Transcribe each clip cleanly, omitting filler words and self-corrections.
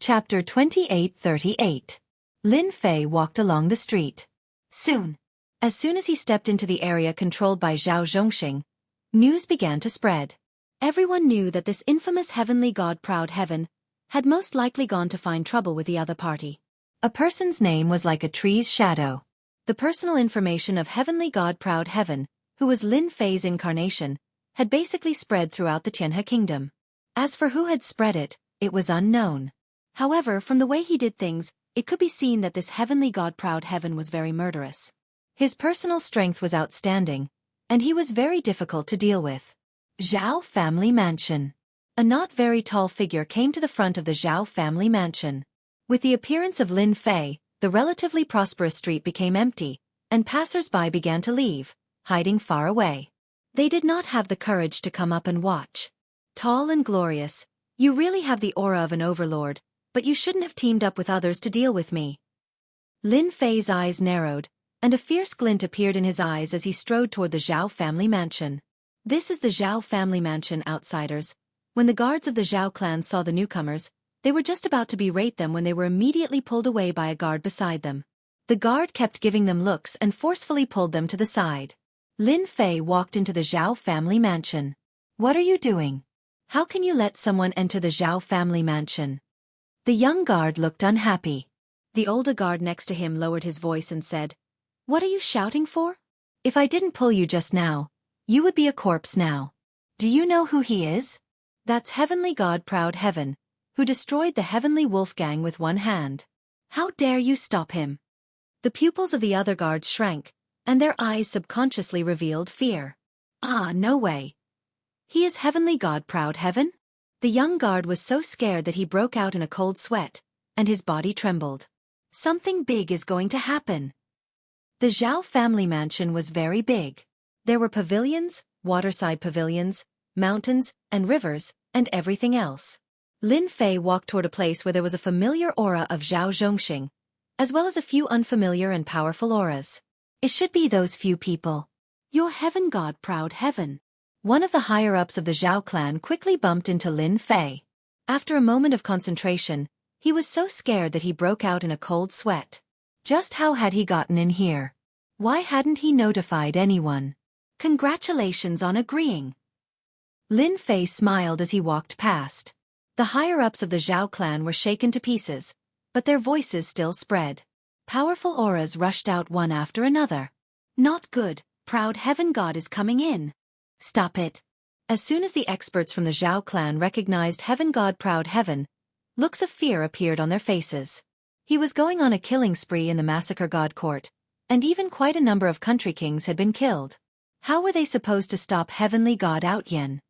Chapter 2838. Lin Fei walked along the street. As soon as he stepped into the area controlled by Zhao Zhongxing, news began to spread. Everyone knew that this infamous heavenly god Proud Heaven had most likely gone to find trouble with the other party. A person's name was like a tree's shadow. The personal information of heavenly god Proud Heaven, who was Lin Fei's incarnation, had basically spread throughout the Tianhe kingdom. As for who had spread it, it was unknown. However, from the way he did things, it could be seen that this heavenly god Proud Heaven was very murderous. His personal strength was outstanding, and he was very difficult to deal with. Zhao family mansion. A not very tall figure came to the front of the Zhao family mansion. With the appearance of Lin Fei, the relatively prosperous street became empty, and passers-by began to leave, hiding far away. They did not have the courage to come up and watch. Tall and glorious, you really have the aura of an overlord, but you shouldn't have teamed up with others to deal with me. Lin Fei's eyes narrowed, and a fierce glint appeared in his eyes as he strode toward the Zhao family mansion. This is the Zhao family mansion, outsiders. When the guards of the Zhao clan saw the newcomers, they were just about to berate them when they were immediately pulled away by a guard beside them. The guard kept giving them looks and forcefully pulled them to the side. Lin Fei walked into the Zhao family mansion. What are you doing? How can you let someone enter the Zhao family mansion? The young guard looked unhappy. The older guard next to him lowered his voice and said, "What are you shouting for? If I didn't pull you just now, you would be a corpse now. Do you know who he is? That's heavenly god Proud Heaven, who destroyed the heavenly wolf gang with one hand. How dare you stop him?" The pupils of the other guards shrank, and their eyes subconsciously revealed fear. Ah, no way. He is heavenly god Proud Heaven? The young guard was so scared that he broke out in a cold sweat, and his body trembled. Something big is going to happen. The Zhao family mansion was very big. There were pavilions, waterside pavilions, mountains, and rivers, and everything else. Lin Fei walked toward a place where there was a familiar aura of Zhao Zhongxing, as well as a few unfamiliar and powerful auras. It should be those few people. Your heaven god Proud Heaven. One of the higher-ups of the Zhao clan quickly bumped into Lin Fei. After a moment of concentration, he was so scared that he broke out in a cold sweat. Just how had he gotten in here? Why hadn't he notified anyone? Congratulations on agreeing. Lin Fei smiled as he walked past. The higher-ups of the Zhao clan were shaken to pieces, but their voices still spread. Powerful auras rushed out one after another. Not good, Proud Heaven God is coming in. Stop it. As soon as the experts from the Zhao clan recognized Heaven God Proud Heaven, looks of fear appeared on their faces. He was going on a killing spree in the massacre god court, and even quite a number of country kings had been killed. How were they supposed to stop heavenly god Out Yen?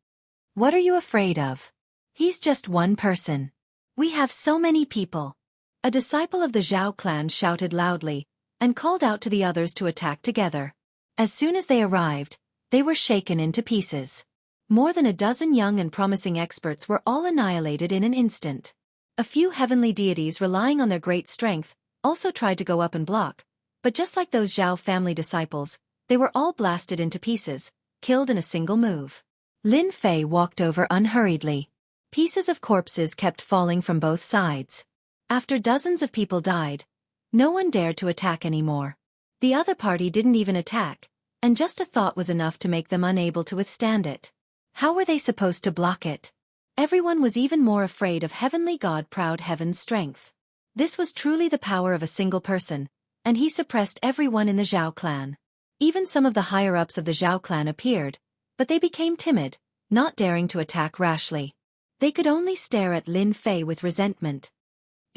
What are you afraid of? He's just one person. We have so many people. A disciple of the Zhao clan shouted loudly, and called out to the others to attack together. As soon as they arrived, they were shaken into pieces. More than a dozen young and promising experts were all annihilated in an instant. A few heavenly deities relying on their great strength also tried to go up and block, but just like those Zhao family disciples, they were all blasted into pieces, killed in a single move. Lin Fei walked over unhurriedly. Pieces of corpses kept falling from both sides. After dozens of people died, no one dared to attack anymore. The other party didn't even attack, and just a thought was enough to make them unable to withstand it. How were they supposed to block it? Everyone was even more afraid of heavenly god Proud Heaven's strength. This was truly the power of a single person, and he suppressed everyone in the Zhao clan. Even some of the higher-ups of the Zhao clan appeared, but they became timid, not daring to attack rashly. They could only stare at Lin Fei with resentment.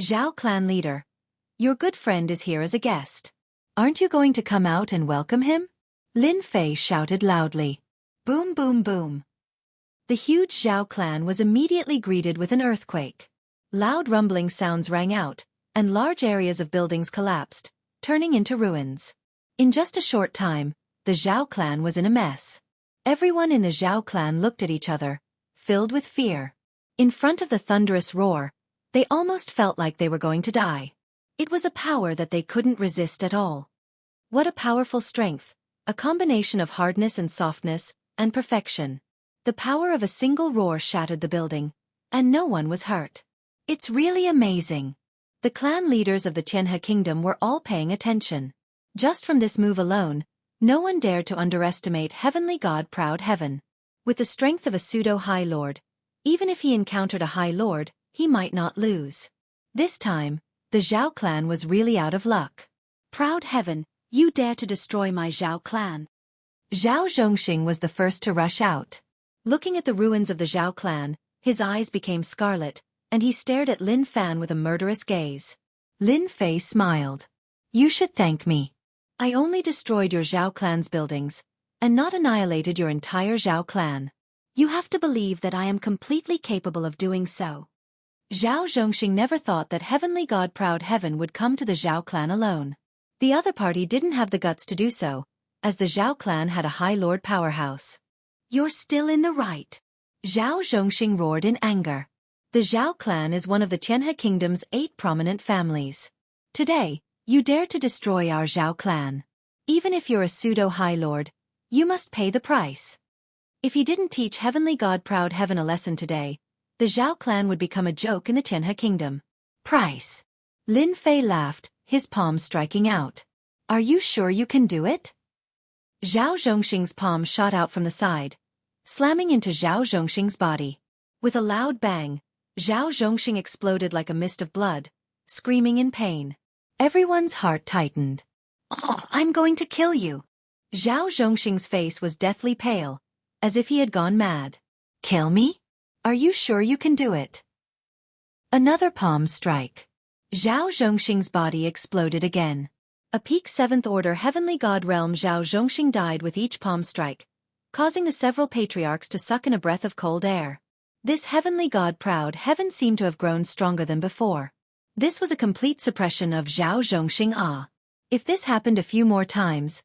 Zhao clan leader, your good friend is here as a guest. Aren't you going to come out and welcome him? Lin Fei shouted loudly. Boom, boom, boom. The huge Zhao clan was immediately greeted with an earthquake. Loud rumbling sounds rang out, and large areas of buildings collapsed, turning into ruins. In just a short time, the Zhao clan was in a mess. Everyone in the Zhao clan looked at each other, filled with fear. In front of the thunderous roar, they almost felt like they were going to die. It was a power that they couldn't resist at all. What a powerful strength, a combination of hardness and softness, and perfection. The power of a single roar shattered the building, and no one was hurt. It's really amazing. The clan leaders of the Qianhe kingdom were all paying attention. Just from this move alone, no one dared to underestimate Heavenly God Proud Heaven. With the strength of a pseudo-High Lord, even if he encountered a High Lord, he might not lose. This time, the Zhao clan was really out of luck. Proud Heaven, you dare to destroy my Zhao clan. Zhao Zhongxing was the first to rush out. Looking at the ruins of the Zhao clan, his eyes became scarlet, and he stared at Lin Fan with a murderous gaze. Lin Fei smiled. You should thank me. I only destroyed your Zhao clan's buildings, and not annihilated your entire Zhao clan. You have to believe that I am completely capable of doing so. Zhao Zhongxing never thought that Heavenly God Proud Heaven would come to the Zhao clan alone. The other party didn't have the guts to do so, as the Zhao clan had a High Lord powerhouse. You're still in the right. Zhao Zhongxing roared in anger. The Zhao clan is one of the Qianhe kingdom's 8 prominent families. Today, you dare to destroy our Zhao clan. Even if you're a pseudo-High Lord, you must pay the price. If he didn't teach Heavenly God Proud Heaven a lesson today, the Zhao clan would become a joke in the Qianhe kingdom. Price. Lin Fei laughed, his palm striking out. Are you sure you can do it? Zhao Zhongxing's palm shot out from the side, slamming into Zhao Zhongxing's body. With a loud bang, Zhao Zhongxing exploded like a mist of blood, screaming in pain. Everyone's heart tightened. Oh, I'm going to kill you. Zhao Zhongxing's face was deathly pale, as if he had gone mad. Kill me? Are you sure you can do it? Another palm strike. Zhao Zhongxing's body exploded again. A peak 7th order Heavenly God realm Zhao Zhongxing died with each palm strike, causing the several patriarchs to suck in a breath of cold air. This Heavenly God Proud Heaven seemed to have grown stronger than before. This was a complete suppression of Zhao Zhongxing. If this happened a few more times,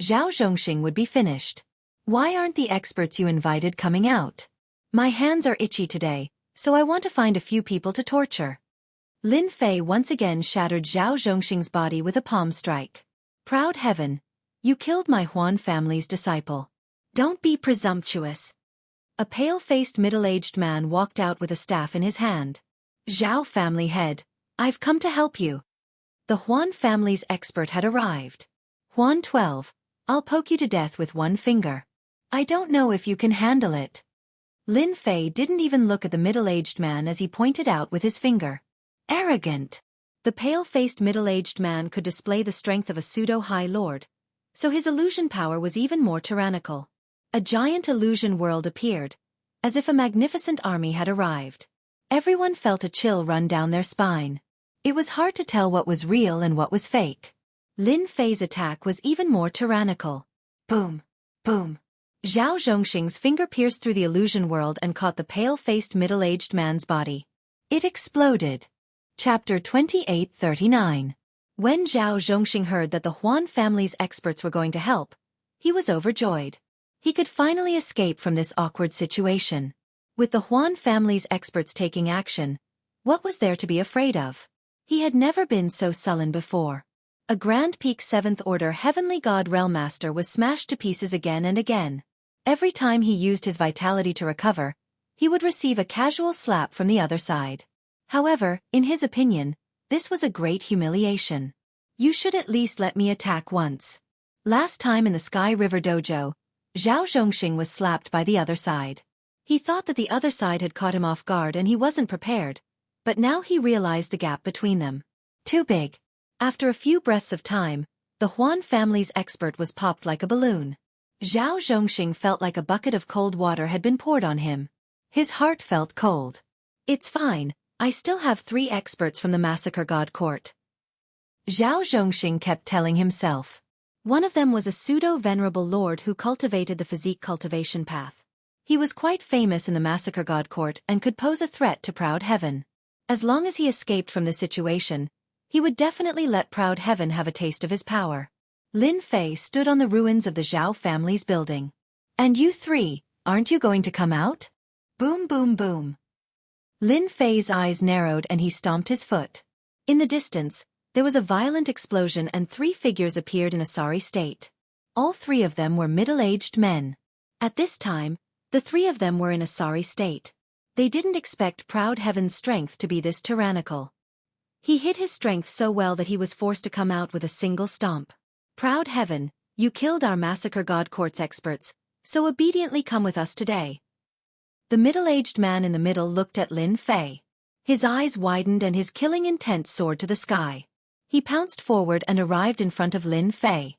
Zhao Zhongxing would be finished. Why aren't the experts you invited coming out? My hands are itchy today, so I want to find a few people to torture. Lin Fei once again shattered Zhao Zhongxing's body with a palm strike. Proud Heaven, you killed my Huan family's disciple. Don't be presumptuous. A pale-faced middle-aged man walked out with a staff in his hand. Zhao family head, I've come to help you. The Huan family's expert had arrived. Huan 12, I'll poke you to death with one finger. I don't know if you can handle it. Lin Fei didn't even look at the middle-aged man as he pointed out with his finger. Arrogant. The pale-faced middle-aged man could display the strength of a pseudo-High Lord, so his illusion power was even more tyrannical. A giant illusion world appeared, as if a magnificent army had arrived. Everyone felt a chill run down their spine. It was hard to tell what was real and what was fake. Lin Fei's attack was even more tyrannical. Boom! Boom! Zhao Zhongxing's finger pierced through the illusion world and caught the pale-faced middle-aged man's body. It exploded. Chapter 2839. When Zhao Zhongxing heard that the Huan family's experts were going to help, he was overjoyed. He could finally escape from this awkward situation. With the Huan family's experts taking action, what was there to be afraid of? He had never been so sullen before. A Grand Peak 7th Order Heavenly God Realm Master was smashed to pieces again and again. Every time he used his vitality to recover, he would receive a casual slap from the other side. However, in his opinion, this was a great humiliation. You should at least let me attack once. Last time in the Sky River Dojo, Zhao Zhongxing was slapped by the other side. He thought that the other side had caught him off guard and he wasn't prepared, but now he realized the gap between them. Too big. After a few breaths of time, the Huan family's expert was popped like a balloon. Zhao Zhongxing felt like a bucket of cold water had been poured on him. His heart felt cold. It's fine, I still have 3 experts from the Massacre God Court. Zhao Zhongxing kept telling himself. One of them was a pseudo-venerable lord who cultivated the physique cultivation path. He was quite famous in the Massacre God Court and could pose a threat to Proud Heaven. As long as he escaped from this situation, he would definitely let Proud Heaven have a taste of his power. Lin Fei stood on the ruins of the Zhao family's building. And you 3, aren't you going to come out? Boom boom boom. Lin Fei's eyes narrowed and he stomped his foot. In the distance, there was a violent explosion and 3 figures appeared in a sorry state. All 3 of them were middle-aged men. At this time, the 3 of them were in a sorry state. They didn't expect Proud Heaven's strength to be this tyrannical. He hid his strength so well that he was forced to come out with a single stomp. Proud Heaven, you killed our massacre god court's experts, so obediently come with us today. The middle-aged man in the middle looked at Lin Fei. His eyes widened and his killing intent soared to the sky. He pounced forward and arrived in front of Lin Fei.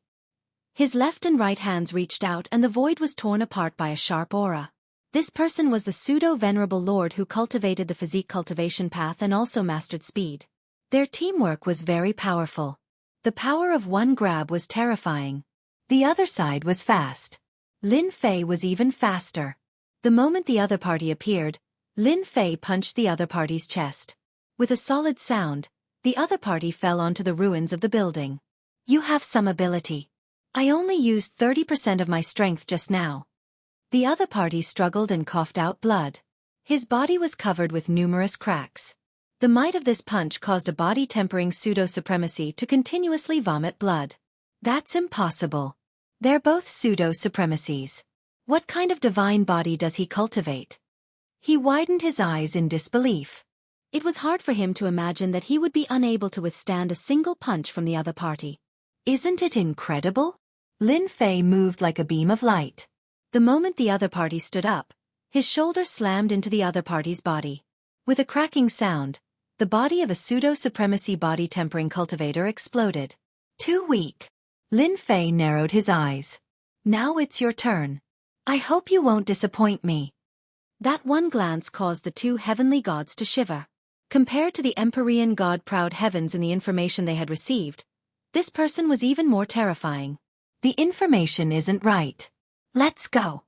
His left and right hands reached out and the void was torn apart by a sharp aura. This person was the pseudo-venerable lord who cultivated the physique cultivation path and also mastered speed. Their teamwork was very powerful. The power of one grab was terrifying. The other side was fast. Lin Fei was even faster. The moment the other party appeared, Lin Fei punched the other party's chest. With a solid sound, the other party fell onto the ruins of the building. You have some ability. I only used 30% of my strength just now. The other party struggled and coughed out blood. His body was covered with numerous cracks. The might of this punch caused a body-tempering pseudo-supremacy to continuously vomit blood. That's impossible. They're both pseudo-supremacies. What kind of divine body does he cultivate? He widened his eyes in disbelief. It was hard for him to imagine that he would be unable to withstand a single punch from the other party. Isn't it incredible? Lin Fei moved like a beam of light. The moment the other party stood up, his shoulder slammed into the other party's body. With a cracking sound, the body of a pseudo-supremacy body-tempering cultivator exploded. Too weak. Lin Fei narrowed his eyes. Now it's your turn. I hope you won't disappoint me. That one glance caused the two heavenly gods to shiver. Compared to the Empyrean god Proud Heavens and the information they had received, this person was even more terrifying. The information isn't right. Let's go.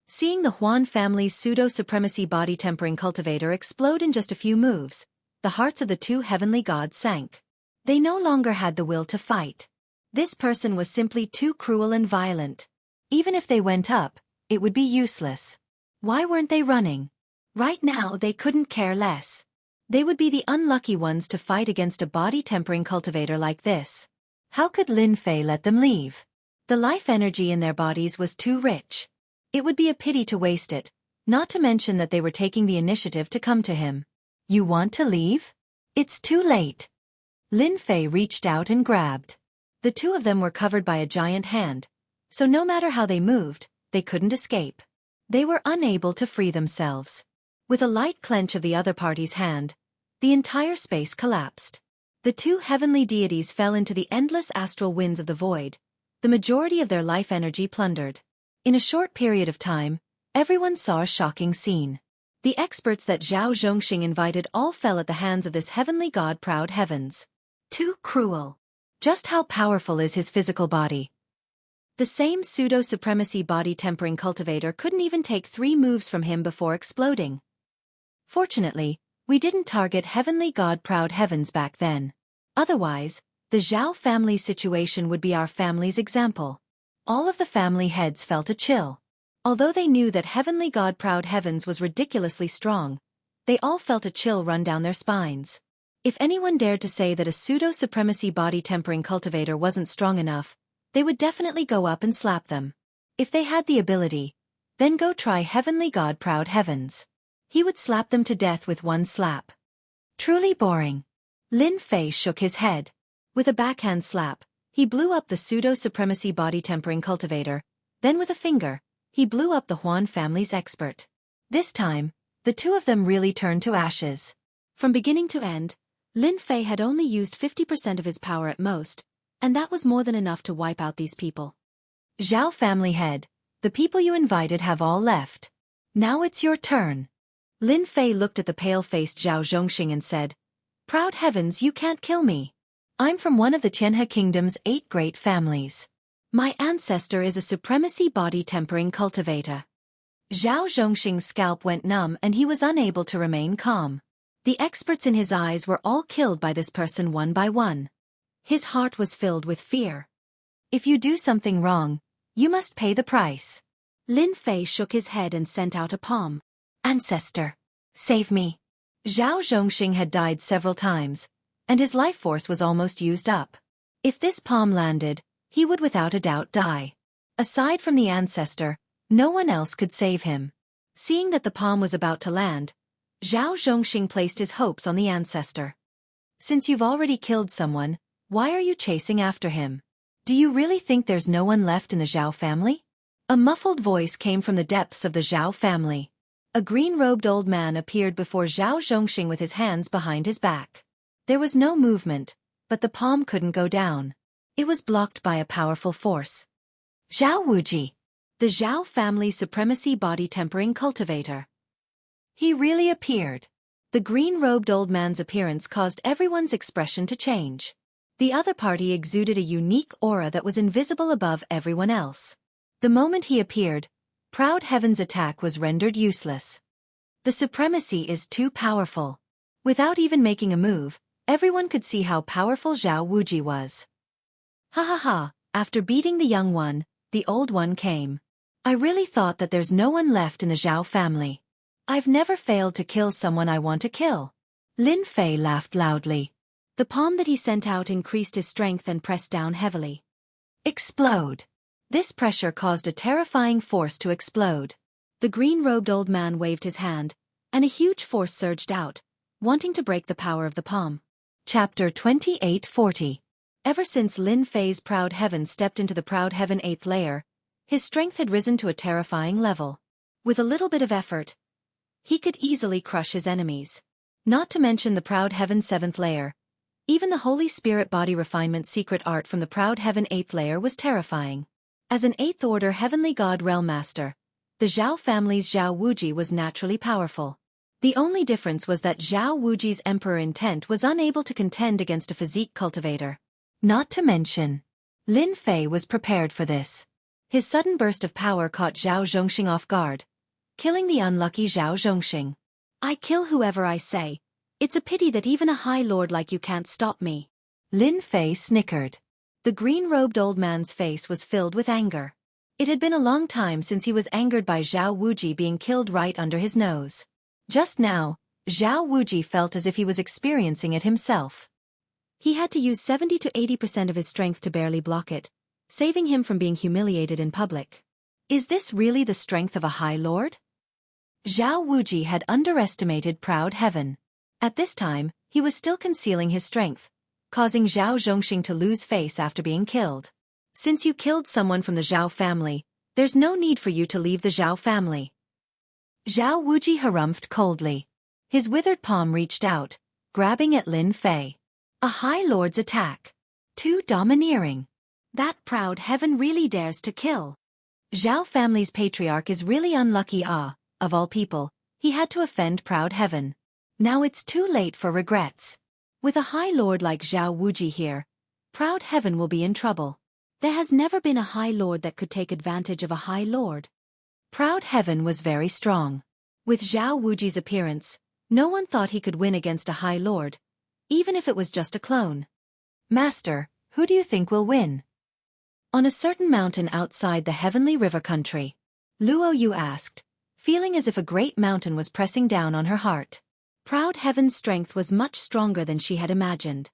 Seeing the Huan family's pseudo-supremacy body-tempering cultivator explode in just a few moves, the hearts of the two heavenly gods sank. They no longer had the will to fight. This person was simply too cruel and violent. Even if they went up, it would be useless. Why weren't they running? Right now they couldn't care less. They would be the unlucky ones to fight against a body-tempering cultivator like this. How could Lin Fei let them leave? The life energy in their bodies was too rich. It would be a pity to waste it, not to mention that they were taking the initiative to come to him. You want to leave? It's too late. Lin Fei reached out and grabbed. The two of them were covered by a giant hand, so no matter how they moved, they couldn't escape. They were unable to free themselves. With a light clench of the other party's hand, the entire space collapsed. The two heavenly deities fell into the endless astral winds of the void, the majority of their life energy plundered. In a short period of time, everyone saw a shocking scene. The experts that Xianxia invited all fell at the hands of this heavenly god Proud Heavens. Too cruel. Just how powerful is his physical body? The same pseudo-supremacy body-tempering cultivator couldn't even take 3 moves from him before exploding. Fortunately, we didn't target heavenly god Proud Heavens back then. Otherwise, the Zhao family situation would be our family's example. All of the family heads felt a chill. Although they knew that heavenly god Proud Heavens was ridiculously strong, they all felt a chill run down their spines. If anyone dared to say that a pseudo-supremacy body-tempering cultivator wasn't strong enough, they would definitely go up and slap them. If they had the ability, then go try heavenly god Proud Heavens. He would slap them to death with one slap. Truly boring. Lin Fei shook his head. With a backhand slap, he blew up the pseudo-supremacy body-tempering cultivator, then with a finger, he blew up the Huan family's expert. This time, the two of them really turned to ashes. From beginning to end, Lin Fei had only used 50% of his power at most, and that was more than enough to wipe out these people. Zhao family head, the people you invited have all left. Now it's your turn. Lin Fei looked at the pale-faced Zhao Zhongxing and said, Proud Heavens, you can't kill me. I'm from one of the Qianhe Kingdom's 8 great families. My ancestor is a supremacy body-tempering cultivator. Zhao Zhongxing's scalp went numb and he was unable to remain calm. The experts in his eyes were all killed by this person one by one. His heart was filled with fear. If you do something wrong, you must pay the price. Lin Fei shook his head and sent out a palm. Ancestor, save me. Zhao Zhongxing had died several times, and his life force was almost used up. If this palm landed, he would without a doubt die. Aside from the ancestor, no one else could save him. Seeing that the palm was about to land, Zhao Zhongxing placed his hopes on the ancestor. Since you've already killed someone, why are you chasing after him? Do you really think there's no one left in the Zhao family? A muffled voice came from the depths of the Zhao family. A green-robed old man appeared before Zhao Zhongxing with his hands behind his back. There was no movement, but the palm couldn't go down. It was blocked by a powerful force. Zhao Wuji, the Zhao family's supremacy body-tempering cultivator. He really appeared. The green-robed old man's appearance caused everyone's expression to change. The other party exuded a unique aura that was invisible above everyone else. The moment he appeared, Proud Heaven's attack was rendered useless. The supremacy is too powerful. Without even making a move, everyone could see how powerful Zhao Wuji was. Ha ha ha, after beating the young one, the old one came. I really thought that there's no one left in the Zhao family. I've never failed to kill someone I want to kill. Lin Fei laughed loudly. The palm that he sent out increased his strength and pressed down heavily. Explode. This pressure caused a terrifying force to explode. The green-robed old man waved his hand, and a huge force surged out, wanting to break the power of the palm. Chapter 2840. Ever since Lin Fei's Proud Heaven stepped into the Proud Heaven 8th layer, his strength had risen to a terrifying level. With a little bit of effort, he could easily crush his enemies. Not to mention the Proud Heaven 7th layer. Even the Holy Spirit body refinement secret art from the Proud Heaven 8th layer was terrifying. As an 8th order heavenly god realm master, the Zhao family's Zhao Wuji was naturally powerful. The only difference was that Zhao Wuji's emperor intent was unable to contend against a physique cultivator. Not to mention, Lin Fei was prepared for this. His sudden burst of power caught Zhao Zhongxing off guard, killing the unlucky Zhao Zhongxing. I kill whoever I say. It's a pity that even a high lord like you can't stop me. Lin Fei snickered. The green-robed old man's face was filled with anger. It had been a long time since he was angered by Zhao Wuji being killed right under his nose. Just now, Zhao Wuji felt as if he was experiencing it himself. He had to use 70 to 80% of his strength to barely block it, saving him from being humiliated in public. Is this really the strength of a high lord? Zhao Wuji had underestimated Proud Heaven. At this time, he was still concealing his strength, causing Zhao Zhongxing to lose face after being killed. Since you killed someone from the Zhao family, there's no need for you to leave the Zhao family. Zhao Wuji harumphed coldly. His withered palm reached out, grabbing at Lin Fei. A High Lord's attack. Too domineering. That Proud Heaven really dares to kill. Zhao family's patriarch is really unlucky. Of all people, he had to offend Proud Heaven. Now it's too late for regrets. With a High Lord like Zhao Wuji here, Proud Heaven will be in trouble. There has never been a High Lord that could take advantage of a High Lord. Proud Heaven was very strong. With Zhao Wuji's appearance, no one thought he could win against a High Lord, even if it was just a clone. Master, who do you think will win? On a certain mountain outside the Heavenly River country, Luo Yu asked, feeling as if a great mountain was pressing down on her heart. Proud Heaven's strength was much stronger than she had imagined.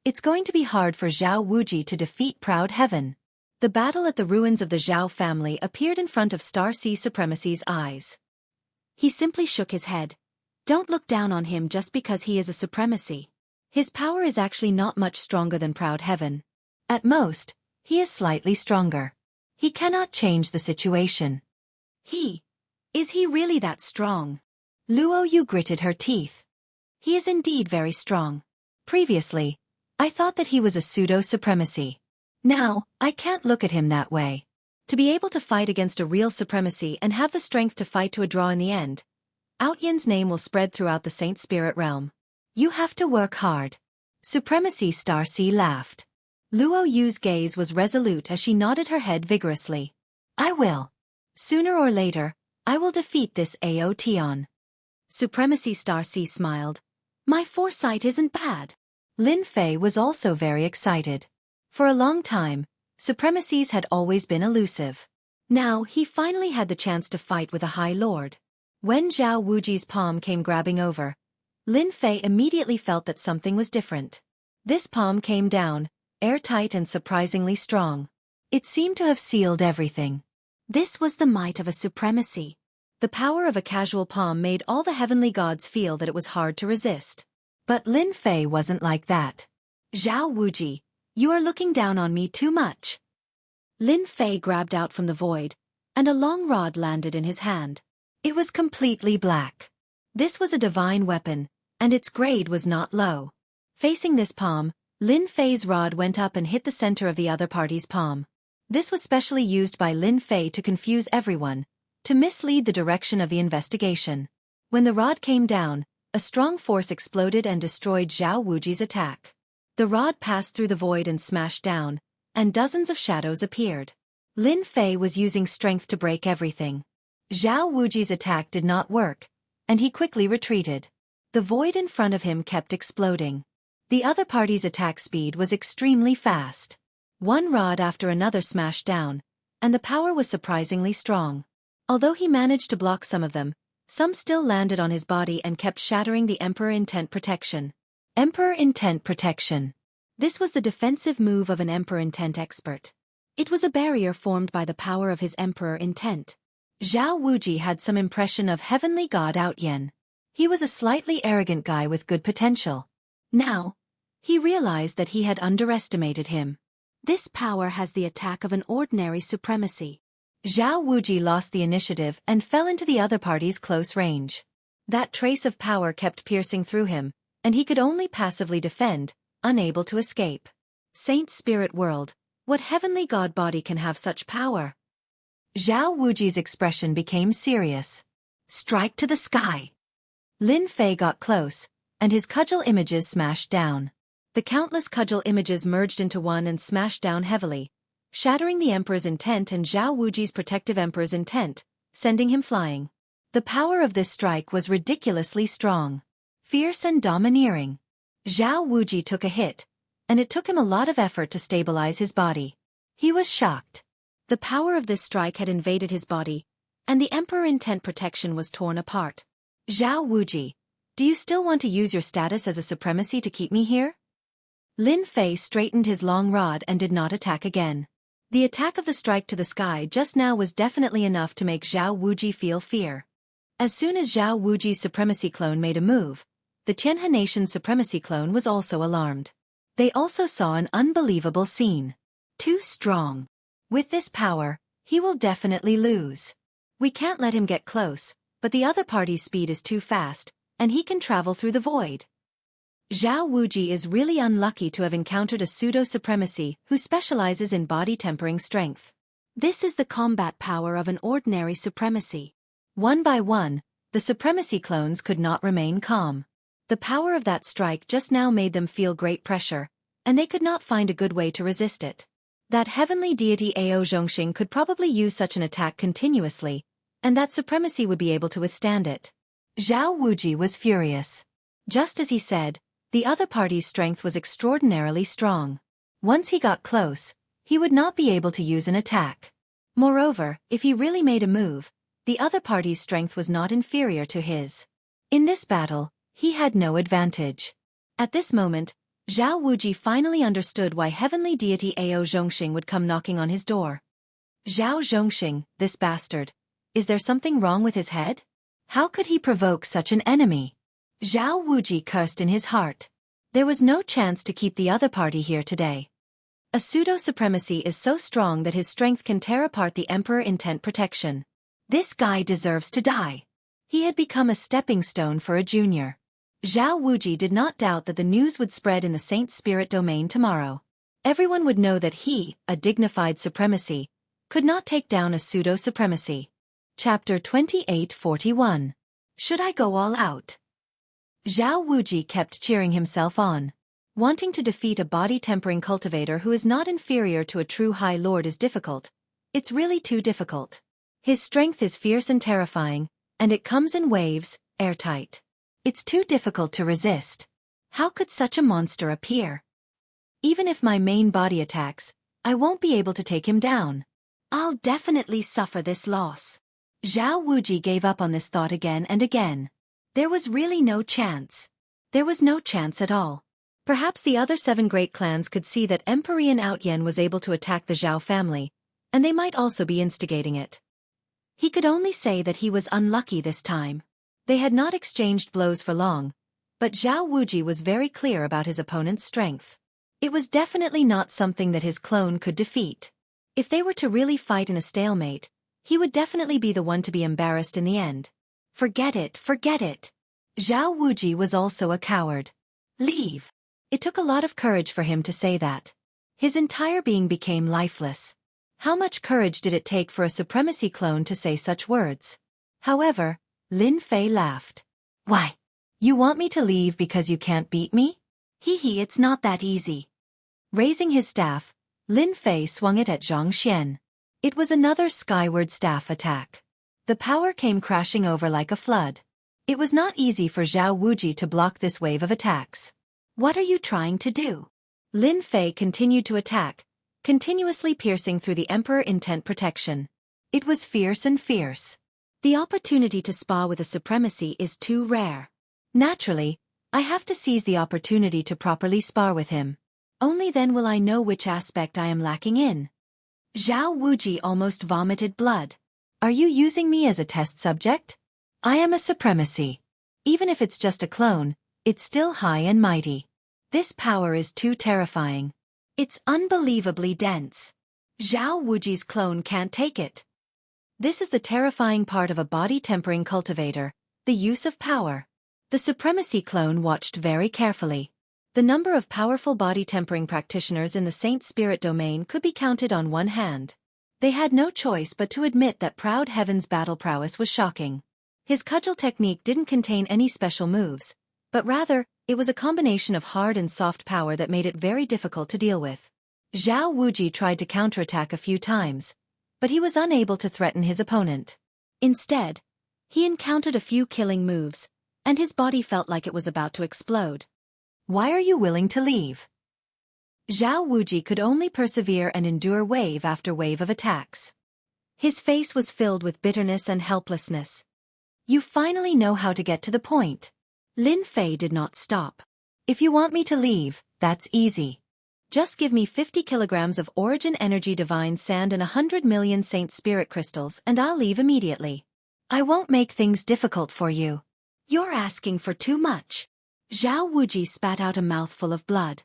It's going to be hard for Zhao Wuji to defeat Proud Heaven. The battle at the ruins of the Zhao family appeared in front of Star Sea Supremacy's eyes. He simply shook his head. Don't look down on him just because he is a supremacy. His power is actually not much stronger than Proud Heaven. At most, he is slightly stronger. He cannot change the situation. Is he really that strong? Luo Yu gritted her teeth. He is indeed very strong. Previously, I thought that he was a pseudo-supremacy. Now, I can't look at him that way. To be able to fight against a real supremacy and have the strength to fight to a draw in the end, Outyan's name will spread throughout the Saint Spirit realm. You have to work hard. Supremacy Star Sea laughed. Luo Yu's gaze was resolute as she nodded her head vigorously. I will. Sooner or later, I will defeat this Aotion. Supremacy Star Sea smiled. My foresight isn't bad. Lin Fei was also very excited. For a long time, supremacies had always been elusive. Now he finally had the chance to fight with a High Lord. When Zhao Wuji's palm came grabbing over, Lin Fei immediately felt that something was different. This palm came down, airtight and surprisingly strong. It seemed to have sealed everything. This was the might of a supremacy. The power of a casual palm made all the heavenly gods feel that it was hard to resist. But Lin Fei wasn't like that. Zhao Wuji, you are looking down on me too much. Lin Fei grabbed out from the void, and a long rod landed in his hand. It was completely black. This was a divine weapon, and its grade was not low. Facing this palm, Lin Fei's rod went up and hit the center of the other party's palm. This was specially used by Lin Fei to confuse everyone, to mislead the direction of the investigation. When the rod came down, a strong force exploded and destroyed Zhao Wuji's attack. The rod passed through the void and smashed down, and dozens of shadows appeared. Lin Fei was using strength to break everything. Zhao Wuji's attack did not work, and he quickly retreated. The void in front of him kept exploding. The other party's attack speed was extremely fast. One rod after another smashed down, and the power was surprisingly strong. Although he managed to block some of them, some still landed on his body and kept shattering the Emperor Intent Protection. Emperor Intent Protection. This was the defensive move of an Emperor Intent expert. It was a barrier formed by the power of his Emperor Intent. Zhao Wuji had some impression of heavenly god Outyen. He was a slightly arrogant guy with good potential. Now, he realized that he had underestimated him. This power has the attack of an ordinary supremacy. Zhao Wuji lost the initiative and fell into the other party's close range. That trace of power kept piercing through him, and he could only passively defend, unable to escape. Saint Spirit World, what heavenly god body can have such power? Zhao Wuji's expression became serious. Strike to the sky. Lin Fei got close, and his cudgel images smashed down. The countless cudgel images merged into one and smashed down heavily, shattering the Emperor's intent and Zhao Wuji's protective Emperor's intent, sending him flying. The power of this strike was ridiculously strong, fierce and domineering. Zhao Wuji took a hit, and it took him a lot of effort to stabilize his body. He was shocked. The power of this strike had invaded his body, and the Emperor Intent Protection was torn apart. Zhao Wuji, do you still want to use your status as a supremacy to keep me here? Lin Fei straightened his long rod and did not attack again. The attack of the strike to the sky just now was definitely enough to make Zhao Wuji feel fear. As soon as Zhao Wuji's supremacy clone made a move, the Tianhe nation's supremacy clone was also alarmed. They also saw an unbelievable scene. Too strong. With this power, he will definitely lose. We can't let him get close, but the other party's speed is too fast, and he can travel through the void. Zhao Wuji is really unlucky to have encountered a pseudo-supremacy who specializes in body-tempering strength. This is the combat power of an ordinary supremacy. One by one, the supremacy clones could not remain calm. The power of that strike just now made them feel great pressure, and they could not find a good way to resist it. That heavenly deity Ao Zhongxing could probably use such an attack continuously, and that supremacy would be able to withstand it. Zhao Wuji was furious. Just as he said, the other party's strength was extraordinarily strong. Once he got close, he would not be able to use an attack. Moreover, if he really made a move, the other party's strength was not inferior to his. In this battle, he had no advantage. At this moment, Zhao Wuji finally understood why heavenly deity Ao Zhongxing would come knocking on his door. Zhao Zhongxing, this bastard. Is there something wrong with his head? How could he provoke such an enemy? Zhao Wuji cursed in his heart. There was no chance to keep the other party here today. A pseudo-supremacy is so strong that his strength can tear apart the Emperor Intent Protection. This guy deserves to die. He had become a stepping stone for a junior. Zhao Wuji did not doubt that the news would spread in the Saint Spirit domain tomorrow. Everyone would know that he, a dignified supremacy, could not take down a pseudo-supremacy. Chapter 2841. Should I go all out? Zhao Wuji kept cheering himself on. Wanting to defeat a body-tempering cultivator who is not inferior to a true High Lord is difficult. It's really too difficult. His strength is fierce and terrifying, and it comes in waves, airtight. It's too difficult to resist. How could such a monster appear? Even if my main body attacks, I won't be able to take him down. I'll definitely suffer this loss. Zhao Wuji gave up on this thought again and again. There was really no chance. There was no chance at all. Perhaps the other 7 great clans could see that Emperor Outyen was able to attack the Zhao family, and they might also be instigating it. He could only say that he was unlucky this time. They had not exchanged blows for long, but Zhao Wuji was very clear about his opponent's strength. It was definitely not something that his clone could defeat. If they were to really fight in a stalemate, he would definitely be the one to be embarrassed in the end. Forget it, forget it. Zhao Wuji was also a coward. Leave. It took a lot of courage for him to say that. His entire being became lifeless. How much courage did it take for a supremacy clone to say such words? However, Lin Fei laughed. Why? You want me to leave because you can't beat me? Hee hee, it's not that easy. Raising his staff, Lin Fei swung it at Zhang Xian. It was another skyward staff attack. The power came crashing over like a flood. It was not easy for Zhao Wuji to block this wave of attacks. What are you trying to do? Lin Fei continued to attack, continuously piercing through the Emperor Intent protection. It was fierce and fierce. The opportunity to spa with a supremacy is too rare. Naturally, I have to seize the opportunity to properly spar with him. Only then will I know which aspect I am lacking in. Zhao Wuji almost vomited blood. Are you using me as a test subject? I am a supremacy. Even if it's just a clone, it's still high and mighty. This power is too terrifying. It's unbelievably dense. Zhao Wuji's clone can't take it. This is the terrifying part of a body-tempering cultivator, the use of power. The supremacy clone watched very carefully. The number of powerful body-tempering practitioners in the Saint Spirit domain could be counted on one hand. They had no choice but to admit that Proud Heaven's battle prowess was shocking. His cudgel technique didn't contain any special moves, but rather, it was a combination of hard and soft power that made it very difficult to deal with. Zhao Wuji tried to counterattack a few times, but he was unable to threaten his opponent. Instead, he encountered a few killing moves, and his body felt like it was about to explode. Why are you willing to leave? Zhao Wuji could only persevere and endure wave after wave of attacks. His face was filled with bitterness and helplessness. You finally know how to get to the point. Lin Fei did not stop. If you want me to leave, that's easy. Just give me 50 kilograms of Origin Energy Divine Sand and 100 million Saint Spirit Crystals and I'll leave immediately. I won't make things difficult for you. You're asking for too much. Zhao Wuji spat out a mouthful of blood.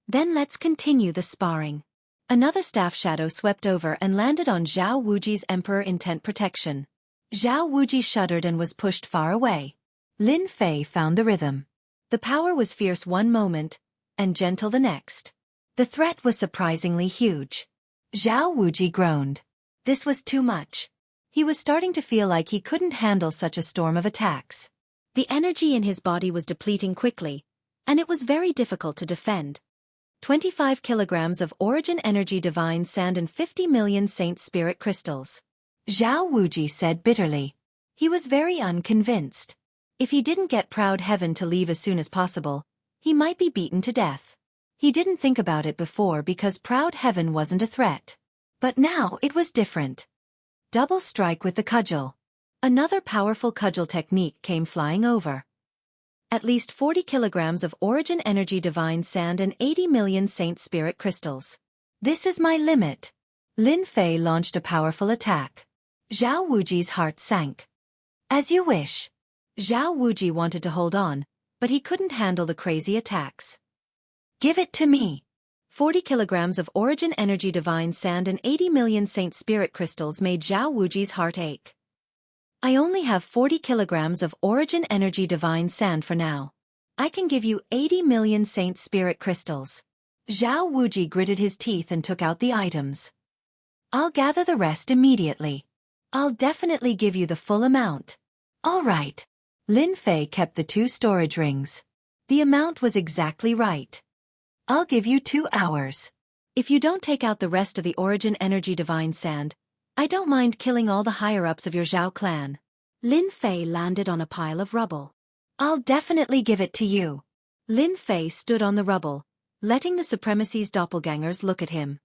Then let's continue the sparring. Another staff shadow swept over and landed on Zhao Wuji's Emperor Intent protection. Zhao Wuji shuddered and was pushed far away. Lin Fei found the rhythm. The power was fierce one moment, and gentle the next. The threat was surprisingly huge. Zhao Wuji groaned. This was too much. He was starting to feel like he couldn't handle such a storm of attacks. The energy in his body was depleting quickly, and it was very difficult to defend. 25 kilograms of Origin Energy Divine Sand and 50 million Saint Spirit Crystals. Zhao Wuji said bitterly. He was very unconvinced. If he didn't get Proud Heaven to leave as soon as possible, he might be beaten to death. He didn't think about it before because Proud Heaven wasn't a threat. But now it was different. Double strike with the cudgel. Another powerful cudgel technique came flying over. At least 40 kilograms of Origin Energy Divine Sand and 80 million Saint Spirit Crystals. This is my limit. Lin Fei launched a powerful attack. Zhao Wuji's heart sank. As you wish. Zhao Wuji wanted to hold on, but he couldn't handle the crazy attacks. Give it to me. 40 kilograms of Origin Energy Divine Sand and 80 million Saint Spirit Crystals made Zhao Wuji's heart ache. I only have 40 kilograms of Origin Energy Divine Sand for now. I can give you 80 million Saint Spirit Crystals. Zhao Wuji gritted his teeth and took out the items. I'll gather the rest immediately. I'll definitely give you the full amount. All right. Lin Fei kept the 2 storage rings. The amount was exactly right. I'll give you 2 hours. If you don't take out the rest of the Origin Energy Divine Sand, I don't mind killing all the higher-ups of your Zhao clan. Lin Fei landed on a pile of rubble. I'll definitely give it to you. Lin Fei stood on the rubble, letting the supremacy's doppelgangers look at him.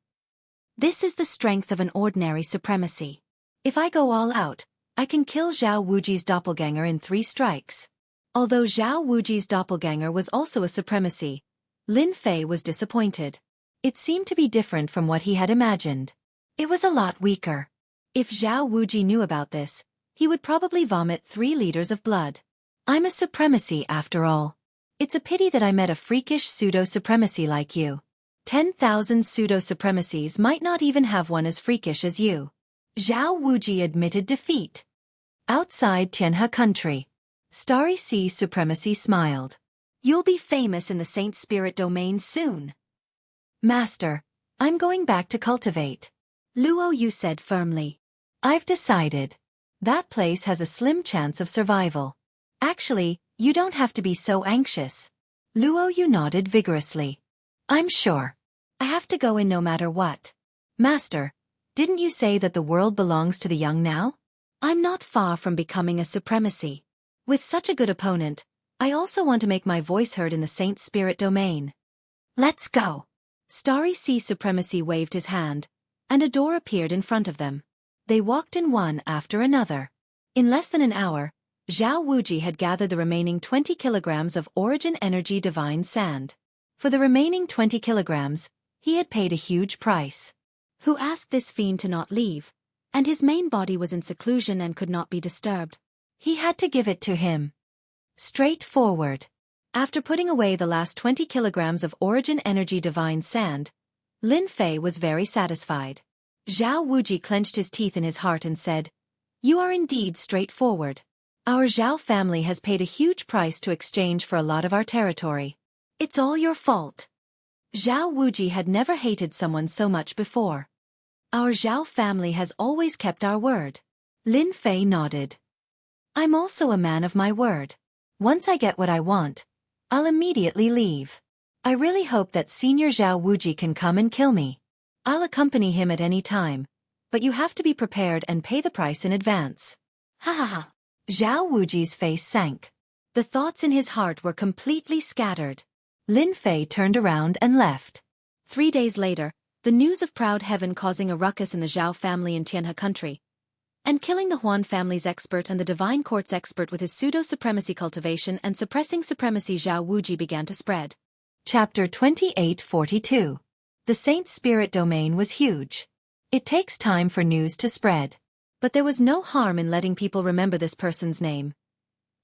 This is the strength of an ordinary supremacy. If I go all out, I can kill Zhao Wuji's doppelganger in 3 strikes. Although Zhao Wuji's doppelganger was also a supremacy, Lin Fei was disappointed. It seemed to be different from what he had imagined. It was a lot weaker. If Zhao Wuji knew about this, he would probably vomit 3 liters of blood. I'm a supremacy after all. It's a pity that I met a freakish pseudo-supremacy like you. 10,000 pseudo-supremacies might not even have one as freakish as you. Zhao Wuji admitted defeat. Outside Jianghu country, Starry Sea Supremacy smiled. You'll be famous in the Saint Spirit domain soon. Master, I'm going back to cultivate. Luo Yu said firmly. I've decided. That place has a slim chance of survival. Actually, you don't have to be so anxious. Luo Yu nodded vigorously. I'm sure. I have to go in no matter what. Master, didn't you say that the world belongs to the young now? I'm not far from becoming a supremacy. With such a good opponent, I also want to make my voice heard in the Saint Spirit domain. Let's go. Starry Sea Supremacy waved his hand, and a door appeared in front of them. They walked in one after another. In less than an hour, Zhao Wuji had gathered the remaining 20 kilograms of Origin Energy Divine Sand. For the remaining 20 kilograms, he had paid a huge price. Who asked this fiend to not leave, and his main body was in seclusion and could not be disturbed. He had to give it to him. Straightforward. After putting away the last 20 kilograms of Origin Energy Divine Sand, Lin Fei was very satisfied. Zhao Wuji clenched his teeth in his heart and said, You are indeed straightforward. Our Zhao family has paid a huge price to exchange for a lot of our territory. It's all your fault. Zhao Wuji had never hated someone so much before. Our Zhao family has always kept our word. Lin Fei nodded. I'm also a man of my word. Once I get what I want, I'll immediately leave. I really hope that Senior Zhao Wuji can come and kill me. I'll accompany him at any time, but you have to be prepared and pay the price in advance. Ha ha ha. Zhao Wuji's face sank. The thoughts in his heart were completely scattered. Lin Fei turned around and left. 3 days later, the news of Proud Heaven causing a ruckus in the Zhao family in Jianghu country, and killing the Huan family's expert and the Divine Court's expert with his pseudo-supremacy cultivation and suppressing supremacy Zhao Wuji began to spread. Chapter 2842. The Saint Spirit domain was huge. It takes time for news to spread. But there was no harm in letting people remember this person's name.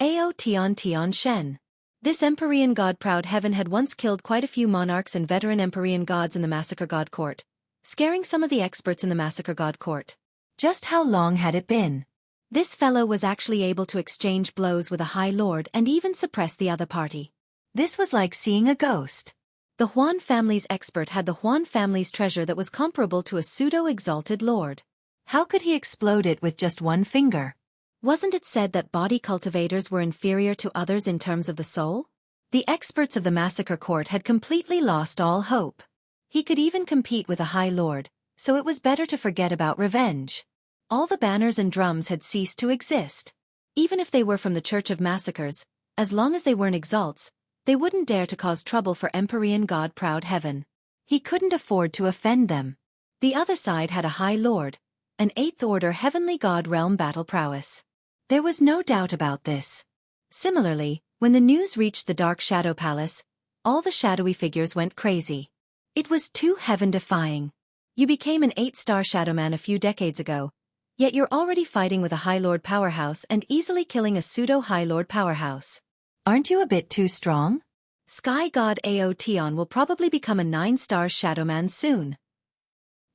Ao Tian Shen. This Empyrean god Proud Heaven had once killed quite a few monarchs and veteran Empyrean gods in the Massacre God Court, scaring some of the experts in the Massacre God Court. Just how long had it been? This fellow was actually able to exchange blows with a High Lord and even suppress the other party. This was like seeing a ghost. The Huan family's expert had the Huan family's treasure that was comparable to a pseudo-exalted lord. How could he explode it with just one finger? Wasn't it said that body cultivators were inferior to others in terms of the soul? The experts of the Massacre Court had completely lost all hope. He could even compete with a High Lord, so it was better to forget about revenge. All the banners and drums had ceased to exist. Even if they were from the Church of Massacres, as long as they weren't exalts, they wouldn't dare to cause trouble for Empyrean God Proud Heaven. He couldn't afford to offend them. The other side had a High Lord, an 8th Order Heavenly God realm battle prowess. There was no doubt about this. Similarly, when the news reached the Dark Shadow Palace, all the shadowy figures went crazy. It was too heaven-defying. You became an 8-star Shadowman a few decades ago, yet you're already fighting with a High Lord powerhouse and easily killing a pseudo-High Lord powerhouse. Aren't you a bit too strong? Sky God Ao Tian will probably become a 9-star Shadowman soon.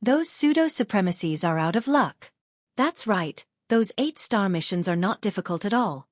Those pseudo-supremacies are out of luck. That's right, those 8-star missions are not difficult at all.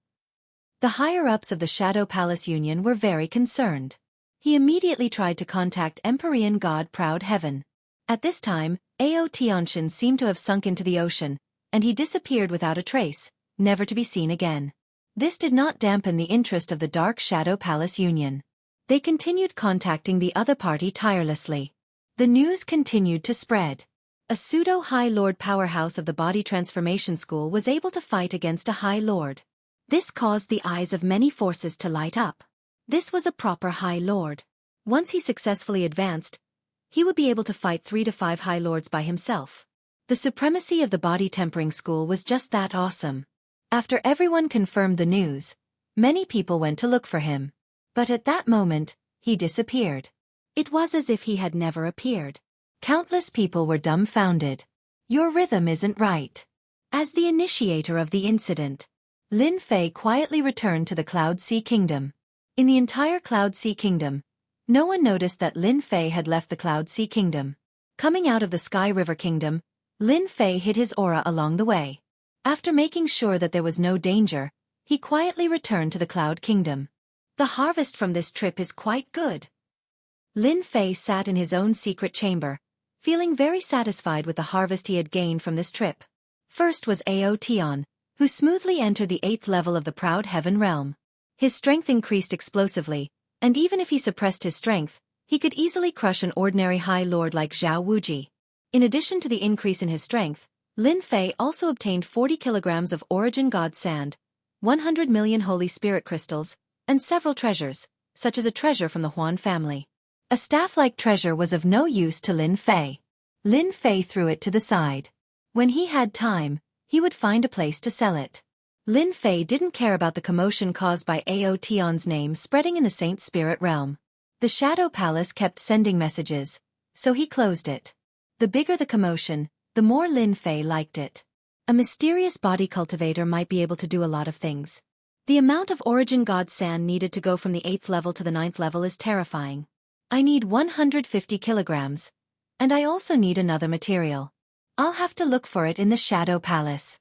The higher-ups of the Shadow Palace Union were very concerned. He immediately tried to contact Empyrean God Proud Heaven. At this time, Ao Tianshan seemed to have sunk into the ocean, and he disappeared without a trace, never to be seen again. This did not dampen the interest of the Dark Shadow Palace Union. They continued contacting the other party tirelessly. The news continued to spread. A pseudo-High Lord powerhouse of the Body Transformation School was able to fight against a High Lord. This caused the eyes of many forces to light up. This was a proper High Lord. Once he successfully advanced, he would be able to fight 3 to 5 High Lords by himself. The supremacy of the Body Tempering School was just that awesome. After everyone confirmed the news, many people went to look for him. But at that moment, he disappeared. It was as if he had never appeared. Countless people were dumbfounded. Your rhythm isn't right. As the initiator of the incident, Lin Fei quietly returned to the Cloud Sea Kingdom. In the entire Cloud Sea Kingdom, no one noticed that Lin Fei had left the Cloud Sea Kingdom. Coming out of the Sky River Kingdom, Lin Fei hid his aura along the way. After making sure that there was no danger, he quietly returned to the Cloud Kingdom. The harvest from this trip is quite good. Lin Fei sat in his own secret chamber, feeling very satisfied with the harvest he had gained from this trip. First was Ao, who smoothly entered the 8th level of the Proud Heaven realm. His strength increased explosively, and even if he suppressed his strength, he could easily crush an ordinary High Lord like Zhao Wuji. In addition to the increase in his strength, Lin Fei also obtained 40 kilograms of Origin God Sand, 100 million Holy Spirit crystals, and several treasures, such as a treasure from the Huan family. A staff-like treasure was of no use to Lin Fei. Lin Fei threw it to the side. When he had time, he would find a place to sell it. Lin Fei didn't care about the commotion caused by Ao Tian's name spreading in the Saint Spirit realm. The Shadow Palace kept sending messages, so he closed it. The bigger the commotion, the more Lin Fei liked it. A mysterious body cultivator might be able to do a lot of things. The amount of Origin God Sand needed to go from the 8th level to the 9th level is terrifying. I need 150 kilograms, and I also need another material. I'll have to look for it in the Shadow Palace.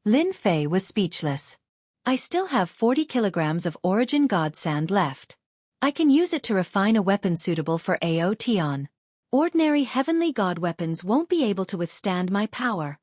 Lin Fei was speechless. I still have 40 kilograms of Origin God Sand left. I can use it to refine a weapon suitable for Ao Tian. Ordinary heavenly god weapons won't be able to withstand my power.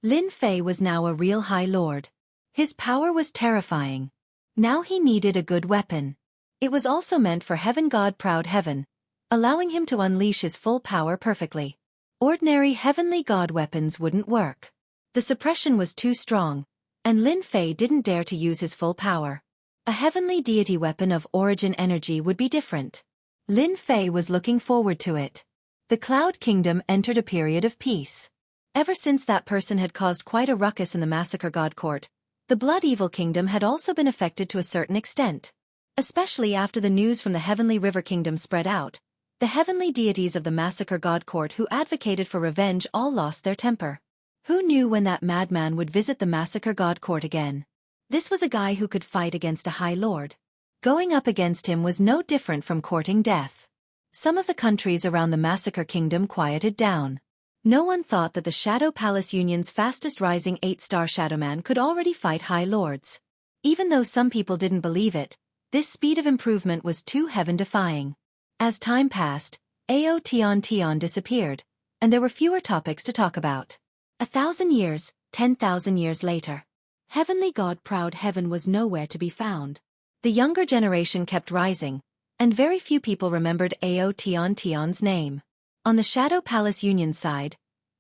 Lin Fei was now a real High Lord. His power was terrifying. Now he needed a good weapon. It was also meant for Heaven God Proud Heaven, allowing him to unleash his full power perfectly. Ordinary heavenly god weapons wouldn't work. The suppression was too strong, and Lin Fei didn't dare to use his full power. A heavenly deity weapon of origin energy would be different. Lin Fei was looking forward to it. The Cloud Kingdom entered a period of peace. Ever since that person had caused quite a ruckus in the Massacre God Court, the Blood Evil Kingdom had also been affected to a certain extent. Especially after the news from the Heavenly River Kingdom spread out, the heavenly deities of the Massacre God Court who advocated for revenge all lost their temper. Who knew when that madman would visit the Massacre God Court again? This was a guy who could fight against a High Lord. Going up against him was no different from courting death. Some of the countries around the Massacre Kingdom quieted down. No one thought that the Shadow Palace Union's fastest rising 8-star Shadowman could already fight High Lords. Even though some people didn't believe it, this speed of improvement was too heaven-defying. As time passed, Ao Tian disappeared, and there were fewer topics to talk about. 1,000 years, 10,000 years later. Heavenly God Proud Heaven was nowhere to be found. The younger generation kept rising, and very few people remembered Ao Tian's name. On the Shadow Palace Union side,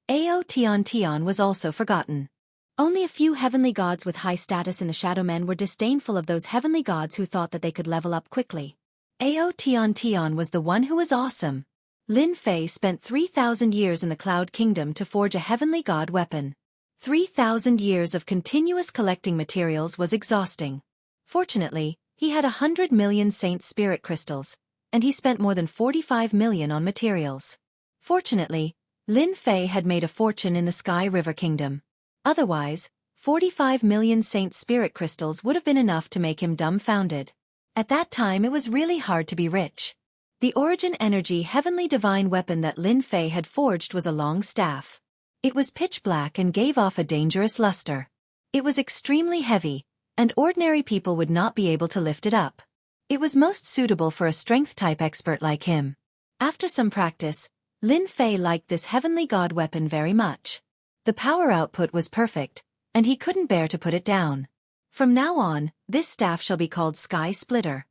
Ao Tian was also forgotten. Only a few heavenly gods with high status in the Shadow Men were disdainful of those heavenly gods who thought that they could level up quickly. Ao Tian was the one who was awesome. Lin Fei spent 3,000 years in the Cloud Kingdom to forge a heavenly god weapon. 3,000 years of continuous collecting materials was exhausting. Fortunately, he had 100 million Saint Spirit crystals, and he spent more than 45 million on materials. Fortunately, Lin Fei had made a fortune in the Sky River Kingdom. Otherwise, 45 million Saint Spirit crystals would have been enough to make him dumbfounded. At that time it was really hard to be rich. The Origin Energy Heavenly Divine weapon that Lin Fei had forged was a long staff. It was pitch black and gave off a dangerous luster. It was extremely heavy, and ordinary people would not be able to lift it up. It was most suitable for a strength-type expert like him. After some practice, Lin Fei liked this heavenly god weapon very much. The power output was perfect, and he couldn't bear to put it down. From now on, this staff shall be called Sky Splitter.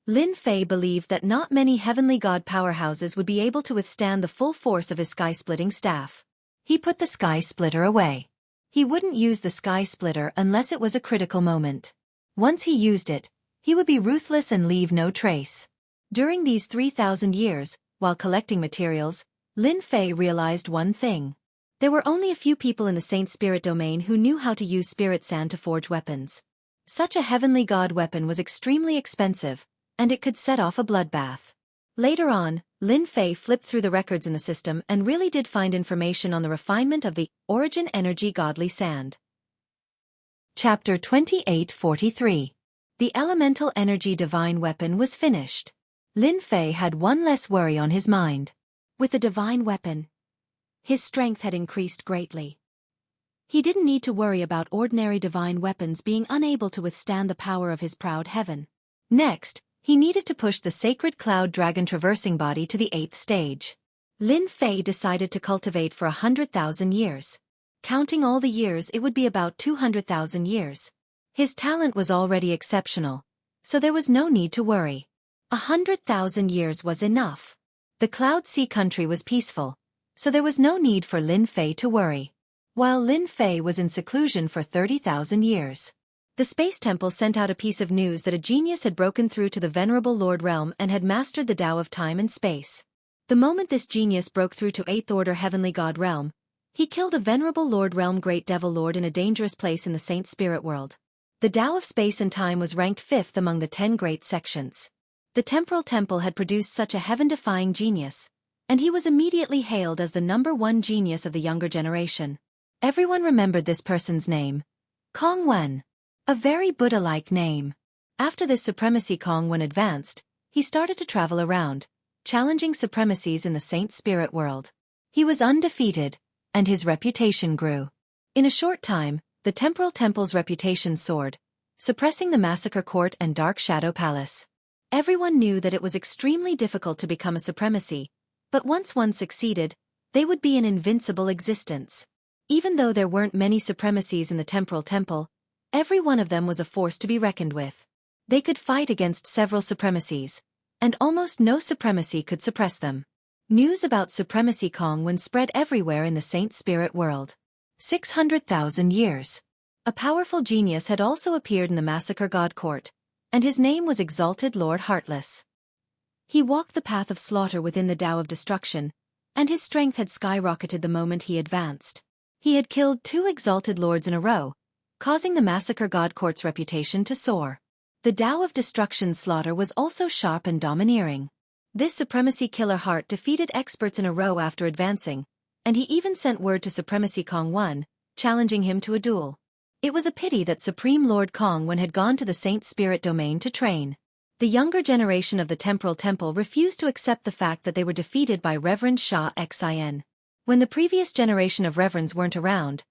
Lin Fei believed that not many heavenly god powerhouses would be able to withstand the full force of his sky-splitting staff. He put the Sky Splitter away. He wouldn't use the Sky Splitter unless it was a critical moment. Once he used it, he would be ruthless and leave no trace. During these 3,000 years, while collecting materials, Lin Fei realized one thing. There were only a few people in the Saint Spirit domain who knew how to use spirit sand to forge weapons. Such a heavenly god weapon was extremely expensive, and it could set off a bloodbath. Later on, Lin Fei flipped through the records in the system and really did find information on the refinement of the origin energy godly sand. Chapter 2843. The elemental energy divine weapon was finished. Lin Fei had one less worry on his mind. With the divine weapon, his strength had increased greatly. He didn't need to worry about ordinary divine weapons being unable to withstand the power of his proud heaven. Next, he needed to push the sacred cloud dragon traversing body to the 8th stage. Lin Fei decided to cultivate for 100,000 years. Counting all the years, it would be about 200,000 years. His talent was already exceptional, so there was no need to worry. 100,000 years was enough. The Cloud Sea country was peaceful, so there was no need for Lin Fei to worry. While Lin Fei was in seclusion for 30,000 years, the Space Temple sent out a piece of news that a genius had broken through to the Venerable Lord Realm and had mastered the Tao of time and space. The moment this genius broke through to 8th Order Heavenly God Realm, he killed a Venerable Lord Realm Great Devil Lord in a dangerous place in the Saint Spirit World. The Tao of space and time was ranked 5th among the 10 great sections. The Temporal Temple had produced such a heaven-defying genius, and he was immediately hailed as the #1 genius of the younger generation. Everyone remembered this person's name. Kong Wen. A very Buddha-like name. After this supremacy, Kong Wen advanced, he started to travel around, challenging supremacies in the Saint Spirit World. He was undefeated, and his reputation grew. In a short time, the Temporal Temple's reputation soared, suppressing the Massacre Court and Dark Shadow Palace. Everyone knew that it was extremely difficult to become a supremacy, but once one succeeded, they would be an invincible existence. Even though there weren't many supremacies in the Temporal Temple, every one of them was a force to be reckoned with. They could fight against several supremacies, and almost no supremacy could suppress them. News about supremacy Kong Wen spread everywhere in the Saint Spirit World. 600,000 years. A powerful genius had also appeared in the Massacre God Court, and his name was Exalted Lord Heartless. He walked the path of slaughter within the Tao of destruction, and his strength had skyrocketed the moment he advanced. He had killed 2 exalted lords in a row, causing the Massacre God Court's reputation to soar. The Tao of Destruction's slaughter was also sharp and domineering. This supremacy killer heart defeated experts in a row after advancing, and he even sent word to Supremacy Kong Wen, challenging him to a duel. It was a pity that Supreme Lord Kong Wen had gone to the Saint Spirit domain to train. The younger generation of the Temporal Temple refused to accept the fact that they were defeated by Reverend Xianxia. When the previous generation of reverends weren't around,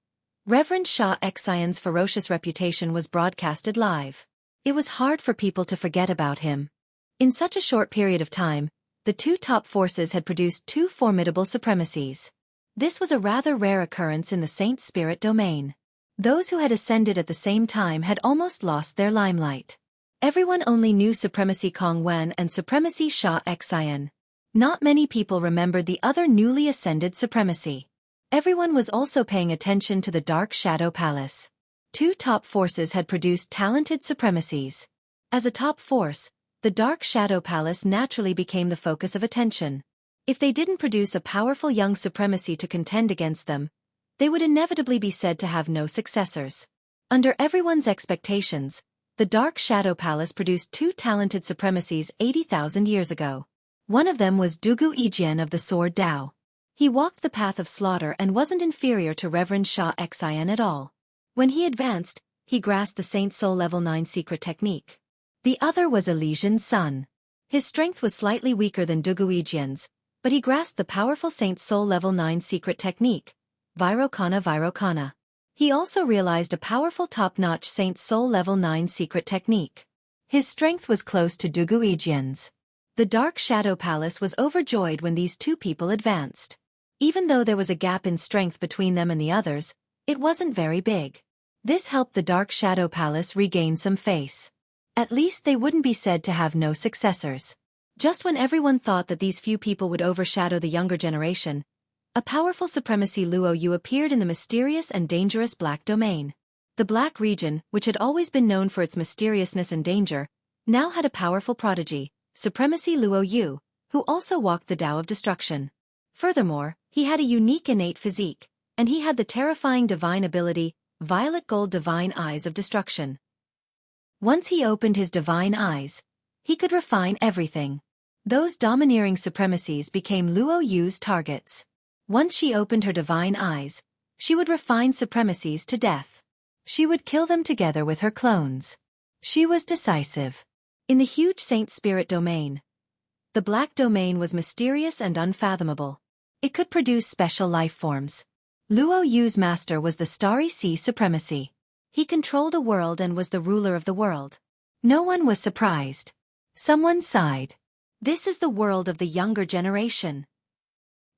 Reverend Xianxia's ferocious reputation was broadcasted live. It was hard for people to forget about him. In such a short period of time, the 2 top forces had produced 2 formidable supremacies. This was a rather rare occurrence in the Saint Spirit domain. Those who had ascended at the same time had almost lost their limelight. Everyone only knew Supremacy Kong Wen and Supremacy Xianxia. Not many people remembered the other newly ascended supremacy. Everyone was also paying attention to the Dark Shadow Palace. 2 top forces had produced talented supremacies. As a top force, the Dark Shadow Palace naturally became the focus of attention. If they didn't produce a powerful young supremacy to contend against them, they would inevitably be said to have no successors. Under everyone's expectations, the Dark Shadow Palace produced 2 talented supremacies 80,000 years ago. One of them was Dugu Yijian of the Sword Tao. He walked the path of slaughter and wasn't inferior to Reverend Xianxia at all. When he advanced, he grasped the Saint Soul Level 9 secret technique. The other was Elysian's son. His strength was slightly weaker than Dugu Yijian's, but he grasped the powerful Saint Soul Level 9 secret technique, Virokana. He also realized a powerful top-notch Saint Soul Level 9 secret technique. His strength was close to Dugu Yijian's. The Dark Shadow Palace was overjoyed when these 2 people advanced. Even though there was a gap in strength between them and the others, it wasn't very big. This helped the Dark Shadow Palace regain some face. At least they wouldn't be said to have no successors. Just when everyone thought that these few people would overshadow the younger generation, a powerful supremacy Luo Yu appeared in the mysterious and dangerous Black Domain. The Black region, which had always been known for its mysteriousness and danger, now had a powerful prodigy, Supremacy Luo Yu, who also walked the Tao of Destruction. Furthermore, he had a unique innate physique, and he had the terrifying divine ability, Violet Gold Divine Eyes of Destruction. Once he opened his divine eyes, he could refine everything. Those domineering supremacies became Luo Yu's targets. Once she opened her divine eyes, she would refine supremacies to death. She would kill them together with her clones. She was decisive. In the huge Saint Spirit domain, the Black Domain was mysterious and unfathomable. It could produce special life forms. Luo Yu's master was the Starry Sea Supremacy. He controlled a world and was the ruler of the world. No one was surprised. Someone sighed. This is the world of the younger generation.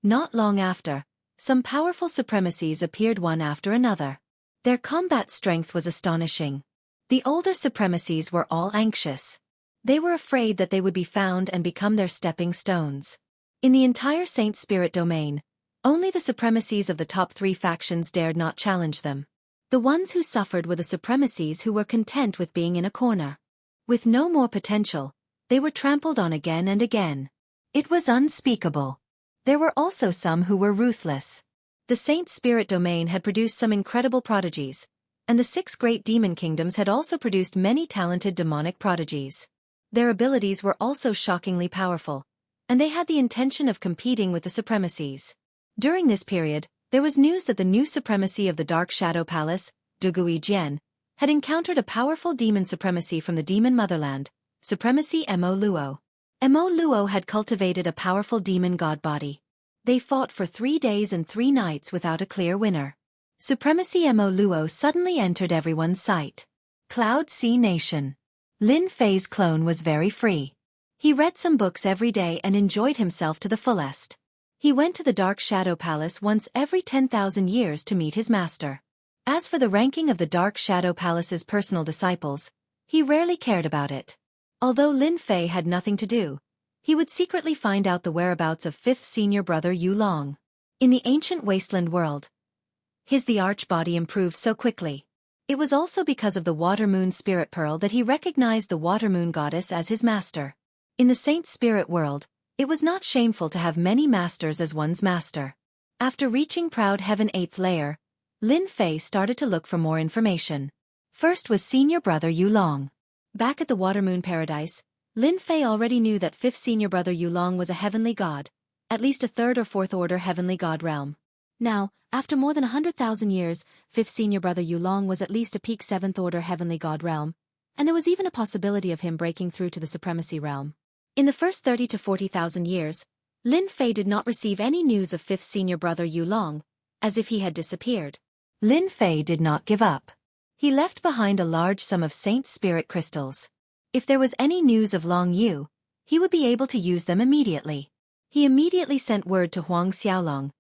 Not long after, some powerful supremacies appeared one after another. Their combat strength was astonishing. The older supremacies were all anxious. They were afraid that they would be found and become their stepping stones. In the entire Saint Spirit domain, only the supremacies of the top 3 factions dared not challenge them. The ones who suffered were the supremacies who were content with being in a corner. With no more potential, they were trampled on again and again. It was unspeakable. There were also some who were ruthless. The Saint Spirit domain had produced some incredible prodigies, and the 6 great demon kingdoms had also produced many talented demonic prodigies. Their abilities were also shockingly powerful, and they had the intention of competing with the supremacies. During this period, there was news that the new supremacy of the Dark Shadow Palace, Dugui Jian, had encountered a powerful demon supremacy from the demon motherland, Supremacy Mo Luo. Mo Luo had cultivated a powerful demon god body. They fought for 3 days and 3 nights without a clear winner. Supremacy Mo Luo suddenly entered everyone's sight. Cloud Sea Nation. Lin Fei's clone was very free. He read some books every day and enjoyed himself to the fullest. He went to the Dark Shadow Palace once every 10,000 years to meet his master. As for the ranking of the Dark Shadow Palace's personal disciples, he rarely cared about it. Although Lin Fei had nothing to do, he would secretly find out the whereabouts of 5th senior brother Yu Long. In the ancient wasteland world, the arch-body improved so quickly. It was also because of the Water Moon Spirit Pearl that he recognized the Water Moon Goddess as his master. In the Saint Spirit world, it was not shameful to have many masters as one's master. After reaching Proud Heaven 8th layer, Lin Fei started to look for more information. First was senior brother Yu Long. Back at the Water Moon Paradise, Lin Fei already knew that 5th senior brother Yu Long was a heavenly god, at least a 3rd or 4th order heavenly god realm. Now, after more than 100,000 years, 5th senior brother Yu Long was at least a peak 7th order heavenly god realm, and there was even a possibility of him breaking through to the supremacy realm. In the first 30 to 40,000 years, Lin Fei did not receive any news of 5th senior brother Yu Long, as if he had disappeared. Lin Fei did not give up. He left behind a large sum of Saint Spirit crystals. If there was any news of Long Yu, he would be able to use them immediately. He immediately sent word to Huang Xiaolong,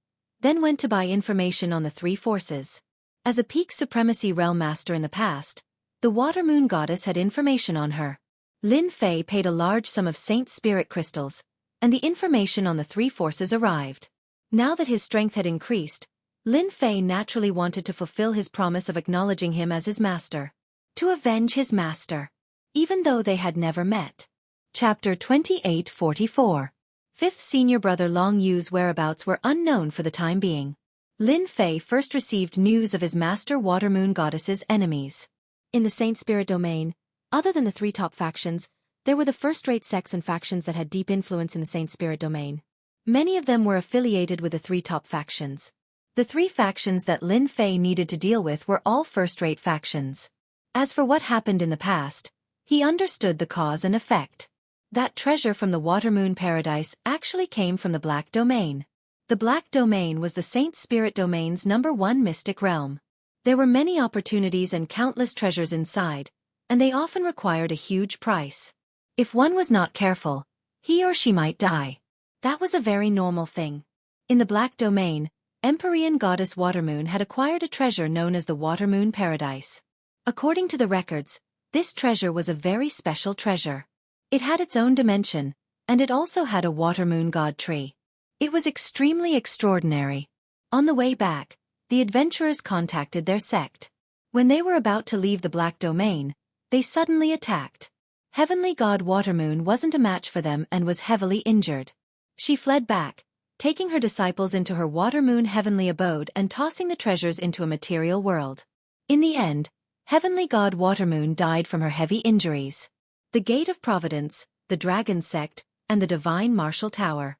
then went to buy information on the 3 forces. As a peak supremacy realm master in the past, the Water Moon Goddess had information on her. Lin Fei paid a large sum of Saint Spirit crystals, and the information on the 3 forces arrived. Now that his strength had increased, Lin Fei naturally wanted to fulfill his promise of acknowledging him as his master. To avenge his master. Even though they had never met. Chapter 2844. 5th senior brother Long Yu's whereabouts were unknown for the time being. Lin Fei first received news of his master Water Moon Goddess's enemies. In the Saint Spirit domain, other than the 3 top factions, there were the first-rate sects and factions that had deep influence in the Saint Spirit domain. Many of them were affiliated with the 3 top factions. The 3 factions that Lin Fei needed to deal with were all first-rate factions. As for what happened in the past, he understood the cause and effect. That treasure from the Water Moon Paradise actually came from the Black Domain. The Black Domain was the Saint Spirit domain's #1 mystic realm. There were many opportunities and countless treasures inside, and they often required a huge price. If one was not careful, he or she might die. That was a very normal thing. In the Black Domain, Empyrean goddess Watermoon had acquired a treasure known as the Water Moon Paradise. According to the records, this treasure was a very special treasure. It had its own dimension, and it also had a Water Moon god tree. It was extremely extraordinary. On the way back, the adventurers contacted their sect. When they were about to leave the Black Domain, they suddenly attacked. Heavenly god Watermoon wasn't a match for them and was heavily injured. She fled back, taking her disciples into her Water Moon heavenly abode and tossing the treasures into a material world. In the end, Heavenly god Watermoon died from her heavy injuries. The Gate of Providence, the Dragon sect, and the Divine Martial Tower.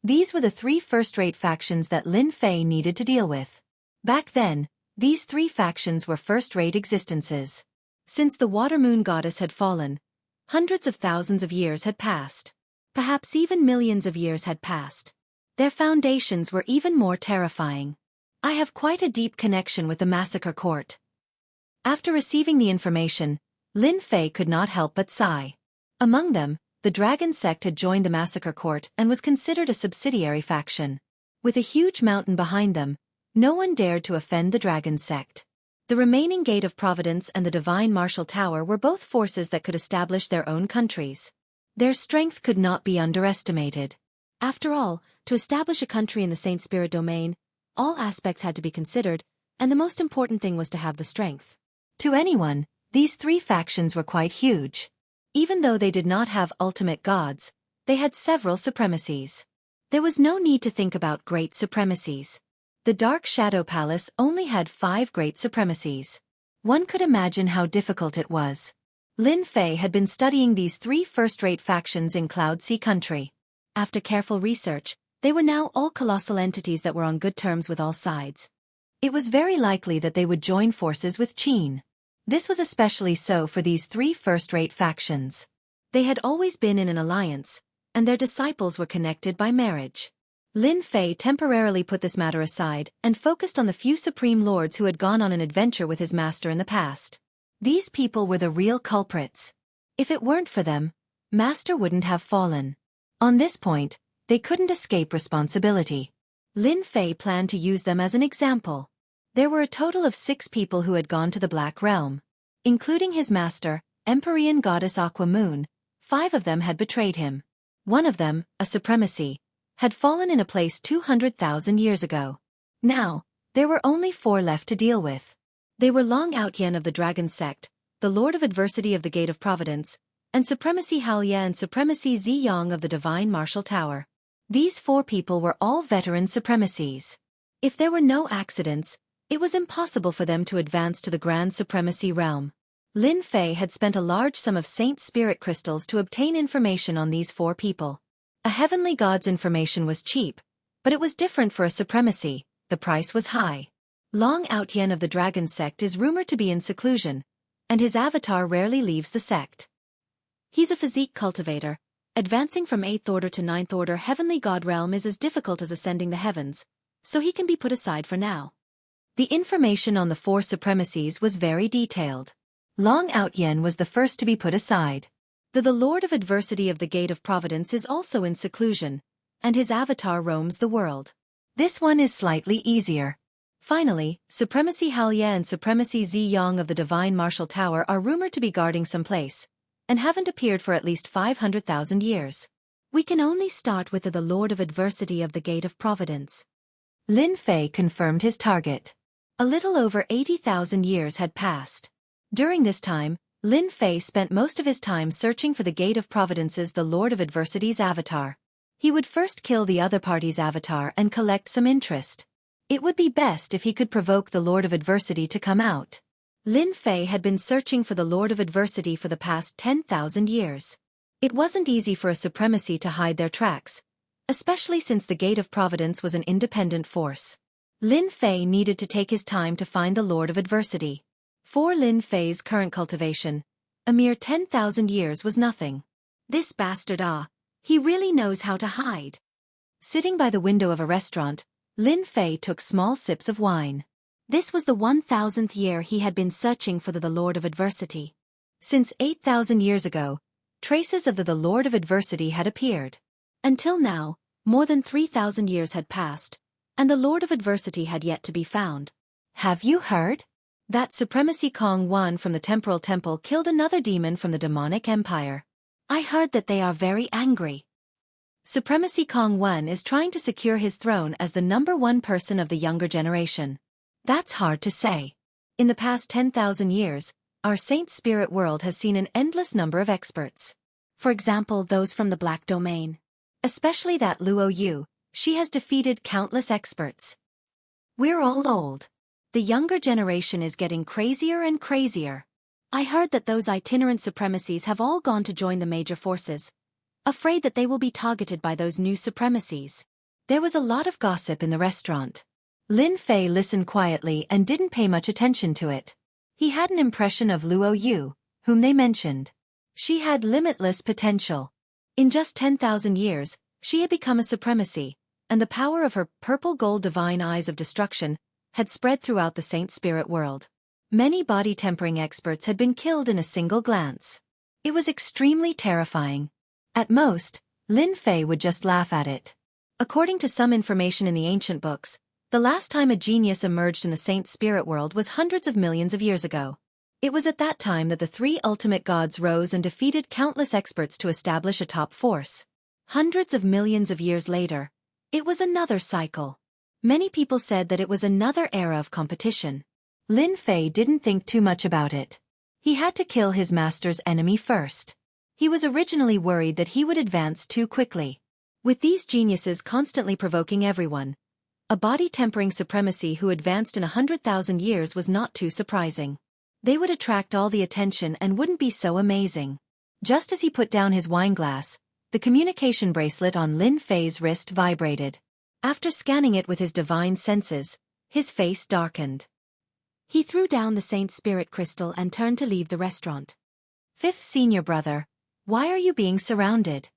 These were the three first-rate factions that Lin Fei needed to deal with. Back then, these three factions were first-rate existences. Since the Water Moon Goddess had fallen, hundreds of thousands of years had passed. Perhaps even millions of years had passed. Their foundations were even more terrifying. I have quite a deep connection with the massacre court. After receiving the information, Lin Fei could not help but sigh. Among them, the dragon sect had joined the massacre court and was considered a subsidiary faction. With a huge mountain behind them, no one dared to offend the dragon sect. The remaining Gate of Providence and the Divine Martial Tower were both forces that could establish their own countries. Their strength could not be underestimated. After all, to establish a country in the Saint Spirit domain, all aspects had to be considered, and the most important thing was to have the strength. To anyone, these three factions were quite huge. Even though they did not have ultimate gods, they had several supremacies. There was no need to think about great supremacies. The Dark Shadow Palace only had 5 great supremacies. One could imagine how difficult it was. Lin Fei had been studying these 3 first-rate factions in Cloud Sea Country. After careful research, they were now all colossal entities that were on good terms with all sides. It was very likely that they would join forces with Qin. This was especially so for these 3 first-rate factions. They had always been in an alliance, and their disciples were connected by marriage. Lin Fei temporarily put this matter aside and focused on the few supreme lords who had gone on an adventure with his master in the past. These people were the real culprits. If it weren't for them, Master wouldn't have fallen. On this point, they couldn't escape responsibility. Lin Fei planned to use them as an example. There were a total of 6 people who had gone to the Black Realm. Including his master, Empyrean Goddess Aqua Moon, 5 of them had betrayed him. One of them, a supremacy, had fallen in a place 200,000 years ago. Now, there were only 4 left to deal with. They were Long Outyen of the Dragon Sect, the Lord of Adversity of the Gate of Providence, and Supremacy Halia and Supremacy Ziyang of the Divine Martial Tower. These 4 people were all veteran supremacies. If there were no accidents, it was impossible for them to advance to the Grand Supremacy realm. Lin Fei had spent a large sum of Saint Spirit crystals to obtain information on these 4 people. A heavenly god's information was cheap, but it was different for a supremacy. The price was high. Long Outyen of the Dragon Sect is rumored to be in seclusion, and his avatar rarely leaves the sect. He's a physique cultivator. Advancing from 8th order to 9th order heavenly god realm is as difficult as ascending the heavens, so he can be put aside for now. The information on the 4 supremacies was very detailed. Long Outyen was the first to be put aside. The Lord of Adversity of the Gate of Providence is also in seclusion, and his avatar roams the world. This one is slightly easier. Finally, Supremacy Halia and Supremacy Ziyang of the Divine Martial Tower are rumored to be guarding some place, and haven't appeared for at least 500,000 years. We can only start with the Lord of Adversity of the Gate of Providence. Lin Fei confirmed his target. A little over 80,000 years had passed. During this time, Lin Fei spent most of his time searching for the Gate of Providence's the Lord of Adversity's avatar. He would first kill the other party's avatar and collect some interest. It would be best if he could provoke the Lord of Adversity to come out. Lin Fei had been searching for the Lord of Adversity for the past 10,000 years. It wasn't easy for a supremacy to hide their tracks, especially since the Gate of Providence was an independent force. Lin Fei needed to take his time to find the Lord of Adversity. For Lin Fei's current cultivation, a mere 10,000 years was nothing. This bastard he really knows how to hide. Sitting by the window of a restaurant, Lin Fei took small sips of wine. This was the 1,000th year he had been searching for the Lord of Adversity. Since 8,000 years ago, traces of the Lord of Adversity had appeared. Until now, more than 3,000 years had passed, and the Lord of Adversity had yet to be found. Have you heard? That Supremacy Kong Wan from the Temporal Temple killed another demon from the demonic empire. I heard that they are very angry. Supremacy Kong Wan is trying to secure his throne as the #1 person of the younger generation. That's hard to say. In the past 10,000 years, our Saint Spirit world has seen an endless number of experts. For example, those from the Black Domain. Especially that Luo Yu, she has defeated countless experts. We're all old. The younger generation is getting crazier and crazier. I heard that those itinerant supremacies have all gone to join the major forces, afraid that they will be targeted by those new supremacies. There was a lot of gossip in the restaurant. Lin Fei listened quietly and didn't pay much attention to it. He had an impression of Luo Yu, whom they mentioned. She had limitless potential. In just 10,000 years, she had become a supremacy, and the power of her purple-gold divine eyes of destruction had spread throughout the Saint Spirit world. Many body-tempering experts had been killed in a single glance. It was extremely terrifying. At most, Lin Fei would just laugh at it. According to some information in the ancient books, the last time a genius emerged in the Saint Spirit world was hundreds of millions of years ago. It was at that time that the three ultimate gods rose and defeated countless experts to establish a top force. Hundreds of millions of years later, it was another cycle. Many people said that it was another era of competition. Lin Fei didn't think too much about it. He had to kill his master's enemy first. He was originally worried that he would advance too quickly. With these geniuses constantly provoking everyone, a body-tempering supremacy who advanced in 100,000 years was not too surprising. They would attract all the attention and wouldn't be so amazing. Just as he put down his wineglass, the communication bracelet on Lin Fei's wrist vibrated. After scanning it with his divine senses, his face darkened. He threw down the Saint Spirit crystal and turned to leave the restaurant. Fifth senior brother, why are you being surrounded?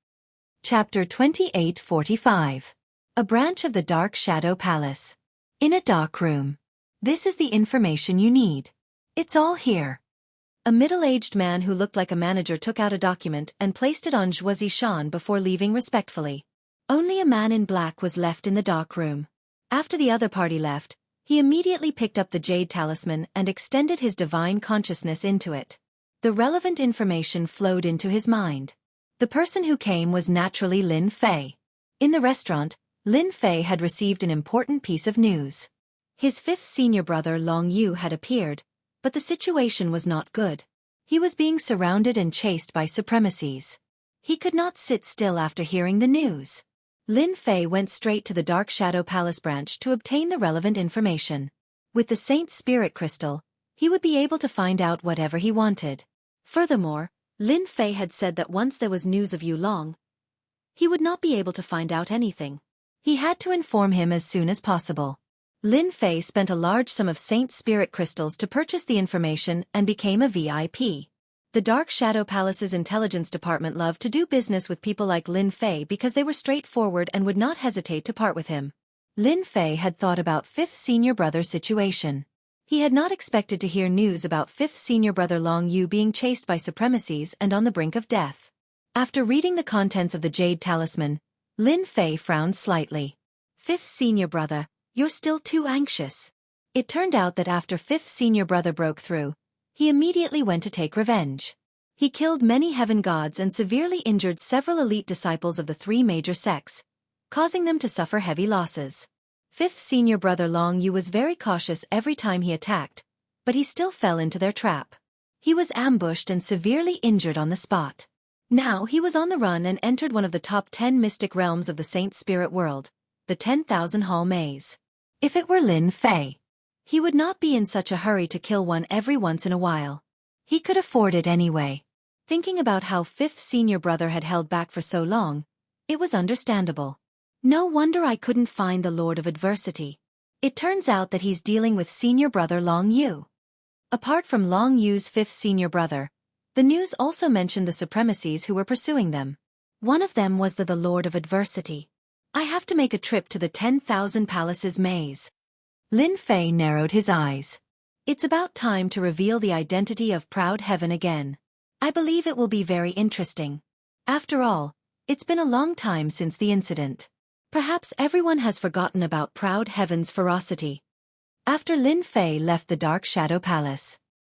Chapter 2845. A branch of the Dark Shadow Palace. In a dark room. This is the information you need. It's all here. A middle-aged man who looked like a manager took out a document and placed it on Zhuo Zishan before leaving respectfully. Only a man in black was left in the dark room. After the other party left, he immediately picked up the jade talisman and extended his divine consciousness into it. The relevant information flowed into his mind. The person who came was naturally Lin Fei. In the restaurant, Lin Fei had received an important piece of news. His fifth senior brother Long Yu had appeared, but the situation was not good. He was being surrounded and chased by supremacies. He could not sit still after hearing the news. Lin Fei went straight to the Dark Shadow Palace branch to obtain the relevant information. With the Saint Spirit Crystal, he would be able to find out whatever he wanted. Furthermore, Lin Fei had said that once there was news of Yu Long, he would not be able to find out anything. He had to inform him as soon as possible. Lin Fei spent a large sum of Saint Spirit crystals to purchase the information and became a VIP. The Dark Shadow Palace's intelligence department loved to do business with people like Lin Fei because they were straightforward and would not hesitate to part with him. Lin Fei had thought about fifth senior brother's situation. He had not expected to hear news about fifth senior brother Long Yu being chased by supremacies and on the brink of death. After reading the contents of the jade talisman, Lin Fei frowned slightly. Fifth senior brother, you're still too anxious. It turned out that after fifth senior brother broke through, he immediately went to take revenge. He killed many heaven gods and severely injured several elite disciples of the three major sects, causing them to suffer heavy losses. Fifth senior brother Long Yu was very cautious every time he attacked, but he still fell into their trap. He was ambushed and severely injured on the spot. Now he was on the run and entered one of the top 10 mystic realms of the Saint Spirit world, the 10,000 Hall Maze. If it were Lin Fei, he would not be in such a hurry to kill one every once in a while. He could afford it anyway. Thinking about how fifth senior brother had held back for so long, it was understandable. No wonder I couldn't find the Lord of Adversity. It turns out that he's dealing with senior brother Long Yu. Apart from Long Yu's fifth senior brother, the news also mentioned the supremacies who were pursuing them. One of them was the Lord of Adversity. I have to make a trip to the 10,000 Palaces maze. Lin Fei narrowed his eyes. It's about time to reveal the identity of Proud Heaven again. I believe it will be very interesting. After all, it's been a long time since the incident. Perhaps everyone has forgotten about Proud Heaven's ferocity. After Lin Fei left the Dark Shadow Palace,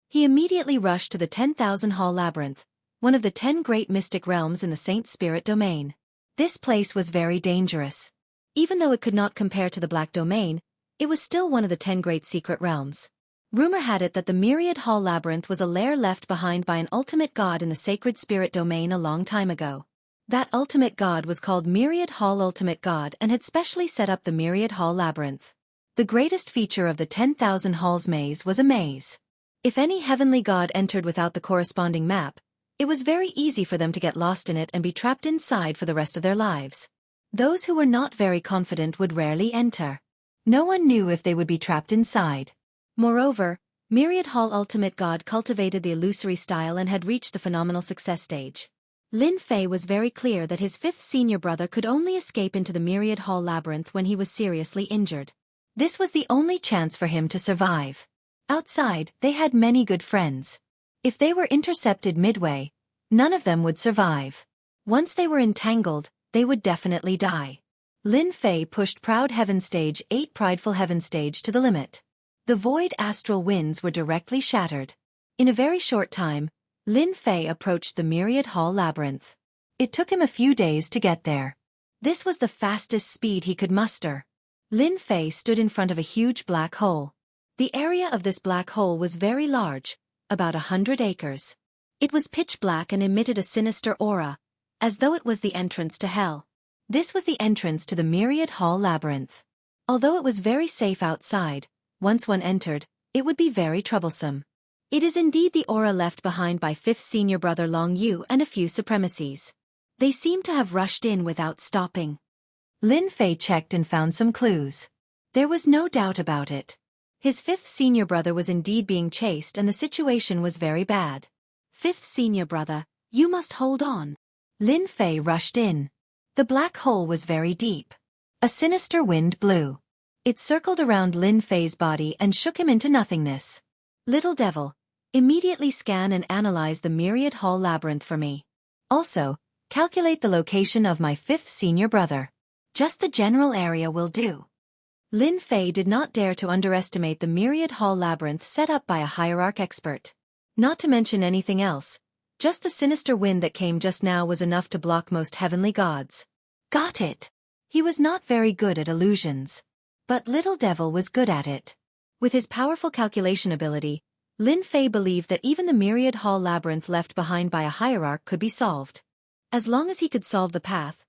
he immediately rushed to the 10,000 Hall Labyrinth, one of the 10 great mystic realms in the Saint Spirit domain. This place was very dangerous. Even though it could not compare to the Black Domain, it was still one of the 10 great secret realms. Rumor had it that the Myriad Hall Labyrinth was a lair left behind by an ultimate god in the Sacred Spirit domain a long time ago. That ultimate god was called Myriad Hall Ultimate God and had specially set up the Myriad Hall Labyrinth. The greatest feature of the 10,000 Halls maze was a maze. If any heavenly god entered without the corresponding map, It was very easy for them to get lost in it and be trapped inside for the rest of their lives. Those who were not very confident would rarely enter. No one knew if they would be trapped inside. Moreover, Myriad Hall Ultimate God cultivated the illusory style and had reached the phenomenal success stage. Lin Fei was very clear that his fifth senior brother could only escape into the Myriad Hall labyrinth when he was seriously injured. This was the only chance for him to survive. Outside, they had many good friends. If they were intercepted midway, none of them would survive. Once they were entangled, they would definitely die. Lin Fei pushed Proud Heaven Stage 8 Prideful Heaven Stage to the limit. The void astral winds were directly shattered. In a very short time, Lin Fei approached the Myriad Hall labyrinth. It took him a few days to get there. This was the fastest speed he could muster. Lin Fei stood in front of a huge black hole. The area of this black hole was very large, about 100 acres. It was pitch black and emitted a sinister aura, as though it was the entrance to hell. This was the entrance to the Myriad Hall labyrinth. Although it was very safe outside, once one entered, it would be very troublesome. It is indeed the aura left behind by fifth senior brother Long Yu and a few supremacies. They seem to have rushed in without stopping. Lin Fei checked and found some clues. There was no doubt about it. His fifth senior brother was indeed being chased and the situation was very bad. Fifth senior brother, you must hold on. Lin Fei rushed in. The black hole was very deep. A sinister wind blew. It circled around Lin Fei's body and shook him into nothingness. Little devil, immediately scan and analyze the Myriad Hall labyrinth for me. Also, calculate the location of my fifth senior brother. Just the general area will do. Lin Fei did not dare to underestimate the Myriad Hall labyrinth set up by a hierarch expert. Not to mention anything else, just the sinister wind that came just now was enough to block most heavenly gods. Got it. He was not very good at illusions. But Little Devil was good at it. With his powerful calculation ability, Lin Fei believed that even the Myriad Hall labyrinth left behind by a hierarch could be solved. As long as he could solve the path,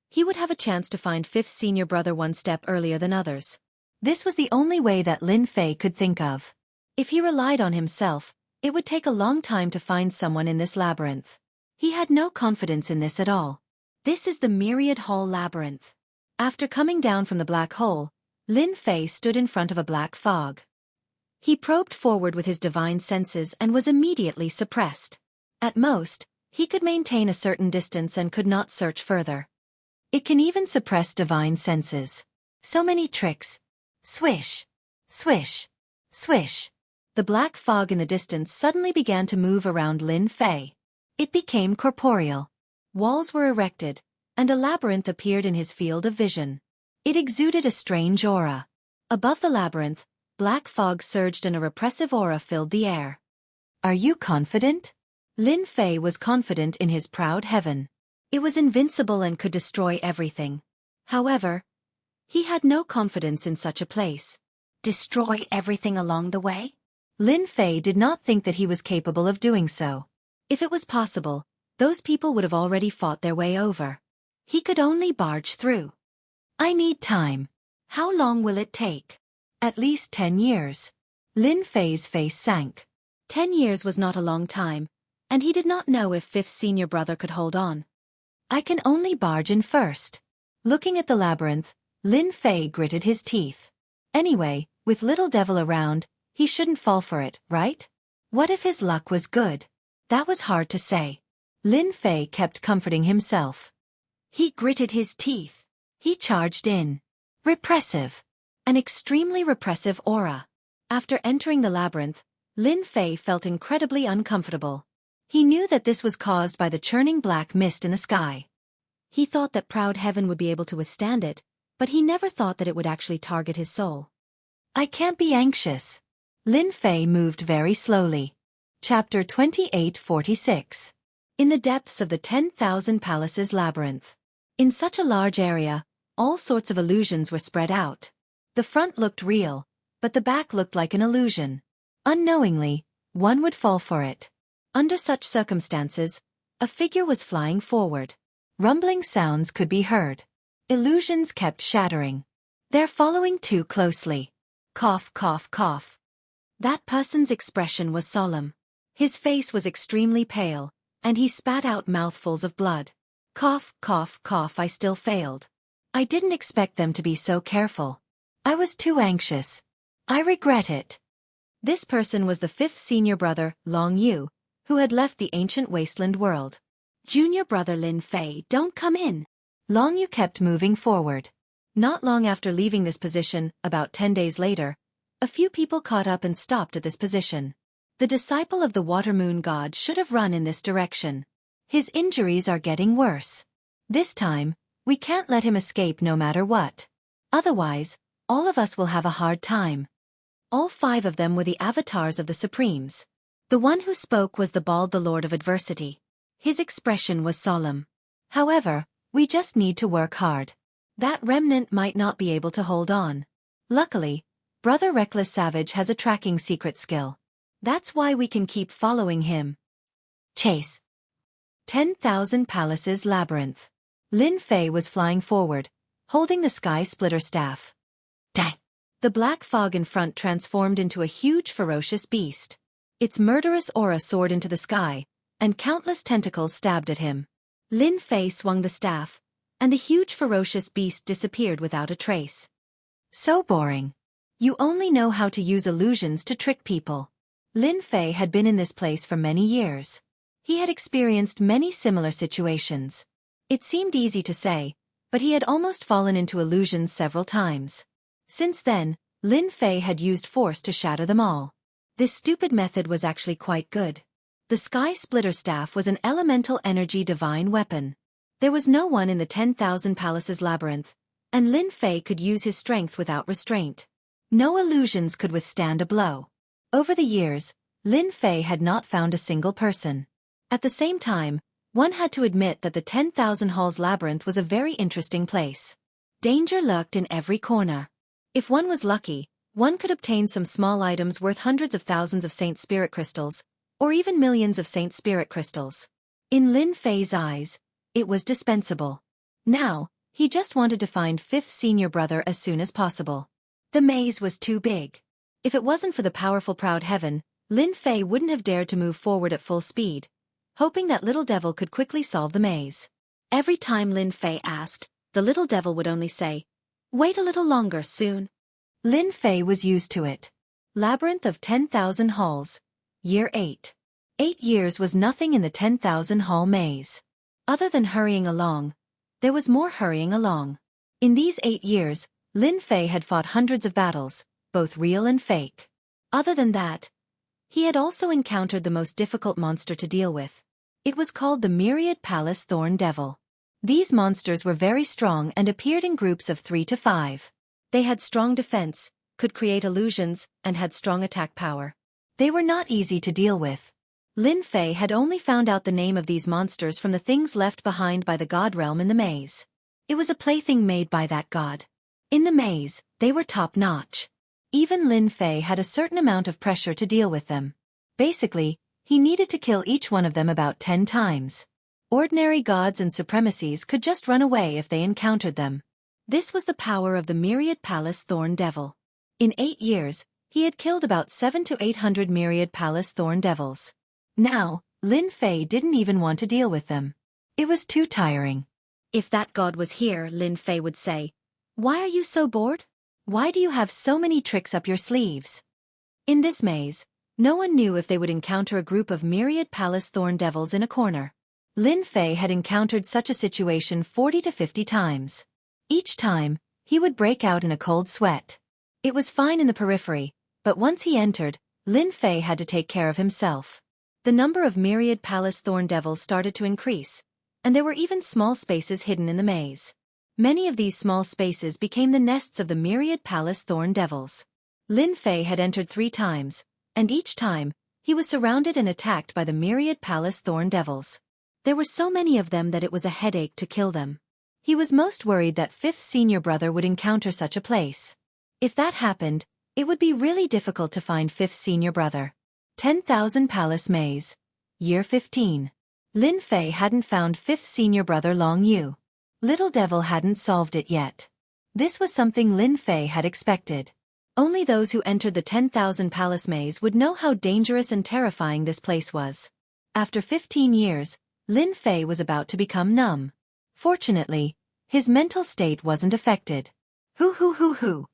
he would have a chance to find fifth senior brother one step earlier than others. This was the only way that Lin Fei could think of. If he relied on himself, it would take a long time to find someone in this labyrinth. He had no confidence in this at all. This is the Myriad Hall labyrinth. After coming down from the black hole, Lin Fei stood in front of a black fog. He probed forward with his divine senses and was immediately suppressed. At most, he could maintain a certain distance and could not search further. It can even suppress divine senses. So many tricks. Swish. Swish. Swish. The black fog in the distance suddenly began to move around Lin Fei. It became corporeal. Walls were erected, and a labyrinth appeared in his field of vision. It exuded a strange aura. Above the labyrinth, black fog surged and a repressive aura filled the air. Are you confident? Lin Fei was confident in his proud heaven. It was invincible and could destroy everything. However, he had no confidence in such a place. Destroy everything along the way? Lin Fei did not think that he was capable of doing so. If it was possible, those people would have already fought their way over. He could only barge through. I need time. How long will it take? At least 10 years. Lin Fei's face sank. 10 years was not a long time, and he did not know if fifth senior brother could hold on. I can only barge in first. Looking at the labyrinth, Lin Fei gritted his teeth. Anyway, with Little Devil around, he shouldn't fall for it, right? What if his luck was good? That was hard to say. Lin Fei kept comforting himself. He gritted his teeth. He charged in. Repressive. An extremely repressive aura. After entering the labyrinth, Lin Fei felt incredibly uncomfortable. He knew that this was caused by the churning black mist in the sky. He thought that proud heaven would be able to withstand it, but he never thought that it would actually target his soul. I can't be anxious. Lin Fei moved very slowly. Chapter 2846. In the depths of the 10,000 Palaces labyrinth. In such a large area, all sorts of illusions were spread out. The front looked real, but the back looked like an illusion. Unknowingly, one would fall for it. Under such circumstances, a figure was flying forward. Rumbling sounds could be heard. Illusions kept shattering. They're following too closely. Cough, cough, cough. That person's expression was solemn. His face was extremely pale, and he spat out mouthfuls of blood. Cough, cough, cough. I still failed. I didn't expect them to be so careful. I was too anxious. I regret it. This person was the fifth senior brother, Long Yu, who had left the ancient wasteland world. Junior brother Lin Fei, don't come in. Long Yu kept moving forward. Not long after leaving this position, about 10 days later, a few people caught up and stopped at this position. The disciple of the water moon god should have run in this direction. His injuries are getting worse. This time, we can't let him escape no matter what. Otherwise, all of us will have a hard time. All 5 of them were the avatars of the Supremes. The one who spoke was the bald, the Lord of Adversity. His expression was solemn. However, we just need to work hard. That remnant might not be able to hold on. Luckily, Brother Reckless Savage has a tracking secret skill. That's why we can keep following him. Chase. 10,000 Palaces Labyrinth. Lin Fei was flying forward, holding the sky splitter staff. Dang! The black fog in front transformed into a huge ferocious beast. Its murderous aura soared into the sky, and countless tentacles stabbed at him. Lin Fei swung the staff, and the huge ferocious beast disappeared without a trace. So boring. You only know how to use illusions to trick people. Lin Fei had been in this place for many years. He had experienced many similar situations. It seemed easy to say, but he had almost fallen into illusions several times. Since then, Lin Fei had used force to shatter them all. This stupid method was actually quite good. The Sky Splitter Staff was an elemental energy divine weapon. There was no one in the 10,000 Palaces Labyrinth, and Lin Fei could use his strength without restraint. No illusions could withstand a blow. Over the years, Lin Fei had not found a single person. At the same time, one had to admit that the 10,000 Halls Labyrinth was a very interesting place. Danger lurked in every corner. If one was lucky, one could obtain some small items worth hundreds of thousands of Saint Spirit Crystals, or even millions of Saint Spirit Crystals. In Lin Fei's eyes, it was dispensable. Now, he just wanted to find fifth senior brother as soon as possible. The maze was too big. If it wasn't for the powerful proud heaven, Lin Fei wouldn't have dared to move forward at full speed, hoping that little devil could quickly solve the maze. Every time Lin Fei asked, the little devil would only say, "Wait a little longer, soon." Lin Fei was used to it. Labyrinth of 10,000 Halls. Year 8. 8 years was nothing in the 10,000 Hall maze. Other than hurrying along, there was more hurrying along. In these 8 years, Lin Fei had fought hundreds of battles, both real and fake. Other than that, he had also encountered the most difficult monster to deal with. It was called the Myriad Palace Thorn Devil. These monsters were very strong and appeared in groups of 3 to 5. They had strong defense, could create illusions, and had strong attack power. They were not easy to deal with. Lin Fei had only found out the name of these monsters from the things left behind by the god realm in the maze. It was a plaything made by that god. In the maze, they were top-notch. Even Lin Fei had a certain amount of pressure to deal with them. Basically, he needed to kill each one of them about 10 times. Ordinary gods and supremacies could just run away if they encountered them. This was the power of the Myriad Palace Thorn Devil. In 8 years, he had killed about 700 to 800 Myriad Palace Thorn Devils. Now, Lin Fei didn't even want to deal with them. It was too tiring. If that god was here, Lin Fei would say, "Why are you so bored? Why do you have so many tricks up your sleeves?" In this maze, no one knew if they would encounter a group of Myriad Palace Thorn Devils in a corner. Lin Fei had encountered such a situation 40 to 50 times. Each time, he would break out in a cold sweat. It was fine in the periphery, but once he entered, Lin Fei had to take care of himself. The number of Myriad Palace Thorn Devils started to increase, and there were even small spaces hidden in the maze. Many of these small spaces became the nests of the Myriad Palace Thorn Devils. Lin Fei had entered 3 times, and each time, he was surrounded and attacked by the Myriad Palace Thorn Devils. There were so many of them that it was a headache to kill them. He was most worried that fifth senior brother would encounter such a place. If that happened, it would be really difficult to find fifth senior brother. 10,000 Palace Maze. Year 15. Lin Fei hadn't found fifth senior brother Long Yu. Little Devil hadn't solved it yet. This was something Lin Fei had expected. Only those who entered the 10,000 Palace Maze would know how dangerous and terrifying this place was. After 15 years, Lin Fei was about to become numb. Fortunately, his mental state wasn't affected. Hoo.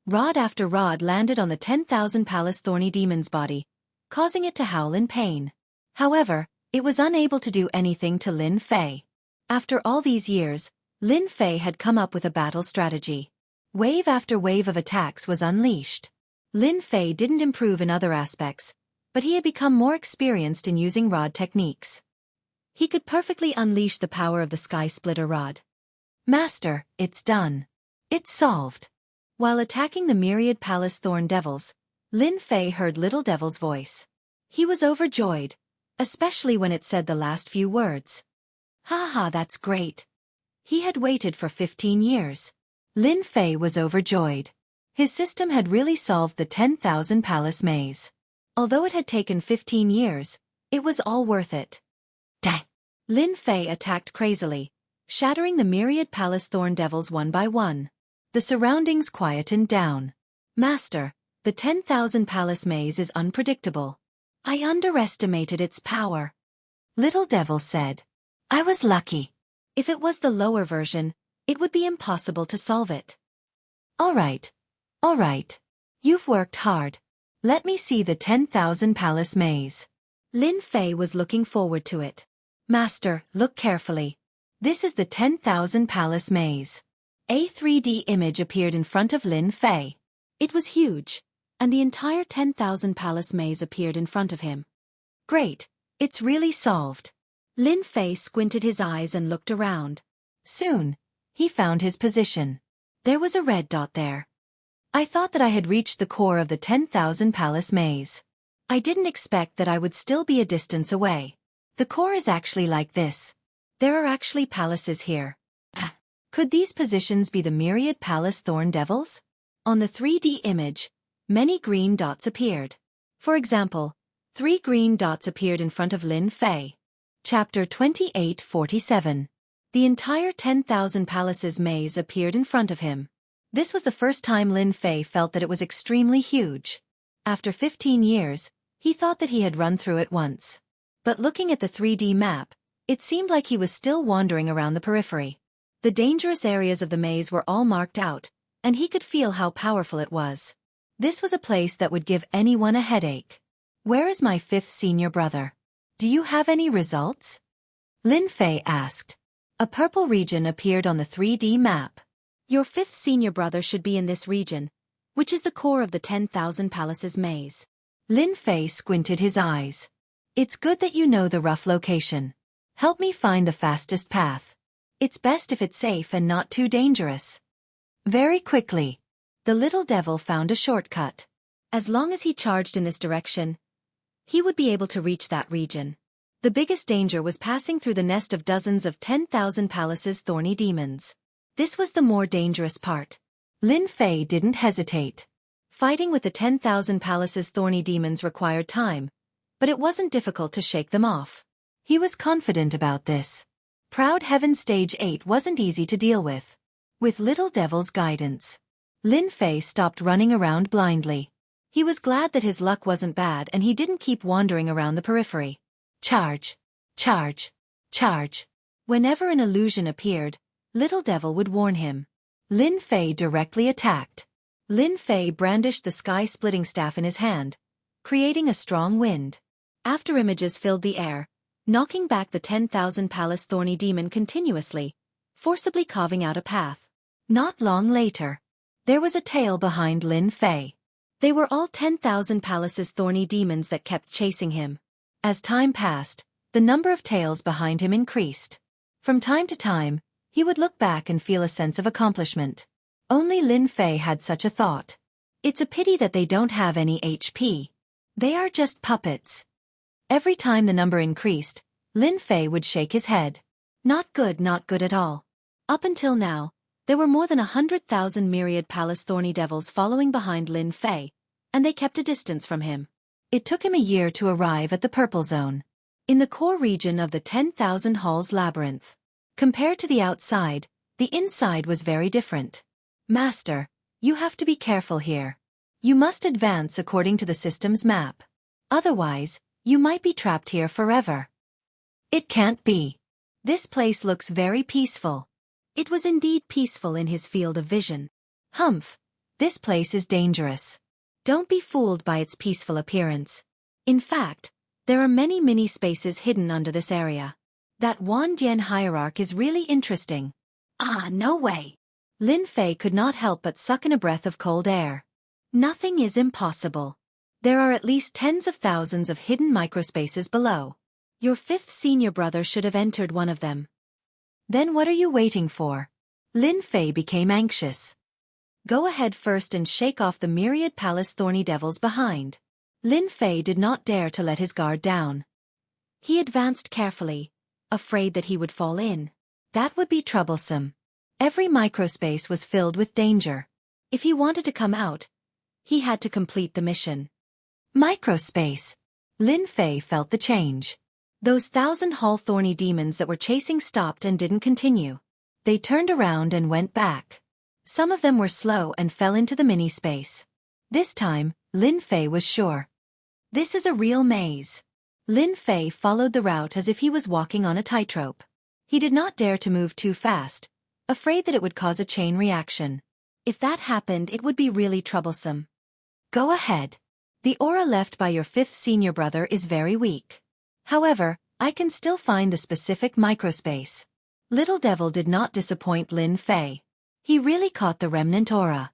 Rod after rod landed on the 10,000 Palace Thorny Demon's body, causing it to howl in pain. However, it was unable to do anything to Lin Fei. After all these years, Lin Fei had come up with a battle strategy. Wave after wave of attacks was unleashed. Lin Fei didn't improve in other aspects, but he had become more experienced in using rod techniques. He could perfectly unleash the power of the Sky Splitter rod. Master, it's done. It's solved. While attacking the myriad Palace Thorn Devils, Lin Fei heard Little Devil's voice. He was overjoyed, especially when it said the last few words. Haha, that's great. He had waited for 15 years. Lin Fei was overjoyed. His system had really solved the 10,000 Palace Maze. Although it had taken 15 years, it was all worth it. Dang! Lin Fei attacked crazily, shattering the myriad Palace Thorn Devils one by one. The surroundings quietened down. Master, the 10,000 Palace Maze is unpredictable. I underestimated its power. Little Devil said. I was lucky. If it was the lower version, it would be impossible to solve it. All right. You've worked hard. Let me see the 10,000 Palace Maze. Lin Fei was looking forward to it. Master, look carefully. This is the 10,000 Palace Maze. A 3D image appeared in front of Lin Fei. It was huge, and the entire 10,000 Palace Maze appeared in front of him. Great, it's really solved. Lin Fei squinted his eyes and looked around. Soon, he found his position. There was a red dot there. I thought that I had reached the core of the 10,000 Palace Maze. I didn't expect that I would still be a distance away. The core is actually like this. There are actually palaces here. Could these positions be the myriad Palace Thorn Devils? On the 3D image, many green dots appeared. For example, 3 green dots appeared in front of Lin Fei. Chapter 2847. The entire 10,000 Palaces Maze appeared in front of him. This was the first time Lin Fei felt that it was extremely huge. After 15 years, he thought that he had run through it once. But looking at the 3D map, it seemed like he was still wandering around the periphery. The dangerous areas of the maze were all marked out, and he could feel how powerful it was. This was a place that would give anyone a headache. Where is my 5th senior brother? Do you have any results? Lin Fei asked. A purple region appeared on the 3D map. Your 5th senior brother should be in this region, which is the core of the 10,000 Palaces Maze. Lin Fei squinted his eyes. It's good that you know the rough location. Help me find the fastest path. It's best if it's safe and not too dangerous. Very quickly, the little devil found a shortcut. As long as he charged in this direction, he would be able to reach that region. The biggest danger was passing through the nest of dozens of 10,000 Palaces Thorny Demons. This was the more dangerous part. Lin Fei didn't hesitate. Fighting with the 10,000 Palaces Thorny Demons required time, but it wasn't difficult to shake them off. He was confident about this. Proud Heaven Stage 8 wasn't easy to deal with. With Little Devil's guidance, Lin Fei stopped running around blindly. He was glad that his luck wasn't bad and he didn't keep wandering around the periphery. Charge! Charge! Charge! Whenever an illusion appeared, Little Devil would warn him. Lin Fei directly attacked. Lin Fei brandished the sky-splitting staff in his hand, creating a strong wind. After images filled the air, knocking back the 10,000 Palace Thorny Demon continuously, forcibly carving out a path. Not long later, there was a tail behind Lin Fei. They were all 10,000 Palaces Thorny Demons that kept chasing him. As time passed, the number of tails behind him increased. From time to time, he would look back and feel a sense of accomplishment. Only Lin Fei had such a thought. It's a pity that they don't have any HP. They are just puppets. Every time the number increased, Lin Fei would shake his head. Not good at all. Up until now, there were more than 100,000 myriad Palace Thorny Devils following behind Lin Fei, and they kept a distance from him. It took him a year to arrive at the Purple Zone, in the core region of the 10,000 Halls Labyrinth. Compared to the outside, the inside was very different. Master, you have to be careful here. You must advance according to the system's map. Otherwise, you might be trapped here forever. It can't be. This place looks very peaceful. It was indeed peaceful in his field of vision. Humph! This place is dangerous. Don't be fooled by its peaceful appearance. In fact, there are many mini spaces hidden under this area. That Wandian hierarch is really interesting. Ah, no way. Lin Fei could not help but suck in a breath of cold air. Nothing is impossible. There are at least tens of thousands of hidden microspaces below. Your fifth senior brother should have entered one of them. Then what are you waiting for? Lin Fei became anxious. Go ahead first and shake off the myriad palace thorny devils behind. Lin Fei did not dare to let his guard down. He advanced carefully, afraid that he would fall in. That would be troublesome. Every microspace was filled with danger. If he wanted to come out, he had to complete the mission. Microspace. Lin Fei felt the change. Those 1,000-hall thorny demons that were chasing stopped and didn't continue. They turned around and went back. Some of them were slow and fell into the mini-space. This time, Lin Fei was sure. This is a real maze. Lin Fei followed the route as if he was walking on a tightrope. He did not dare to move too fast, afraid that it would cause a chain reaction. If that happened, it would be really troublesome. Go ahead. The aura left by your fifth senior brother is very weak. However, I can still find the specific microspace. Little Devil did not disappoint Lin Fei. He really caught the remnant aura.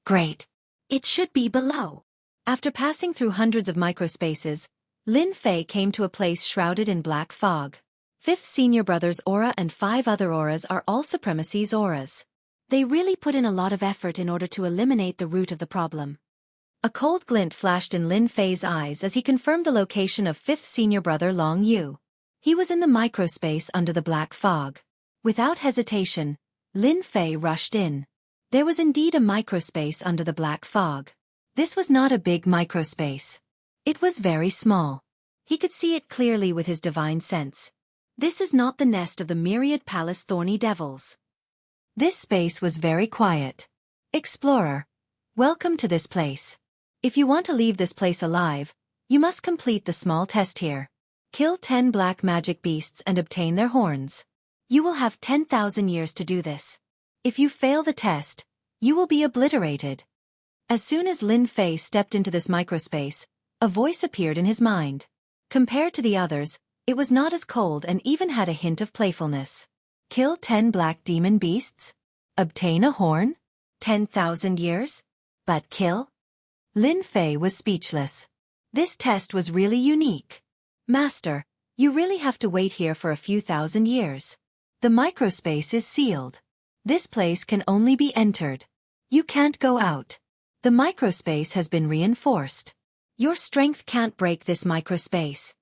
Great. It should be below. After passing through hundreds of microspaces, Lin Fei came to a place shrouded in black fog. Fifth senior brother's aura and 5 other auras are all supremacy's auras. They really put in a lot of effort in order to eliminate the root of the problem. A cold glint flashed in Lin Fei's eyes as he confirmed the location of fifth senior brother Long Yu. He was in the microspace under the black fog. Without hesitation, Lin Fei rushed in. There was indeed a microspace under the black fog. This was not a big microspace. It was very small. He could see it clearly with his divine sense. This is not the nest of the myriad palace thorny devils. This space was very quiet. Explorer, welcome to this place. If you want to leave this place alive, you must complete the small test here. Kill 10 black magic beasts and obtain their horns. You will have 10,000 years to do this. If you fail the test, you will be obliterated. As soon as Lin Fei stepped into this microspace, a voice appeared in his mind. Compared to the others, it was not as cold and even had a hint of playfulness. Kill 10 black demon beasts? Obtain a horn? 10,000 years? But kill? Lin Fei was speechless. This test was really unique. Master, you really have to wait here for a few thousand years. The microspace is sealed. This place can only be entered. You can't go out. The microspace has been reinforced. Your strength can't break this microspace.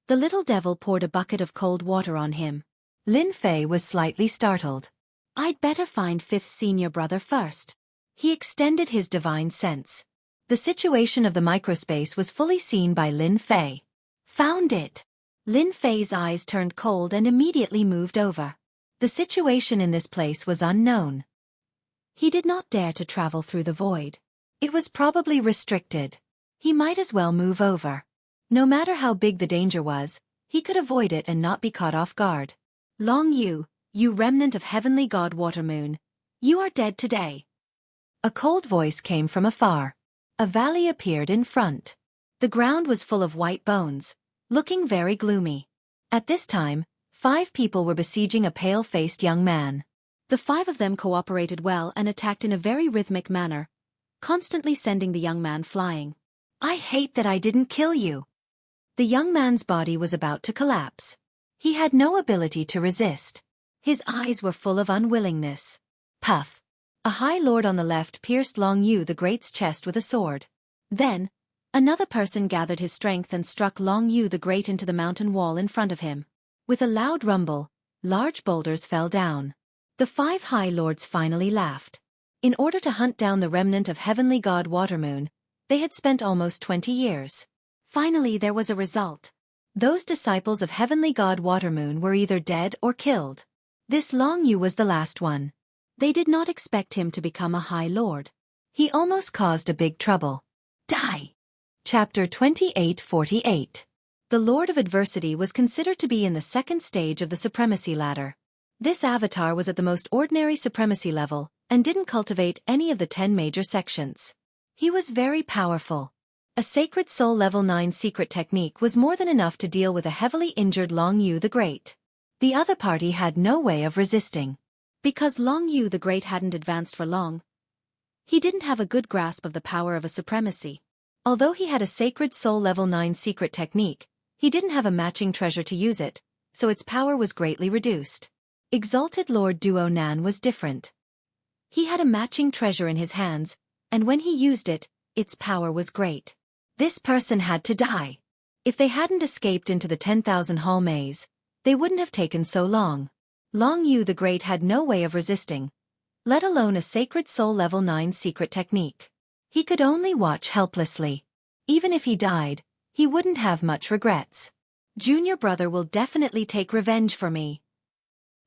The little devil poured a bucket of cold water on him. Lin Fei was slightly startled. I'd better find fifth senior brother first. He extended his divine sense. The situation of the microspace was fully seen by Lin Fei. Found it. Lin Fei's eyes turned cold and immediately moved over. The situation in this place was unknown. He did not dare to travel through the void. It was probably restricted. He might as well move over. No matter how big the danger was, he could avoid it and not be caught off guard. Long Yu, you remnant of heavenly god Watermoon, you are dead today. A cold voice came from afar. A valley appeared in front. The ground was full of white bones, looking very gloomy. At this time, 5 people were besieging a pale-faced young man. The 5 of them cooperated well and attacked in a very rhythmic manner, constantly sending the young man flying. I hate that I didn't kill you. The young man's body was about to collapse. He had no ability to resist. His eyes were full of unwillingness. Puff. A high lord on the left pierced Long Yu the Great's chest with a sword. Then, another person gathered his strength and struck Long Yu the Great into the mountain wall in front of him. With a loud rumble, large boulders fell down. The 5 high lords finally laughed. In order to hunt down the remnant of heavenly god Watermoon, they had spent almost 20 years. Finally there was a result. Those disciples of heavenly god Watermoon were either dead or killed. This Long Yu was the last one. They did not expect him to become a high lord. He almost caused a big trouble. Die! Chapter 2848. The Lord of Adversity was considered to be in the second stage of the supremacy ladder. This avatar was at the most ordinary supremacy level, and didn't cultivate any of the 10 major sections. He was very powerful. A Sacred Soul Level 9 secret technique was more than enough to deal with a heavily injured Long Yu the Great. The other party had no way of resisting. Because Long Yu the Great hadn't advanced for long, he didn't have a good grasp of the power of a supremacy. Although he had a Sacred Soul Level 9 secret technique, he didn't have a matching treasure to use it, so its power was greatly reduced. Exalted Lord Duo Nan was different. He had a matching treasure in his hands, and when he used it, its power was great. This person had to die. If they hadn't escaped into the 10,000 hall maze, they wouldn't have taken so long. Long Yu the Great had no way of resisting, let alone a Sacred Soul Level 9 secret technique. He could only watch helplessly. Even if he died, he wouldn't have much regrets. Junior brother will definitely take revenge for me.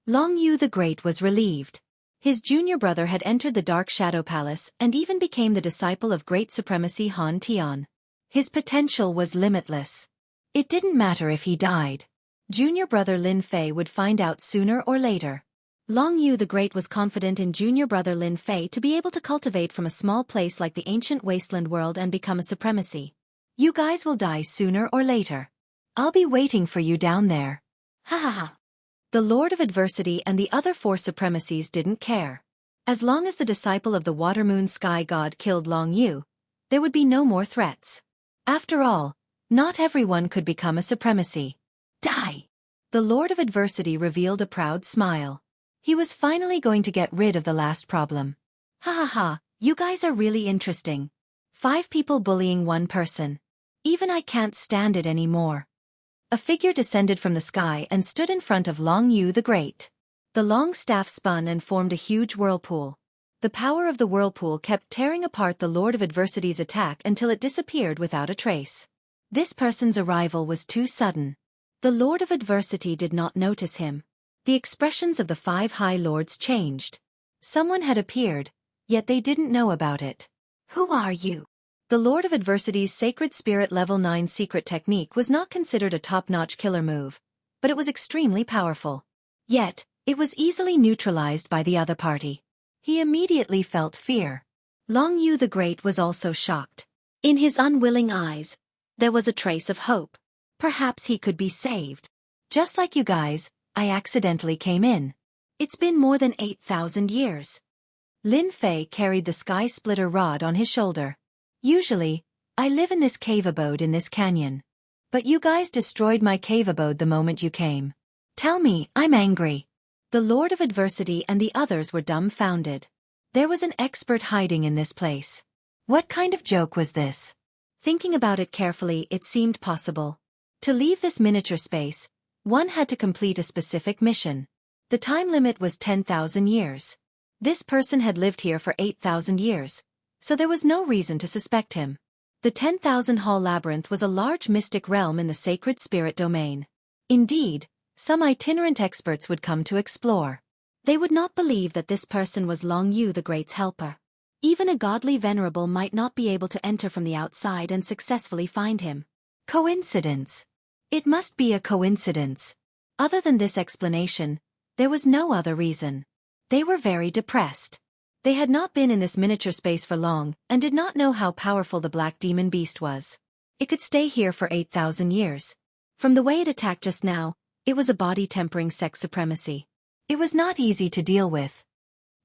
Long Yu the Great was relieved. His junior brother had entered the Dark Shadow Palace and even became the disciple of Great Supremacy Han Tian. His potential was limitless. It didn't matter if he died. Junior brother Lin Fei would find out sooner or later. Long Yu the Great was confident in junior brother Lin Fei to be able to cultivate from a small place like the ancient wasteland world and become a supremacy. You guys will die sooner or later. I'll be waiting for you down there. Ha ha ha. The Lord of Adversity and the other 4 supremacies didn't care. As long as the disciple of the Water Moon Sky God killed Long Yu, there would be no more threats. After all, not everyone could become a supremacy. Die! The Lord of Adversity revealed a proud smile. He was finally going to get rid of the last problem. Ha ha ha, you guys are really interesting. 5 people bullying 1 person. Even I can't stand it anymore. A figure descended from the sky and stood in front of Long Yu the Great. The long staff spun and formed a huge whirlpool. The power of the whirlpool kept tearing apart the Lord of Adversity's attack until it disappeared without a trace. This person's arrival was too sudden. The Lord of Adversity did not notice him. The expressions of the 5 High Lords changed. Someone had appeared, yet they didn't know about it. Who are you? The Lord of Adversity's Sacred Spirit Level 9 secret technique was not considered a top-notch killer move, but it was extremely powerful. Yet, it was easily neutralized by the other party. He immediately felt fear. Long Yu the Great was also shocked. In his unwilling eyes, there was a trace of hope. Perhaps he could be saved. Just like you guys, I accidentally came in. It's been more than 8,000 years. Lin Fei carried the Sky Splitter rod on his shoulder. Usually, I live in this cave abode in this canyon. But you guys destroyed my cave abode the moment you came. Tell me, I'm angry. The Lord of Adversity and the others were dumbfounded. There was an expert hiding in this place. What kind of joke was this? Thinking about it carefully, it seemed possible. To leave this miniature space, one had to complete a specific mission. The time limit was 10,000 years. This person had lived here for 8,000 years, so there was no reason to suspect him. The 10,000 Hall Labyrinth was a large mystic realm in the sacred spirit domain. Indeed, some itinerant experts would come to explore. They would not believe that this person was Long Yu the Great's helper. Even a godly venerable might not be able to enter from the outside and successfully find him. Coincidence. It must be a coincidence. Other than this explanation, there was no other reason. They were very depressed. They had not been in this miniature space for long and did not know how powerful the black demon beast was. It could stay here for 8,000 years. From the way it attacked just now, it was a body-tempering sex supremacy. It was not easy to deal with.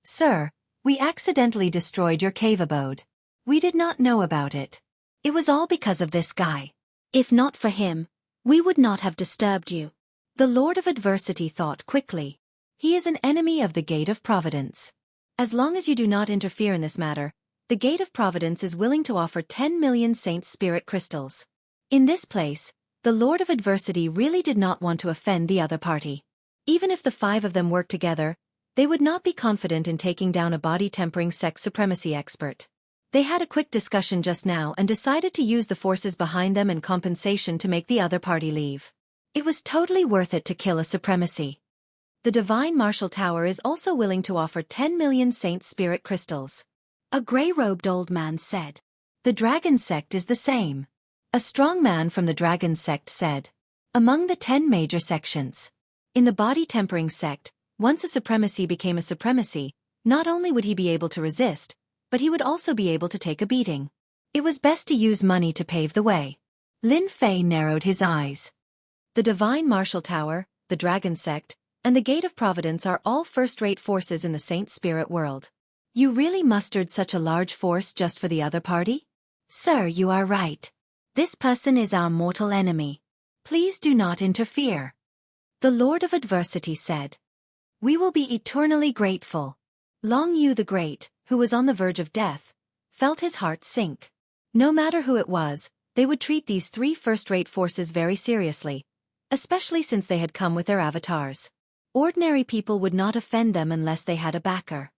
Sir, we accidentally destroyed your cave abode. We did not know about it. It was all because of this guy. If not for him, we would not have disturbed you. The Lord of Adversity thought quickly. He is an enemy of the Gate of Providence. As long as you do not interfere in this matter, the Gate of Providence is willing to offer 10 million Saint Spirit crystals. In this place, the Lord of Adversity really did not want to offend the other party. Even if the 5 of them worked together, they would not be confident in taking down a body-tempering sex supremacy expert. They had a quick discussion just now and decided to use the forces behind them in compensation to make the other party leave. It was totally worth it to kill a supremacy. The Divine Martial Tower is also willing to offer 10 million Saint Spirit crystals. A gray-robed old man said. The Dragon Sect is the same. A strong man from the dragon sect said. Among the 10 major sections. In the body-tempering sect, once a supremacy became a supremacy, not only would he be able to resist, but he would also be able to take a beating. It was best to use money to pave the way. Lin Fei narrowed his eyes. The Divine Martial Tower, the Dragon Sect, and the Gate of Providence are all first-rate forces in the Saint Spirit world. You really mustered such a large force just for the other party? Sir, you are right. This person is our mortal enemy. Please do not interfere. The Lord of Adversity said. We will be eternally grateful. Long Yu the Great, who was on the verge of death, felt his heart sink. No matter who it was, they would treat these 3 first-rate forces very seriously, especially since they had come with their avatars. Ordinary people would not offend them unless they had a backer.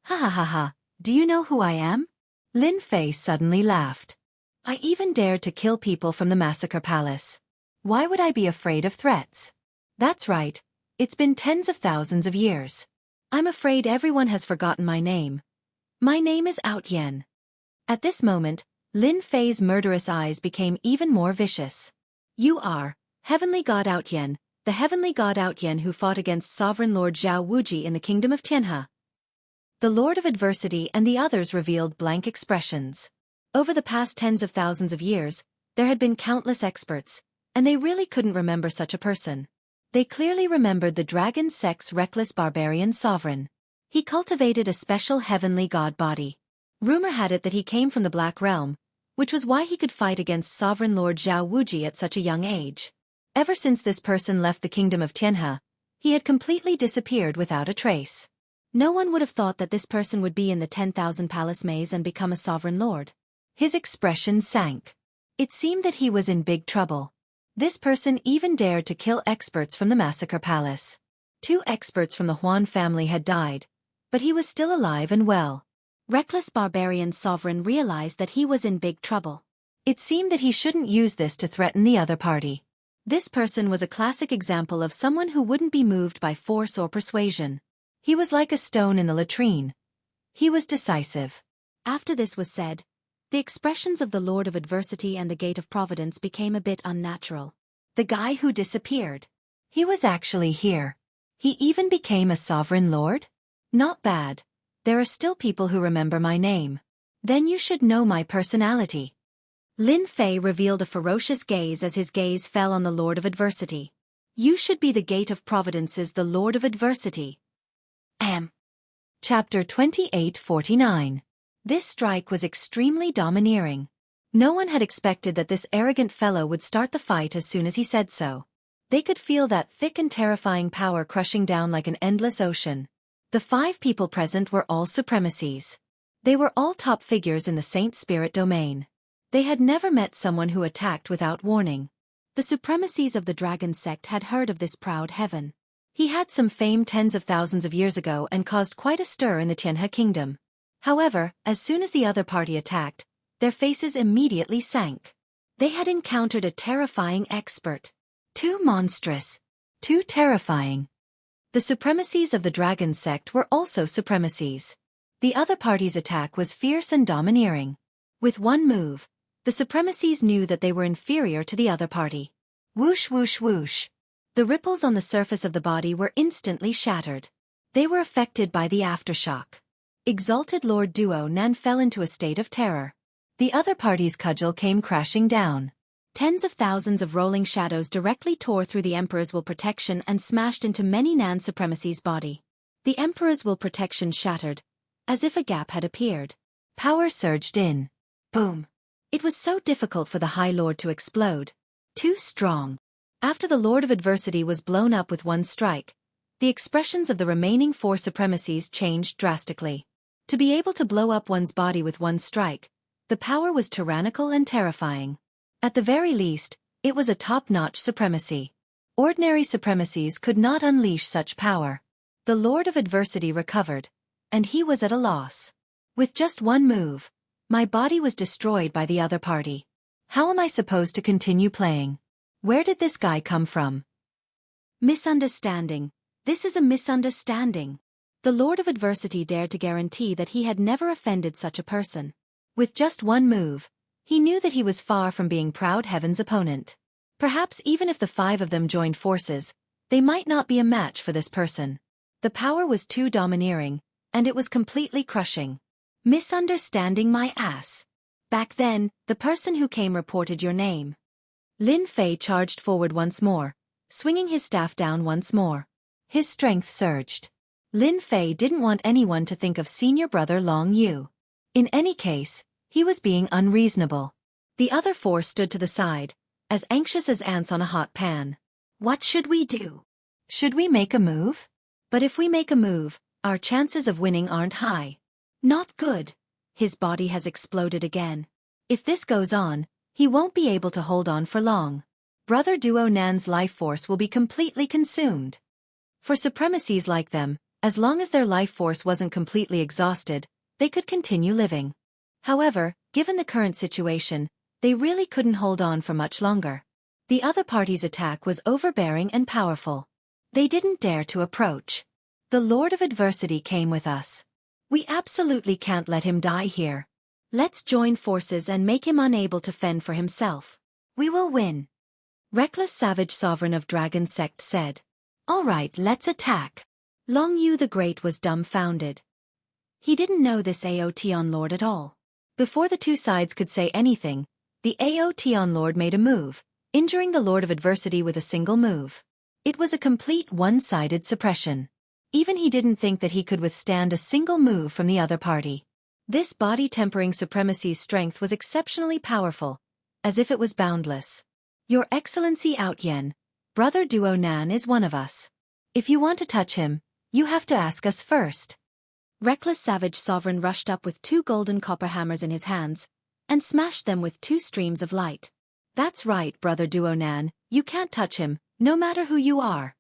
Ha ha ha ha, do you know who I am? Lin Fei suddenly laughed. I even dared to kill people from the Massacre Palace. Why would I be afraid of threats? That's right, it's been tens of thousands of years. I'm afraid everyone has forgotten my name. My name is Outyen. At this moment, Lin Fei's murderous eyes became even more vicious. You are Heavenly God Outyen, the Heavenly God Outyen who fought against Sovereign Lord Zhao Wuji in the Kingdom of Tianhe. The Lord of Adversity and the others revealed blank expressions. Over the past tens of thousands of years, there had been countless experts, and they really couldn't remember such a person. They clearly remembered the dragon sect's reckless barbarian sovereign. He cultivated a special heavenly god body. Rumor had it that he came from the Black Realm, which was why he could fight against Sovereign Lord Zhao Wuji at such a young age. Ever since this person left the Kingdom of Tianhe, he had completely disappeared without a trace. No one would have thought that this person would be in the 10,000 Palace Maze and become a sovereign lord. His expression sank. It seemed that he was in big trouble. This person even dared to kill experts from the Massacre Palace. 2 experts from the Huan family had died, but he was still alive and well. Reckless barbarian sovereign realized that he was in big trouble. It seemed that he shouldn't use this to threaten the other party. This person was a classic example of someone who wouldn't be moved by force or persuasion. He was like a stone in the latrine. He was decisive. After this was said, the expressions of the Lord of Adversity and the Gate of Providence became a bit unnatural. The guy who disappeared. He was actually here. He even became a sovereign lord? Not bad. There are still people who remember my name. Then you should know my personality. Lin Fei revealed a ferocious gaze as his gaze fell on the Lord of Adversity. You should be the Gate of Providence's the Lord of Adversity. Chapter 2849. This strike was extremely domineering. No one had expected that this arrogant fellow would start the fight as soon as he said so. They could feel that thick and terrifying power crushing down like an endless ocean. The 5 people present were all supremacies. They were all top figures in the Saint Spirit domain. They had never met someone who attacked without warning. The supremacies of the Dragon Sect had heard of this proud heaven. He had some fame tens of thousands of years ago and caused quite a stir in the Tianhe kingdom. However, as soon as the other party attacked, their faces immediately sank. They had encountered a terrifying expert. Too monstrous. Too terrifying. The supremacies of the Dragon Sect were also supremacies. The other party's attack was fierce and domineering. With one move, the supremacies knew that they were inferior to the other party. Whoosh whoosh whoosh. The ripples on the surface of the body were instantly shattered. They were affected by the aftershock. Exalted Lord Duo Nan fell into a state of terror. The other party's cudgel came crashing down. Tens of thousands of rolling shadows directly tore through the Emperor's will protection and smashed into many Nan supremacy's body. The Emperor's will protection shattered, as if a gap had appeared. Power surged in. Boom. It was so difficult for the High Lord to explode. Too strong. After the Lord of Adversity was blown up with one strike, the expressions of the remaining 4 supremacies changed drastically. To be able to blow up one's body with one strike, the power was tyrannical and terrifying. At the very least, it was a top-notch supremacy. Ordinary supremacies could not unleash such power. The Lord of Adversity recovered, and he was at a loss. With just one move, my body was destroyed by the other party. How am I supposed to continue playing? Where did this guy come from? Misunderstanding. This is a misunderstanding. The Lord of Adversity dared to guarantee that he had never offended such a person. With just one move, He knew that he was far from being Proud Heaven's opponent. Perhaps even if the 5 of them joined forces, they might not be a match for this person. The power was too domineering, and it was completely crushing. Misunderstanding my ass. Back then, the person who came reported your name. Lin Fei charged forward once more, swinging his staff down once more. His strength surged. Lin Fei didn't want anyone to think of senior brother Long Yu. In any case, he was being unreasonable. The other 4 stood to the side, as anxious as ants on a hot pan. What should we do? Should we make a move? But if we make a move, our chances of winning aren't high. Not good. His body has exploded again. If this goes on, he won't be able to hold on for long. Brother Duo Nan's life force will be completely consumed. For supremacies like them, as long as their life force wasn't completely exhausted, they could continue living. However, given the current situation, they really couldn't hold on for much longer. The other party's attack was overbearing and powerful. They didn't dare to approach. The Lord of Adversity came with us. We absolutely can't let him die here. Let's join forces and make him unable to fend for himself. We will win. Reckless Savage Sovereign of Dragon Sect said. All right, let's attack. Long Yu the Great was dumbfounded. He didn't know this Aotion Lord at all. Before the 2 sides could say anything, the Aotion Lord made a move, injuring the Lord of Adversity with a single move. It was a complete one-sided suppression. Even he didn't think that he could withstand a single move from the other party. This body-tempering supremacy's strength was exceptionally powerful, as if it was boundless. Your Excellency Outyen, Brother Duo Nan is one of us. If you want to touch him, you have to ask us first. Reckless Savage Sovereign rushed up with 2 golden copper hammers in his hands, and smashed them with 2 streams of light. That's right, Brother Duo Nan, you can't touch him, no matter who you are.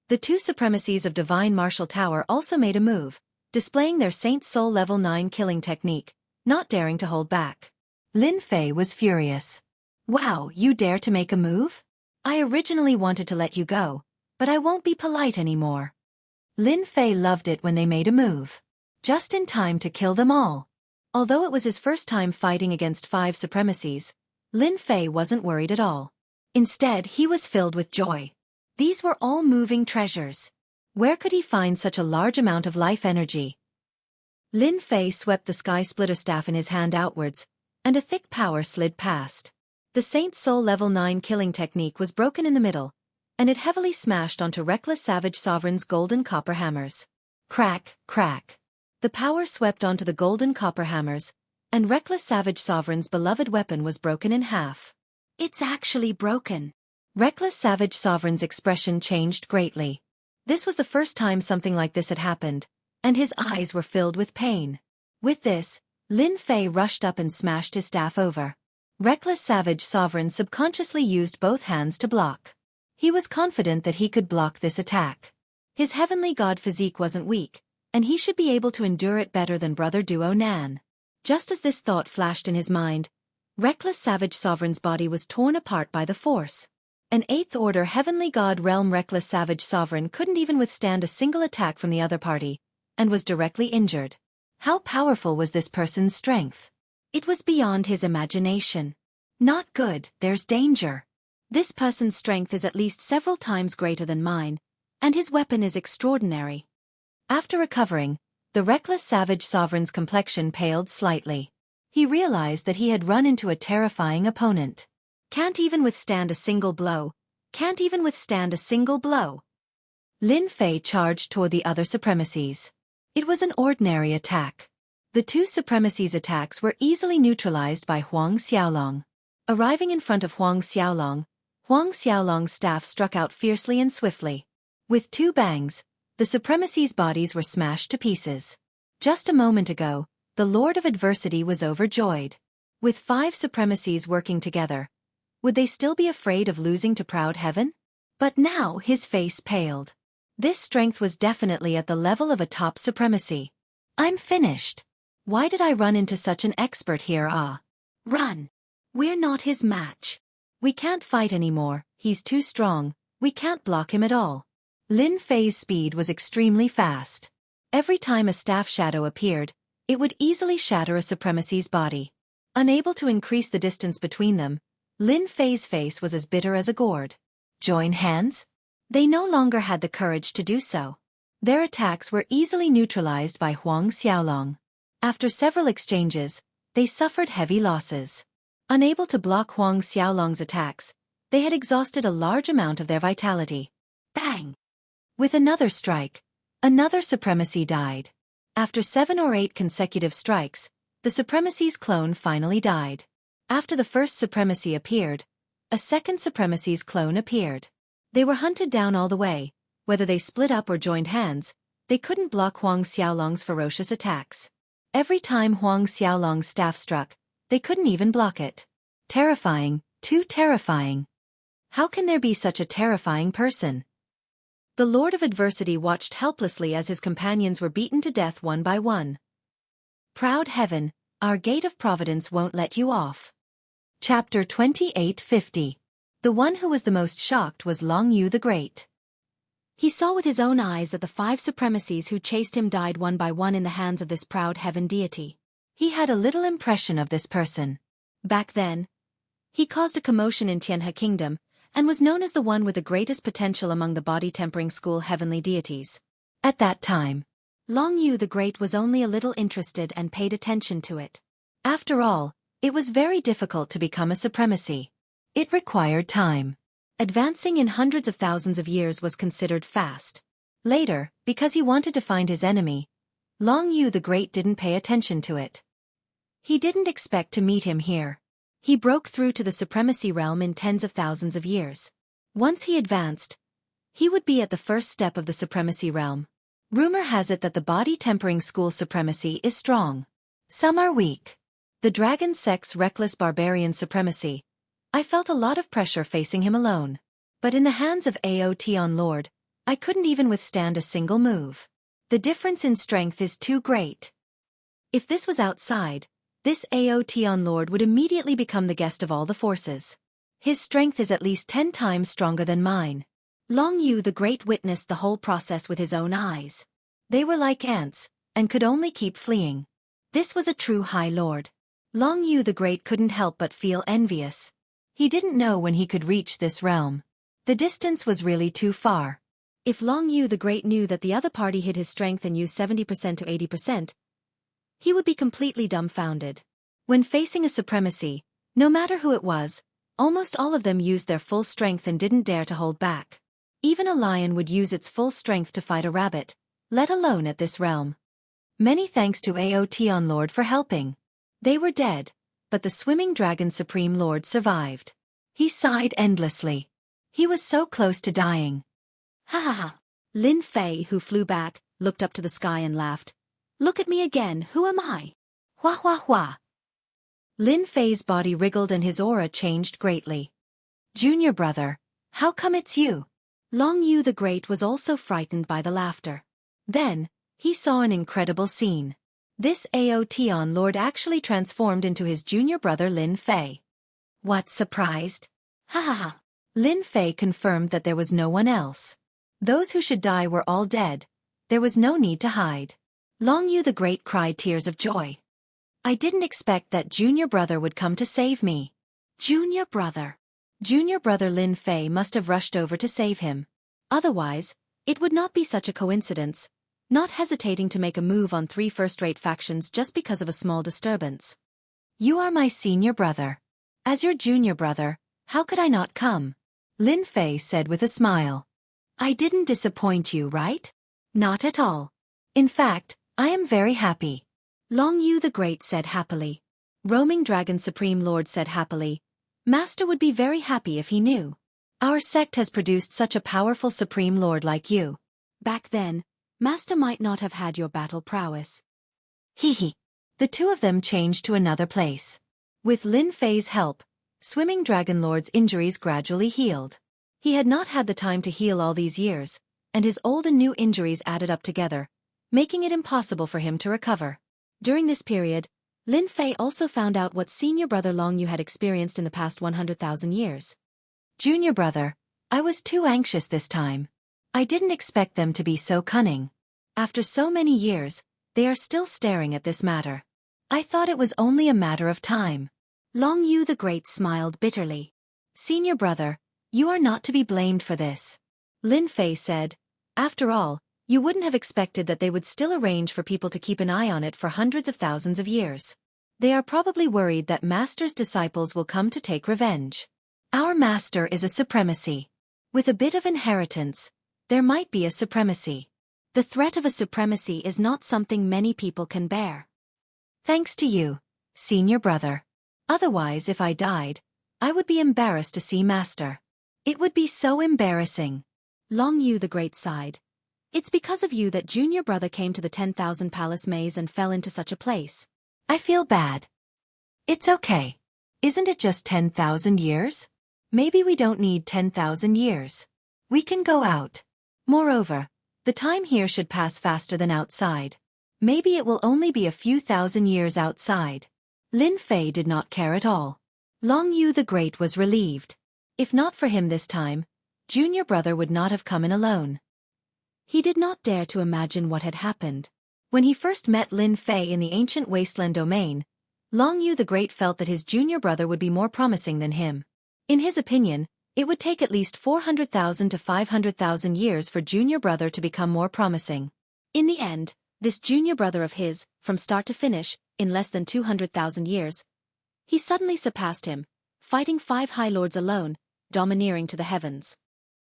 The 2 supremacies of Divine Martial Tower also made a move, displaying their Saint Soul Level 9 killing technique, not daring to hold back. Lin Fei was furious. Wow, you dare to make a move? I originally wanted to let you go, but I won't be polite anymore. Lin Fei loved it when they made a move. Just in time to kill them all. Although it was his first time fighting against 5 supremacies, Lin Fei wasn't worried at all. Instead, he was filled with joy. These were all moving treasures. Where could he find such a large amount of life energy? Lin Fei swept the Sky Splitter staff in his hand outwards, and a thick power slid past. The Saint Soul Level 9 killing technique was broken in the middle, and it heavily smashed onto Reckless Savage Sovereign's golden copper hammers. Crack, crack. The power swept onto the golden copper hammers, and Reckless Savage Sovereign's beloved weapon was broken in half. It's actually broken. Reckless Savage Sovereign's expression changed greatly. This was the first time something like this had happened, and his eyes were filled with pain. With this, Lin Fei rushed up and smashed his staff over. Reckless Savage Sovereign subconsciously used both hands to block. He was confident that he could block this attack. His heavenly god physique wasn't weak, and he should be able to endure it better than Brother Duo Nan. Just as this thought flashed in his mind, Reckless Savage Sovereign's body was torn apart by the force. An 8th Order Heavenly God Realm Reckless Savage Sovereign couldn't even withstand a single attack from the other party, and was directly injured. How powerful was this person's strength? It was beyond his imagination. Not good, there's danger. This person's strength is at least several times greater than mine, and his weapon is extraordinary. After recovering, the Reckless Savage Sovereign's complexion paled slightly. He realized that he had run into a terrifying opponent. Can't even withstand a single blow. Can't even withstand a single blow. Lin Fei charged toward the other supremacies. It was an ordinary attack. The 2 supremacies' attacks were easily neutralized by Huang Xiaolong. Arriving in front of Huang Xiaolong's staff struck out fiercely and swiftly. With 2 bangs, the supremacies' bodies were smashed to pieces. Just a moment ago, the Lord of Adversity was overjoyed. With 5 supremacies working together, would they still be afraid of losing to Proud Heaven? But now his face paled. This strength was definitely at the level of a top supremacy. I'm finished. Why did I run into such an expert here? Run. We're not his match. We can't fight anymore, he's too strong, we can't block him at all. Lin Fei's speed was extremely fast. Every time a staff shadow appeared, it would easily shatter a supremacy's body. Unable to increase the distance between them, Lin Fei's face was as bitter as a gourd. Join hands? They no longer had the courage to do so. Their attacks were easily neutralized by Huang Xiaolong. After several exchanges, they suffered heavy losses. Unable to block Huang Xiaolong's attacks, they had exhausted a large amount of their vitality. Bang! With another strike, another supremacy died. After 7 or 8 consecutive strikes, the supremacy's clone finally died. After the first supremacy appeared, a second supremacy's clone appeared. They were hunted down all the way. Whether they split up or joined hands, they couldn't block Huang Xiaolong's ferocious attacks. Every time Huang Xiaolong's staff struck, they couldn't even block it. Terrifying, too terrifying. How can there be such a terrifying person? The Lord of Adversity watched helplessly as his companions were beaten to death one by one. Proud heaven, our gate of providence won't let you off. Chapter 2850. The one who was the most shocked was Long Yu the Great. He saw with his own eyes that the 5 supremacies who chased him died one by one in the hands of this proud heaven deity. He had a little impression of this person. Back then, he caused a commotion in Tianhe Kingdom, and was known as the one with the greatest potential among the body-tempering school heavenly deities. At that time, Long Yu the Great was only a little interested and paid attention to it. After all, it was very difficult to become a supremacy. It required time. Advancing in hundreds of thousands of years was considered fast. Later, because he wanted to find his enemy, Long Yu the Great didn't pay attention to it. He didn't expect to meet him here. He broke through to the supremacy realm in tens of thousands of years. Once he advanced, he would be at the first step of the supremacy realm. Rumor has it that the body-tempering school supremacy is strong. Some are weak. The dragon sect's reckless barbarian supremacy. I felt a lot of pressure facing him alone. But in the hands of Aotion Lord, I couldn't even withstand a single move. The difference in strength is too great. If this was outside, this Aotion Lord would immediately become the guest of all the forces. His strength is at least 10 times stronger than mine. Long Yu the Great witnessed the whole process with his own eyes. They were like ants, and could only keep fleeing. This was a true High Lord. Long Yu the Great couldn't help but feel envious. He didn't know when he could reach this realm. The distance was really too far. If Long Yu the Great knew that the other party hid his strength and used 70% to 80%, he would be completely dumbfounded. When facing a supremacy, no matter who it was, almost all of them used their full strength and didn't dare to hold back. Even a lion would use its full strength to fight a rabbit, let alone at this realm. Many thanks to Aotion Lord for helping. They were dead, but the swimming dragon Supreme Lord survived. He sighed endlessly. He was so close to dying. Ha ha ha. Lin Fei, who flew back, looked up to the sky and laughed. Look at me again, who am I? Hua hua hua. Lin Fei's body wriggled and his aura changed greatly. Junior brother, how come it's you? Long Yu the Great was also frightened by the laughter. Then, he saw an incredible scene. This Aotion Lord actually transformed into his junior brother Lin Fei. What, surprised? Ha ha ha. Lin Fei confirmed that there was no one else. Those who should die were all dead. There was no need to hide. Long Yu the Great cried tears of joy. I didn't expect that junior brother would come to save me. Junior brother. Junior brother Lin Fei must have rushed over to save him. Otherwise, it would not be such a coincidence, not hesitating to make a move on 3 first-rate factions just because of a small disturbance. You are my senior brother. As your junior brother, how could I not come? Lin Fei said with a smile. I didn't disappoint you, right? Not at all. In fact, I am very happy. Long Yu the Great said happily. Roaming Dragon Supreme Lord said happily. Master would be very happy if he knew. Our sect has produced such a powerful Supreme Lord like you. Back then, Master might not have had your battle prowess. Hee hee. The two of them changed to another place. With Lin Fei's help, Swimming Dragon Lord's injuries gradually healed. He had not had the time to heal all these years, and his old and new injuries added up together, making it impossible for him to recover. During this period, Lin Fei also found out what senior brother Long Yu had experienced in the past 100,000 years. Junior brother, I was too anxious this time. I didn't expect them to be so cunning. After so many years, they are still staring at this matter. I thought it was only a matter of time. Long Yu the Great smiled bitterly. Senior brother, you are not to be blamed for this. Lin Fei said. After all, you wouldn't have expected that they would still arrange for people to keep an eye on it for hundreds of thousands of years. They are probably worried that Master's disciples will come to take revenge. Our Master is a supremacy. With a bit of inheritance, there might be a supremacy. The threat of a supremacy is not something many people can bear. Thanks to you, senior brother. Otherwise, if I died, I would be embarrassed to see Master. It would be so embarrassing. Long Yu the Great sighed. It's because of you that junior brother came to the 10,000 Palace Maze and fell into such a place. I feel bad. It's okay. Isn't it just 10,000 years? Maybe we don't need 10,000 years. We can go out. Moreover, the time here should pass faster than outside. Maybe it will only be a few thousand years outside. Lin Fei did not care at all. Long Yu the Great was relieved. If not for him this time, junior brother would not have come in alone. He did not dare to imagine what had happened. When he first met Lin Fei in the ancient wasteland domain, Long Yu the Great felt that his junior brother would be more promising than him. In his opinion, it would take at least 400,000 to 500,000 years for junior brother to become more promising. In the end, this junior brother of his, from start to finish, in less than 200,000 years, he suddenly surpassed him, fighting 5 High Lords alone, domineering to the heavens.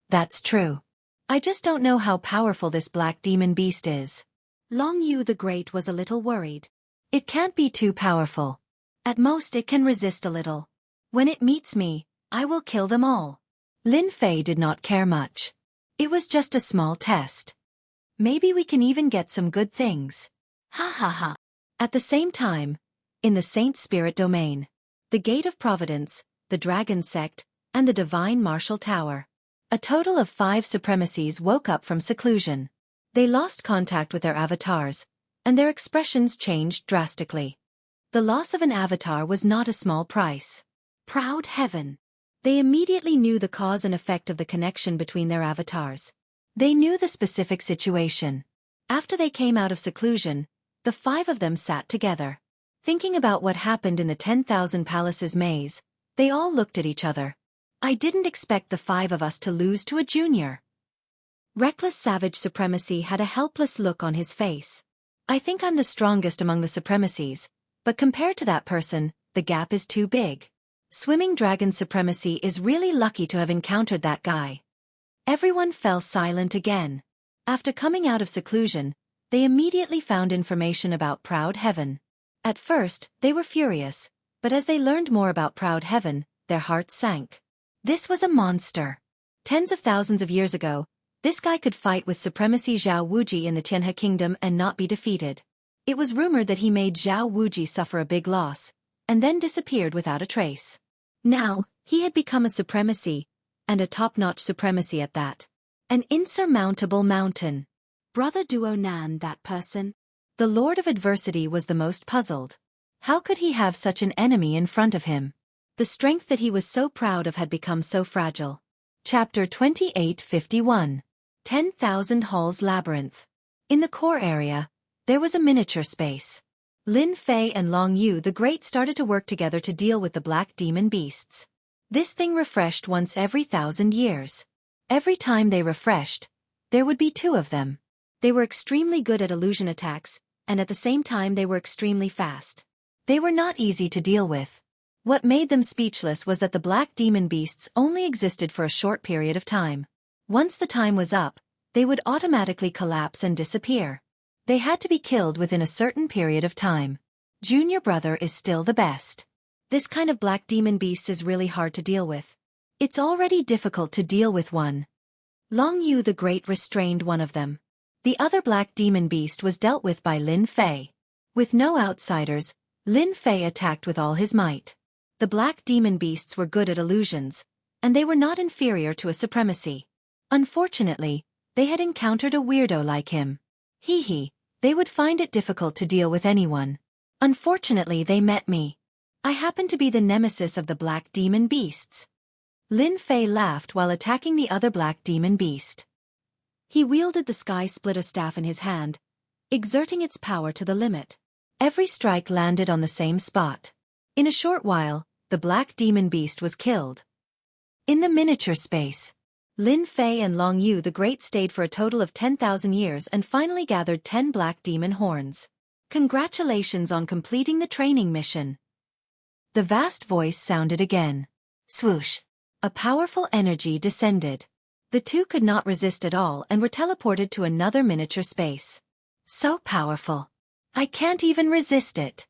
That's true. I just don't know how powerful this black demon beast is. Long Yu the Great was a little worried. It can't be too powerful. At most it can resist a little. When it meets me, I will kill them all. Lin Fei did not care much. It was just a small test. Maybe we can even get some good things. Ha ha ha. At the same time, in the Saint Spirit domain, the Gate of Providence, the Dragon Sect, and the Divine Martial Tower. A total of 5 supremacies woke up from seclusion. They lost contact with their avatars, and their expressions changed drastically. The loss of an avatar was not a small price. Proud heaven. They immediately knew the cause and effect of the connection between their avatars. They knew the specific situation. After they came out of seclusion, the 5 of them sat together. Thinking about what happened in the 10,000 Palaces maze, they all looked at each other. I didn't expect the 5 of us to lose to a junior. Reckless Savage Supremacy had a helpless look on his face. I think I'm the strongest among the supremacies, but compared to that person, the gap is too big. Swimming Dragon Supremacy is really lucky to have encountered that guy. Everyone fell silent again. After coming out of seclusion, they immediately found information about Proud Heaven. At first, they were furious, but as they learned more about Proud Heaven, their hearts sank. This was a monster. Tens of thousands of years ago, this guy could fight with Supremacy Zhao Wuji in the Jianghu kingdom and not be defeated. It was rumored that he made Zhao Wuji suffer a big loss, and then disappeared without a trace. Now, he had become a supremacy, and a top-notch supremacy at that. An insurmountable mountain. Brother Duo Nan, that person? The Lord of Adversity was the most puzzled. How could he have such an enemy in front of him? The strength that he was so proud of had become so fragile. Chapter 2851. 10,000 Halls Labyrinth. In the core area, there was a miniature space. Lin Fei and Long Yu the Great started to work together to deal with the black demon beasts. This thing refreshed once every 1,000 years. Every time they refreshed, there would be 2 of them. They were extremely good at illusion attacks, and at the same time they were extremely fast. They were not easy to deal with. What made them speechless was that the black demon beasts only existed for a short period of time. Once the time was up, they would automatically collapse and disappear. They had to be killed within a certain period of time. Junior brother is still the best. This kind of black demon beast is really hard to deal with. It's already difficult to deal with one. Long Yu the Great restrained one of them. The other black demon beast was dealt with by Lin Fei. With no outsiders, Lin Fei attacked with all his might. The black demon beasts were good at illusions, and they were not inferior to a supremacy. Unfortunately, they had encountered a weirdo like him. They would find it difficult to deal with anyone. Unfortunately, they met me. I happen to be the nemesis of the black demon beasts. Lin Fei laughed while attacking the other black demon beast. He wielded the Sky Splitter staff in his hand, exerting its power to the limit. Every strike landed on the same spot. In a short while, the black demon beast was killed. In the miniature space, Lin Fei and Long Yu the Great stayed for a total of 10,000 years and finally gathered 10 black demon horns. Congratulations on completing the training mission. The vast voice sounded again. Swoosh. A powerful energy descended. The two could not resist at all and were teleported to another miniature space. So powerful. I can't even resist it.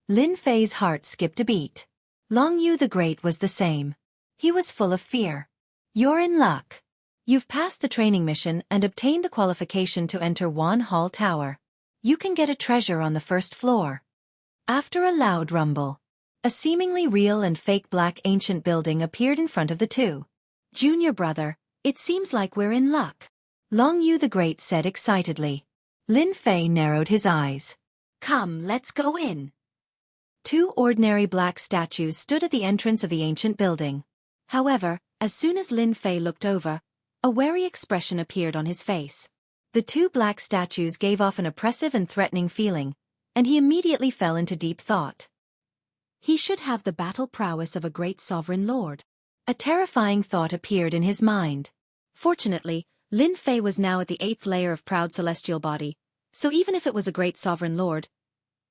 Lin Fei's heart skipped a beat. Long Yu the Great was the same. He was full of fear. You're in luck. You've passed the training mission and obtained the qualification to enter Wan Hall Tower. You can get a treasure on the first floor. After a loud rumble, a seemingly real and fake black ancient building appeared in front of the two. Junior brother, it seems like we're in luck. Long Yu the Great said excitedly. Lin Fei narrowed his eyes. Come, let's go in. Two ordinary black statues stood at the entrance of the ancient building. However, as soon as Lin Fei looked over, a wary expression appeared on his face. The two black statues gave off an oppressive and threatening feeling, and he immediately fell into deep thought. He should have the battle prowess of a great sovereign lord. A terrifying thought appeared in his mind. Fortunately, Lin Fei was now at the 8th layer of proud celestial body, so even if it was a great sovereign lord,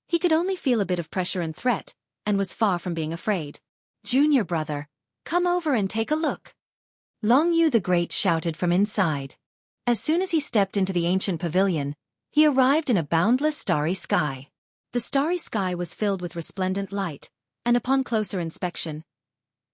he could only feel a bit of pressure and threat, and was far from being afraid. Junior brother, come over and take a look. Long Yu the Great shouted from inside. As soon as he stepped into the ancient pavilion, he arrived in a boundless starry sky. The starry sky was filled with resplendent light, and upon closer inspection,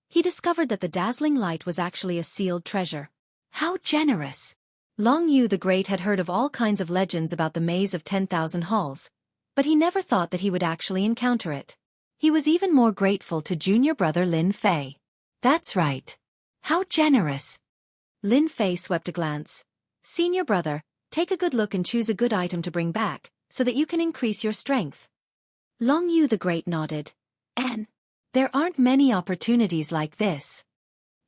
he discovered that the dazzling light was actually a sealed treasure. How generous! Long Yu the Great had heard of all kinds of legends about the maze of 10,000 halls, but he never thought that he would actually encounter it. He was even more grateful to junior brother Lin Fei. That's right. How generous! Lin Fei swept a glance. Senior brother, take a good look and choose a good item to bring back, so that you can increase your strength. Long Yu the Great nodded. And there aren't many opportunities like this.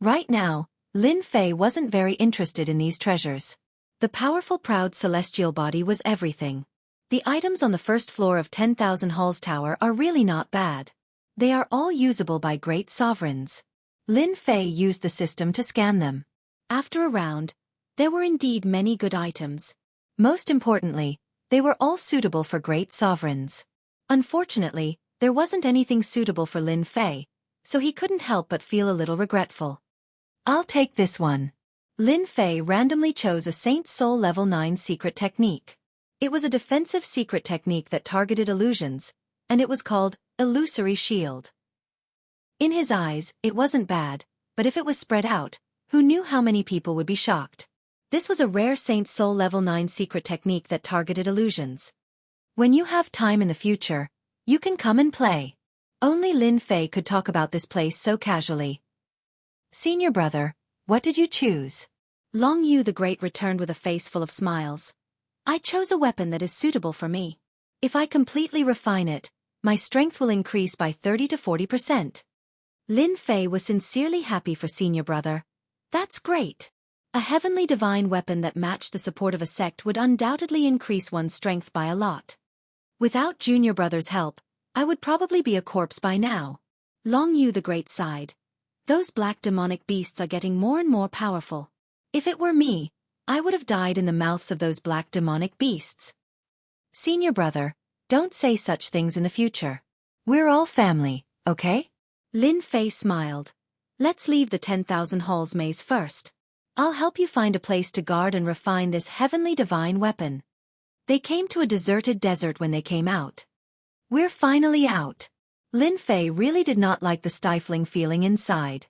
Right now, Lin Fei wasn't very interested in these treasures. The powerful proud celestial body was everything. The items on the first floor of 10,000 Halls Tower are really not bad. They are all usable by great sovereigns. Lin Fei used the system to scan them. After a round, there were indeed many good items. Most importantly, they were all suitable for great sovereigns. Unfortunately, there wasn't anything suitable for Lin Fei, so he couldn't help but feel a little regretful. I'll take this one. Lin Fei randomly chose a Saint Soul Level 9 secret technique. It was a defensive secret technique that targeted illusions, and it was called Illusory Shield. In his eyes, it wasn't bad, but if it was spread out, who knew how many people would be shocked? This was a rare Saint Soul Level 9 secret technique that targeted illusions. When you have time in the future, you can come and play. Only Lin Fei could talk about this place so casually. Senior brother, what did you choose? Long Yu the Great returned with a face full of smiles. I chose a weapon that is suitable for me. If I completely refine it, my strength will increase by 30 to 40%. Lin Fei was sincerely happy for senior brother. That's great. A heavenly divine weapon that matched the support of a sect would undoubtedly increase one's strength by a lot. Without junior brother's help, I would probably be a corpse by now. Long Yu the Great sighed. Those black demonic beasts are getting more and more powerful. If it were me, I would have died in the mouths of those black demonic beasts. Senior brother, don't say such things in the future. We're all family, okay? Lin Fei smiled. Let's leave the 10,000 Halls maze first. I'll help you find a place to guard and refine this heavenly divine weapon. They came to a deserted desert when they came out. We're finally out. Lin Fei really did not like the stifling feeling inside.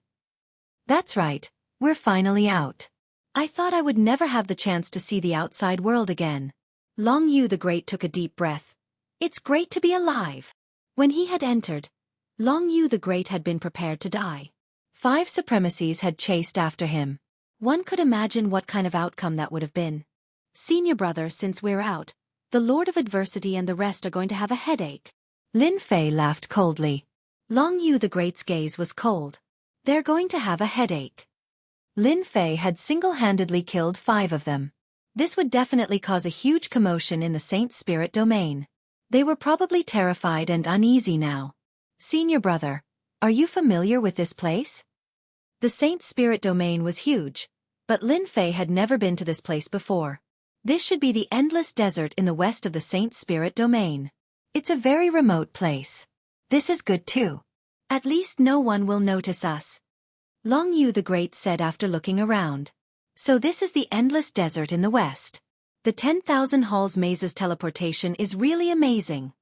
That's right, we're finally out. I thought I would never have the chance to see the outside world again. Long Yu the Great took a deep breath. It's great to be alive. When he had entered, Long Yu the Great had been prepared to die. 5 supremacies had chased after him. One could imagine what kind of outcome that would have been. Senior brother, since we're out, the Lord of Adversity and the rest are going to have a headache. Lin Fei laughed coldly. Long Yu the Great's gaze was cold. They're going to have a headache. Lin Fei had single-handedly killed 5 of them. This would definitely cause a huge commotion in the Saint Spirit domain. They were probably terrified and uneasy now. Senior brother, are you familiar with this place? The Saint Spirit domain was huge, but Lin Fei had never been to this place before. This should be the endless desert in the west of the Saint Spirit domain. It's a very remote place. This is good too. At least no one will notice us. Long Yu the Great said after looking around. So this is the endless desert in the west. The 10,000 halls maze's teleportation is really amazing.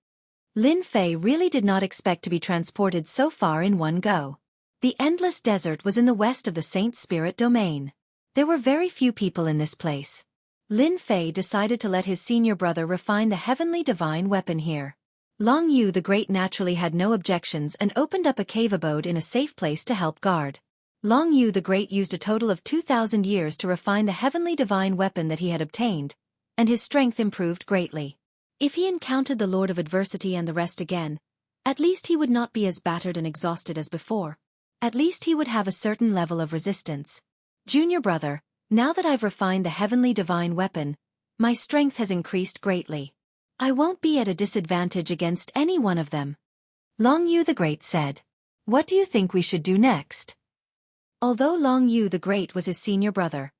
Lin Fei really did not expect to be transported so far in one go. The endless desert was in the west of the Saint Spirit domain. There were very few people in this place. Lin Fei decided to let his senior brother refine the heavenly divine weapon here. Long Yu the Great naturally had no objections and opened up a cave abode in a safe place to help guard. Long Yu the Great used a total of 2,000 years to refine the heavenly divine weapon that he had obtained, and his strength improved greatly. If he encountered the Lord of Adversity and the rest again, at least he would not be as battered and exhausted as before. At least he would have a certain level of resistance. Junior brother, now that I've refined the heavenly divine weapon, my strength has increased greatly. I won't be at a disadvantage against any one of them. Long Yu the Great said. What do you think we should do next? Although Long Yu the Great was his senior brother,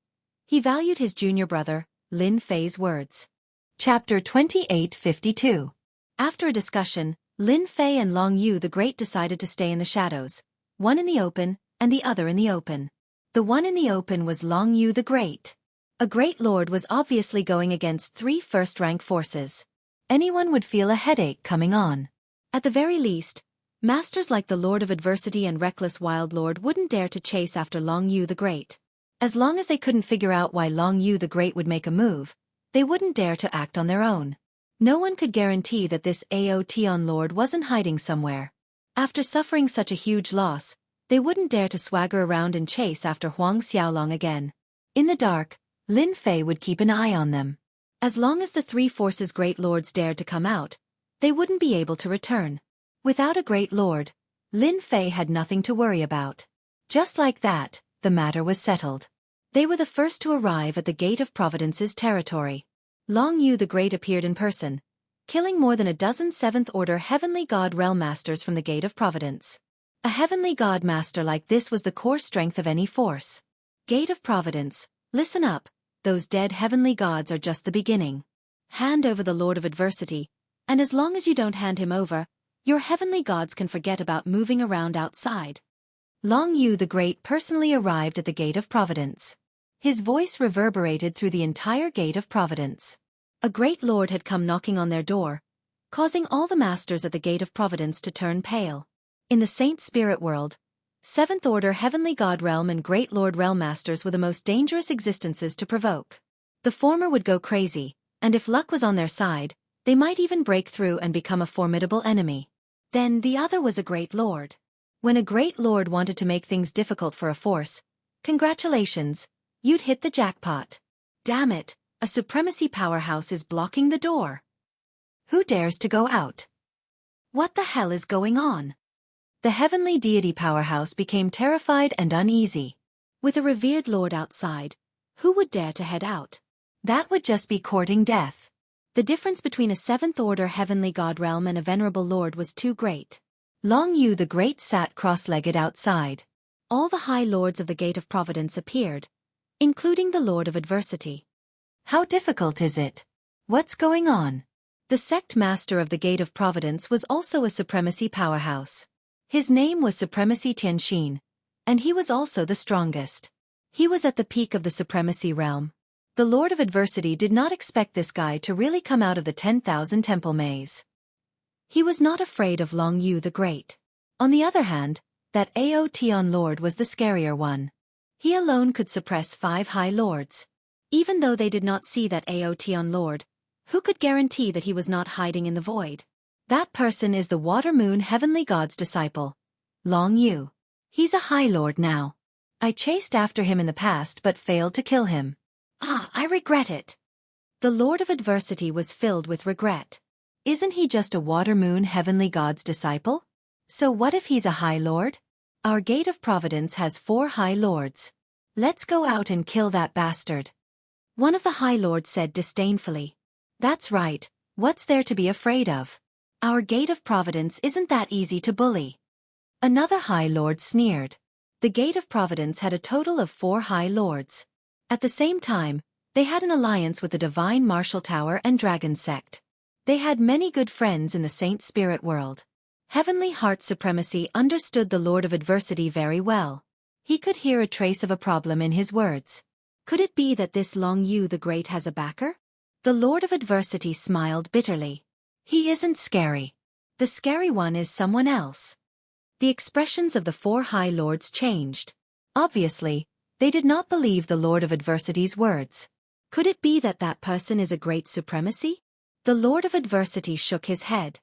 he valued his junior brother, Lin Fei's words. Chapter 2852. After a discussion, Lin Fei and Long Yu the Great decided to stay in the shadows, one in the open, and the other in the open. The one in the open was Long Yu the Great. A great lord was obviously going against 3 first-rank forces. Anyone would feel a headache coming on. At the very least, masters like the Lord of Adversity and Reckless Wild Lord wouldn't dare to chase after Long Yu the Great. As long as they couldn't figure out why Long Yu the Great would make a move, they wouldn't dare to act on their own. No one could guarantee that this Aotion Lord wasn't hiding somewhere. After suffering such a huge loss, they wouldn't dare to swagger around and chase after Huang Xiaolong again. In the dark, Lin Fei would keep an eye on them. As long as the 3 forces' great lords dared to come out, they wouldn't be able to return. Without a great lord, Lin Fei had nothing to worry about. Just like that, the matter was settled. They were the first to arrive at the Gate of Providence's territory. Long Yu the Great appeared in person, killing more than a dozen 7th-order Heavenly God Realm Masters from the Gate of Providence. A Heavenly God Master like this was the core strength of any force. Gate of Providence, listen up, those dead Heavenly Gods are just the beginning. Hand over the Lord of Adversity, and as long as you don't hand him over, your Heavenly Gods can forget about moving around outside. Long Yu the Great personally arrived at the Gate of Providence. His voice reverberated through the entire Gate of Providence. A great lord had come knocking on their door, causing all the masters at the Gate of Providence to turn pale. In the Saint Spirit world, 7th-order Heavenly God Realm and Great Lord Realm Masters were the most dangerous existences to provoke. The former would go crazy, and if luck was on their side, they might even break through and become a formidable enemy. Then the other was a Great Lord. When a Great Lord wanted to make things difficult for a force, congratulations, you'd hit the jackpot. Damn it, a supremacy powerhouse is blocking the door. Who dares to go out? What the hell is going on? The heavenly deity powerhouse became terrified and uneasy. With a revered lord outside, who would dare to head out? That would just be courting death. The difference between a 7th-order Heavenly God Realm and a venerable lord was too great. Long Yu the Great sat cross-legged outside. All the high lords of the Gate of Providence appeared, including the Lord of Adversity. How difficult is it? What's going on? The sect master of the Gate of Providence was also a supremacy powerhouse. His name was Supremacy Tianxin, and he was also the strongest. He was at the peak of the supremacy realm. The Lord of Adversity did not expect this guy to really come out of the 10,000 temple maze. He was not afraid of Long Yu the Great. On the other hand, that Aotion Lord was the scarier one. He alone could suppress 5 high lords. Even though they did not see that Aotion Lord, who could guarantee that he was not hiding in the void? That person is the Water Moon Heavenly God's disciple, Long Yu. He's a High Lord now. I chased after him in the past but failed to kill him. I regret it. The Lord of Adversity was filled with regret. Isn't he just a Water Moon Heavenly God's disciple? So what if he's a High Lord? Our Gate of Providence has 4 High Lords. Let's go out and kill that bastard. One of the High Lords said disdainfully. That's right, What's there to be afraid of? Our Gate of Providence isn't that easy to bully. Another High Lord sneered. The Gate of Providence had a total of 4 High Lords. At the same time, they had an alliance with the Divine Martial Tower and Dragon Sect. They had many good friends in the Saint Spirit world. Heavenly Heart Supremacy understood the Lord of Adversity very well. He could hear a trace of a problem in his words. Could it be that this Long Yu the Great has a backer? The Lord of Adversity smiled bitterly. He isn't scary. The scary one is someone else. The expressions of the 4 High Lords changed. Obviously, they did not believe the Lord of Adversity's words. Could it be that that person is a great supremacy? The Lord of Adversity shook his head.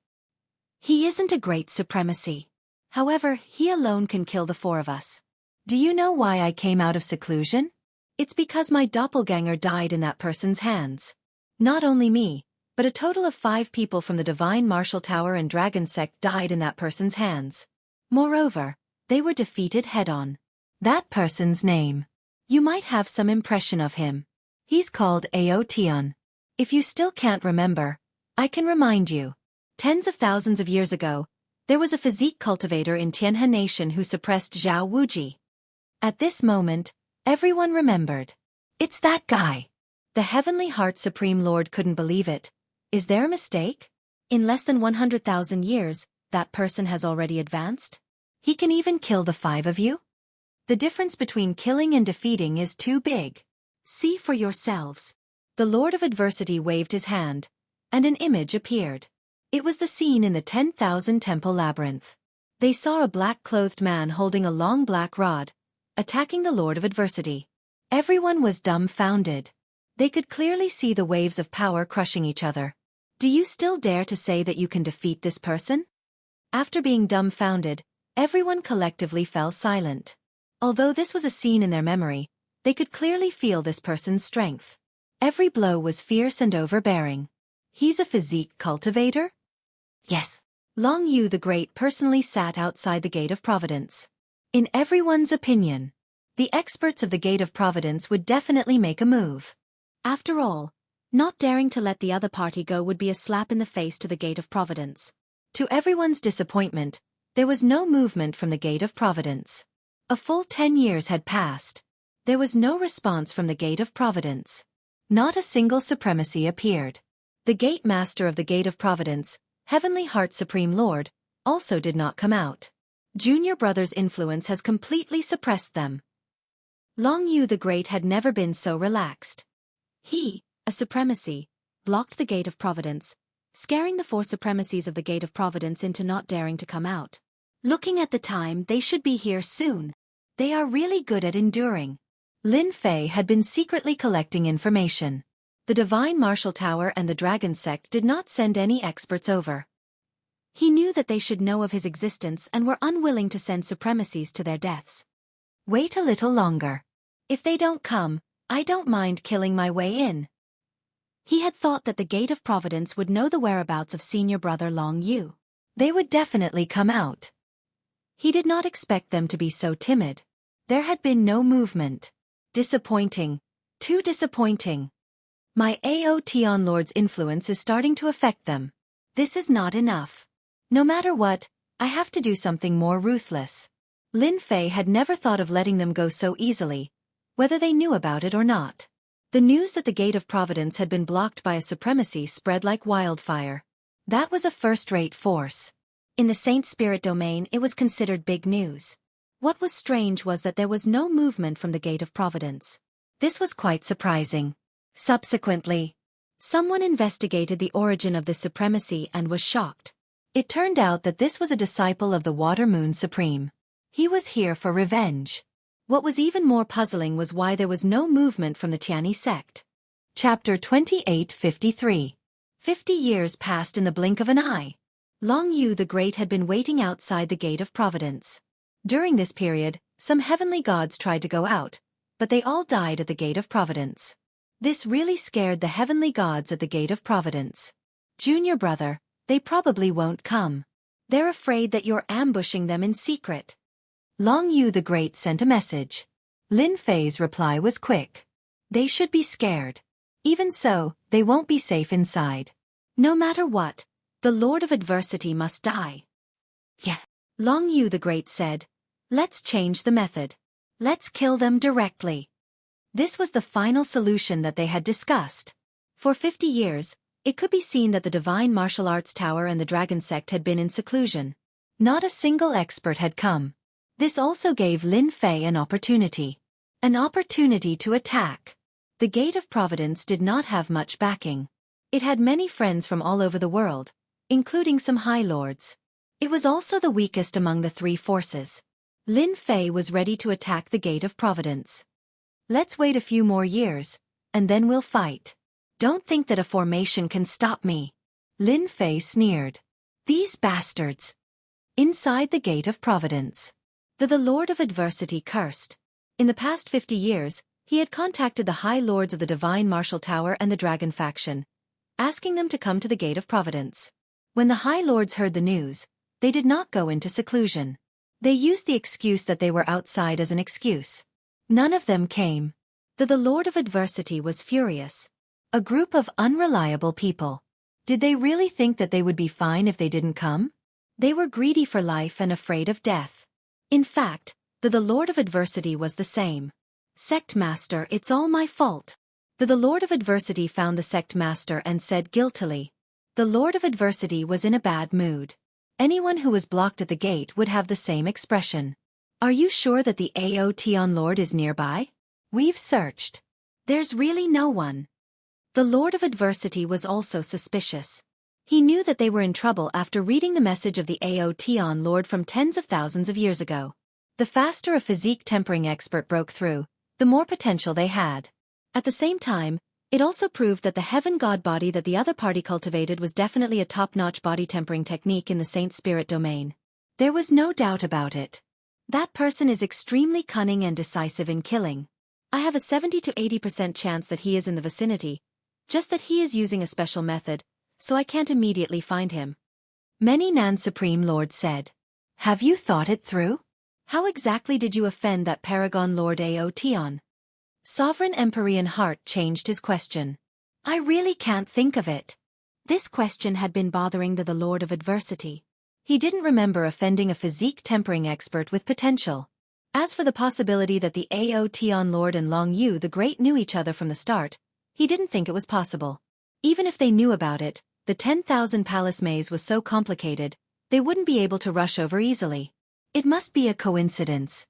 He isn't a great supremacy. However, he alone can kill the 4 of us. Do you know why I came out of seclusion? It's because my doppelganger died in that person's hands. Not only me, but a total of 5 people from the Divine Martial Tower and Dragon Sect died in that person's hands. Moreover, they were defeated head-on. That person's name. You might have some impression of him. He's called Aotion. If you still can't remember, I can remind you. Tens of thousands of years ago, there was a physique cultivator in Tianhe Nation who suppressed Zhao Wuji. At this moment, everyone remembered. It's that guy. The Heavenly Heart Supreme Lord couldn't believe it. Is there a mistake? In less than 100,000 years, that person has already advanced? He can even kill the 5 of you? The difference between killing and defeating is too big. See for yourselves. The Lord of Adversity waved his hand, and an image appeared. It was the scene in the 10,000 Temple Labyrinth. They saw a black-clothed man holding a long black rod, attacking the Lord of Adversity. Everyone was dumbfounded. They could clearly see the waves of power crushing each other. Do you still dare to say that you can defeat this person? After being dumbfounded, everyone collectively fell silent. Although this was a scene in their memory, they could clearly feel this person's strength. Every blow was fierce and overbearing. He's a physique cultivator? Yes. Long Yu the Great personally sat outside the Gate of Providence. In everyone's opinion, the experts of the Gate of Providence would definitely make a move. After all, not daring to let the other party go would be a slap in the face to the Gate of Providence. To everyone's disappointment, there was no movement from the Gate of Providence. A full 10 years had passed. There was no response from the Gate of Providence. Not a single supremacy appeared. The Gate Master of the Gate of Providence, Heavenly Heart Supreme Lord, also did not come out. Junior Brother's influence has completely suppressed them. Long Yu the Great had never been so relaxed. He, a supremacy, blocked the Gate of Providence, scaring the 4 supremacies of the Gate of Providence into not daring to come out. Looking at the time, they should be here soon. They are really good at enduring. Lin Fei had been secretly collecting information. The Divine Martial Tower and the Dragon Sect did not send any experts over. He knew that they should know of his existence and were unwilling to send supremacies to their deaths. Wait a little longer. If they don't come, I don't mind killing my way in. He had thought that the Gate of Providence would know the whereabouts of senior brother Long Yu. They would definitely come out. He did not expect them to be so timid. There had been no movement. Disappointing. Too disappointing. My Aotion Lord's influence is starting to affect them. This is not enough. No matter what, I have to do something more ruthless. Lin Fei had never thought of letting them go so easily, whether they knew about it or not. The news that the Gate of Providence had been blocked by a supremacy spread like wildfire. That was a first-rate force. In the Saint Spirit domain, it was considered big news. What was strange was that there was no movement from the Gate of Providence. This was quite surprising. Subsequently, someone investigated the origin of the supremacy and was shocked. It turned out that this was a disciple of the Water Moon Supreme. He was here for revenge. What was even more puzzling was why there was no movement from the Tianyi sect. Chapter 2853. 50 years passed in the blink of an eye. Long Yu the Great had been waiting outside the Gate of Providence. During this period, some heavenly gods tried to go out, but they all died at the Gate of Providence. This really scared the heavenly gods at the Gate of Providence. Junior brother, they probably won't come. They're afraid that you're ambushing them in secret. Long Yu the Great sent a message. Lin Fei's reply was quick. They should be scared. Even so, they won't be safe inside. No matter what, the Lord of Adversity must die. Yeah. Long Yu the Great said, let's change the method. Let's kill them directly. This was the final solution that they had discussed. For 50 years, it could be seen that the Divine Martial Arts Tower and the Dragon Sect had been in seclusion. Not a single expert had come. This also gave Lin Fei an opportunity. An opportunity to attack. The Gate of Providence did not have much backing. It had many friends from all over the world, including some High Lords. It was also the weakest among the three forces. Lin Fei was ready to attack the Gate of Providence. Let's wait a few more years, and then we'll fight. Don't think that a formation can stop me. Lin Fei sneered. These bastards. Inside the Gate of Providence. The Lord of Adversity cursed. In the past 50 years, he had contacted the High Lords of the Divine Martial Tower and the Dragon faction, asking them to come to the Gate of Providence. When the High Lords heard the news, they did not go into seclusion. They used the excuse that they were outside as an excuse. None of them came. The Lord of Adversity was furious. A group of unreliable people. Did they really think that they would be fine if they didn't come? They were greedy for life and afraid of death. In fact, the Lord of Adversity was the same. Sect Master, it's all my fault. The Lord of Adversity found the Sect Master and said guiltily. The Lord of Adversity was in a bad mood. Anyone who was blocked at the gate would have the same expression. Are you sure that the Aotion Lord is nearby? We've searched. There's really no one. The Lord of Adversity was also suspicious. He knew that they were in trouble after reading the message of the Aotion Lord from tens of thousands of years ago. The faster a physique tempering expert broke through, the more potential they had. At the same time, it also proved that the heaven god body that the other party cultivated was definitely a top-notch body tempering technique in the Saint Spirit domain. There was no doubt about it. That person is extremely cunning and decisive in killing. I have a 70 to 80% chance that he is in the vicinity, just that he is using a special method, so I can't immediately find him. Many Nan Supreme Lord said. Have you thought it through? How exactly did you offend that Paragon Lord Aotion? Sovereign Empyrean Heart changed his question. I really can't think of it. This question had been bothering the Lord of Adversity. He didn't remember offending a physique tempering expert with potential. As for the possibility that the Aotion Lord and Long Yu the Great knew each other from the start, he didn't think it was possible. Even if they knew about it, the 10,000 palace maze was so complicated, they wouldn't be able to rush over easily. It must be a coincidence.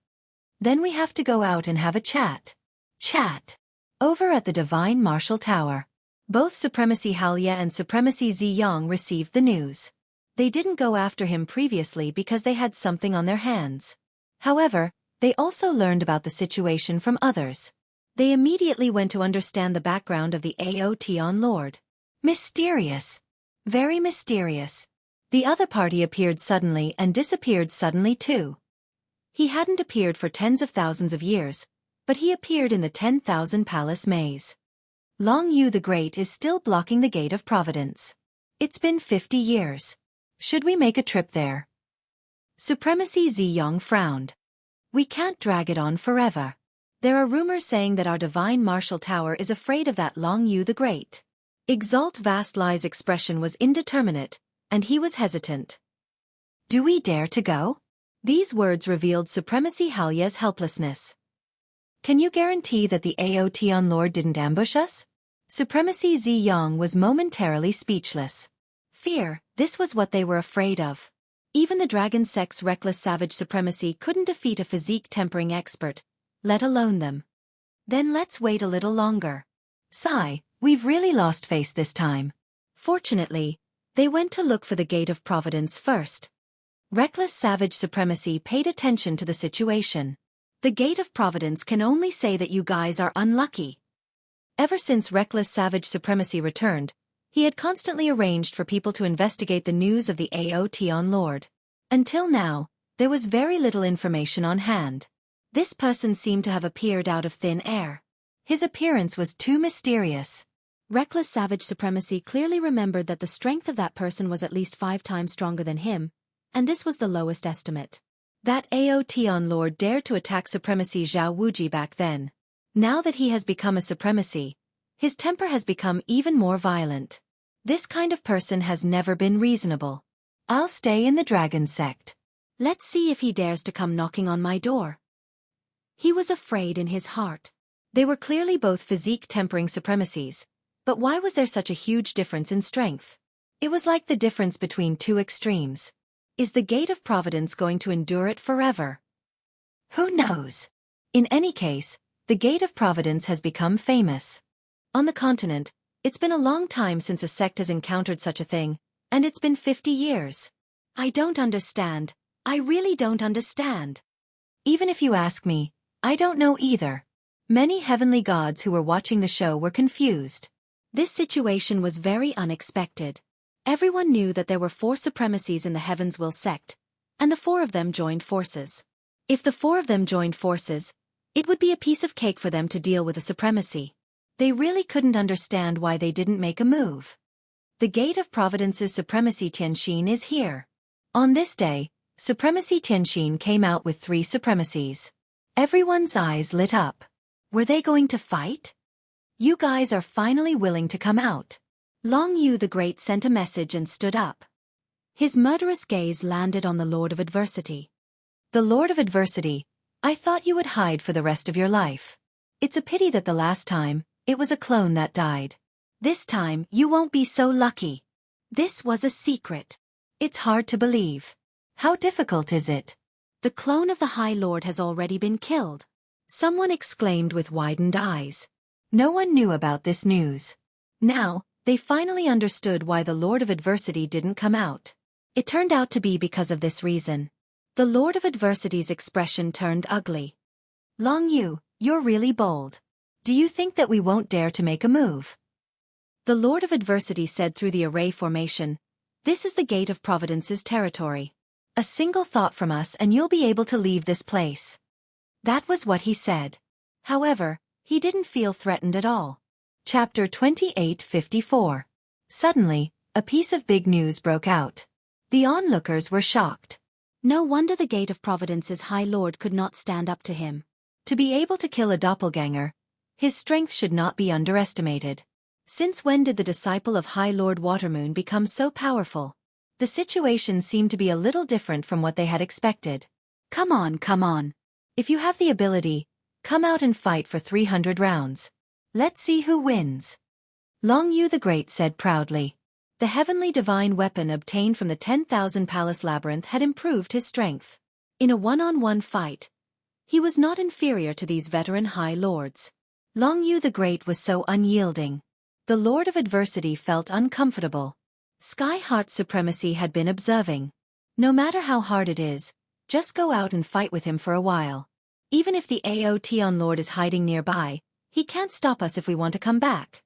Then we have to go out and have a chat. Chat. Over at the Divine Martial Tower. Both Supremacy Halia and Supremacy Ziyang received the news. They didn't go after him previously because they had something on their hands. However, they also learned about the situation from others. They immediately went to understand the background of the Aotion Lord. Mysterious. Very mysterious. The other party appeared suddenly and disappeared suddenly too. He hadn't appeared for tens of thousands of years, but he appeared in the 10,000 palace maze. Long Yu the Great is still blocking the Gate of Providence. It's been 50 years. Should we make a trip there? Supremacy Ziyang frowned. We can't drag it on forever. There are rumors saying that our Divine Martial Tower is afraid of that Long Yu the Great. Exalt Vast Lie's expression was indeterminate, and he was hesitant. Do we dare to go? These words revealed Supremacy Halia's helplessness. Can you guarantee that the Aotion Lord didn't ambush us? Supremacy Ziyang was momentarily speechless. Fear, this was what they were afraid of. Even the Dragon Sect's reckless savage supremacy couldn't defeat a physique tempering expert, let alone them. Then let's wait a little longer. Sigh, we've really lost face this time. Fortunately, they went to look for the Gate of Providence first. Reckless savage supremacy paid attention to the situation. The Gate of Providence can only say that you guys are unlucky. Ever since Reckless Savage Supremacy returned, he had constantly arranged for people to investigate the news of the Aotion Lord. Until now, there was very little information on hand. This person seemed to have appeared out of thin air. His appearance was too mysterious. Reckless Savage Supremacy clearly remembered that the strength of that person was at least 5 times stronger than him, and this was the lowest estimate. That Aotion Lord dared to attack Supremacy Zhao Wuji back then. Now that he has become a Supremacy, his temper has become even more violent. This kind of person has never been reasonable. I'll stay in the dragon sect. Let's see if he dares to come knocking on my door. He was afraid in his heart. They were clearly both physique-tempering supremacies, but why was there such a huge difference in strength? It was like the difference between two extremes. Is the gate of Providence going to endure it forever? Who knows? In any case, the gate of Providence has become famous. On the continent, it's been a long time since a sect has encountered such a thing, and it's been 50 years. I don't understand. I really don't understand. Even if you ask me, I don't know either. Many heavenly gods who were watching the show were confused. This situation was very unexpected. Everyone knew that there were 4 supremacies in the Heaven's Will sect, and the 4 of them joined forces. If the 4 of them joined forces, it would be a piece of cake for them to deal with a supremacy. They really couldn't understand why they didn't make a move. The Gate of Providence's Supremacy Tianxin is here. On this day, Supremacy Tianxin came out with 3 supremacies. Everyone's eyes lit up. Were they going to fight? You guys are finally willing to come out. Long Yu the Great sent a message and stood up. His murderous gaze landed on the Lord of Adversity. The Lord of Adversity, I thought you would hide for the rest of your life. It's a pity that the last time, it was a clone that died. This time, you won't be so lucky. This was a secret. It's hard to believe. How difficult is it? The clone of the High Lord has already been killed. Someone exclaimed with widened eyes. No one knew about this news. Now, they finally understood why the Lord of Adversity didn't come out. It turned out to be because of this reason. The Lord of Adversity's expression turned ugly. Long Yu, you're really bold. Do you think that we won't dare to make a move? The Lord of Adversity said through the array formation, this is the Gate of Providence's territory. A single thought from us and you'll be able to leave this place. That was what he said. However, he didn't feel threatened at all. Chapter 28:54. Suddenly, a piece of big news broke out. The onlookers were shocked. No wonder the Gate of Providence's High Lord could not stand up to him. To be able to kill a doppelganger, his strength should not be underestimated. Since when did the disciple of High Lord Watermoon become so powerful? The situation seemed to be a little different from what they had expected. Come on, come on. If you have the ability, come out and fight for 300 rounds. Let's see who wins. Long Yu the Great said proudly. The heavenly divine weapon obtained from the 10,000 Palace Labyrinth had improved his strength. In a one-on-one fight, he was not inferior to these veteran High Lords. Long Yu the Great was so unyielding. The Lord of Adversity felt uncomfortable. Sky Heart's supremacy had been observing. No matter how hard it is, just go out and fight with him for a while. Even if the Aotion Lord is hiding nearby, he can't stop us if we want to come back.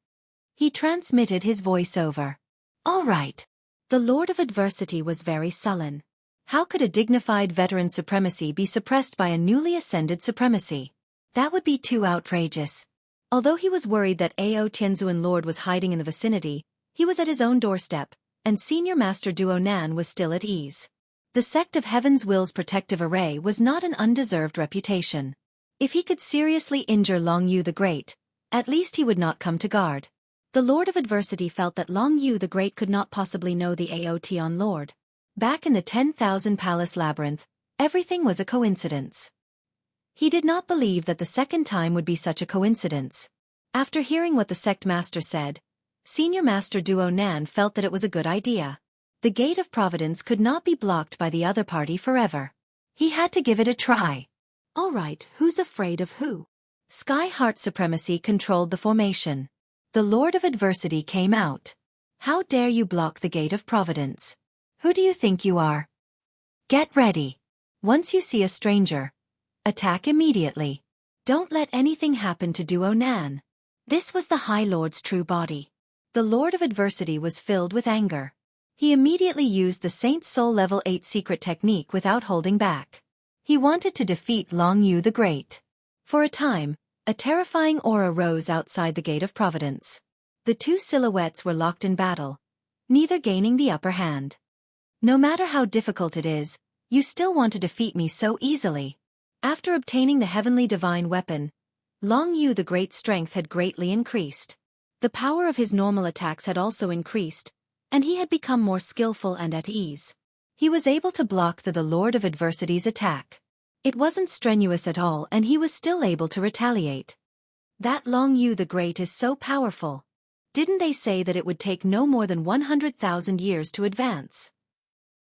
He transmitted his voice over. All right. The Lord of Adversity was very sullen. How could a dignified veteran supremacy be suppressed by a newly ascended supremacy? That would be too outrageous. Although he was worried that Ao Tianzuan Lord was hiding in the vicinity, he was at his own doorstep, and Senior Master Duo Nan was still at ease. The sect of Heaven's Will's protective array was not an undeserved reputation. If he could seriously injure Long Yu the Great, at least he would not come to guard. The Lord of Adversity felt that Long Yu the Great could not possibly know the Aotion Lord. Back in the 10,000 Palace Labyrinth, everything was a coincidence. He did not believe that the second time would be such a coincidence. After hearing what the sect master said, Senior Master Duo Nan felt that it was a good idea. The Gate of Providence could not be blocked by the other party forever. He had to give it a try. All right, who's afraid of who? Sky Heart Supremacy controlled the formation. The Lord of Adversity came out. How dare you block the Gate of Providence? Who do you think you are? Get ready. Once you see a stranger, attack immediately. Don't let anything happen to Duo Nan. This was the High Lord's true body. The Lord of Adversity was filled with anger. He immediately used the Saint Soul Level 8 secret technique without holding back. He wanted to defeat Long Yu the Great. For a time, a terrifying aura rose outside the Gate of Providence. The two silhouettes were locked in battle, neither gaining the upper hand. No matter how difficult it is, you still want to defeat me so easily. After obtaining the heavenly divine weapon, Long Yu the Great's strength had greatly increased. The power of his normal attacks had also increased, and he had become more skillful and at ease. He was able to block the Lord of Adversity's attack. It wasn't strenuous at all, and he was still able to retaliate. That Long Yu the Great is so powerful. Didn't they say that it would take no more than 100,000 years to advance?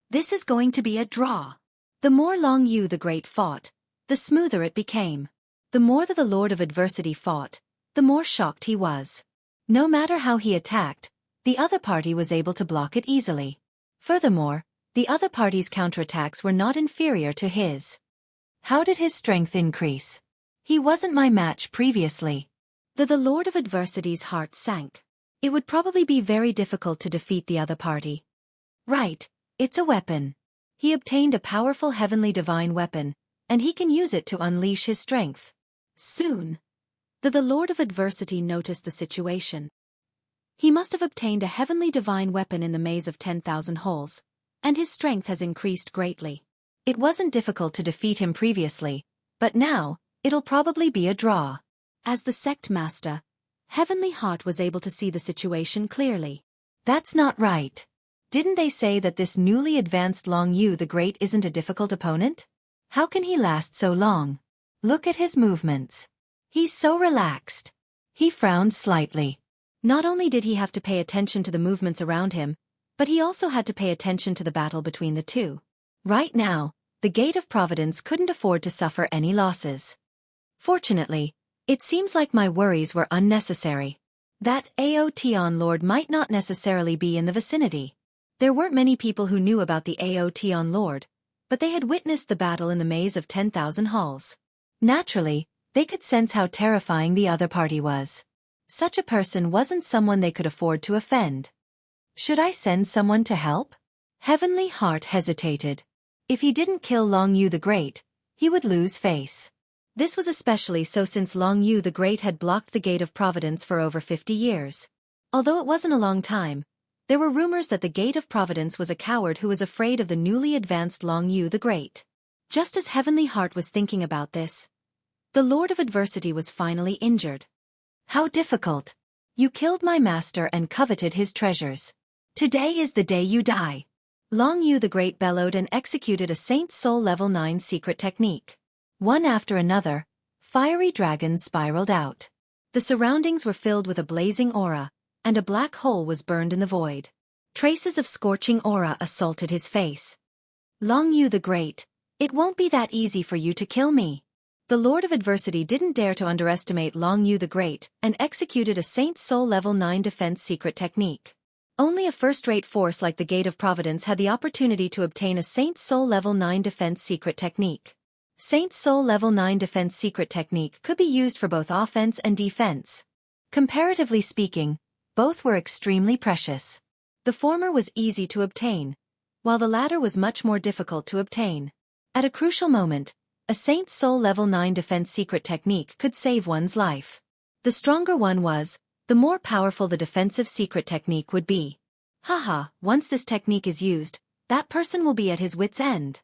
This is going to be a draw. The more Long Yu the Great fought, the smoother it became. The more that the Lord of Adversity fought, the more shocked he was. No matter how he attacked, the other party was able to block it easily. Furthermore, the other party's counterattacks were not inferior to his. How did his strength increase? He wasn't my match previously. The Lord of Adversity's heart sank. It would probably be very difficult to defeat the other party. Right, it's a weapon. He obtained a powerful heavenly divine weapon, and he can use it to unleash his strength. Soon, the Lord of Adversity noticed the situation. He must have obtained a heavenly divine weapon in the maze of 10,000 holes, and his strength has increased greatly. It wasn't difficult to defeat him previously, but now, it'll probably be a draw. As the sect master, Heavenly Heart was able to see the situation clearly. That's not right. Didn't they say that this newly advanced Long Yu the Great isn't a difficult opponent? How can he last so long? Look at his movements. He's so relaxed. He frowned slightly. Not only did he have to pay attention to the movements around him, but he also had to pay attention to the battle between the two. Right now, the Gate of Providence couldn't afford to suffer any losses. Fortunately, it seems like my worries were unnecessary. That Aotion Lord might not necessarily be in the vicinity. There weren't many people who knew about the Aotion Lord, but they had witnessed the battle in the maze of 10,000 halls. Naturally, they could sense how terrifying the other party was. Such a person wasn't someone they could afford to offend. Should I send someone to help? Heavenly Heart hesitated. If he didn't kill Long Yu the Great, he would lose face. This was especially so since Long Yu the Great had blocked the Gate of Providence for over 50 years. Although it wasn't a long time, there were rumors that the Gate of Providence was a coward who was afraid of the newly advanced Long Yu the Great. Just as Heavenly Heart was thinking about this, the Lord of Adversity was finally injured. How difficult! You killed my master and coveted his treasures. Today is the day you die. Long Yu the Great bellowed and executed a Saint Soul Level 9 secret technique. One after another, fiery dragons spiraled out. The surroundings were filled with a blazing aura, and a black hole was burned in the void. Traces of scorching aura assaulted his face. Long Yu the Great, it won't be that easy for you to kill me. The Lord of Adversity didn't dare to underestimate Long Yu the Great and executed a Saint Soul Level 9 defense secret technique. Only a first-rate force like the Gate of Providence had the opportunity to obtain a Saint Soul Level 9 defense secret technique. Saint Soul Level 9 defense secret technique could be used for both offense and defense. Comparatively speaking, both were extremely precious. The former was easy to obtain, while the latter was much more difficult to obtain. At a crucial moment, a Saint Soul Level 9 defense secret technique could save one's life. The stronger one was, the more powerful the defensive secret technique would be. Haha, once this technique is used, that person will be at his wit's end.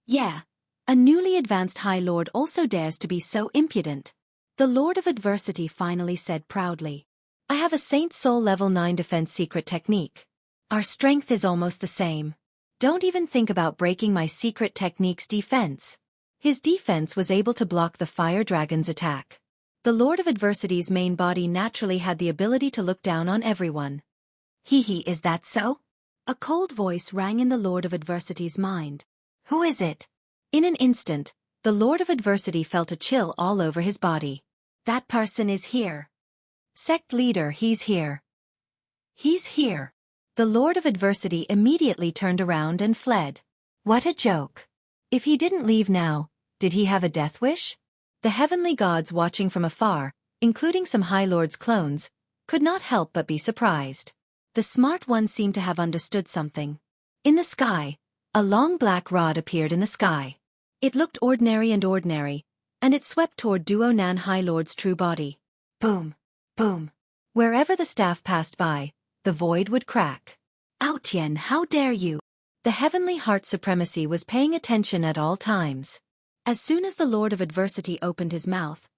Yeah, a newly advanced High Lord also dares to be so impudent. The Lord of Adversity finally said proudly. I have a Saint Soul Level 9 defense secret technique. Our strength is almost the same. Don't even think about breaking my secret technique's defense. His defense was able to block the fire dragon's attack. The Lord of Adversity's main body naturally had the ability to look down on everyone. Hee, is that so? A cold voice rang in the Lord of Adversity's mind. Who is it? In an instant, the Lord of Adversity felt a chill all over his body. That person is here. Sect leader, he's here. He's here. The Lord of Adversity immediately turned around and fled. What a joke. If he didn't leave now, did he have a death wish? The heavenly gods watching from afar, including some High Lord's clones, could not help but be surprised. The smart one seemed to have understood something. In the sky, a long black rod appeared in the sky. It looked ordinary, and it swept toward Duo Nan High Lord's true body. Boom, boom. Wherever the staff passed by, the void would crack. Aotian, how dare you! The heavenly heart supremacy was paying attention at all times. As soon as the Lord of Adversity opened his mouth,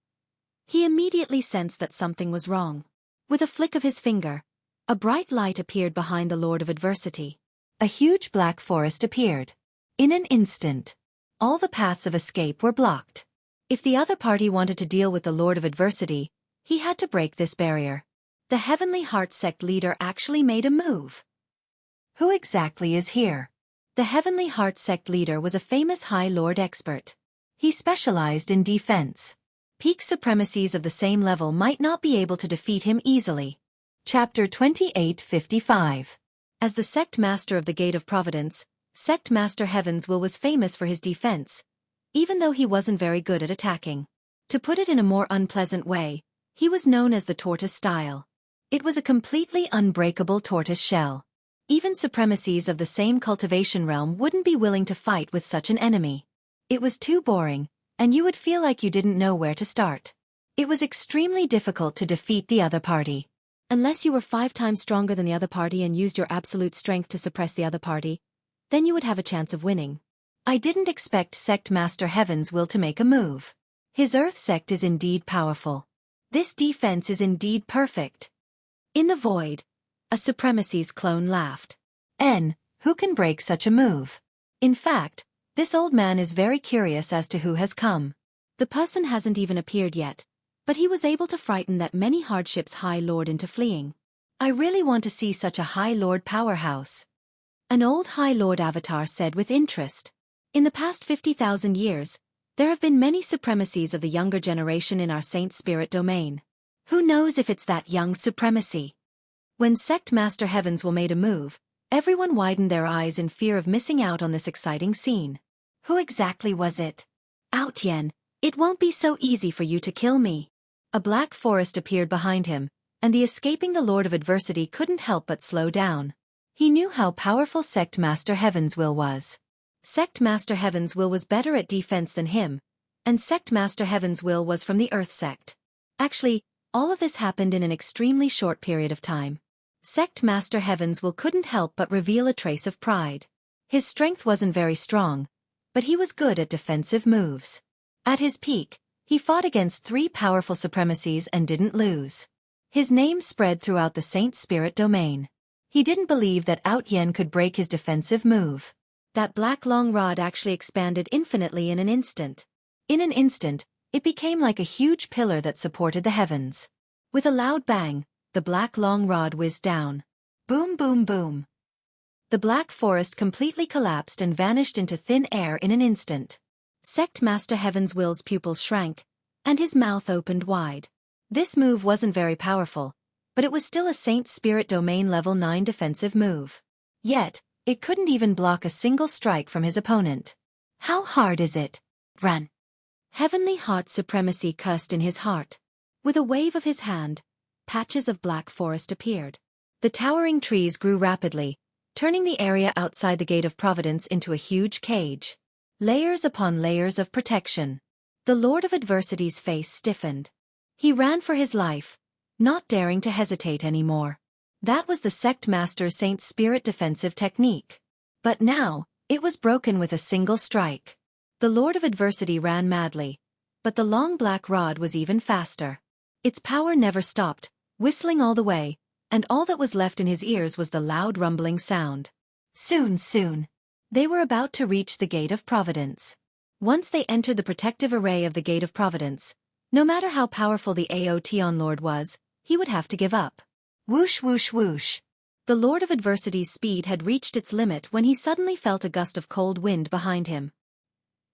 he immediately sensed that something was wrong. With a flick of his finger, a bright light appeared behind the Lord of Adversity. A huge black forest appeared. In an instant, all the paths of escape were blocked. If the other party wanted to deal with the Lord of Adversity, he had to break this barrier. The Heavenly Heart sect leader actually made a move. Who exactly is here? The Heavenly Heart sect leader was a famous High Lord expert. He specialized in defense. Peak supremacies of the same level might not be able to defeat him easily. Chapter 2855. As the sect master of the Gate of Providence, Sect Master Heaven's Will was famous for his defense, even though he wasn't very good at attacking. To put it in a more unpleasant way, he was known as the tortoise style. It was a completely unbreakable tortoise shell. Even supremacies of the same cultivation realm wouldn't be willing to fight with such an enemy. It was too boring, and you would feel like you didn't know where to start. It was extremely difficult to defeat the other party. Unless you were 5 times stronger than the other party and used your absolute strength to suppress the other party, then you would have a chance of winning. I didn't expect Sect Master Heaven's Will to make a move. His Earth sect is indeed powerful. This defense is indeed perfect. In the void, a supremacy's clone laughed. Who can break such a move? In fact, this old man is very curious as to who has come. The person hasn't even appeared yet, but he was able to frighten that many hardships High Lord into fleeing. I really want to see such a High Lord powerhouse. An old High Lord avatar said with interest. In the past 50,000 years, there have been many supremacies of the younger generation in our Saint Spirit domain. Who knows if it's that young supremacy? When Sect Master Heaven's Will made a move, everyone widened their eyes in fear of missing out on this exciting scene. Who exactly was it? Outyen, it won't be so easy for you to kill me. A black forest appeared behind him, and the escaping the Lord of Adversity couldn't help but slow down. He knew how powerful Sect Master Heaven's Will was. Sect Master Heaven's Will was better at defense than him, and Sect Master Heaven's Will was from the Earth sect. Actually, all of this happened in an extremely short period of time. Sect Master Heaven's Will couldn't help but reveal a trace of pride. His strength wasn't very strong, but he was good at defensive moves. At his peak, he fought against 3 powerful supremacies and didn't lose. His name spread throughout the Saint Spirit domain. He didn't believe that Outyen could break his defensive move. That black long rod actually expanded infinitely in an instant. In an instant, it became like a huge pillar that supported the heavens. With a loud bang, the black long rod whizzed down. Boom, boom, boom. The black forest completely collapsed and vanished into thin air in an instant. Sect Master Heaven's Will's pupils shrank, and his mouth opened wide. This move wasn't very powerful, but it was still a Saint Spirit Domain Level 9 defensive move. Yet, it couldn't even block a single strike from his opponent. How hard is it? Run. Heavenly Heart Supremacy cursed in his heart. With a wave of his hand, patches of black forest appeared. The towering trees grew rapidly, turning the area outside the Gate of Providence into a huge cage. Layers upon layers of protection. The Lord of Adversity's face stiffened. He ran for his life, not daring to hesitate anymore. That was the Sect Master's Saint Spirit defensive technique. But now, it was broken with a single strike. The Lord of Adversity ran madly, but the long black rod was even faster. Its power never stopped, whistling all the way, and all that was left in his ears was the loud rumbling sound. Soon, they were about to reach the Gate of Providence. Once they entered the protective array of the Gate of Providence, no matter how powerful the Aotion Lord was, he would have to give up. Whoosh whoosh whoosh. The Lord of Adversity's speed had reached its limit when he suddenly felt a gust of cold wind behind him.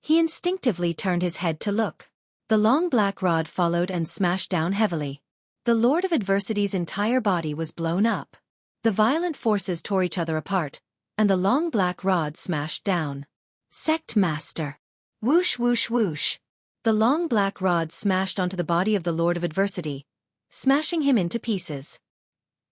He instinctively turned his head to look. The long black rod followed and smashed down heavily. The Lord of Adversity's entire body was blown up. The violent forces tore each other apart, and the long black rod smashed down. Sect Master. Whoosh whoosh whoosh. The long black rod smashed onto the body of the Lord of Adversity, smashing him into pieces.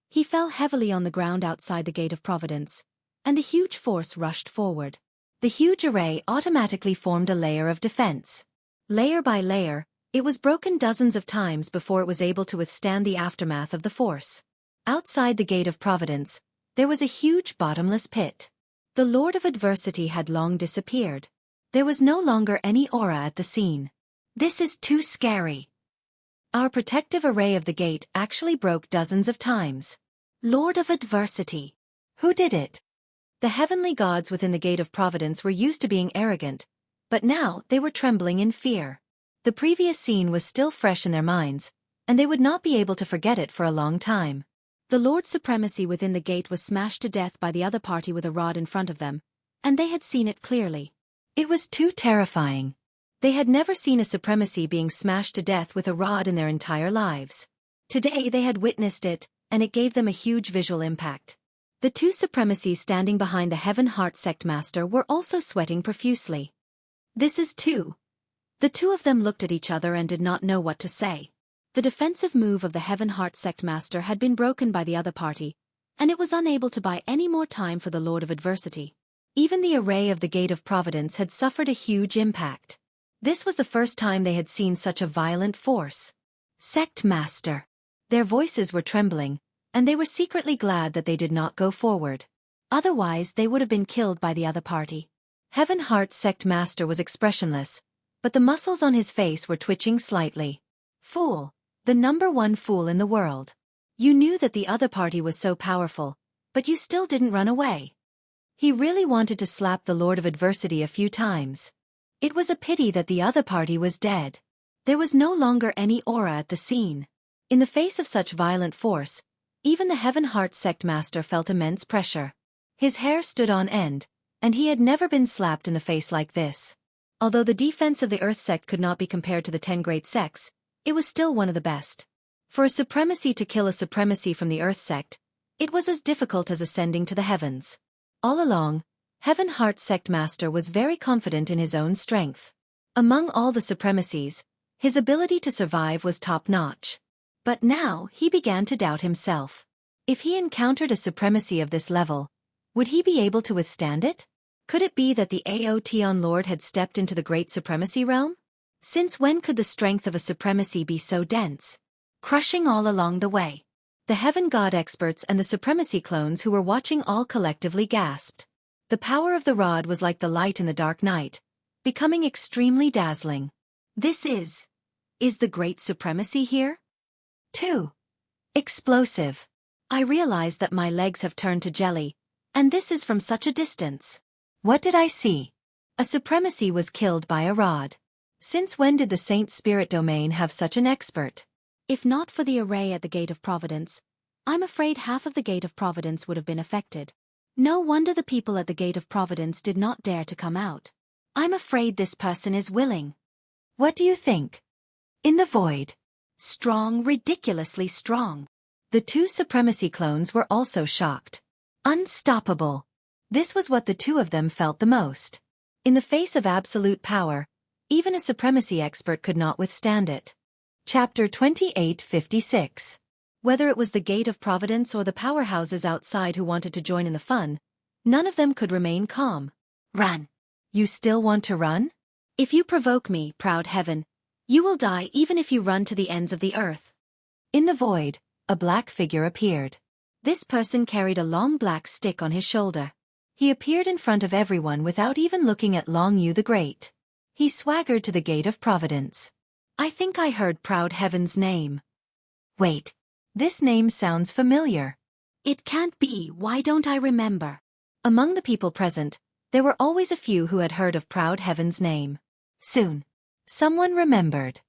He fell heavily on the ground outside the Gate of Providence, and the huge force rushed forward. The huge array automatically formed a layer of defense. Layer by layer, it was broken dozens of times before it was able to withstand the aftermath of the force. Outside the Gate of Providence, there was a huge bottomless pit. The Lord of Adversity had long disappeared. There was no longer any aura at the scene. This is too scary. Our protective array of the gate actually broke dozens of times. Lord of Adversity. Who did it? The heavenly gods within the Gate of Providence were used to being arrogant, but now they were trembling in fear. The previous scene was still fresh in their minds, and they would not be able to forget it for a long time. The Lord's supremacy within the gate was smashed to death by the other party with a rod in front of them, and they had seen it clearly. It was too terrifying. They had never seen a supremacy being smashed to death with a rod in their entire lives. Today they had witnessed it, and it gave them a huge visual impact. The two supremacies standing behind the Heaven Heart Sect Master were also sweating profusely. This is two. The two of them looked at each other and did not know what to say. The defensive move of the Heaven Heart Sect Master had been broken by the other party, and it was unable to buy any more time for the Lord of Adversity. Even the array of the Gate of Providence had suffered a huge impact. This was the first time they had seen such a violent force. Sect Master. Their voices were trembling, and they were secretly glad that they did not go forward. Otherwise they would have been killed by the other party. Heaven Heart Sect Master was expressionless, but the muscles on his face were twitching slightly. Fool. The number one fool in the world. You knew that the other party was so powerful, but you still didn't run away. He really wanted to slap the Lord of Adversity a few times. It was a pity that the other party was dead. There was no longer any aura at the scene. In the face of such violent force, even the Heaven Heart Sect Master felt immense pressure. His hair stood on end, and he had never been slapped in the face like this. Although the defense of the Earth Sect could not be compared to the 10 great sects, it was still one of the best. For a supremacy to kill a supremacy from the Earth Sect, it was as difficult as ascending to the heavens. All along, Heaven Heart Sect Master was very confident in his own strength. Among all the supremacies, his ability to survive was top-notch. But now he began to doubt himself. If he encountered a supremacy of this level, would he be able to withstand it? Could it be that the Aotion Lord had stepped into the Great Supremacy realm? Since when could the strength of a supremacy be so dense? Crushing all along the way. The Heaven God experts and the supremacy clones who were watching all collectively gasped. The power of the rod was like the light in the dark night, becoming extremely dazzling. This is the Great Supremacy here? 2. Explosive. I realize that my legs have turned to jelly, and this is from such a distance. What did I see? A supremacy was killed by a rod. Since when did the Saint Spirit Domain have such an expert? If not for the array at the Gate of Providence, I'm afraid half of the Gate of Providence would have been affected. No wonder the people at the Gate of Providence did not dare to come out. I'm afraid this person is willing. What do you think? In the void. Strong, ridiculously strong. The two supremacy clones were also shocked. Unstoppable. This was what the two of them felt the most. In the face of absolute power, even a supremacy expert could not withstand it. Chapter 2856. Whether it was the Gate of Providence or the powerhouses outside who wanted to join in the fun, none of them could remain calm. Run. You still want to run? If you provoke me, proud heaven, you will die even if you run to the ends of the earth. In the void, a black figure appeared. This person carried a long black stick on his shoulder. He appeared in front of everyone without even looking at Long Yu the Great. He swaggered to the Gate of Providence. I think I heard Proud Heaven's name. Wait. This name sounds familiar. It can't be, why don't I remember? Among the people present, there were always a few who had heard of Proud Heaven's name. Soon, someone remembered.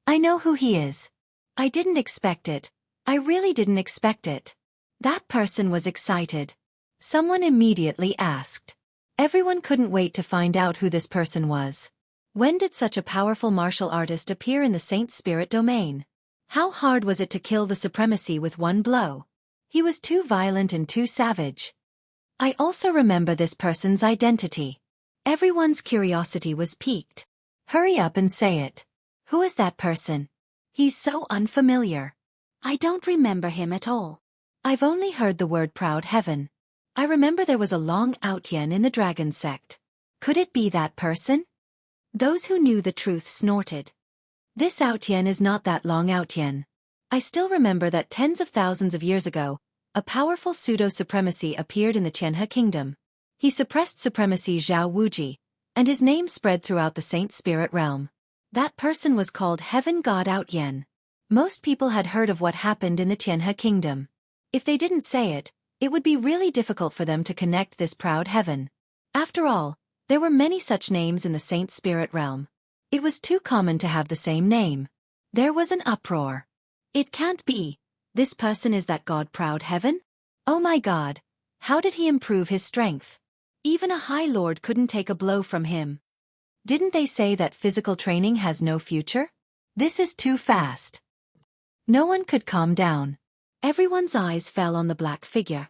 I know who he is. I didn't expect it. I really didn't expect it. That person was excited. Someone immediately asked. Everyone couldn't wait to find out who this person was. When did such a powerful martial artist appear in the Saint Spirit Domain? How hard was it to kill the supremacy with one blow? He was too violent and too savage. I also remember this person's identity. Everyone's curiosity was piqued. Hurry up and say it. Who is that person? He's so unfamiliar. I don't remember him at all. I've only heard the word Proud Heaven. I remember there was a Long Outyen in the Dragon Sect. Could it be that person? Those who knew the truth snorted. This Outyen is not that Long Outyen. I still remember that tens of thousands of years ago, a powerful pseudo-supremacy appeared in the Qianhe kingdom. He suppressed supremacy Zhao Wuji, and his name spread throughout the Saint Spirit realm. That person was called Heaven God Outyen. Most people had heard of what happened in the Tianhe kingdom. If they didn't say it, it would be really difficult for them to connect this proud heaven. After all, there were many such names in the saint spirit realm. It was too common to have the same name. There was an uproar. It can't be. This person is that god-proud heaven? Oh my god, how did he improve his strength? Even a high lord couldn't take a blow from him. Didn't they say that physical training has no future? This is too fast. No one could calm down. Everyone's eyes fell on the black figure.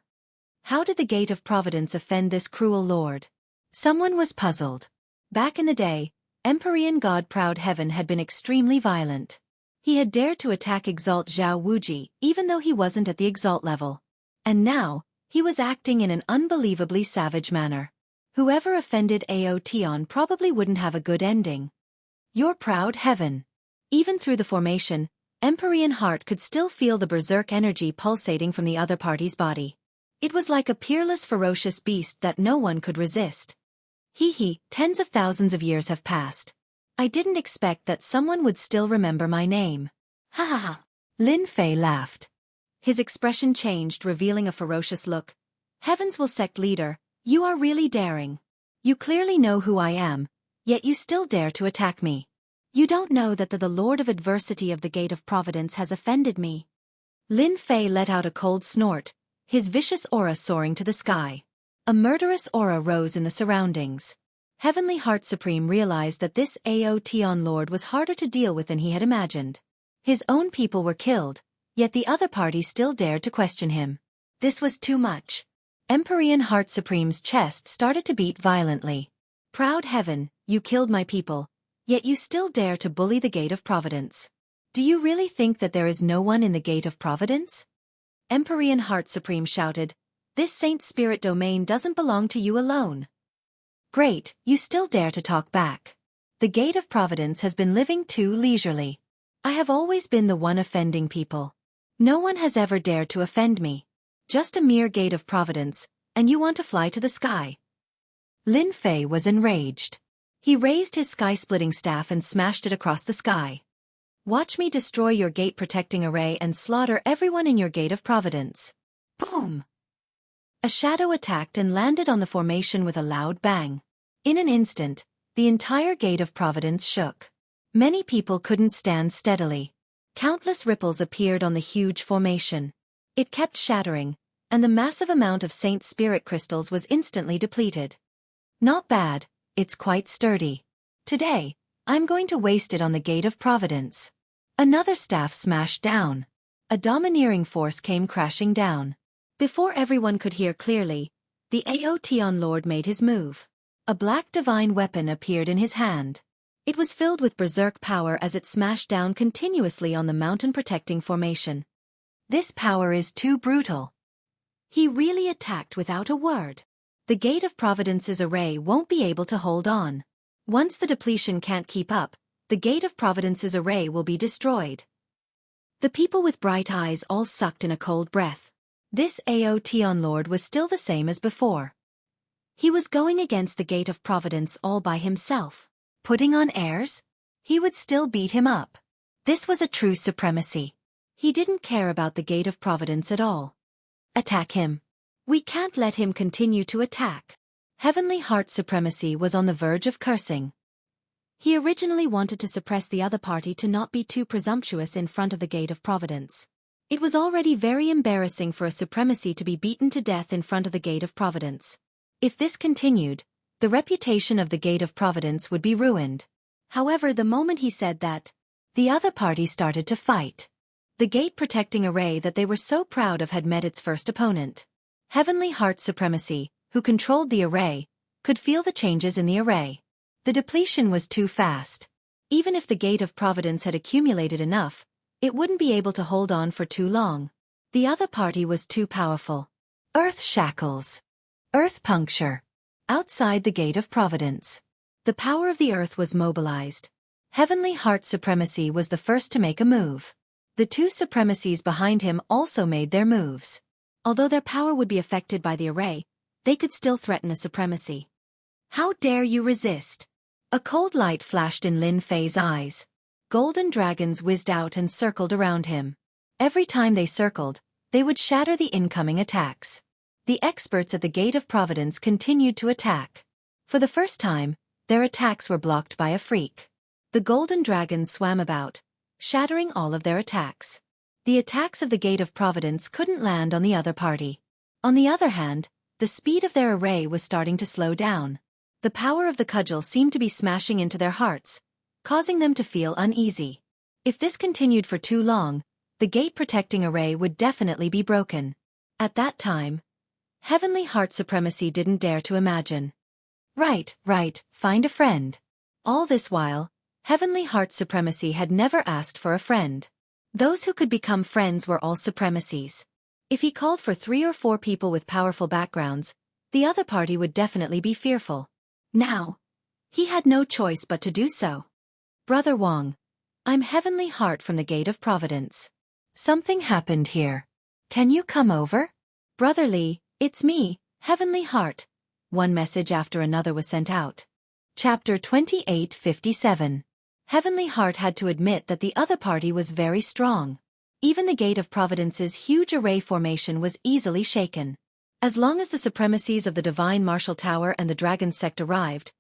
How did the Gate of Providence offend this cruel lord? Someone was puzzled. Back in the day, Empyrean god-proud heaven had been extremely violent. He had dared to attack Exalt Zhao Wuji even though he wasn't at the Exalt level. And now, he was acting in an unbelievably savage manner. Whoever offended Aotion probably wouldn't have a good ending. Your proud heaven. Even through the formation, Empyrean Heart could still feel the berserk energy pulsating from the other party's body. It was like a peerless ferocious beast that no one could resist. Tens of thousands of years have passed. I didn't expect that someone would still remember my name. Ha ha ha. Lin Fei laughed. His expression changed, revealing a ferocious look. Heavens will sect leader, you are really daring. You clearly know who I am, yet you still dare to attack me. You don't know that the Lord of Adversity of the Gate of Providence has offended me. Lin Fei let out a cold snort, his vicious aura soaring to the sky. A murderous aura rose in the surroundings. Heavenly Heart Supreme realized that this Aotion Lord was harder to deal with than he had imagined. His own people were killed, yet the other party still dared to question him. This was too much. Empyrean Heart Supreme's chest started to beat violently. Proud heaven, you killed my people, yet you still dare to bully the Gate of Providence. Do you really think that there is no one in the Gate of Providence? Empyrean Heart Supreme shouted, this saint spirit domain doesn't belong to you alone. Great, you still dare to talk back. The Gate of Providence has been living too leisurely. I have always been the one offending people. No one has ever dared to offend me. Just a mere Gate of Providence, and you want to fly to the sky. Lin Fei was enraged. He raised his sky-splitting staff and smashed it across the sky. Watch me destroy your gate-protecting array and slaughter everyone in your Gate of Providence. Boom! A shadow attacked and landed on the formation with a loud bang. In an instant, the entire Gate of Providence shook. Many people couldn't stand steadily. Countless ripples appeared on the huge formation. It kept shattering, and the massive amount of Saint Spirit crystals was instantly depleted. Not bad. It's quite sturdy. Today, I'm going to waste it on the Gate of Providence. Another staff smashed down. A domineering force came crashing down. Before everyone could hear clearly, the Aotion Lord made his move. A black divine weapon appeared in his hand. It was filled with berserk power as it smashed down continuously on the mountain-protecting formation. This power is too brutal. He really attacked without a word. The Gate of Providence's array won't be able to hold on. Once the depletion can't keep up, the Gate of Providence's array will be destroyed. The people with bright eyes all sucked in a cold breath. This Aotion Lord was still the same as before. He was going against the Gate of Providence all by himself. Putting on airs? He would still beat him up. This was a true supremacy. He didn't care about the Gate of Providence at all. Attack him. We can't let him continue to attack. Heavenly Heart Supremacy was on the verge of cursing. He originally wanted to suppress the other party to not be too presumptuous in front of the Gate of Providence. It was already very embarrassing for a supremacy to be beaten to death in front of the Gate of Providence. If this continued, the reputation of the Gate of Providence would be ruined. However, the moment he said that, the other party started to fight. The gate-protecting array that they were so proud of had met its first opponent. Heavenly Heart Supremacy, who controlled the array, could feel the changes in the array. The depletion was too fast. Even if the Gate of Providence had accumulated enough, it wouldn't be able to hold on for too long. The other party was too powerful. Earth shackles. Earth puncture. Outside the Gate of Providence. The power of the earth was mobilized. Heavenly Heart Supremacy was the first to make a move. The two supremacies behind him also made their moves. Although their power would be affected by the array, they could still threaten a supremacy. How dare you resist? A cold light flashed in Lin Fei's eyes. golden dragons whizzed out and circled around him. Every time they circled, they would shatter the incoming attacks. The experts at the Gate of Providence continued to attack. For the first time, their attacks were blocked by a freak. The golden dragons swam about, shattering all of their attacks. The attacks of the Gate of Providence couldn't land on the other party. On the other hand, the speed of their array was starting to slow down. The power of the cudgel seemed to be smashing into their hearts, causing them to feel uneasy. If this continued for too long, the gate-protecting array would definitely be broken. At that time, Heavenly Heart Supremacy didn't dare to imagine. Right, find a friend. All this while, Heavenly Heart Supremacy had never asked for a friend. Those who could become friends were all supremacies. If he called for 3 or 4 people with powerful backgrounds, the other party would definitely be fearful. Now, he had no choice but to do so. Brother Wang, I'm Heavenly Heart from the Gate of Providence. Something happened here. Can you come over? Brother Li, it's me, Heavenly Heart. One message after another was sent out. Chapter 2857. Heavenly Heart had to admit that the other party was very strong. Even the Gate of Providence's huge array formation was easily shaken. As long as the supremacies of the Divine Martial Tower and the Dragon Sect arrived,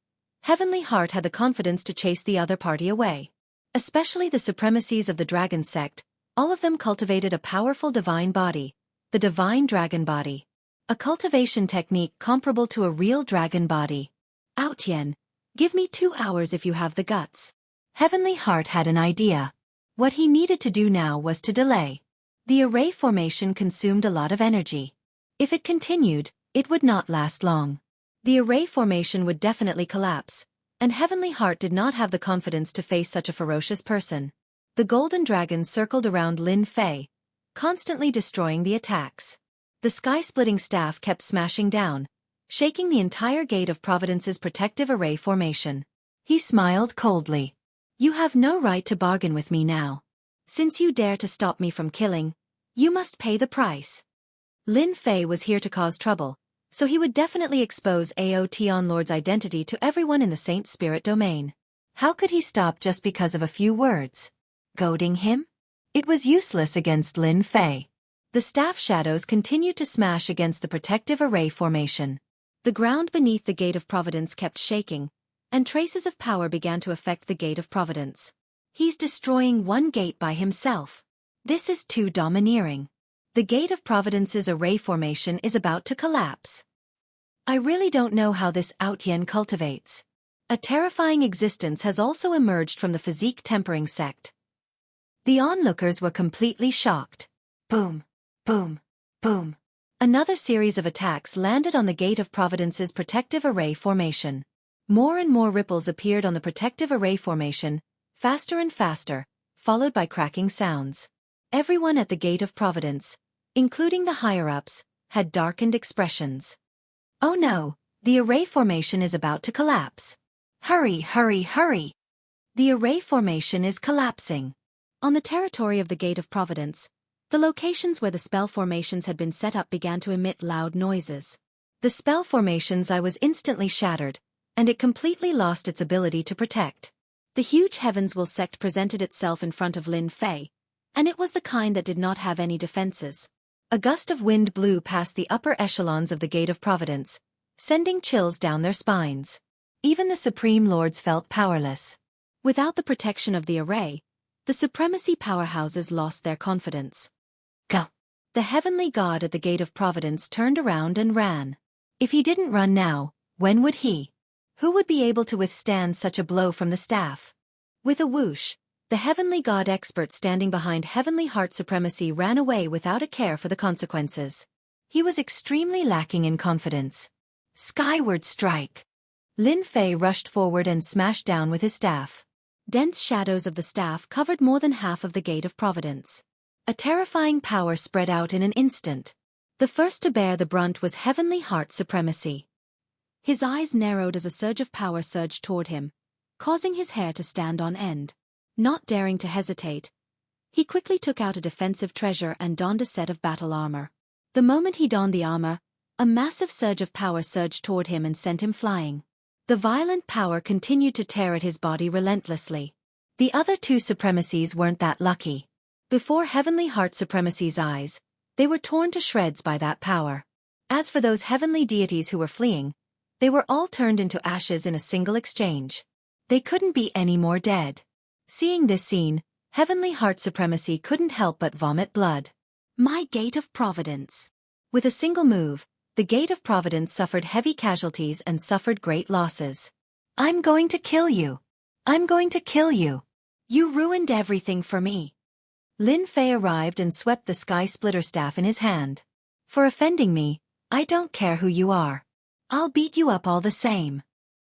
Heavenly Heart had the confidence to chase the other party away. Especially the supremacies of the Dragon Sect, all of them cultivated a powerful divine body, the Divine Dragon Body. A cultivation technique comparable to a real dragon body. Outyen, give me 2 hours if you have the guts. Heavenly Heart had an idea. What he needed to do now was to delay. The array formation consumed a lot of energy. If it continued, it would not last long. The array formation would definitely collapse, and Heavenly Heart did not have the confidence to face such a ferocious person. The golden dragon circled around Lin Fei, constantly destroying the attacks. The sky-splitting staff kept smashing down, shaking the entire Gate of Providence's protective array formation. He smiled coldly. You have no right to bargain with me now. Since you dare to stop me from killing, you must pay the price. Lin Fei was here to cause trouble, so he would definitely expose Aotion Lord's identity to everyone in the Saint Spirit domain. How could he stop just because of a few words? Goading him? It was useless against Lin Fei. The staff shadows continued to smash against the protective array formation. The ground beneath the Gate of Providence kept shaking, and traces of power began to affect the Gate of Providence. He's destroying one gate by himself. This is too domineering. The Gate of Providence's array formation is about to collapse. I really don't know how this Outyen cultivates. A terrifying existence has also emerged from the physique tempering sect. The onlookers were completely shocked. Boom, boom, boom. Another series of attacks landed on the Gate of Providence's protective array formation. More and more ripples appeared on the protective array formation, faster and faster, followed by cracking sounds. Everyone at the Gate of Providence, including the higher-ups, had darkened expressions. Oh no, the array formation is about to collapse. Hurry, hurry, hurry! The array formation is collapsing. On the territory of the Gate of Providence, the locations where the spell formations had been set up began to emit loud noises. The spell formation's eye was instantly shattered, and it completely lost its ability to protect. The huge Heavens Will sect presented itself in front of Lin Fei, and it was the kind that did not have any defenses. A gust of wind blew past the upper echelons of the Gate of Providence, sending chills down their spines. Even the Supreme Lords felt powerless. Without the protection of the array, the supremacy powerhouses lost their confidence. Go! The heavenly god at the Gate of Providence turned around and ran. If he didn't run now, when would he? Who would be able to withstand such a blow from the staff? With a whoosh, the heavenly god expert standing behind Heavenly Heart Supremacy ran away without a care for the consequences. He was extremely lacking in confidence. Skyward strike! Lin Fei rushed forward and smashed down with his staff. Dense shadows of the staff covered more than half of the Gate of Providence. A terrifying power spread out in an instant. The first to bear the brunt was Heavenly Heart Supremacy. His eyes narrowed as a surge of power surged toward him, causing his hair to stand on end. Not daring to hesitate, he quickly took out a defensive treasure and donned a set of battle armor. The moment he donned the armor, a massive surge of power surged toward him and sent him flying. The violent power continued to tear at his body relentlessly. The other two supremacies weren't that lucky. Before Heavenly Heart Supremacy's eyes, they were torn to shreds by that power. As for those heavenly deities who were fleeing, they were all turned into ashes in a single exchange. They couldn't be any more dead. Seeing this scene, Heavenly Heart Supremacy couldn't help but vomit blood. My Gate of Providence. With a single move, the Gate of Providence suffered heavy casualties and suffered great losses. I'm going to kill you. I'm going to kill you. You ruined everything for me. Lin Fei arrived and swept the Sky Splitter staff in his hand. For offending me, I don't care who you are. I'll beat you up all the same.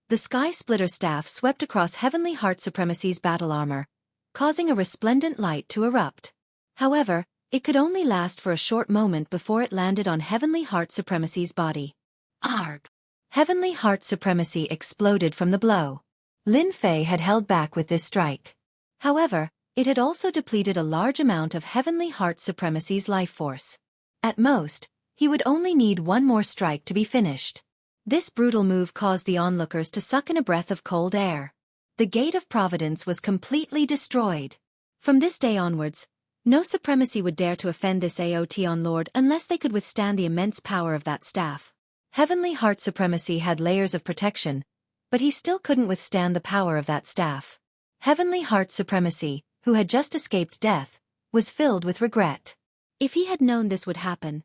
The Sky Splitter staff swept across Heavenly Heart Supremacy's battle armor, causing a resplendent light to erupt. However, it could only last for a short moment before it landed on Heavenly Heart Supremacy's body. Arg! Heavenly Heart Supremacy exploded from the blow. Lin Fei had held back with this strike. However, it had also depleted a large amount of Heavenly Heart Supremacy's life force. At most, he would only need one more strike to be finished. This brutal move caused the onlookers to suck in a breath of cold air. The Gate of Providence was completely destroyed. From this day onwards, no supremacy would dare to offend this Aotion Lord unless they could withstand the immense power of that staff. Heavenly Heart Supremacy had layers of protection, but he still couldn't withstand the power of that staff. Heavenly Heart Supremacy, who had just escaped death, was filled with regret. If he had known this would happen,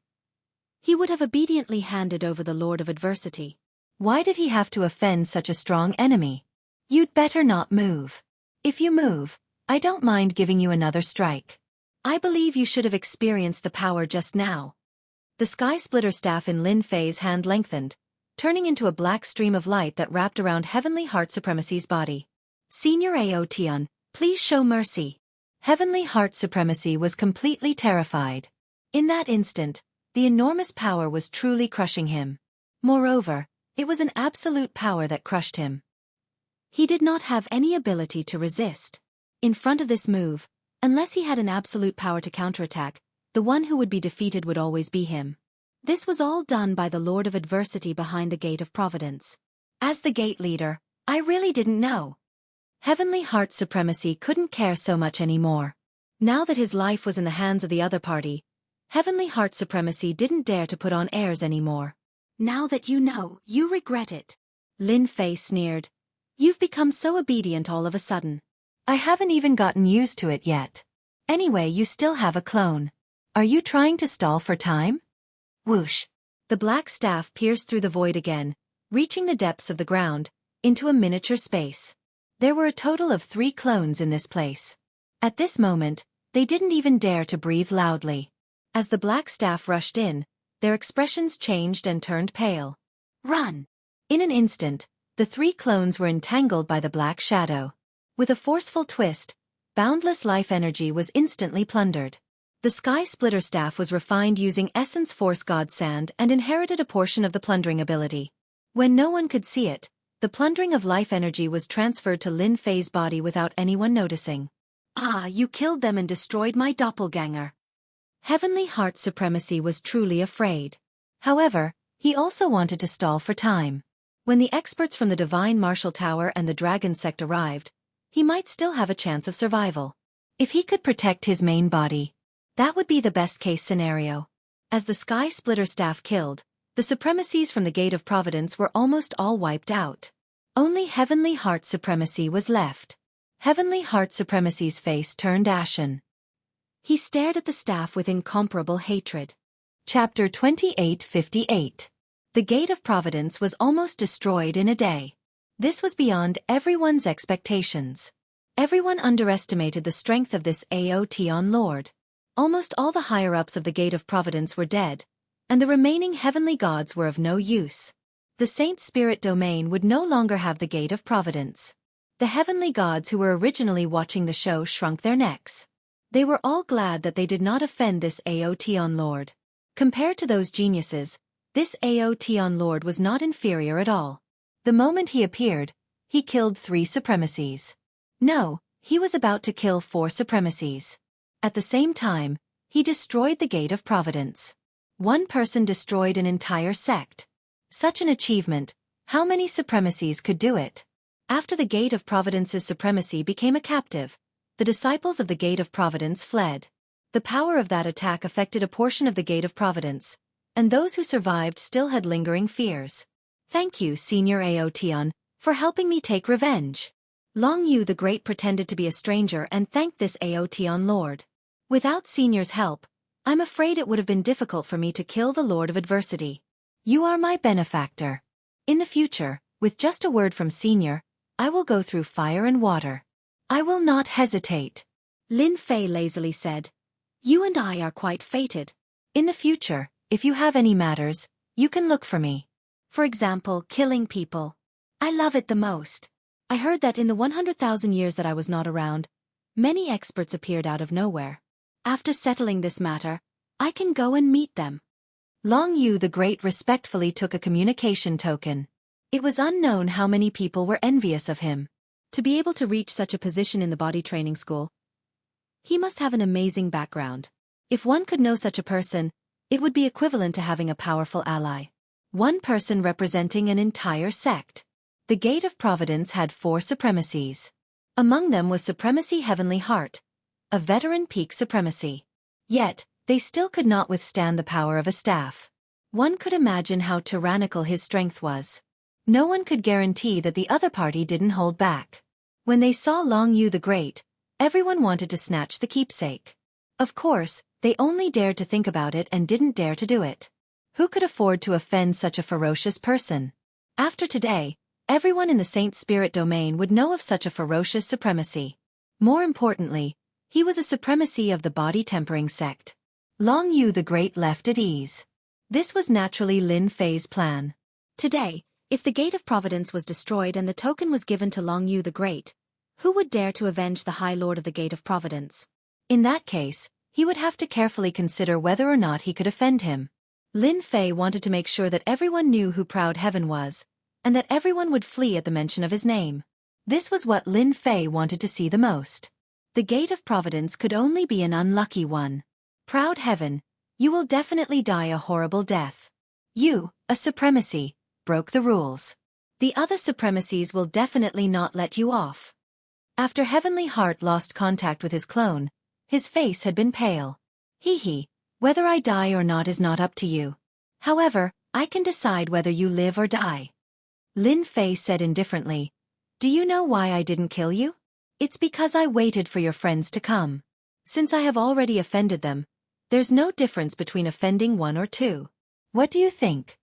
he would have obediently handed over the Lord of Adversity. Why did he have to offend such a strong enemy? You'd better not move. If you move, I don't mind giving you another strike. I believe you should have experienced the power just now. The Sky Splitter staff in Lin Fei's hand lengthened, turning into a black stream of light that wrapped around Heavenly Heart Supremacy's body. Senior Aotion, please show mercy. Heavenly Heart Supremacy was completely terrified. In that instant, the enormous power was truly crushing him. Moreover, it was an absolute power that crushed him. He did not have any ability to resist. In front of this move, unless he had an absolute power to counterattack, the one who would be defeated would always be him. This was all done by the Lord of Adversity behind the Gate of Providence. As the gate leader, I really didn't know. Heavenly Heart Supremacy couldn't care so much anymore. Now that his life was in the hands of the other party, Heavenly Heart Supremacy didn't dare to put on airs anymore. Now that you know, you regret it. Lin Fei sneered. You've become so obedient all of a sudden. I haven't even gotten used to it yet. Anyway, you still have a clone. Are you trying to stall for time? Whoosh! The black staff pierced through the void again, reaching the depths of the ground, into a miniature space. There were a total of 3 clones in this place. At this moment, they didn't even dare to breathe loudly. As the black staff rushed in, their expressions changed and turned pale. Run! In an instant, the 3 clones were entangled by the black shadow. With a forceful twist, boundless life energy was instantly plundered. The Sky Splitter staff was refined using Essence Force God Sand and inherited a portion of the plundering ability. When no one could see it, the plundering of life energy was transferred to Lin Fei's body without anyone noticing. Ah, you killed them and destroyed my doppelganger. Heavenly Heart Supremacy was truly afraid. However, he also wanted to stall for time. When the experts from the Divine Martial Tower and the Dragon Sect arrived, he might still have a chance of survival. If he could protect his main body, that would be the best-case scenario. As the Sky Splitter staff killed, the supremacies from the Gate of Providence were almost all wiped out. Only Heavenly Heart Supremacy was left. Heavenly Heart Supremacy's face turned ashen. He stared at the staff with incomparable hatred. Chapter 2858. The Gate of Providence was almost destroyed in a day. This was beyond everyone's expectations. Everyone underestimated the strength of this Aotion Lord. Almost all the higher-ups of the Gate of Providence were dead, and the remaining heavenly gods were of no use. The Saint Spirit Domain would no longer have the Gate of Providence. The heavenly gods who were originally watching the show shrunk their necks. They were all glad that they did not offend this Aotion Lord. Compared to those geniuses, this Aotion Lord was not inferior at all. The moment he appeared, he killed 3 supremacies. No, he was about to kill 4 supremacies. At the same time, he destroyed the Gate of Providence. One person destroyed an entire sect. Such an achievement, how many supremacies could do it? After the Gate of Providence's supremacy became a captive, the disciples of the Gate of Providence fled. The power of that attack affected a portion of the Gate of Providence, and those who survived still had lingering fears. Thank you, Senior Aotion, for helping me take revenge. Long Yu the Great pretended to be a stranger and thanked this Aotion Lord. Without Senior's help, I'm afraid it would have been difficult for me to kill the Lord of Adversity. You are my benefactor. In the future, with just a word from Senior, I will go through fire and water. I will not hesitate. Lin Fei lazily said. You and I are quite fated. In the future, if you have any matters, you can look for me. For example, killing people. I love it the most. I heard that in the 100,000 years that I was not around, many experts appeared out of nowhere. After settling this matter, I can go and meet them. Long Yu the Great respectfully took a communication token. It was unknown how many people were envious of him. To be able to reach such a position in the body training school, he must have an amazing background. If one could know such a person, it would be equivalent to having a powerful ally. One person representing an entire sect. The Gate of Providence had 4 supremacies. Among them was Supremacy Heavenly Heart, a veteran peak supremacy. Yet, they still could not withstand the power of a staff. One could imagine how tyrannical his strength was. No one could guarantee that the other party didn't hold back. When they saw Long Yu the Great, everyone wanted to snatch the keepsake. Of course, they only dared to think about it and didn't dare to do it. Who could afford to offend such a ferocious person? After today, everyone in the Saint Spirit domain would know of such a ferocious supremacy. More importantly, he was a supremacy of the body tempering sect. Long Yu the Great left at ease. This was naturally Lin Fei's plan. Today, if the Gate of Providence was destroyed and the token was given to Long Yu the Great, who would dare to avenge the High Lord of the Gate of Providence? In that case, he would have to carefully consider whether or not he could offend him. Lin Fei wanted to make sure that everyone knew who Proud Heaven was, and that everyone would flee at the mention of his name. This was what Lin Fei wanted to see the most. The Gate of Providence could only be an unlucky one. Proud Heaven, you will definitely die a horrible death. You, a supremacy, broke the rules. The other supremacies will definitely not let you off. After Heavenly Heart lost contact with his clone, his face had been pale. Hee, whether I die or not is not up to you. However, I can decide whether you live or die. Lin Fei said indifferently. Do you know why I didn't kill you? It's because I waited for your friends to come. Since I have already offended them, there's no difference between offending 1 or 2. What do you think?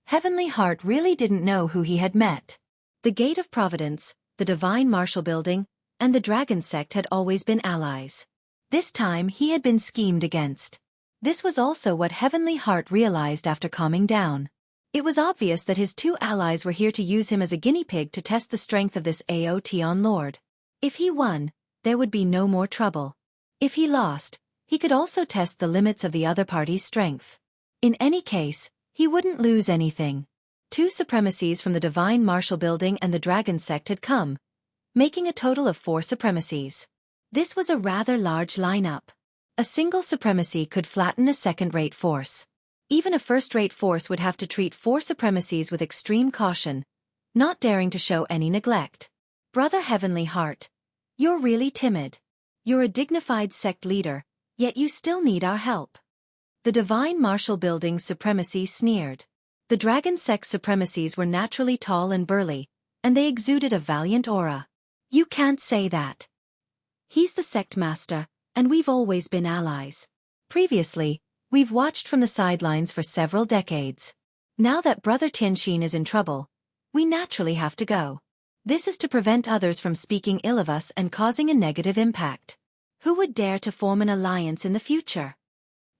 Heavenly Heart really didn't know who he had met. The Gate of Providence, the Divine Martial Building, and the Dragon Sect had always been allies. This time he had been schemed against. This was also what Heavenly Heart realized after calming down. It was obvious that his 2 allies were here to use him as a guinea pig to test the strength of this Aotion Lord. If he won, there would be no more trouble. If he lost, he could also test the limits of the other party's strength. In any case, he wouldn't lose anything. 2 supremacies from the Divine Martial Building and the Dragon Sect had come, making a total of 4 supremacies. This was a rather large lineup. A single supremacy could flatten a second-rate force. Even a first-rate force would have to treat 4 supremacies with extreme caution, not daring to show any neglect. Brother Heavenly Heart, you're really timid. You're a dignified sect leader, yet you still need our help. The Divine Martial Building's supremacy sneered. The Dragon Sect's supremacies were naturally tall and burly, and they exuded a valiant aura. You can't say that. He's the sect master, and we've always been allies. Previously, we've watched from the sidelines for several decades. Now that Brother Tianxin is in trouble, we naturally have to go. This is to prevent others from speaking ill of us and causing a negative impact. Who would dare to form an alliance in the future?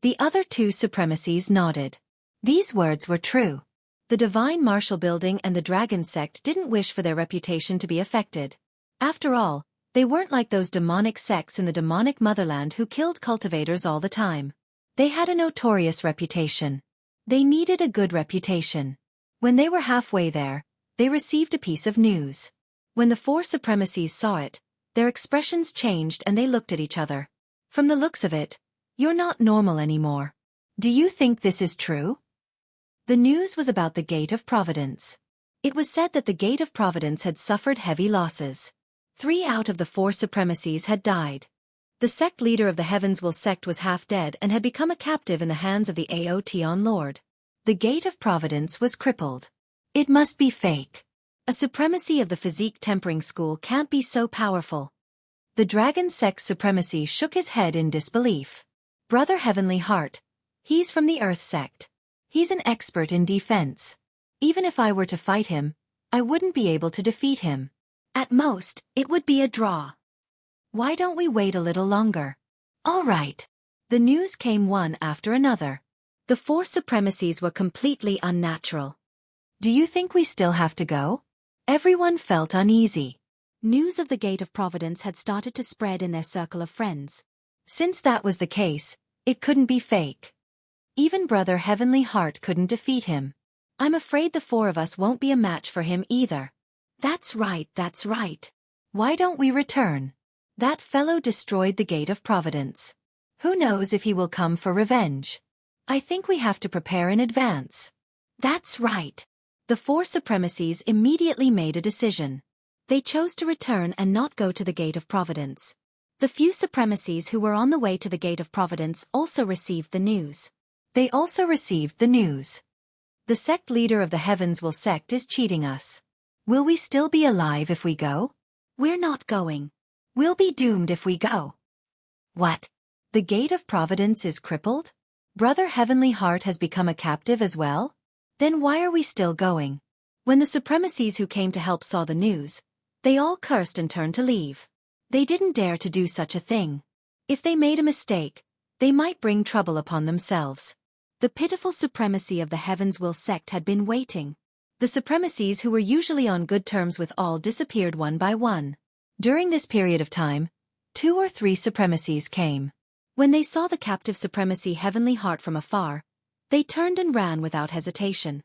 The other 2 supremacies nodded. These words were true. The Divine Martial Building and the Dragon Sect didn't wish for their reputation to be affected. After all, they weren't like those demonic sects in the demonic motherland who killed cultivators all the time. They had a notorious reputation. They needed a good reputation. When they were halfway there, they received a piece of news. When the 4 supremacies saw it, their expressions changed and they looked at each other. From the looks of it, you're not normal anymore. Do you think this is true? The news was about the Gate of Providence. It was said that the Gate of Providence had suffered heavy losses. 3 out of the 4 supremacies had died. The sect leader of the Heavens Will sect was half dead and had become a captive in the hands of the Aotion Lord. The Gate of Providence was crippled. It must be fake. A supremacy of the physique tempering school can't be so powerful. The Dragon Sect's supremacy shook his head in disbelief. Brother Heavenly Heart, he's from the Earth Sect. He's an expert in defense. Even if I were to fight him, I wouldn't be able to defeat him. At most, it would be a draw. Why don't we wait a little longer? All right. The news came one after another. The 4 supremacies were completely unnatural. Do you think we still have to go? Everyone felt uneasy. News of the Gate of Providence had started to spread in their circle of friends. Since that was the case, it couldn't be fake. Even Brother Heavenly Heart couldn't defeat him. I'm afraid the 4 of us won't be a match for him either. That's right, that's right. Why don't we return? That fellow destroyed the Gate of Providence. Who knows if he will come for revenge? I think we have to prepare in advance. That's right. The 4 supremacies immediately made a decision. They chose to return and not go to the Gate of Providence. The few supremacies who were on the way to the Gate of Providence also received the news. They also received the news. The sect leader of the Heavens Will sect is cheating us. Will we still be alive if we go? We're not going. We'll be doomed if we go. What? The Gate of Providence is crippled? Brother Heavenly Heart has become a captive as well? Then why are we still going? When the supremacies who came to help saw the news, they all cursed and turned to leave. They didn't dare to do such a thing. If they made a mistake, they might bring trouble upon themselves. The pitiful supremacy of the Heavens Will sect had been waiting. The supremacies who were usually on good terms with all disappeared one by one. During this period of time, 2 or 3 supremacies came. When they saw the captive supremacy Heavenly Heart from afar, they turned and ran without hesitation.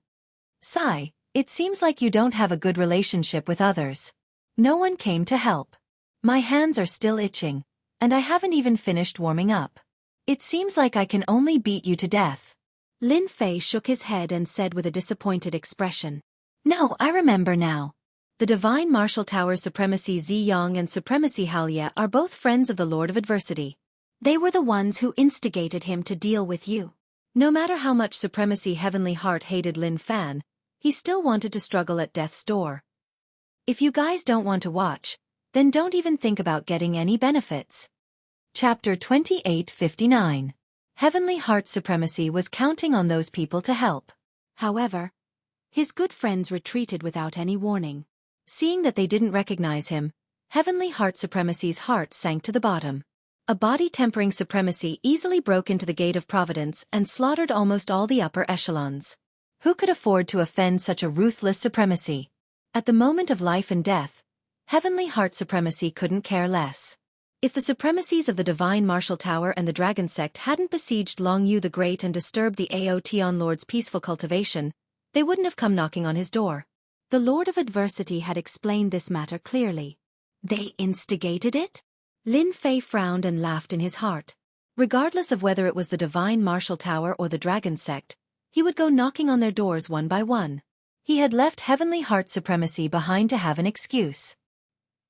Sigh, it seems like you don't have a good relationship with others. No one came to help. My hands are still itching, and I haven't even finished warming up. It seems like I can only beat you to death. Lin Fei shook his head and said with a disappointed expression. No, I remember now. The Divine Martial Tower Supremacy Ziyang and Supremacy Halia are both friends of the Lord of Adversity. They were the ones who instigated him to deal with you. No matter how much Supremacy Heavenly Heart hated Lin Fan, he still wanted to struggle at death's door. If you guys don't want to watch, then don't even think about getting any benefits. Chapter 2859. Heavenly Heart Supremacy was counting on those people to help. However, his good friends retreated without any warning. Seeing that they didn't recognize him, Heavenly Heart Supremacy's heart sank to the bottom. A body-tempering supremacy easily broke into the Gate of Providence and slaughtered almost all the upper echelons. Who could afford to offend such a ruthless supremacy? At the moment of life and death, Heavenly Heart Supremacy couldn't care less. If the supremacies of the Divine Martial Tower and the Dragon Sect hadn't besieged Long Yu the Great and disturbed the Aotion Lord's peaceful cultivation, they wouldn't have come knocking on his door. The Lord of Adversity had explained this matter clearly. They instigated it? Lin Fei frowned and laughed in his heart. Regardless of whether it was the Divine Martial Tower or the Dragon Sect, he would go knocking on their doors one by one. He had left Heavenly Heart Supremacy behind to have an excuse.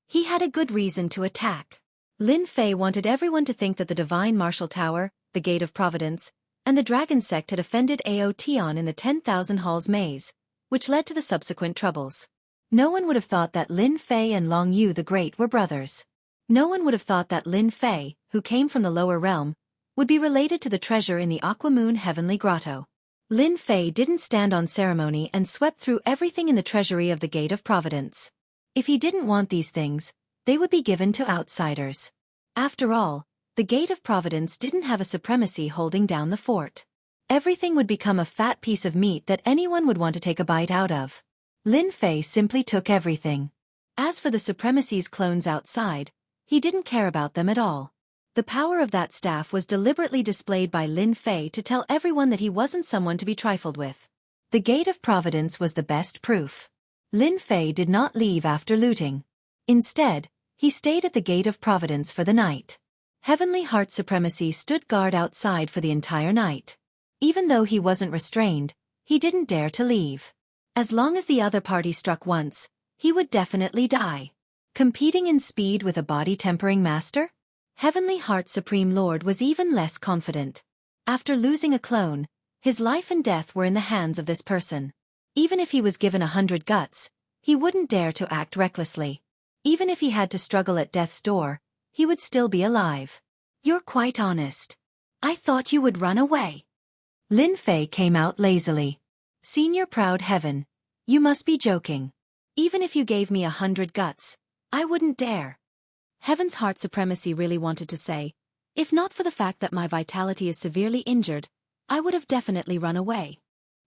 He had a good reason to attack. Lin Fei wanted everyone to think that the Divine Martial Tower, the Gate of Providence, and the Dragon Sect had offended Aotion in the 10,000 Halls maze, which led to the subsequent troubles. No one would have thought that Lin Fei and Long Yu the Great were brothers. No one would have thought that Lin Fei, who came from the lower realm, would be related to the treasure in the Aquamoon Heavenly Grotto. Lin Fei didn't stand on ceremony and swept through everything in the treasury of the Gate of Providence. If he didn't want these things, they would be given to outsiders. After all, the Gate of Providence didn't have a supremacy holding down the fort. Everything would become a fat piece of meat that anyone would want to take a bite out of. Lin Fei simply took everything. As for the supremacy's clones outside, he didn't care about them at all. The power of that staff was deliberately displayed by Lin Fei to tell everyone that he wasn't someone to be trifled with. The Gate of Providence was the best proof. Lin Fei did not leave after looting. Instead, he stayed at the Gate of Providence for the night. Heavenly Heart Supremacy stood guard outside for the entire night. Even though he wasn't restrained, he didn't dare to leave. As long as the other party struck once, he would definitely die. Competing in speed with a body-tempering master? Heavenly Heart Supreme Lord was even less confident. After losing a clone, his life and death were in the hands of this person. Even if he was given 100 guts, he wouldn't dare to act recklessly. Even if he had to struggle at death's door, he would still be alive. You're quite honest. I thought you would run away. Lin Fei came out lazily. Senior Proud Heaven, you must be joking. Even if you gave me 100 guts, I wouldn't dare. Heaven's Heart Supremacy really wanted to say, if not for the fact that my vitality is severely injured, I would have definitely run away.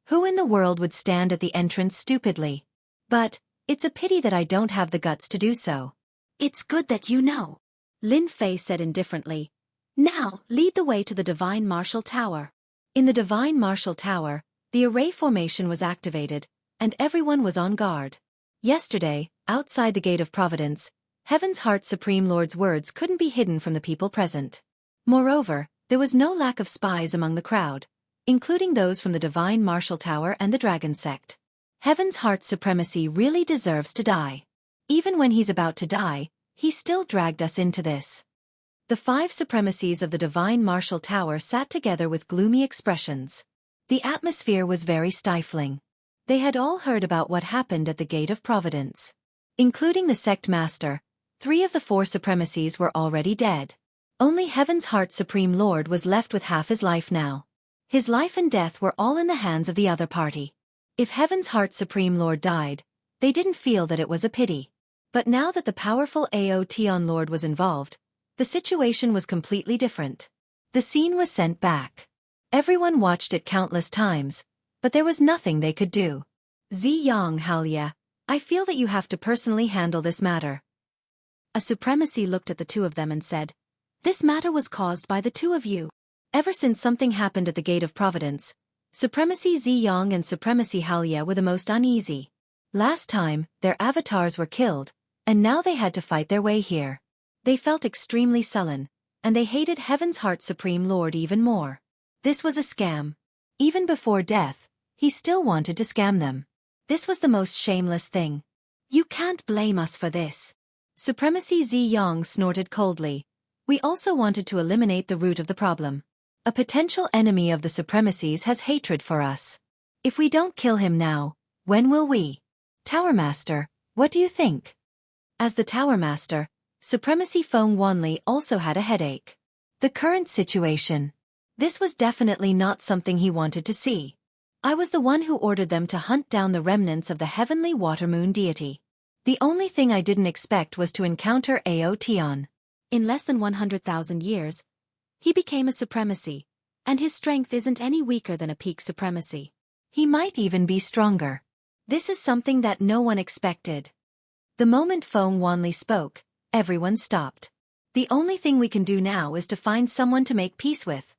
Who in the world would stand at the entrance stupidly? But, it's a pity that I don't have the guts to do so. It's good that you know. Lin Fei said indifferently. Now, lead the way to the Divine Martial Tower. In the Divine Martial Tower, the array formation was activated, and everyone was on guard. Yesterday, outside the Gate of Providence, Heaven's Heart Supreme Lord's words couldn't be hidden from the people present. Moreover, there was no lack of spies among the crowd, including those from the Divine Martial Tower and the Dragon Sect. Heaven's Heart Supremacy really deserves to die. Even when he's about to die, he still dragged us into this. The 5 supremacies of the Divine Martial Tower sat together with gloomy expressions. The atmosphere was very stifling. They had all heard about what happened at the Gate of Providence. Including the sect master, 3 of the 4 supremacies were already dead. Only Heaven's Heart Supreme Lord was left with half his life now. His life and death were all in the hands of the other party. If Heaven's Heart Supreme Lord died, they didn't feel that it was a pity. But now that the powerful Aotion Lord was involved, the situation was completely different. The scene was sent back. Everyone watched it countless times, but there was nothing they could do. Xianxia, I feel that you have to personally handle this matter. A supremacy looked at the 2 of them and said, this matter was caused by the 2 of you. Ever since something happened at the Gate of Providence, Supremacy Ziyang and Supremacy Halia were the most uneasy. Last time, their avatars were killed, and now they had to fight their way here. They felt extremely sullen, and they hated Heaven's Heart Supreme Lord even more. This was a scam. Even before death, he still wanted to scam them. This was the most shameless thing. You can't blame us for this. Supremacy Ziyang snorted coldly. We also wanted to eliminate the root of the problem. A potential enemy of the supremacies has hatred for us. If we don't kill him now, when will we? Tower Master, what do you think? As the Tower Master, Supremacy Feng Wanli also had a headache. The current situation. This was definitely not something he wanted to see. I was the one who ordered them to hunt down the remnants of the heavenly water-moon deity. The only thing I didn't expect was to encounter Aotion. In less than 100,000 years, he became a supremacy, and his strength isn't any weaker than a peak supremacy. He might even be stronger. This is something that no one expected. The moment Feng Wanli spoke, everyone stopped. The only thing we can do now is to find someone to make peace with.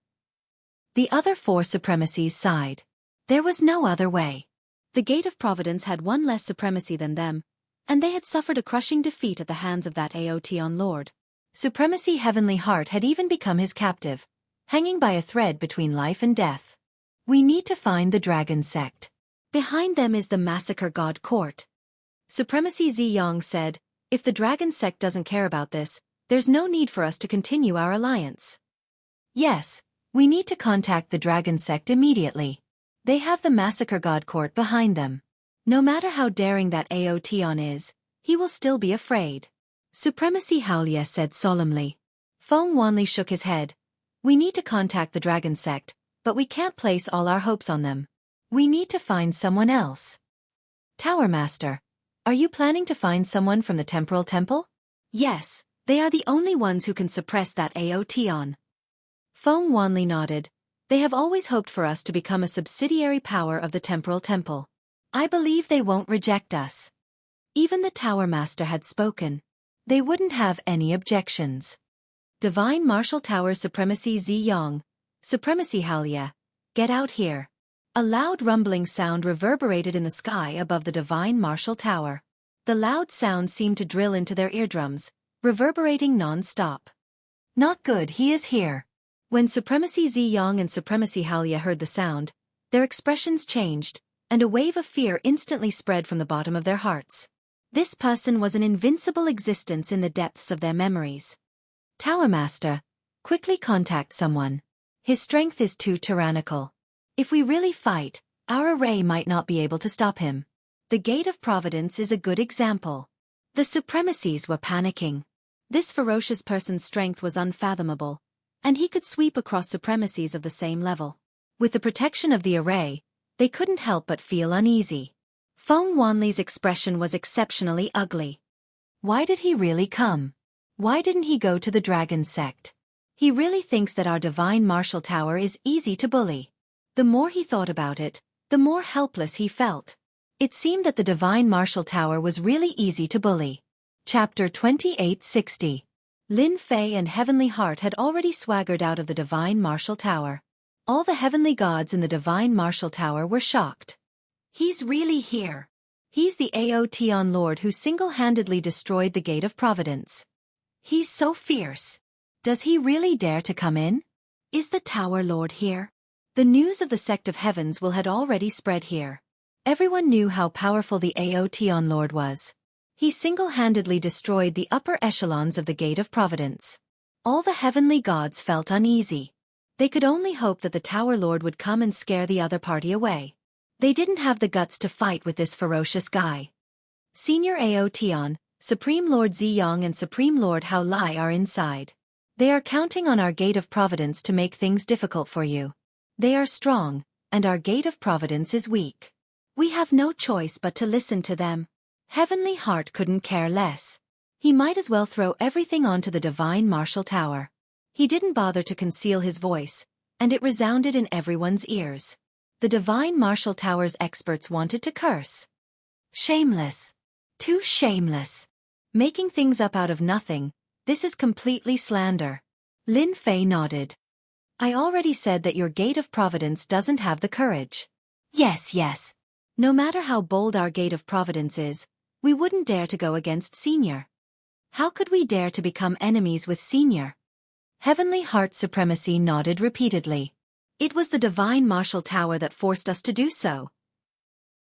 The other 4 supremacies sighed. There was no other way. The Gate of Providence had 1 less supremacy than them, and they had suffered a crushing defeat at the hands of that Aotion Lord. Supremacy Heavenly Heart had even become his captive, hanging by a thread between life and death. We need to find the Dragon Sect. Behind them is the Massacre God Court. Supremacy Ziyang said, if the Dragon Sect doesn't care about this, there's no need for us to continue our alliance. Yes, we need to contact the Dragon Sect immediately. They have the Massacre God Court behind them. No matter how daring that Aotion is, he will still be afraid. Supremacy Haolia said solemnly. Feng Wanli shook his head. We need to contact the Dragon Sect, but we can't place all our hopes on them. We need to find someone else. Tower Master, are you planning to find someone from the Temporal Temple? Yes, they are the only ones who can suppress that Aotion. Feng Wanli nodded. They have always hoped for us to become a subsidiary power of the Temporal Temple. I believe they won't reject us. Even the Tower Master had spoken. They wouldn't have any objections. Divine Martial Tower Supremacy Ziyang, Supremacy Halia, get out here. A loud rumbling sound reverberated in the sky above the Divine Martial Tower. The loud sound seemed to drill into their eardrums, reverberating non-stop. Not good, he is here. When Supremacy Ziyang and Supremacy Halia heard the sound, their expressions changed. and a wave of fear instantly spread from the bottom of their hearts. This person was an invincible existence in the depths of their memories. Tower Master, quickly contact someone. His strength is too tyrannical. If we really fight, our array might not be able to stop him. The Gate of Providence is a good example. The supremacies were panicking. This ferocious person's strength was unfathomable, and he could sweep across supremacies of the same level. With the protection of the array, they couldn't help but feel uneasy. Feng Wanli's expression was exceptionally ugly. Why did he really come? Why didn't he go to the dragon sect? He really thinks that our divine martial tower is easy to bully. The more he thought about it, the more helpless he felt. It seemed that the divine martial tower was really easy to bully. Chapter 2860. Lin Fei and Heavenly Heart had already swaggered out of the divine martial tower. All the heavenly gods in the divine martial tower were shocked. He's really here. He's the Aotian Lord who single-handedly destroyed the Gate of Providence. He's so fierce. Does he really dare to come in? Is the Tower Lord here? The news of the Sect of Heavens had already spread here. Everyone knew how powerful the Aotian Lord was. He single-handedly destroyed the upper echelons of the Gate of Providence. All the heavenly gods felt uneasy. They could only hope that the Tower Lord would come and scare the other party away. They didn't have the guts to fight with this ferocious guy. Senior Aotian, Supreme Lord Ziyang and Supreme Lord Hao Lai are inside. They are counting on our Gate of Providence to make things difficult for you. They are strong, and our Gate of Providence is weak. We have no choice but to listen to them. Heavenly Heart couldn't care less. He might as well throw everything onto the divine martial tower. He didn't bother to conceal his voice, and it resounded in everyone's ears. The divine martial tower's experts wanted to curse. Shameless. Too shameless. Making things up out of nothing, this is completely slander. Lin Fei nodded. I already said that your Gate of Providence doesn't have the courage. Yes. No matter how bold our Gate of Providence is, we wouldn't dare to go against Senior. How could we dare to become enemies with Senior? Heavenly Heart Supremacy nodded repeatedly. It was the divine martial tower that forced us to do so.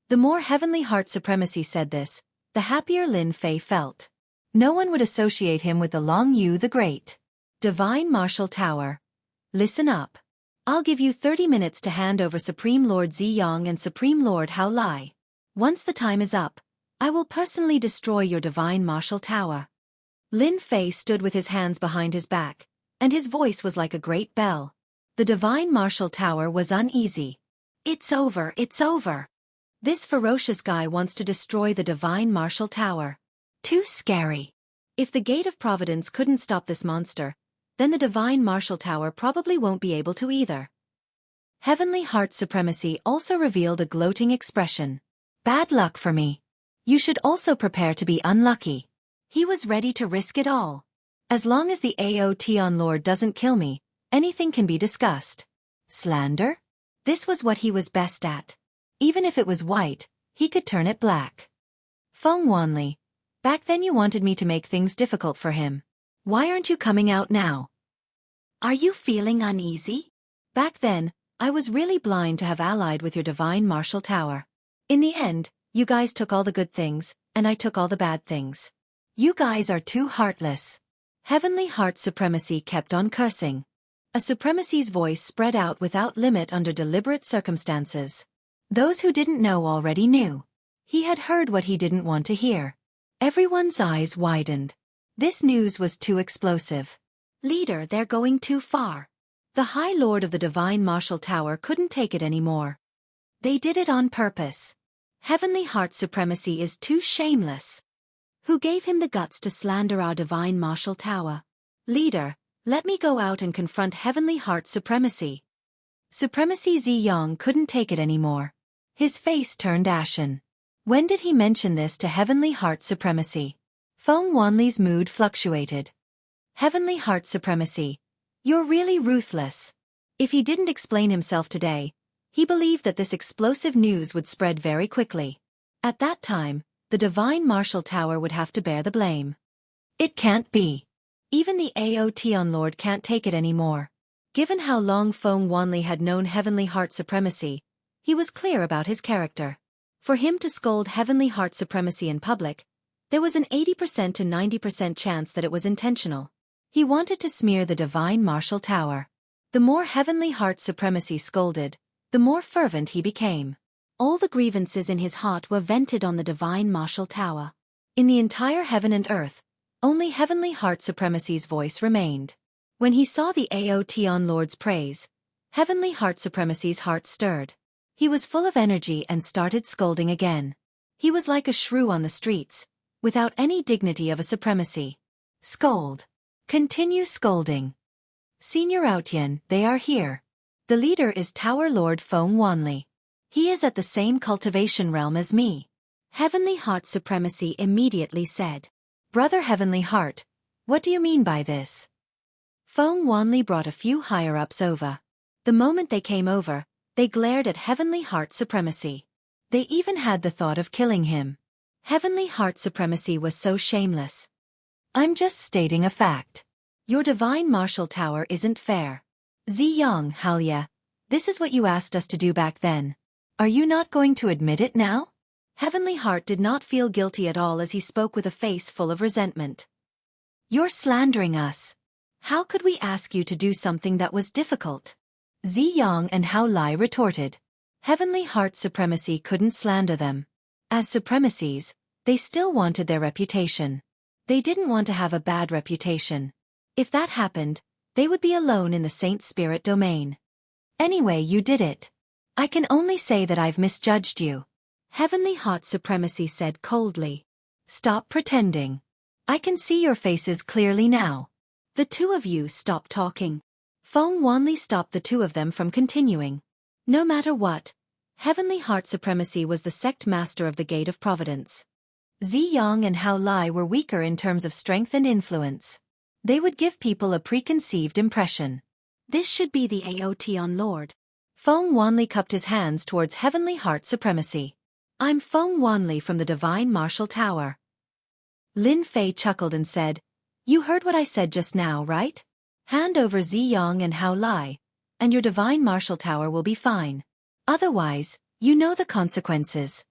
The more Heavenly Heart Supremacy said this, the happier Lin Fei felt. No one would associate him with the Long Yu the Great. Divine Martial Tower. Listen up. I'll give you 30 minutes to hand over Supreme Lord Ziyang and Supreme Lord Hao Lai. Once the time is up, I will personally destroy your divine martial tower. Lin Fei stood with his hands behind his back, and his voice was like a great bell. The divine martial tower was uneasy. It's over. This ferocious guy wants to destroy the divine martial tower. Too scary. If the Gate of Providence couldn't stop this monster, then the divine martial tower probably won't be able to either. Heavenly Heart Supremacy also revealed a gloating expression. Bad luck for me. You should also prepare to be unlucky. He was ready to risk it all. As long as the Aotian Lord doesn't kill me, anything can be discussed. Slander? This was what he was best at. Even if it was white, he could turn it black. Feng Wanli, back then you wanted me to make things difficult for him. Why aren't you coming out now? Are you feeling uneasy? Back then, I was really blind to have allied with your divine martial tower. In the end, you guys took all the good things, and I took all the bad things. You guys are too heartless. Heavenly Heart Supremacy kept on cursing. A supremacy's voice spread out without limit under deliberate circumstances. Those who didn't know already knew. He had heard what he didn't want to hear. Everyone's eyes widened. This news was too explosive. Leader, they're going too far. The High Lord of the Divine Martial Tower couldn't take it anymore. They did it on purpose. Heavenly Heart Supremacy is too shameless. Who gave him the guts to slander our Divine Martial Tower? Leader, let me go out and confront Heavenly Heart Supremacy. Supremacy Ziyang couldn't take it anymore. His face turned ashen. When did he mention this to Heavenly Heart Supremacy? Feng Wanli's mood fluctuated. Heavenly Heart Supremacy, you're really ruthless. If he didn't explain himself today, he believed that this explosive news would spread very quickly. At that time, the Divine Martial Tower would have to bear the blame. It can't be. Even the Aotian Lord can't take it anymore. Given how long Feng Wanli had known Heavenly Heart Supremacy, He was clear about his character. For him to scold Heavenly Heart Supremacy in public, there was an 80% to 90% chance that it was intentional. He wanted to smear the Divine Martial Tower. The more Heavenly Heart Supremacy scolded, the more fervent he became. All the grievances in his heart were vented on the Divine Martial Tower. In the entire heaven and earth, only Heavenly Heart Supremacy's voice remained. When he saw the Aotion Lord's praise, Heavenly Heart Supremacy's heart stirred. He was full of energy and started scolding again. He was like a shrew on the streets, without any dignity of a supremacy. Scold. Continue scolding. Senior Outian, they are here. The leader is Tower Lord Feng Wanli. He is at the same cultivation realm as me. Heavenly Heart Supremacy immediately said. Brother Heavenly Heart, what do you mean by this? Feng Wanli brought a few higher-ups over. The moment they came over, they glared at Heavenly Heart Supremacy. They even had the thought of killing him. Heavenly Heart Supremacy was so shameless. I'm just stating a fact. Your Divine Martial Tower isn't fair. Xianxia, this is what you asked us to do back then. Are you not going to admit it now? Heavenly Heart did not feel guilty at all as he spoke with a face full of resentment. You're slandering us. How could we ask you to do something that was difficult? Ziyang and Hao Lai retorted. Heavenly Heart Supremacy couldn't slander them. As supremacies, they still wanted their reputation. They didn't want to have a bad reputation. If that happened, they would be alone in the Saint Spirit domain. Anyway, you did it. I can only say that I've misjudged you. Heavenly Heart Supremacy said coldly. Stop pretending. I can see your faces clearly now. The two of you stop talking. Feng Wanli stopped the two of them from continuing. No matter what, Heavenly Heart Supremacy was the sect master of the Gate of Providence. Ziyang and Hao Lai were weaker in terms of strength and influence. They would give people a preconceived impression. This should be the Aotion Lord. Feng Wanli cupped his hands towards Heavenly Heart Supremacy. I'm Feng Wanli from the Divine Martial Tower. Lin Fei chuckled and said, You heard what I said just now, right? Hand over Ziyang and Hao Lai, and your Divine Martial Tower will be fine. Otherwise, you know the consequences.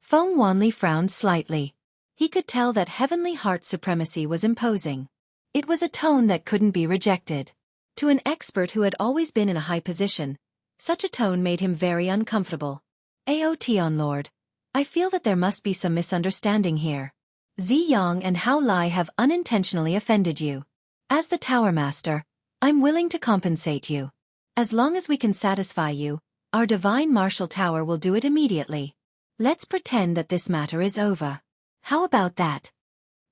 Feng Wanli frowned slightly. He could tell that Heavenly Heart Supremacy was imposing. It was a tone that couldn't be rejected. To an expert who had always been in a high position, such a tone made him very uncomfortable. Aotion Lord, I feel that there must be some misunderstanding here. Ziyang and Hao Lai have unintentionally offended you. As the Tower Master, I'm willing to compensate you. As long as we can satisfy you, our Divine Martial Tower will do it immediately. Let's pretend that this matter is over. How about that?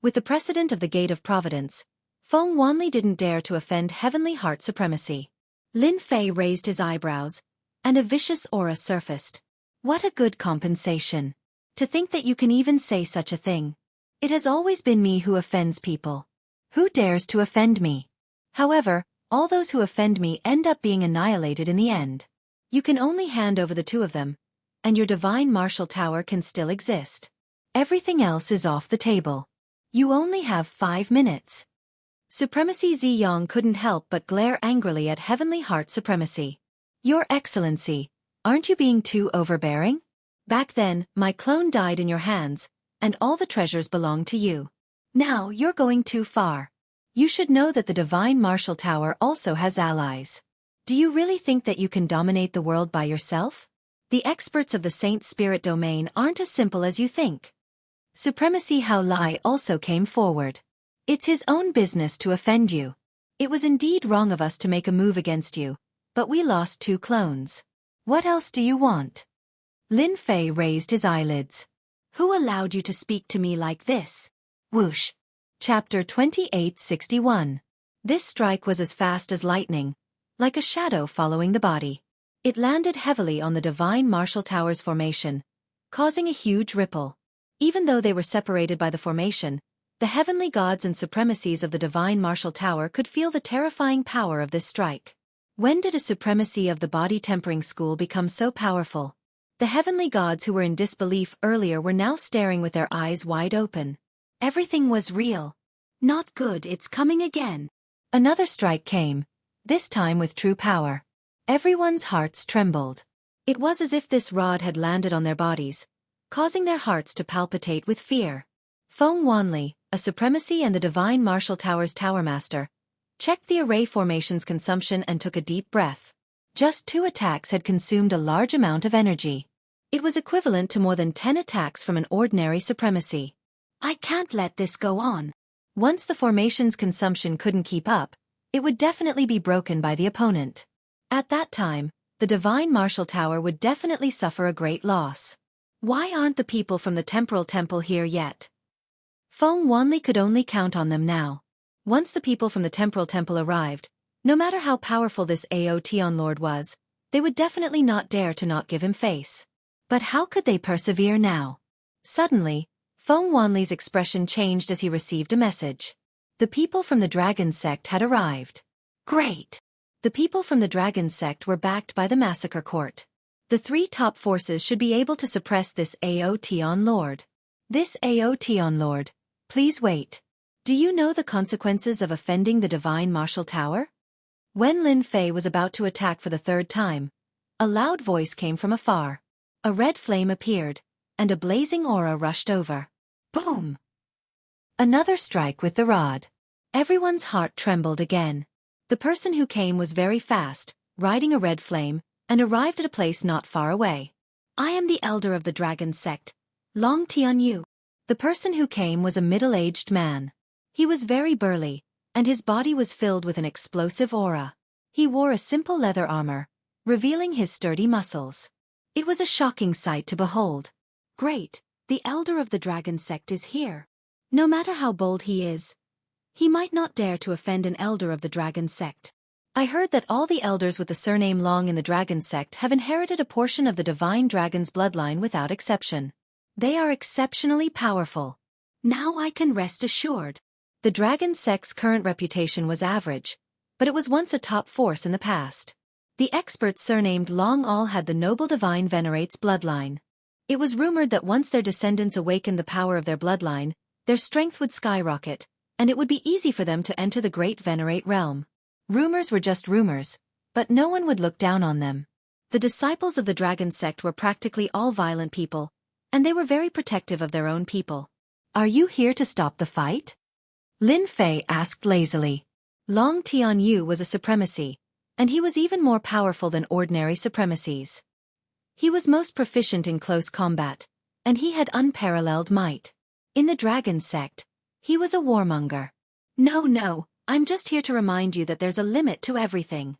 With the precedent of the Gate of Providence, Feng Wanli didn't dare to offend Heavenly Heart Supremacy. Lin Fei raised his eyebrows, and a vicious aura surfaced. What a good compensation. To think that you can even say such a thing. It has always been me who offends people. Who dares to offend me? However, all those who offend me end up being annihilated in the end. You can only hand over the two of them, and your Divine Martial Tower can still exist. Everything else is off the table. You only have 5 minutes. Supremacy Ziyang couldn't help but glare angrily at Heavenly Heart Supremacy. Your Excellency, aren't you being too overbearing? Back then, my clone died in your hands, and all the treasures belonged to you. Now you're going too far. You should know that the Divine Martial Tower also has allies. Do you really think that you can dominate the world by yourself? The experts of the Saint Spirit domain aren't as simple as you think. Supremacy Hao Lai also came forward. It's his own business to offend you. It was indeed wrong of us to make a move against you, but we lost 2 clones. What else do you want? Lin Fei raised his eyelids. Who allowed you to speak to me like this? Whoosh. Chapter 2861. This strike was as fast as lightning, like a shadow following the body. It landed heavily on the Divine Martial Tower's formation, causing a huge ripple. Even though they were separated by the formation, the heavenly gods and supremacies of the Divine Martial Tower could feel the terrifying power of this strike. When did a supremacy of the body tempering school become so powerful? The heavenly gods who were in disbelief earlier were now staring with their eyes wide open. Everything was real. Not good, it's coming again. Another strike came, this time with true power. Everyone's hearts trembled. It was as if this rod had landed on their bodies, causing their hearts to palpitate with fear. Feng Wanli, a supremacy and the Divine Martial Tower's Tower Master, checked the array formation's consumption and took a deep breath. Just 2 attacks had consumed a large amount of energy. It was equivalent to more than 10 attacks from an ordinary supremacy. I can't let this go on. Once the formation's consumption couldn't keep up, it would definitely be broken by the opponent. At that time, the Divine Martial Tower would definitely suffer a great loss. Why aren't the people from the Temporal Temple here yet? Feng Wanli could only count on them now. Once the people from the Temporal Temple arrived, no matter how powerful this Aotion Lord was, they would definitely not dare to not give him face. But how could they persevere now? Suddenly, Feng Wanli's expression changed as he received a message. The people from the Dragon Sect had arrived. Great! The people from the Dragon Sect were backed by the Massacre Court. The 3 top forces should be able to suppress this Aotion Lord. This Aotion Lord, please wait. Do you know the consequences of offending the Divine Martial Tower? When Lin Fei was about to attack for the 3rd time, a loud voice came from afar. A red flame appeared, and a blazing aura rushed over. Boom! Another strike with the rod. Everyone's heart trembled again. The person who came was very fast, riding a red flame, and arrived at a place not far away. I am the elder of the Dragon Sect, Long Tianyu. The person who came was a middle-aged man. He was very burly, and his body was filled with an explosive aura. He wore a simple leather armor, revealing his sturdy muscles. It was a shocking sight to behold. Great, the elder of the Dragon Sect is here. No matter how bold he is, he might not dare to offend an elder of the Dragon Sect. I heard that all the elders with the surname Long in the Dragon Sect have inherited a portion of the Divine Dragon's bloodline without exception. They are exceptionally powerful. Now I can rest assured. The Dragon Sect's current reputation was average, but it was once a top force in the past. The experts surnamed Long all had the noble Divine Venerate's bloodline. It was rumored that once their descendants awakened the power of their bloodline, their strength would skyrocket, and it would be easy for them to enter the Great Venerate realm. Rumors were just rumors, but no one would look down on them. The disciples of the Dragon Sect were practically all violent people, and they were very protective of their own people. Are you here to stop the fight? Lin Fei asked lazily. Long Tianyu was a supremacy, and he was even more powerful than ordinary supremacies. He was most proficient in close combat, and he had unparalleled might. In the Dragon Sect, he was a warmonger. No, I'm just here to remind you that there's a limit to everything.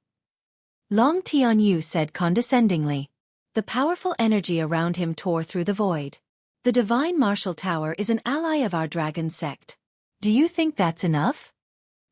Long Tianyu said condescendingly. The powerful energy around him tore through the void. The Divine Martial Tower is an ally of our Dragon Sect. Do you think that's enough?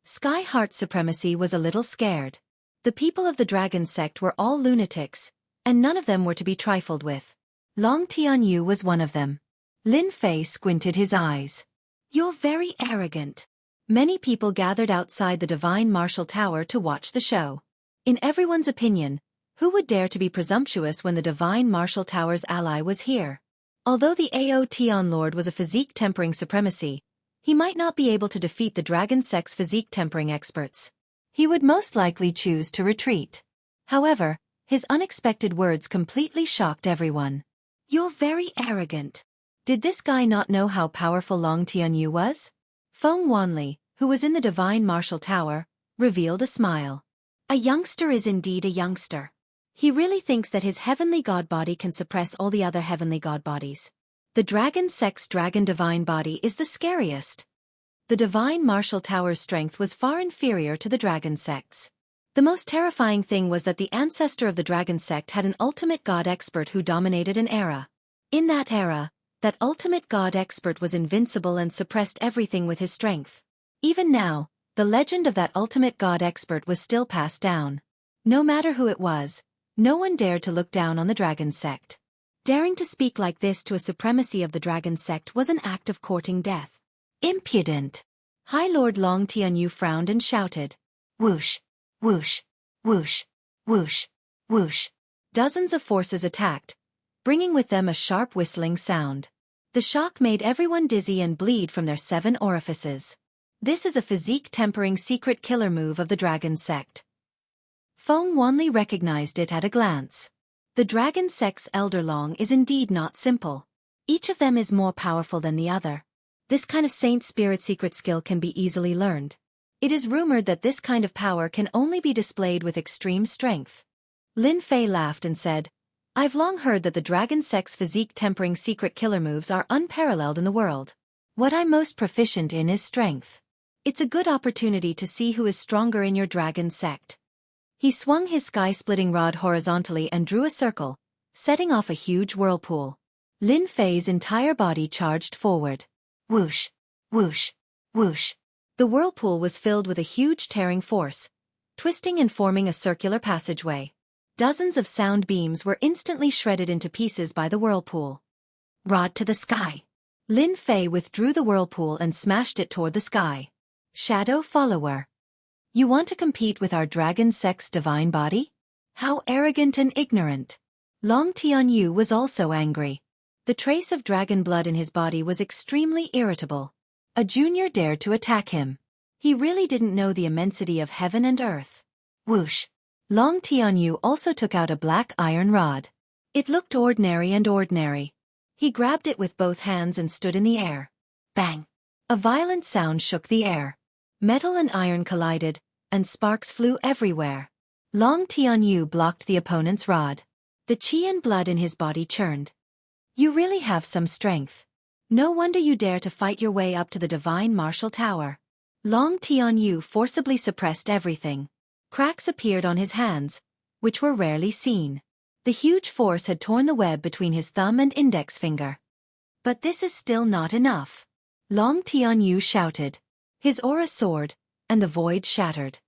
Sky Heart Supremacy was a little scared. The people of the Dragon Sect were all lunatics, and none of them were to be trifled with. Long Tianyu was one of them. Lin Fei squinted his eyes. You're very arrogant. Many people gathered outside the Divine Martial Tower to watch the show. In everyone's opinion, who would dare to be presumptuous when the Divine Martial Tower's ally was here? Although the Aotion Lord was a physique-tempering supremacy, he might not be able to defeat the Dragon Sect's physique-tempering experts. He would most likely choose to retreat. However, his unexpected words completely shocked everyone. You're very arrogant. Did this guy not know how powerful Long Tianyu was? Feng Wanli, who was in the Divine Martial Tower, revealed a smile. A youngster is indeed a youngster. He really thinks that his heavenly god body can suppress all the other heavenly god bodies. The Dragon Sect's Dragon Divine body is the scariest. The Divine Martial Tower's strength was far inferior to the Dragon Sect's. The most terrifying thing was that the ancestor of the Dragon Sect had an ultimate god expert who dominated an era. In that era, that ultimate god expert was invincible and suppressed everything with his strength. Even now, the legend of that ultimate god expert was still passed down. No matter who it was, no one dared to look down on the Dragon Sect. Daring to speak like this to a supremacy of the Dragon Sect was an act of courting death. Impudent! High Lord Long Tianyu frowned and shouted. Whoosh! Whoosh! Whoosh! Whoosh! Whoosh! Dozens of forces attacked, bringing with them a sharp whistling sound. The shock made everyone dizzy and bleed from their 7 orifices. This is a physique-tempering secret killer move of the Dragon Sect. Feng Wanli recognized it at a glance. The dragon sect's elder Long is indeed not simple. Each of them is more powerful than the other. This kind of saint spirit secret skill can be easily learned. It is rumored that this kind of power can only be displayed with extreme strength. Lin Fei laughed and said, I've long heard that the dragon sect's physique tempering secret killer moves are unparalleled in the world. What I'm most proficient in is strength. It's a good opportunity to see who is stronger in your dragon sect. He swung his sky-splitting rod horizontally and drew a circle, setting off a huge whirlpool. Lin Fei's entire body charged forward. Whoosh, whoosh, whoosh. The whirlpool was filled with a huge tearing force, twisting and forming a circular passageway. Dozens of sound beams were instantly shredded into pieces by the whirlpool. Rod to the sky. Lin Fei withdrew the whirlpool and smashed it toward the sky. Shadow follower. You want to compete with our dragon sect's divine body? How arrogant and ignorant. Long Tianyu was also angry. The trace of dragon blood in his body was extremely irritable. A junior dared to attack him. He really didn't know the immensity of heaven and earth. Whoosh. Long Tianyu also took out a black iron rod. It looked ordinary and ordinary. He grabbed it with both hands and stood in the air. Bang! A violent sound shook the air. Metal and iron collided, and sparks flew everywhere. Long Tianyu blocked the opponent's rod. The qi and blood in his body churned. You really have some strength. No wonder you dare to fight your way up to the divine martial tower. Long Tianyu forcibly suppressed everything. Cracks appeared on his hands, which were rarely seen. The huge force had torn the web between his thumb and index finger. But this is still not enough. Long Tianyu shouted. His aura soared, and the void shattered.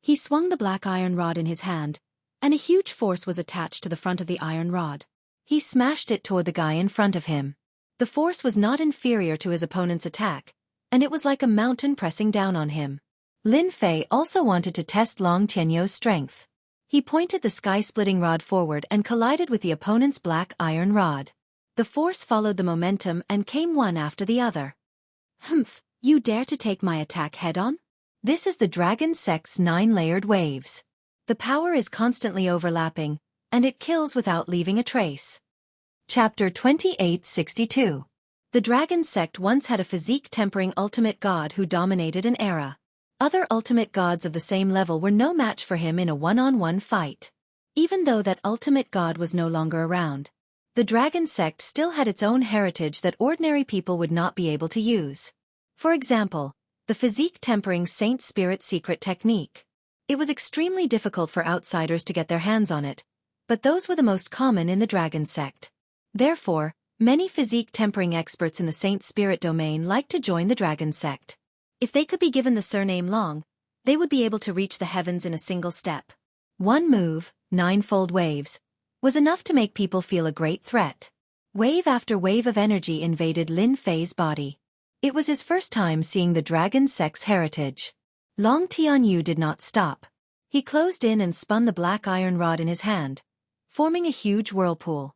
He swung the black iron rod in his hand, and a huge force was attached to the front of the iron rod. He smashed it toward the guy in front of him. The force was not inferior to his opponent's attack, and it was like a mountain pressing down on him. Lin Fei also wanted to test Long Tianyu's strength. He pointed the sky-splitting rod forward and collided with the opponent's black iron rod. The force followed the momentum and came one after the other. Humph, you dare to take my attack head-on? This is the dragon sect's 9-layered waves. The power is constantly overlapping, and it kills without leaving a trace. Chapter 2862. The dragon sect once had a physique-tempering ultimate god who dominated an era. Other ultimate gods of the same level were no match for him in a one-on-one fight. Even though that ultimate god was no longer around, the dragon sect still had its own heritage that ordinary people would not be able to use. For example, the physique-tempering saint spirit secret technique. It was extremely difficult for outsiders to get their hands on it, but those were the most common in the dragon sect. Therefore, many physique-tempering experts in the saint spirit domain liked to join the dragon sect. If they could be given the surname Long, they would be able to reach the heavens in a single step. One move, 9-fold waves, was enough to make people feel a great threat. Wave after wave of energy invaded Lin Fei's body. It was his first time seeing the dragon sect's heritage. Long Tianyu did not stop. He closed in and spun the black iron rod in his hand, forming a huge whirlpool.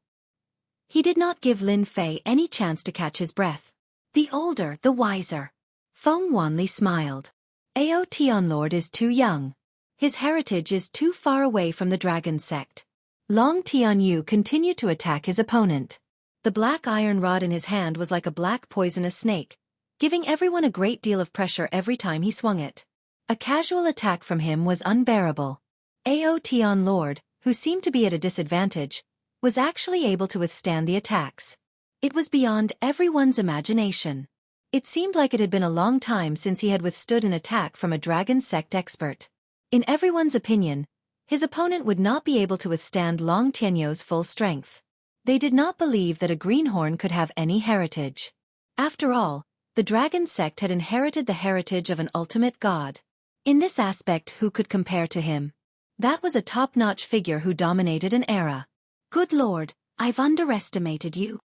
He did not give Lin Fei any chance to catch his breath. The older, the wiser. Feng Wanli smiled. Ao Tianlord is too young. His heritage is too far away from the dragon sect. Long Tianyu continued to attack his opponent. The black iron rod in his hand was like a black poisonous snake, giving everyone a great deal of pressure every time he swung it. A casual attack from him was unbearable. Ao Tianlord, who seemed to be at a disadvantage, was actually able to withstand the attacks. It was beyond everyone's imagination. It seemed like it had been a long time since he had withstood an attack from a dragon sect expert. In everyone's opinion, his opponent would not be able to withstand Long Tianyu's full strength. They did not believe that a greenhorn could have any heritage. After all, the dragon sect had inherited the heritage of an ultimate god. In this aspect, who could compare to him? That was a top-notch figure who dominated an era. Good lord, I've underestimated you.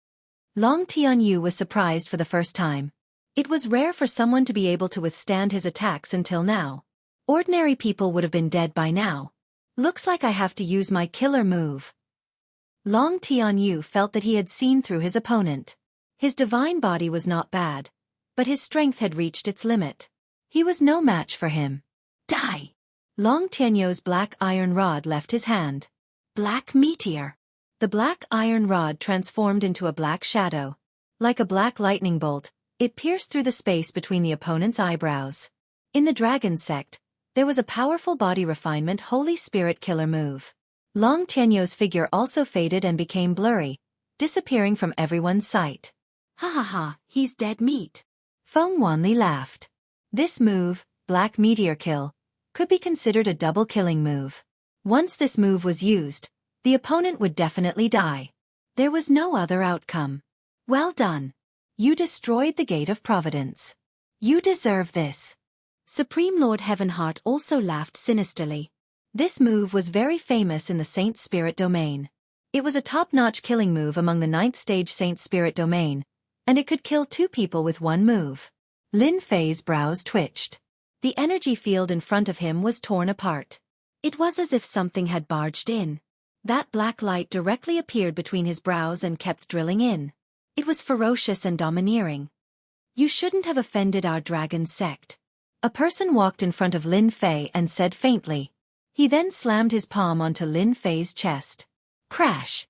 Long Tianyu was surprised for the first time. It was rare for someone to be able to withstand his attacks until now. Ordinary people would have been dead by now. Looks like I have to use my killer move. Long Tianyu felt that he had seen through his opponent. His divine body was not bad, but his strength had reached its limit. He was no match for him. Die! Long Tianyu's black iron rod left his hand. Black meteor. The black iron rod transformed into a black shadow. Like a black lightning bolt, it pierced through the space between the opponent's eyebrows. In the dragon sect, there was a powerful body refinement Holy Spirit killer move. Long Tianyou's figure also faded and became blurry, disappearing from everyone's sight. Ha ha ha, he's dead meat. Feng Wanli laughed. This move, Black Meteor Kill, could be considered a double killing move. Once this move was used, the opponent would definitely die. There was no other outcome. Well done. You destroyed the Gate of Providence. You deserve this. Supreme Lord Heavenheart also laughed sinisterly. This move was very famous in the Saint Spirit domain. It was a top-notch killing move among the 9th stage Saint Spirit domain, and it could kill 2 people with one move. Lin Fei's brows twitched. The energy field in front of him was torn apart. It was as if something had barged in. That black light directly appeared between his brows and kept drilling in. It was ferocious and domineering. You shouldn't have offended our dragon sect. A person walked in front of Lin Fei and said faintly. He then slammed his palm onto Lin Fei's chest. Crash!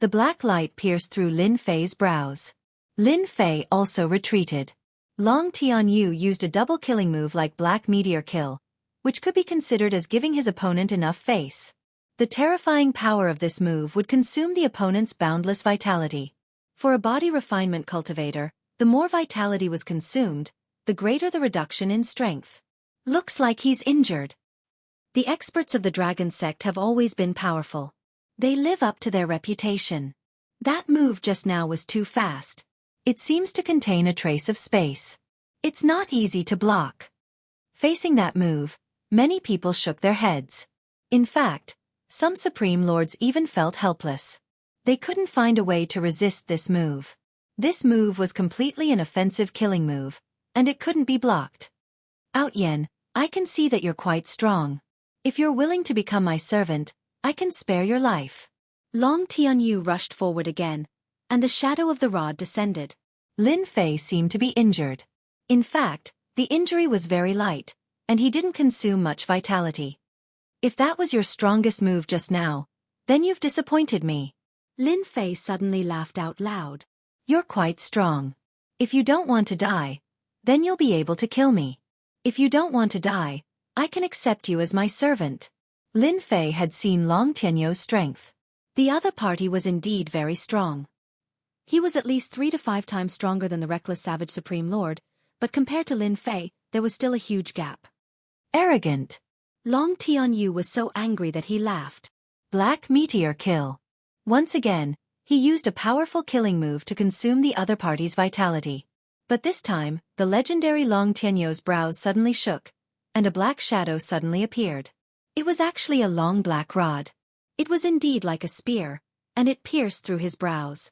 The black light pierced through Lin Fei's brows. Lin Fei also retreated. Long Tianyu used a double killing move like Black Meteor Kill, which could be considered as giving his opponent enough face. The terrifying power of this move would consume the opponent's boundless vitality. For a body refinement cultivator, the more vitality was consumed, the greater the reduction in strength. Looks like he's injured. The experts of the dragon sect have always been powerful. They live up to their reputation. That move just now was too fast. It seems to contain a trace of space. It's not easy to block. Facing that move, many people shook their heads. In fact, some Supreme Lords even felt helpless. They couldn't find a way to resist this move. This move was completely an offensive killing move, and it couldn't be blocked. Outyen, I can see that you're quite strong. If you're willing to become my servant, I can spare your life. Long Tianyu rushed forward again, and the shadow of the rod descended. Lin Fei seemed to be injured. In fact, the injury was very light, and he didn't consume much vitality. If that was your strongest move just now, then you've disappointed me. Lin Fei suddenly laughed out loud. You're quite strong. If you don't want to die, then you'll be able to kill me. If you don't want to die, I can accept you as my servant. Lin Fei had seen Long Tianyou's strength. The other party was indeed very strong. He was at least 3 to 5 times stronger than the reckless savage Supreme Lord, but compared to Lin Fei, there was still a huge gap. Arrogant. Long Tianyu was so angry that he laughed. Black Meteor Kill. Once again, he used a powerful killing move to consume the other party's vitality. But this time, the legendary Long Tianyou's brows suddenly shook, and a black shadow suddenly appeared. It was actually a long black rod. It was indeed like a spear, and it pierced through his brows.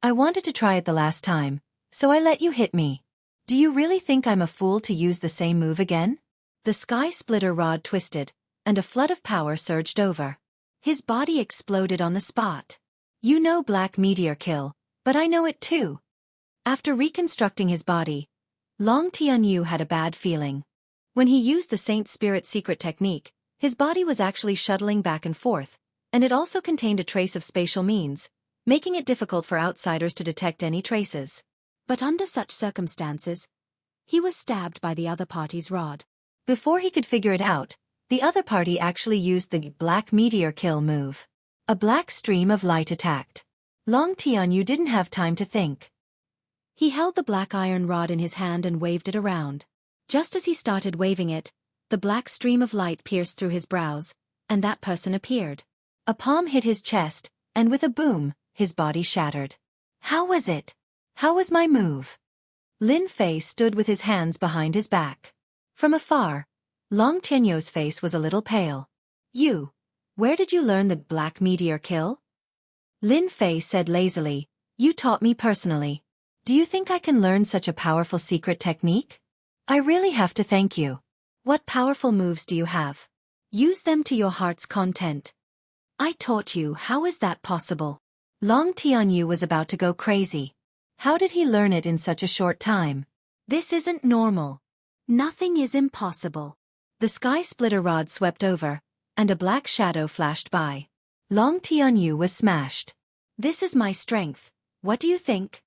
I wanted to try it the last time, so I let you hit me. Do you really think I'm a fool to use the same move again? The sky splitter rod twisted, and a flood of power surged over. His body exploded on the spot. You know Black Meteor Kill, but I know it too. After reconstructing his body, Long Tianyu had a bad feeling. When he used the Saint Spirit secret technique, his body was actually shuttling back and forth, and it also contained a trace of spatial means, making it difficult for outsiders to detect any traces. But under such circumstances, he was stabbed by the other party's rod. Before he could figure it out, the other party actually used the Black Meteor Kill move. A black stream of light attacked. Long Tianyu didn't have time to think. He held the black iron rod in his hand and waved it around. Just as he started waving it, the black stream of light pierced through his brows, and that person appeared. A palm hit his chest, and with a boom, his body shattered. How was it? How was my move? Lin Fei stood with his hands behind his back. From afar, Long Tianyou's face was a little pale. You, where did you learn the Black Meteor Kill? Lin Fei said lazily, you taught me personally. Do you think I can learn such a powerful secret technique? I really have to thank you. What powerful moves do you have? Use them to your heart's content. I taught you, how is that possible? Long Tianyu was about to go crazy. How did he learn it in such a short time? This isn't normal. Nothing is impossible. The sky splitter rod swept over, and a black shadow flashed by. Long Tianyu was smashed. This is my strength. What do you think?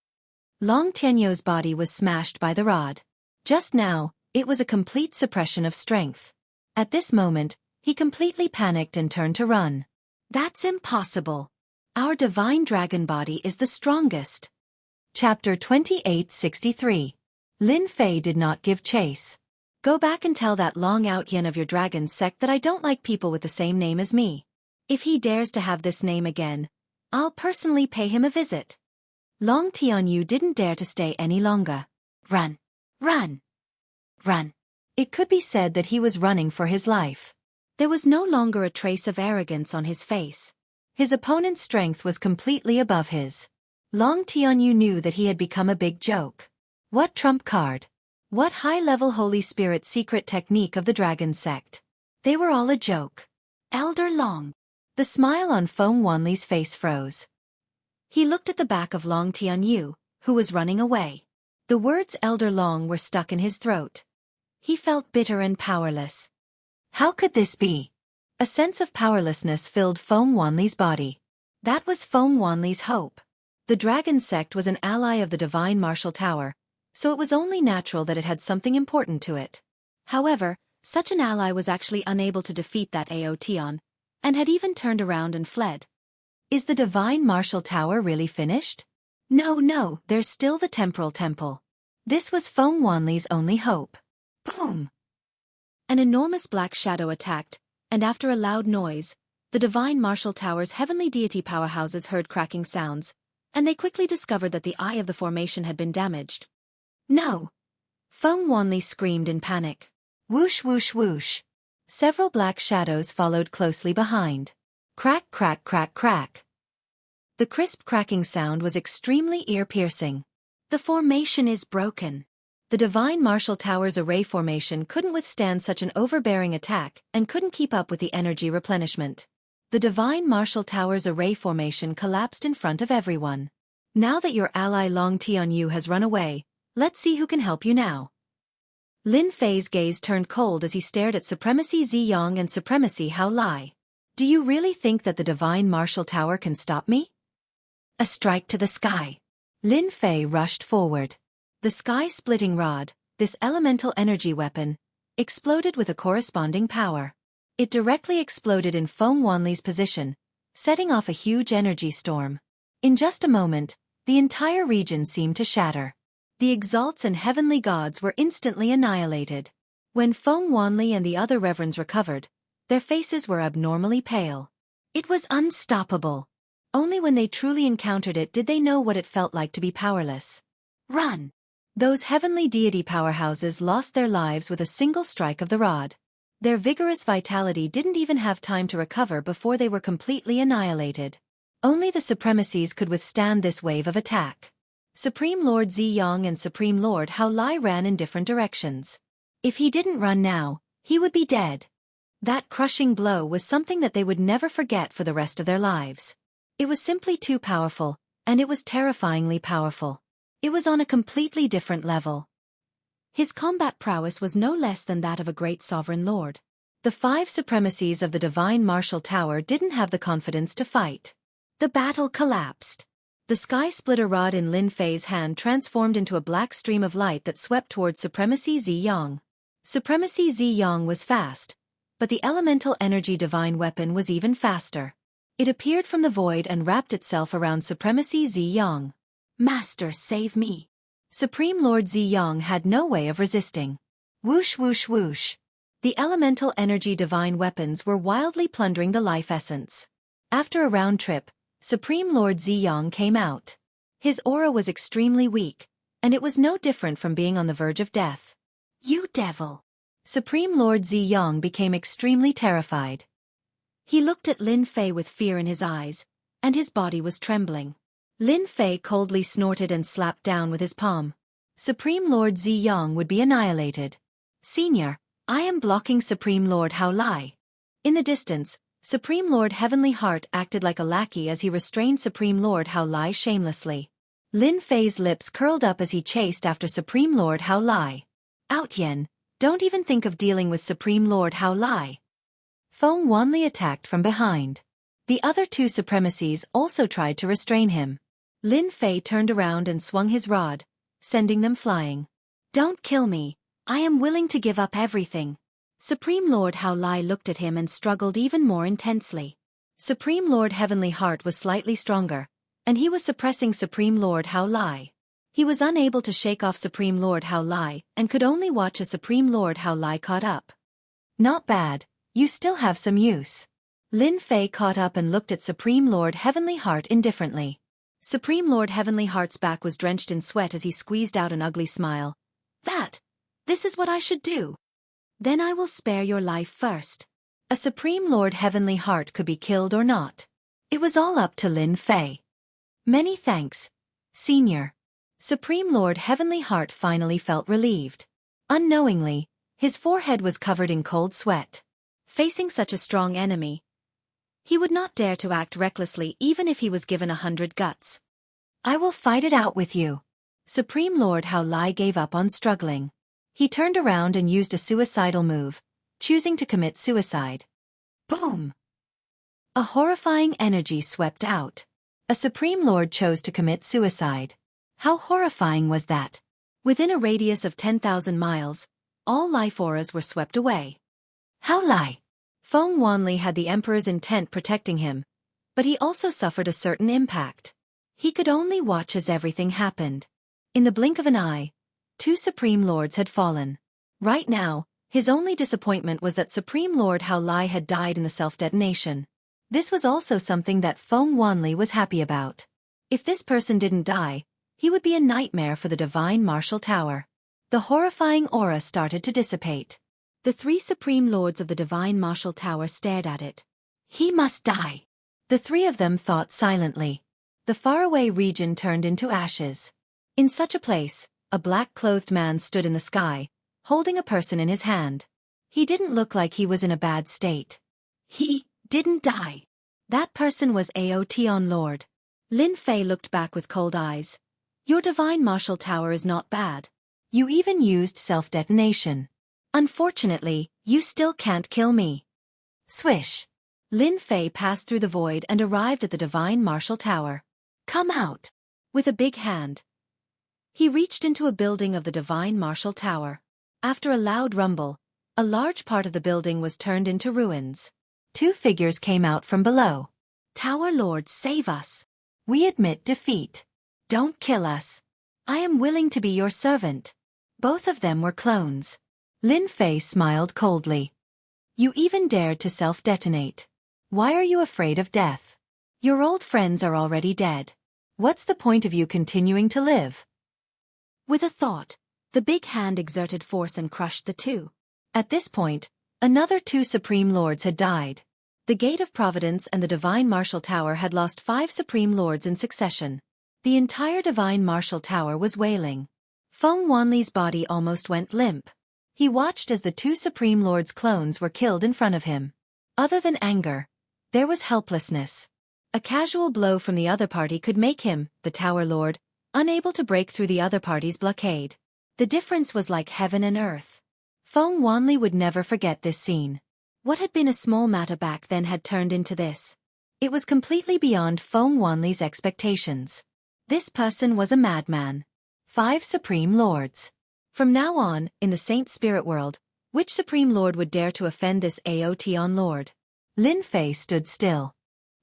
Long Tianyu's body was smashed by the rod. Just now, it was a complete suppression of strength. At this moment, he completely panicked and turned to run. That's impossible. Our divine dragon body is the strongest. Chapter 2863. Lin Fei did not give chase. Go back and tell that Long Outyen of your dragon sect that I don't like people with the same name as me. If he dares to have this name again, I'll personally pay him a visit. Long Tianyu didn't dare to stay any longer. Run! Run! Run! It could be said that he was running for his life. There was no longer a trace of arrogance on his face. His opponent's strength was completely above his. Long Tianyu knew that he had become a big joke. What trump card? What high-level Holy Spirit secret technique of the dragon sect? They were all a joke. Elder Long. The smile on Feng Wanli's face froze. He looked at the back of Long Tianyu, who was running away. The words Elder Long were stuck in his throat. He felt bitter and powerless. How could this be? A sense of powerlessness filled Feng Wanli's body. That was Feng Wanli's hope. The dragon sect was an ally of the divine martial tower, so it was only natural that it had something important to it. However, such an ally was actually unable to defeat that Aotion, and had even turned around and fled. Is the divine martial tower really finished? No, there's still the temporal temple. This was Feng Wanli's only hope. Boom! An enormous black shadow attacked, and after a loud noise, the divine martial tower's heavenly deity powerhouses heard cracking sounds, and they quickly discovered that the eye of the formation had been damaged. No! Feng Wanli screamed in panic. Whoosh whoosh whoosh. Several black shadows followed closely behind. Crack crack crack crack. The crisp cracking sound was extremely ear-piercing. The formation is broken. The divine martial tower's array formation couldn't withstand such an overbearing attack and couldn't keep up with the energy replenishment. The divine martial tower's array formation collapsed in front of everyone. Now that your ally Long Tianyu has run away, let's see who can help you now. Lin Fei's gaze turned cold as he stared at Supremacy Ziyang and Supremacy Hao Lai. Do you really think that the divine martial tower can stop me? A strike to the sky. Lin Fei rushed forward. The sky-splitting rod, this elemental energy weapon, exploded with a corresponding power. It directly exploded in Feng Wanli's position, setting off a huge energy storm. In just a moment, the entire region seemed to shatter. The exalts and heavenly gods were instantly annihilated. When Feng Wanli and the other reverends recovered, their faces were abnormally pale. It was unstoppable. Only when they truly encountered it did they know what it felt like to be powerless. Run! Those heavenly deity powerhouses lost their lives with a single strike of the rod. Their vigorous vitality didn't even have time to recover before they were completely annihilated. Only the supremacies could withstand this wave of attack. Supreme Lord Ziyang and Supreme Lord Hao Lai ran in different directions. If he didn't run now, he would be dead. That crushing blow was something that they would never forget for the rest of their lives. It was simply too powerful, and it was terrifyingly powerful. It was on a completely different level. His combat prowess was no less than that of a great sovereign lord. The 5 supremacies of the divine martial tower didn't have the confidence to fight. The battle collapsed. The sky-splitter rod in Lin Fei's hand transformed into a black stream of light that swept towards Supremacy Ziyang. Supremacy Ziyang was fast, but the elemental energy divine weapon was even faster. It appeared from the void and wrapped itself around Supremacy Ziyang. Master, save me. Supreme Lord Ziyang had no way of resisting. Whoosh whoosh whoosh. The elemental energy divine weapons were wildly plundering the life essence. After a round trip, Supreme Lord Ziyang came out. His aura was extremely weak, and it was no different from being on the verge of death. You devil! Supreme Lord Ziyang became extremely terrified. He looked at Lin Fei with fear in his eyes, and his body was trembling. Lin Fei coldly snorted and slapped down with his palm. Supreme Lord Ziyang would be annihilated. Senior, I am blocking Supreme Lord Hao Lai. In the distance, Supreme Lord Heavenly Heart acted like a lackey as he restrained Supreme Lord Hao Lai shamelessly. Lin Fei's lips curled up as he chased after Supreme Lord Hao Lai. Outyen, don't even think of dealing with Supreme Lord Hao Lai. Feng Wanli attacked from behind. The other two supremacies also tried to restrain him. Lin Fei turned around and swung his rod, sending them flying. Don't kill me. I am willing to give up everything. Supreme Lord Hao Lai looked at him and struggled even more intensely. Supreme Lord Heavenly Heart was slightly stronger, and he was suppressing Supreme Lord Hao Lai. He was unable to shake off Supreme Lord Hao Lai and could only watch as Supreme Lord Hao Lai caught up. Not bad, you still have some use. Lin Fei caught up and looked at Supreme Lord Heavenly Heart indifferently. Supreme Lord Heavenly Heart's back was drenched in sweat as he squeezed out an ugly smile. This is what I should do. Then I will spare your life first. A Supreme Lord Heavenly Heart could be killed or not. It was all up to Lin Fei. Many thanks, Senior. Supreme Lord Heavenly Heart finally felt relieved. Unknowingly, his forehead was covered in cold sweat. Facing such a strong enemy, he would not dare to act recklessly even if he was given 100 guts. I will fight it out with you. Supreme Lord Hao Lai gave up on struggling. He turned around and used a suicidal move, choosing to commit suicide. Boom! A horrifying energy swept out. A Supreme Lord chose to commit suicide. How horrifying was that? Within a radius of 10,000 miles, all life auras were swept away. Hao Lai. Feng Wanli had the Emperor's intent protecting him, but he also suffered a certain impact. He could only watch as everything happened. In the blink of an eye, 2 Supreme Lords had fallen. Right now, his only disappointment was that Supreme Lord Hao Lai had died in the self-detonation. This was also something that Feng Wanli was happy about. If this person didn't die, he would be a nightmare for the Divine Martial Tower. The horrifying aura started to dissipate. The 3 Supreme Lords of the Divine Martial Tower stared at it. He must die. The 3 of them thought silently. The faraway region turned into ashes. In such a place, a black-clothed man stood in the sky, holding a person in his hand. He didn't look like he was in a bad state. He didn't die. That person was Aotion Lord. Lin Fei looked back with cold eyes. Your Divine Martial Tower is not bad. You even used self-detonation. Unfortunately, you still can't kill me. Swish! Lin Fei passed through the void and arrived at the Divine Martial Tower. Come out! With a big hand, he reached into a building of the Divine Martial Tower. After a loud rumble, a large part of the building was turned into ruins. 2 figures came out from below. Tower Lord, save us. We admit defeat. Don't kill us. I am willing to be your servant. Both of them were clones. Lin Fei smiled coldly. You even dared to self-detonate. Why are you afraid of death? Your old friends are already dead. What's the point of you continuing to live? With a thought, the big hand exerted force and crushed the 2. At this point, another 2 Supreme Lords had died. The Gate of Providence and the Divine Martial Tower had lost 5 Supreme Lords in succession. The entire Divine Martial Tower was wailing. Feng Wanli's body almost went limp. He watched as the 2 Supreme Lords' clones were killed in front of him. Other than anger, there was helplessness. A casual blow from the other party could make him, the Tower Lord, unable to break through the other party's blockade. The difference was like heaven and earth. Feng Wanli would never forget this scene. What had been a small matter back then had turned into this. It was completely beyond Feng Wanli's expectations. This person was a madman. 5 Supreme Lords. From now on, in the Saint Spirit world, which Supreme Lord would dare to offend this Aotion Lord? Lin Fei stood still.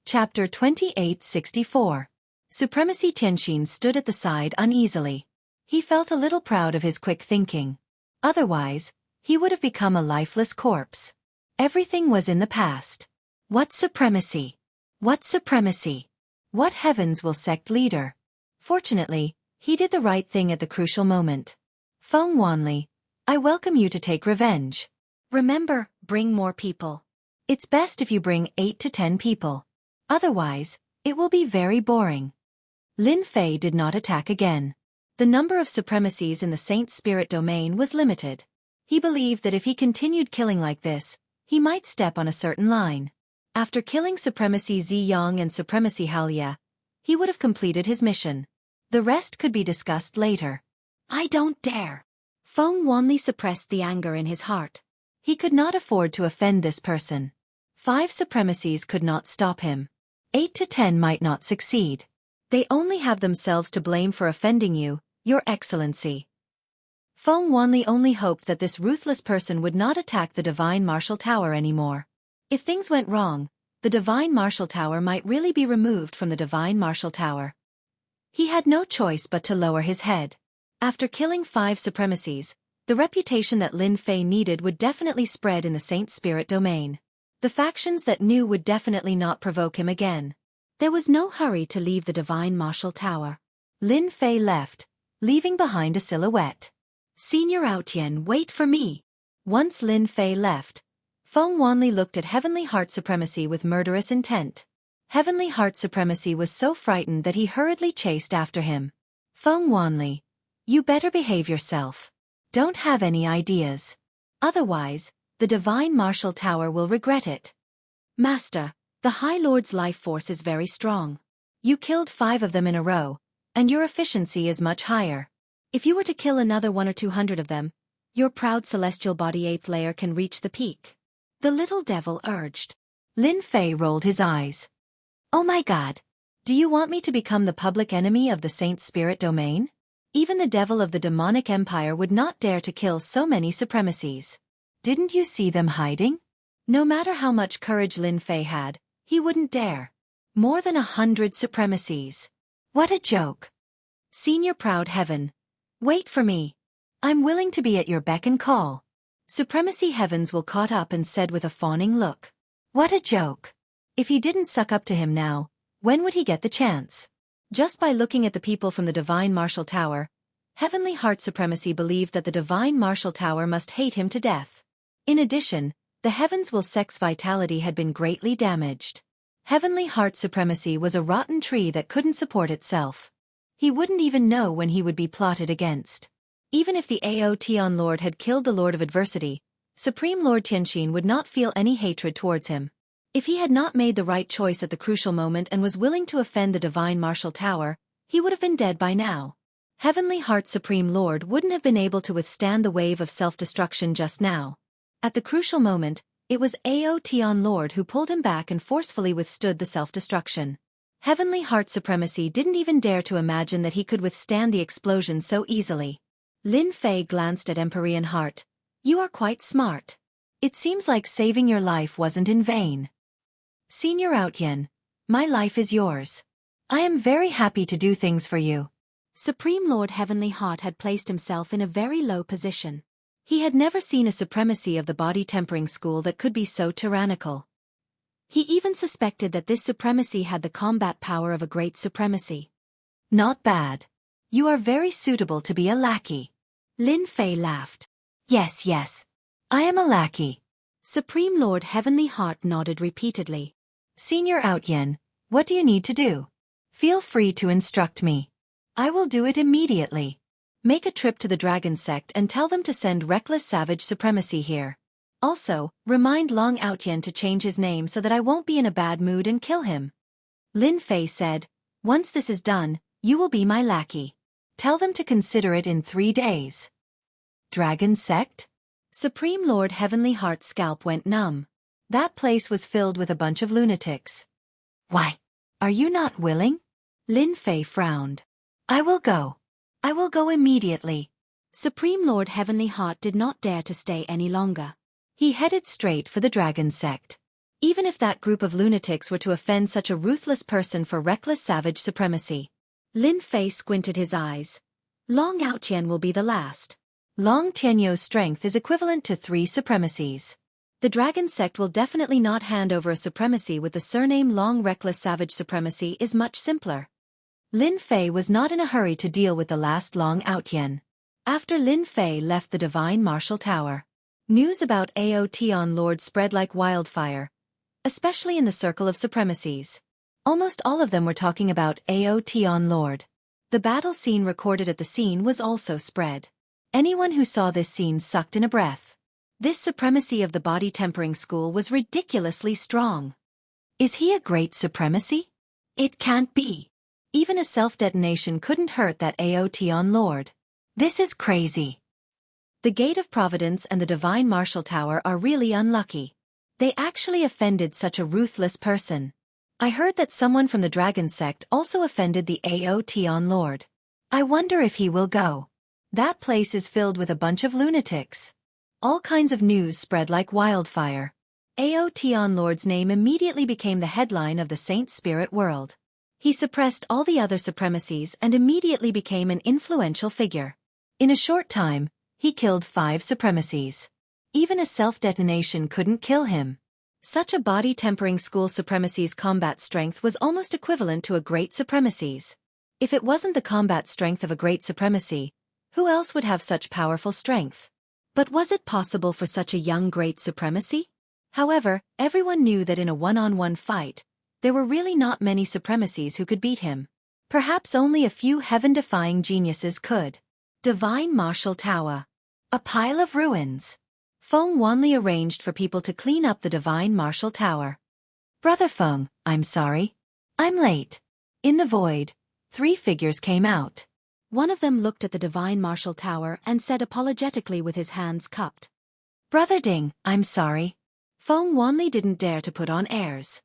Chapter 2864. Supremacy. Tianxin stood at the side uneasily. He felt a little proud of his quick thinking. Otherwise, he would have become a lifeless corpse. Everything was in the past. What supremacy? What supremacy? What heavens will sect leader? Fortunately, he did the right thing at the crucial moment. Feng Wanli, I welcome you to take revenge. Remember, bring more people. It's best if you bring 8 to 10 people. Otherwise, it will be very boring. Lin Fei did not attack again. The number of supremacies in the Saint Spirit domain was limited. He believed that if he continued killing like this, he might step on a certain line. After killing Supremacy Ziyang and Supremacy Halia, he would have completed his mission. The rest could be discussed later. I don't dare. Feng Wanli suppressed the anger in his heart. He could not afford to offend this person. 5 supremacies could not stop him. 8 to 10 might not succeed. They only have themselves to blame for offending you, Your Excellency. Feng Wanli only hoped that this ruthless person would not attack the Divine Martial Tower anymore. If things went wrong, the Divine Martial Tower might really be removed from the Divine Martial Tower. He had no choice but to lower his head. After killing 5 supremacies, the reputation that Lin Fei needed would definitely spread in the Saint Spirit domain. The factions that knew would definitely not provoke him again. There was no hurry to leave the Divine Martial Tower. Lin Fei left, leaving behind a silhouette. Senior Autian, wait for me. Once Lin Fei left, Feng Wanli looked at Heavenly Heart Supremacy with murderous intent. Heavenly Heart Supremacy was so frightened that he hurriedly chased after him. Feng Wanli, you better behave yourself. Don't have any ideas. Otherwise, the Divine Martial Tower will regret it. Master, the High Lord's life force is very strong. You killed 5 of them in a row, and your efficiency is much higher. If you were to kill another 100 or 200 of them, your proud celestial body 8th layer can reach the peak. The little devil urged. Lin Fei rolled his eyes. Oh my God! Do you want me to become the public enemy of the Saint Spirit domain? Even the devil of the demonic empire would not dare to kill so many supremacies. Didn't you see them hiding? No matter how much courage Lin Fei had, he wouldn't dare. More than 100 supremacies. What a joke. Senior Proud Heaven. Wait for me. I'm willing to be at your beck and call. Supremacy Heavens will caught up and said with a fawning look. What a joke. If he didn't suck up to him now, when would he get the chance? Just by looking at the people from the Divine Martial Tower, Heavenly Heart Supremacy believed that the Divine Martial Tower must hate him to death. In addition, the Heavens' will sex vitality had been greatly damaged. Heavenly Heart Supremacy was a rotten tree that couldn't support itself. He wouldn't even know when he would be plotted against. Even if the Aotian Lord had killed the Lord of Adversity, Supreme Lord Tianxin would not feel any hatred towards him. If he had not made the right choice at the crucial moment and was willing to offend the Divine Martial Tower, he would have been dead by now. Heavenly Heart Supreme Lord wouldn't have been able to withstand the wave of self-destruction just now. At the crucial moment, it was Aotian Lord who pulled him back and forcefully withstood the self-destruction. Heavenly Heart Supremacy didn't even dare to imagine that he could withstand the explosion so easily. Lin Fei glanced at Empyrean Heart. You are quite smart. It seems like saving your life wasn't in vain. Senior Autian, my life is yours. I am very happy to do things for you. Supreme Lord Heavenly Heart had placed himself in a very low position. He had never seen a supremacy of the body tempering school that could be so tyrannical. He even suspected that this supremacy had the combat power of a great supremacy. Not bad. You are very suitable to be a lackey. Lin Fei laughed. Yes, yes. I am a lackey. Supreme Lord Heavenly Heart nodded repeatedly. Senior Autian, what do you need to do? Feel free to instruct me. I will do it immediately. Make a trip to the Dragon Sect and tell them to send Reckless Savage Supremacy here. Also, remind Long Autian to change his name so that I won't be in a bad mood and kill him. Lin Fei said, once this is done, you will be my lackey. Tell them to consider it in 3 days. Dragon Sect? Supreme Lord Heavenly Heart's scalp went numb. That place was filled with a bunch of lunatics. Why? Are you not willing? Lin Fei frowned. I will go. I will go immediately. Supreme Lord Heavenly Heart did not dare to stay any longer. He headed straight for the Dragon Sect. Even if that group of lunatics were to offend such a ruthless person for reckless savage supremacy. Lin Fei squinted his eyes. Long Autian will be the last. Long Tianyou's strength is equivalent to 3 supremacies. The Dragon Sect will definitely not hand over a supremacy with the surname Long Reckless Savage Supremacy is much simpler. Lin Fei was not in a hurry to deal with the last Long Autian. After Lin Fei left the Divine Martial Tower, news about Aotian Lord spread like wildfire, especially in the circle of supremacies. Almost all of them were talking about Aotian Lord. The battle scene recorded at the scene was also spread. Anyone who saw this scene sucked in a breath. This supremacy of the body tempering school was ridiculously strong. Is he a great supremacy? It can't be. Even a self-detonation couldn't hurt that Aotian Lord. This is crazy. The Gate of Providence and the Divine Martial Tower are really unlucky. They actually offended such a ruthless person. I heard that someone from the dragon sect also offended the Aotion Lord. I wonder if he will go. That place is filled with a bunch of lunatics. All kinds of news spread like wildfire. Aotion Lord's name immediately became the headline of the Saint Spirit world. He suppressed all the other supremacies and immediately became an influential figure. In a short time, he killed 5 supremacies. Even a self-detonation couldn't kill him. Such a body-tempering school supremacy's combat strength was almost equivalent to a great supremacy's. If it wasn't the combat strength of a great supremacy, who else would have such powerful strength? But was it possible for such a young great supremacy? However, everyone knew that in a one-on-one fight, there were really not many supremacies who could beat him. Perhaps only a few heaven-defying geniuses could. Divine Martial Tower. A pile of ruins. Feng Wanli arranged for people to clean up the Divine Martial Tower. Brother Feng, I'm sorry. I'm late. In the void, 3 figures came out. One of them looked at the Divine Martial Tower and said apologetically with his hands cupped. Brother Ding, I'm sorry. Feng Wanli didn't dare to put on airs.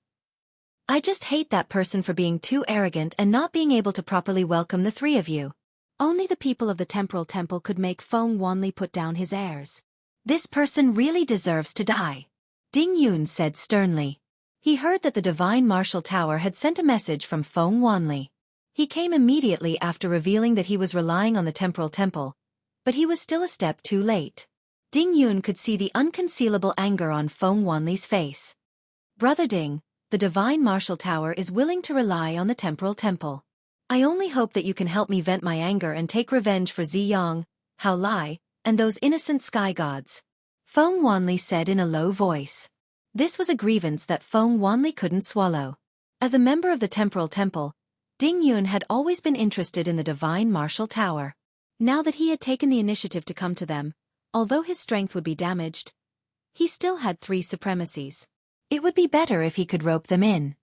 I just hate that person for being too arrogant and not being able to properly welcome the 3 of you. Only the people of the Temporal Temple could make Feng Wanli put down his airs. This person really deserves to die. Ding Yun said sternly. He heard that the Divine Martial Tower had sent a message from Feng Wanli. He came immediately after revealing that he was relying on the Temporal Temple, but he was still a step too late. Ding Yun could see the unconcealable anger on Feng Wanli's face. Brother Ding, the Divine Martial Tower is willing to rely on the Temporal Temple. I only hope that you can help me vent my anger and take revenge for Ziyang, Hao Lai, and those innocent sky gods. Feng Wanli said in a low voice. This was a grievance that Feng Wanli couldn't swallow. As a member of the Temporal Temple, Ding Yun had always been interested in the Divine Martial Tower. Now that he had taken the initiative to come to them, although his strength would be damaged, he still had 3 supremacies. It would be better if he could rope them in.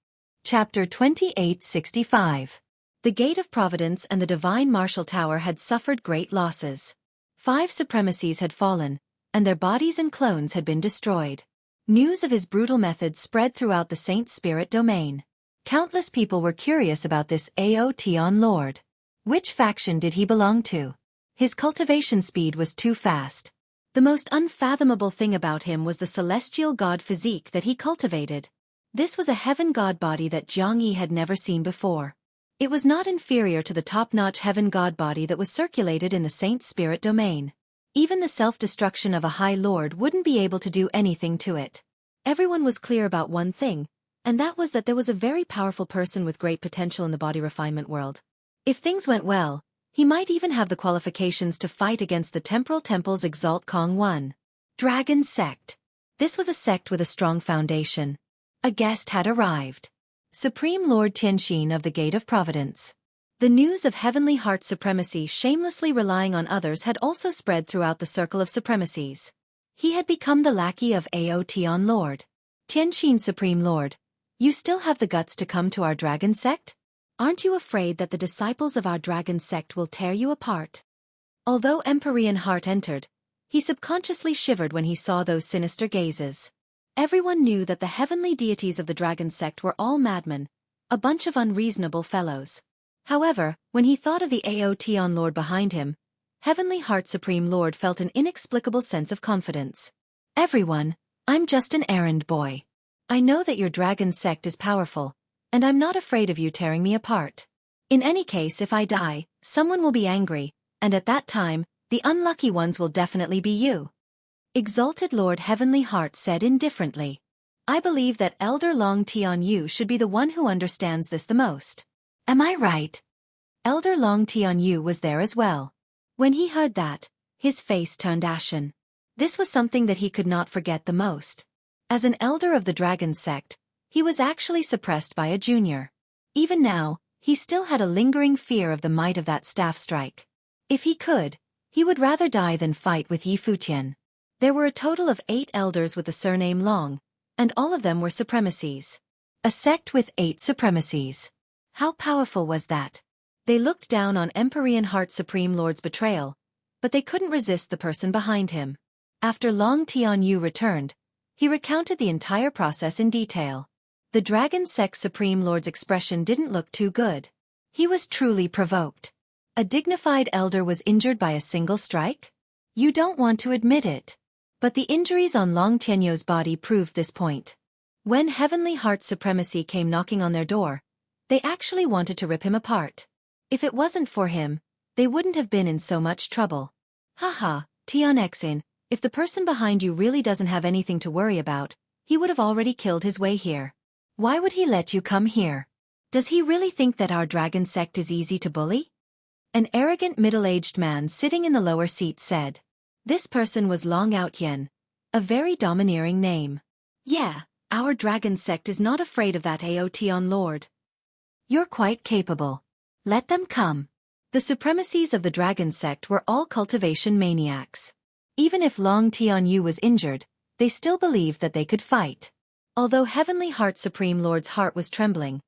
Chapter 2865. The Gate of Providence and the Divine Martial Tower had suffered great losses. 5 supremacies had fallen, and their bodies and clones had been destroyed. News of his brutal methods spread throughout the Saint Spirit domain. Countless people were curious about this Aotion Lord. Which faction did he belong to? His cultivation speed was too fast. The most unfathomable thing about him was the celestial god physique that he cultivated. This was a heaven god body that Jianghu had never seen before. It was not inferior to the top-notch heaven god body that was circulated in the Saint Spirit domain. Even the self-destruction of a High Lord wouldn't be able to do anything to it. Everyone was clear about one thing, and that was that there was a very powerful person with great potential in the body refinement world. If things went well, he might even have the qualifications to fight against the Temporal Temple's Exalt Kong One. Dragon Sect. This was a sect with a strong foundation. A guest had arrived. Supreme Lord Tianxin of the Gate of Providence. The news of Heavenly Heart supremacy shamelessly relying on others had also spread throughout the circle of supremacies. He had become the lackey of Aotion Lord. Tianxin Supreme Lord, you still have the guts to come to our dragon sect? Aren't you afraid that the disciples of our dragon sect will tear you apart? Although Empyrean Heart entered, he subconsciously shivered when he saw those sinister gazes. Everyone knew that the heavenly deities of the dragon sect were all madmen, a bunch of unreasonable fellows. However, when he thought of the Aotion Lord behind him, Heavenly Heart Supreme Lord felt an inexplicable sense of confidence. Everyone, I'm just an errand boy. I know that your dragon sect is powerful, and I'm not afraid of you tearing me apart. In any case, if I die, someone will be angry, and at that time, the unlucky ones will definitely be you. Exalted Lord Heavenly Heart said indifferently. I believe that Elder Long Tianyu should be the one who understands this the most. Am I right? Elder Long Tianyu was there as well. When he heard that, his face turned ashen. This was something that he could not forget the most. As an elder of the dragon sect, he was actually suppressed by a junior. Even now, he still had a lingering fear of the might of that staff strike. If he could, he would rather die than fight with Yi Futian. There were a total of 8 elders with the surname Long, and all of them were supremacies. A sect with 8 supremacies. How powerful was that? They looked down on Empyrean Heart Supreme Lord's betrayal, but they couldn't resist the person behind him. After Long Tianyu returned, he recounted the entire process in detail. The Dragon Sect Supreme Lord's expression didn't look too good. He was truly provoked. A dignified elder was injured by a single strike? You don't want to admit it. But the injuries on Long Tianyou's body proved this point. When Heavenly Heart Supremacy came knocking on their door, they actually wanted to rip him apart. If it wasn't for him, they wouldn't have been in so much trouble. Haha, Tianxin, if the person behind you really doesn't have anything to worry about, he would have already killed his way here. Why would he let you come here? Does he really think that our dragon sect is easy to bully? An arrogant middle-aged man sitting in the lower seat said. This person was Long Outyen, a very domineering name. Yeah, our dragon sect is not afraid of that Aotion Lord. You're quite capable. Let them come. The supremacies of the dragon sect were all cultivation maniacs. Even if Long Tianyu was injured, they still believed that they could fight. Although Heavenly Heart Supreme Lord's heart was trembling,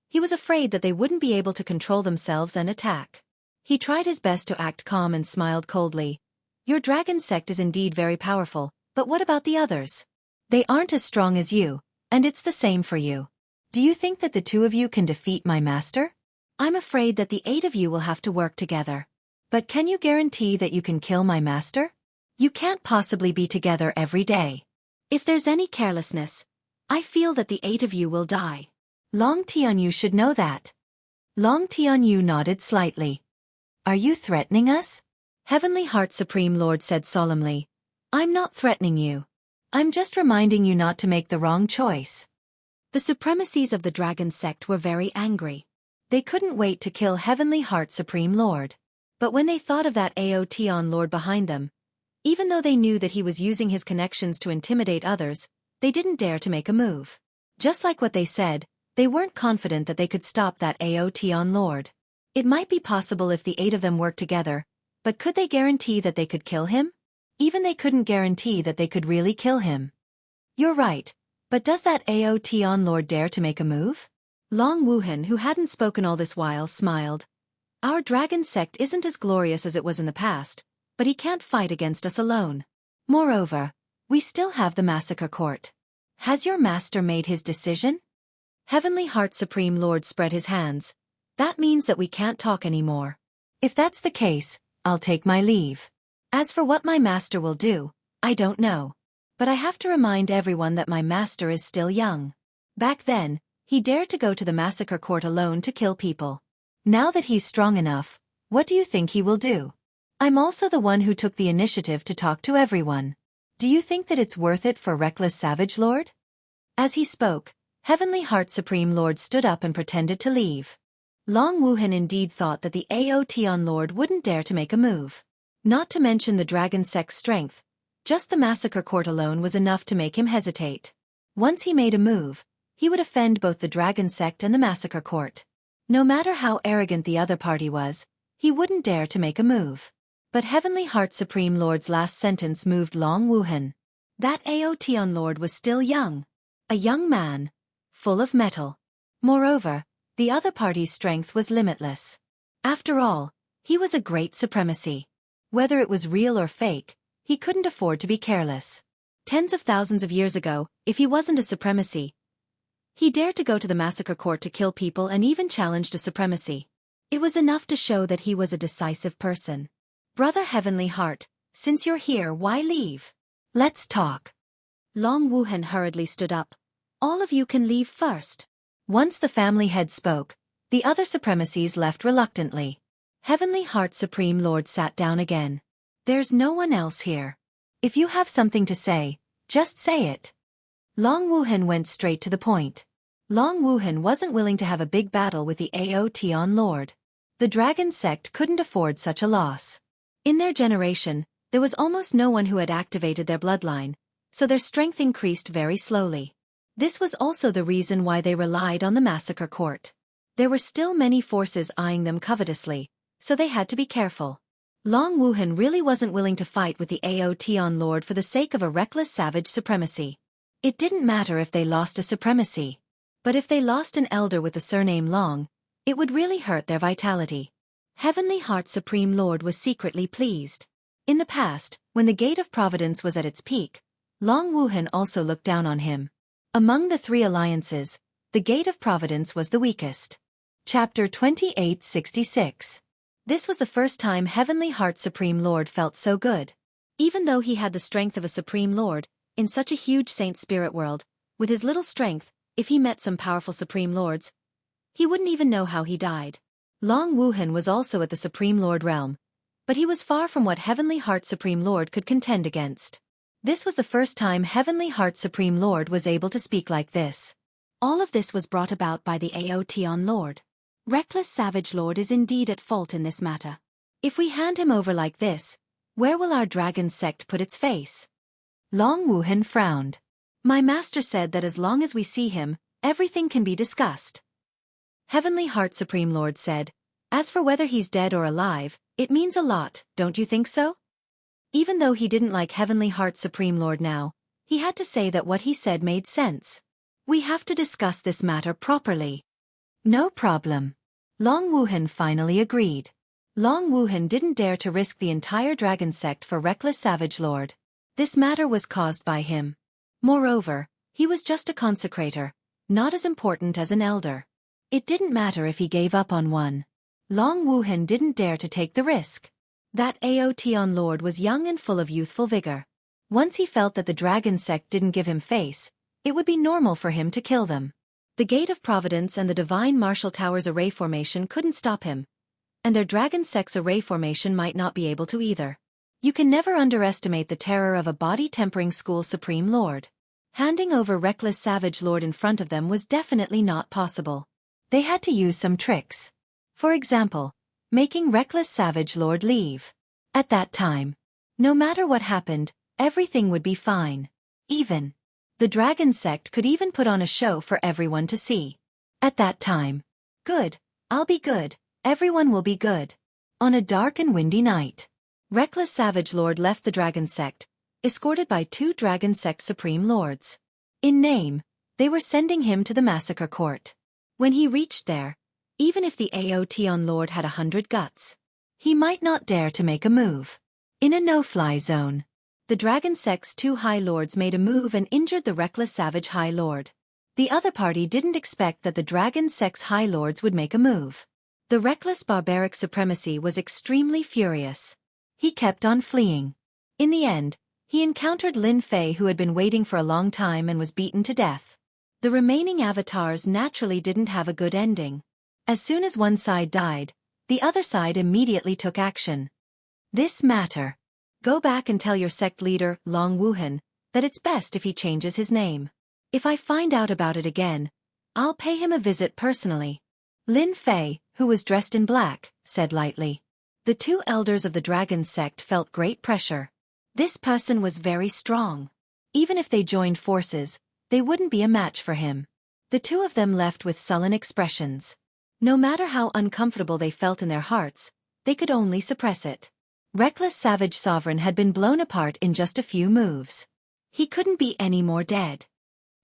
he was afraid that they wouldn't be able to control themselves and attack. He tried his best to act calm and smiled coldly. Your dragon sect is indeed very powerful, but what about the others? They aren't as strong as you, and it's the same for you. Do you think that the two of you can defeat my master? I'm afraid that the 8 of you will have to work together. But can you guarantee that you can kill my master? You can't possibly be together every day. If there's any carelessness, I feel that the 8 of you will die. Long Tianyu should know that. Long Tianyu nodded slightly. Are you threatening us? Heavenly Heart Supreme Lord said solemnly. I'm not threatening you. I'm just reminding you not to make the wrong choice. The supremacies of the dragon sect were very angry. They couldn't wait to kill Heavenly Heart Supreme Lord. But when they thought of that Aotion Lord behind them, even though they knew that he was using his connections to intimidate others, they didn't dare to make a move. Just like what they said, they weren't confident that they could stop that Aotion Lord. It might be possible if the 8 of them worked together, but could they guarantee that they could kill him? Even they couldn't guarantee that they could really kill him. You're right, but does that Aotion Lord dare to make a move? Long Wuhan, who hadn't spoken all this while, smiled. Our dragon sect isn't as glorious as it was in the past, but he can't fight against us alone. Moreover, we still have the massacre court. Has your master made his decision? Heavenly Heart Supreme Lord spread his hands. That means that we can't talk anymore. If that's the case, I'll take my leave. As for what my master will do, I don't know. But I have to remind everyone that my master is still young. Back then, he dared to go to the massacre court alone to kill people. Now that he's strong enough, what do you think he will do? I'm also the one who took the initiative to talk to everyone. Do you think that it's worth it for reckless Savage Lord? As he spoke, Heavenly Heart Supreme Lord stood up and pretended to leave. Long Wuhan indeed thought that the Aotion Lord wouldn't dare to make a move. Not to mention the dragon sect's strength, just the massacre court alone was enough to make him hesitate. Once he made a move, he would offend both the dragon sect and the massacre court. No matter how arrogant the other party was, he wouldn't dare to make a move. But Heavenly Heart Supreme Lord's last sentence moved Long Wuhan. That Aotion Lord was still young. A young man, full of mettle. Moreover, the other party's strength was limitless. After all, he was a great supremacy. Whether it was real or fake, he couldn't afford to be careless. Tens of thousands of years ago, if he wasn't a supremacy, he dared to go to the massacre court to kill people and even challenged a supremacy. It was enough to show that he was a decisive person. Brother Heavenly Heart, since you're here, why leave? Let's talk. Long Wuhan hurriedly stood up. All of you can leave first. Once the family head spoke, the other supremacies left reluctantly. Heavenly Heart Supreme Lord sat down again. There's no one else here. If you have something to say, just say it. Long Wuhan went straight to the point. Long Wuhan wasn't willing to have a big battle with the Aotion Lord. The dragon sect couldn't afford such a loss. In their generation, there was almost no one who had activated their bloodline, so their strength increased very slowly. This was also the reason why they relied on the massacre court. There were still many forces eyeing them covetously, so they had to be careful. Long Wuhan really wasn't willing to fight with the Aotion Lord for the sake of a reckless savage supremacy. It didn't matter if they lost a supremacy. But if they lost an elder with the surname Long, it would really hurt their vitality. Heavenly Heart Supreme Lord was secretly pleased. In the past, when the Gate of Providence was at its peak, Long Wuhan also looked down on him. Among the 3 alliances, The Gate of Providence was the weakest. Chapter 2866. This was the first time Heavenly Heart's Supreme Lord felt so good. Even though he had the strength of a Supreme Lord, in such a huge Saint Spirit world, with his little strength, if he met some powerful Supreme Lords, he wouldn't even know how he died. Long Wuhan was also at the Supreme Lord realm, but he was far from what Heavenly Heart's Supreme Lord could contend against. This was the first time Heavenly Heart's Supreme Lord was able to speak like this. All of this was brought about by the Aotion Lord. Reckless Savage Lord is indeed at fault in this matter. If we hand him over like this, where will our dragon sect put its face? Long Wuhan frowned. My master said that as long as we see him, everything can be discussed. Heavenly Heart Supreme Lord said, as for whether he's dead or alive, it means a lot, don't you think so? Even though he didn't like Heavenly Heart Supreme Lord now, he had to say that what he said made sense. We have to discuss this matter properly. No problem. Long Wuhan finally agreed. Long Wuhan didn't dare to risk the entire dragon sect for Reckless Savage Lord. This matter was caused by him. Moreover, he was just a consecrator, not as important as an elder. It didn't matter if he gave up on one. Long Wuhan didn't dare to take the risk. That Aotion Lord was young and full of youthful vigor. Once he felt that the dragon sect didn't give him face, it would be normal for him to kill them. The Gate of Providence and the Divine Martial Tower's array formation couldn't stop him, and their dragon sect's array formation might not be able to either. You can never underestimate the terror of a body-tempering school Supreme Lord. Handing over Reckless Savage Lord in front of them was definitely not possible. They had to use some tricks. For example, making Reckless Savage Lord leave. At that time, no matter what happened, everything would be fine. Even the dragon sect could even put on a show for everyone to see. At that time, good, I'll be good, everyone will be good. On a dark and windy night, Reckless Savage Lord left the dragon sect, escorted by 2 dragon sect Supreme Lords. In name, they were sending him to the massacre court. When he reached there, even if the Aotion Lord had 100 guts, he might not dare to make a move. In a no-fly zone, the dragon sect's 2 High Lords made a move and injured the Reckless Savage High Lord. The other party didn't expect that the dragon sect's High Lords would make a move. The reckless barbaric supremacy was extremely furious. He kept on fleeing. In the end, he encountered Lin Fei, who had been waiting for a long time and was beaten to death. The remaining avatars naturally didn't have a good ending. As soon as one side died, the other side immediately took action. This matter. Go back and tell your sect leader, Long Wuhan, that it's best if he changes his name. If I find out about it again, I'll pay him a visit personally. Lin Fei, who was dressed in black, said lightly. The 2 elders of the dragon sect felt great pressure. This person was very strong. Even if they joined forces, they wouldn't be a match for him. The 2 of them left with sullen expressions. No matter how uncomfortable they felt in their hearts, they could only suppress it. Reckless Savage Sovereign had been blown apart in just a few moves. He couldn't be any more dead.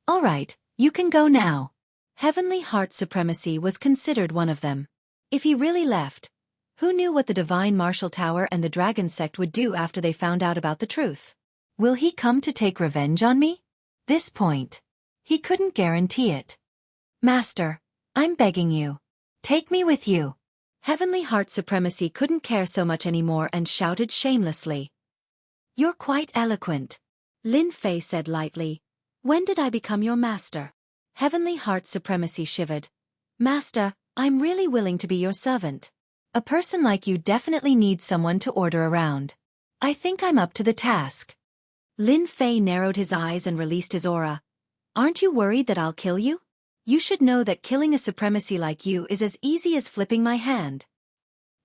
All right, you can go now. Heavenly Heart Supremacy was considered one of them. If he really left, who knew what the Divine Martial Tower and the Dragon Sect would do after they found out about the truth? Will he come to take revenge on me? This point, he couldn't guarantee it. Master, I'm begging you. Take me with you. Heavenly Heart Supremacy couldn't care so much anymore and shouted shamelessly. You're quite eloquent. Lin Fei said lightly. When did I become your master? Heavenly Heart Supremacy shivered. Master, I'm really willing to be your servant. A person like you definitely needs someone to order around. I think I'm up to the task. Lin Fei narrowed his eyes and released his aura. Aren't you worried that I'll kill you? You should know that killing a supremacy like you is as easy as flipping my hand.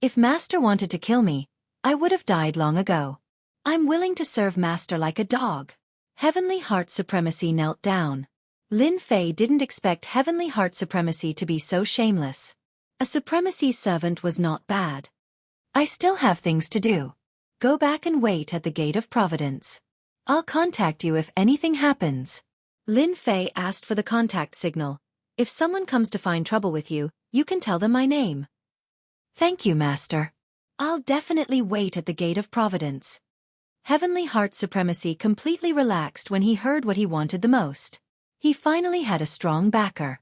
If Master wanted to kill me, I would have died long ago. I'm willing to serve Master like a dog. Heavenly Heart Supremacy knelt down. Lin Fei didn't expect Heavenly Heart Supremacy to be so shameless. A supremacy servant was not bad. I still have things to do. Go back and wait at the Gate of Providence. I'll contact you if anything happens. Lin Fei asked for the contact signal. If someone comes to find trouble with you, you can tell them my name. Thank you, Master. I'll definitely wait at the Gate of Providence. Heavenly Heart Supremacy completely relaxed when he heard what he wanted the most. He finally had a strong backer.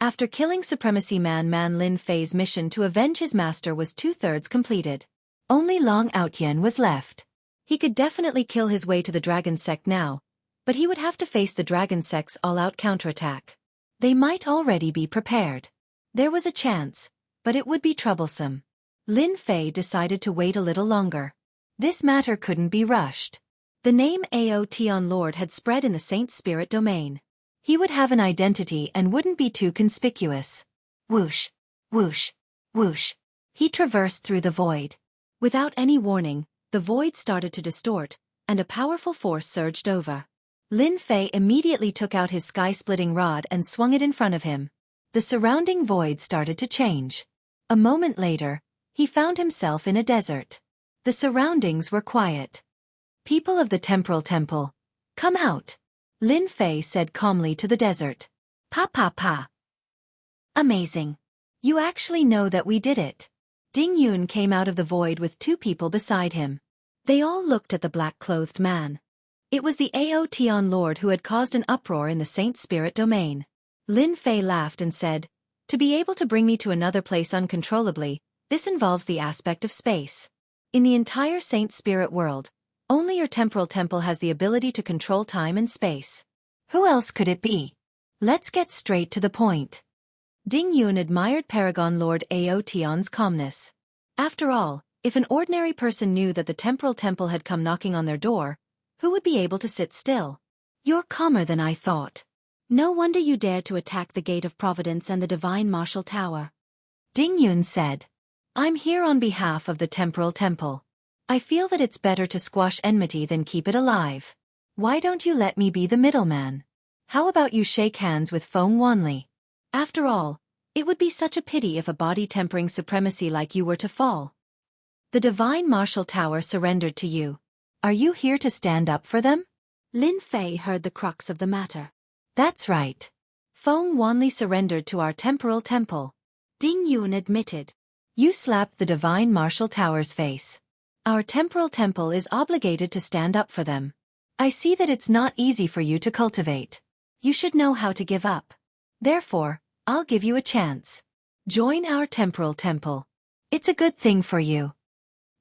After killing Supremacy Man Lin Fei's mission to avenge his master was 2/3 completed. Only Long Outyen was left. He could definitely kill his way to the Dragon Sect now, but he would have to face the Dragon Sect's all-out counterattack. They might already be prepared. There was a chance, but it would be troublesome. Lin Fei decided to wait a little longer. This matter couldn't be rushed. The name Aotion Lord had spread in the Saint Spirit domain. He would have an identity and wouldn't be too conspicuous. Whoosh, whoosh, whoosh. He traversed through the void. Without any warning, the void started to distort, and a powerful force surged over. Lin Fei immediately took out his sky-splitting rod and swung it in front of him. The surrounding void started to change. A moment later, he found himself in a desert. The surroundings were quiet. People of the Temporal Temple, come out, Lin Fei said calmly to the desert. Pa pa pa. Amazing. You actually know that we did it. Ding Yun came out of the void with 2 people beside him. They all looked at the black-clothed man. It was the Aotion Lord who had caused an uproar in the Saint Spirit domain. Lin Fei laughed and said, to be able to bring me to another place uncontrollably, this involves the aspect of space. In the entire Saint Spirit world, only your Temporal Temple has the ability to control time and space. Who else could it be? Let's get straight to the point. Ding Yun admired Paragon Lord Aotion's calmness. After all, if an ordinary person knew that the Temporal Temple had come knocking on their door, who would be able to sit still? You're calmer than I thought. No wonder you dared to attack the Gate of Providence and the Divine Martial Tower. Ding Yun said. I'm here on behalf of the Temporal Temple. I feel that it's better to squash enmity than keep it alive. Why don't you let me be the middleman? How about you shake hands with Feng Wanli? After all, it would be such a pity if a body-tempering supremacy like you were to fall. The Divine Martial Tower surrendered to you. Are you here to stand up for them? Lin Fei heard the crux of the matter. That's right. Feng Wanli surrendered to our Temporal Temple. Ding Yun admitted. You slapped the Divine Martial Tower's face. Our Temporal Temple is obligated to stand up for them. I see that it's not easy for you to cultivate. You should know how to give up. Therefore, I'll give you a chance. Join our Temporal Temple. It's a good thing for you.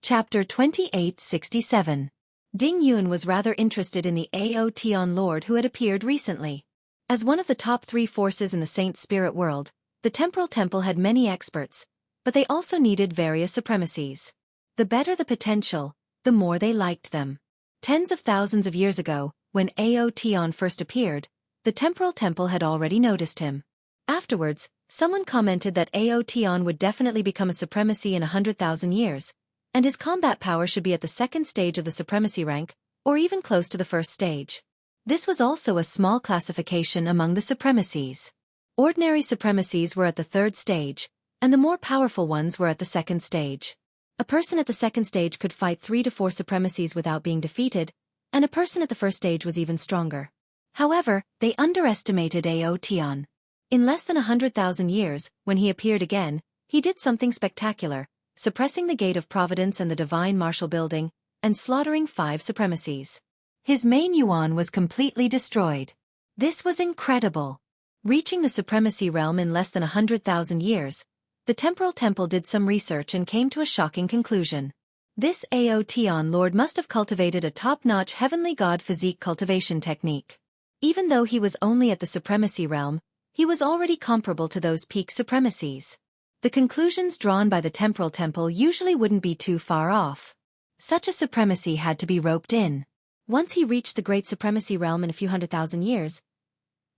Chapter 2867. Ding Yun was rather interested in the Aotion Lord who had appeared recently. As one of the top 3 forces in the Saint Spirit world, the Temporal Temple had many experts, but they also needed various supremacies. The better the potential, the more they liked them. Tens of thousands of years ago, when Aotion first appeared, the Temporal Temple had already noticed him. Afterwards, someone commented that Aotion would definitely become a supremacy in 100,000 years, and his combat power should be at the 2nd stage of the supremacy rank, or even close to the 1st stage. This was also a small classification among the supremacies. Ordinary supremacies were at the 3rd stage, and the more powerful ones were at the 2nd stage. A person at the 2nd stage could fight 3 to 4 supremacies without being defeated, and a person at the 1st stage was even stronger. However, they underestimated Aotion. In less than 100,000 years, when he appeared again, he did something spectacular, suppressing the Gate of Providence and the Divine Martial Building, and slaughtering 5 supremacies. His main yuan was completely destroyed. This was incredible. Reaching the supremacy realm in less than 100,000 years, the Temporal Temple did some research and came to a shocking conclusion. This Aotion Lord must have cultivated a top-notch heavenly god physique cultivation technique. Even though he was only at the supremacy realm, he was already comparable to those peak supremacies. The conclusions drawn by the Temporal Temple usually wouldn't be too far off. Such a supremacy had to be roped in. Once he reached the Great Supremacy Realm in a few 100,000 years,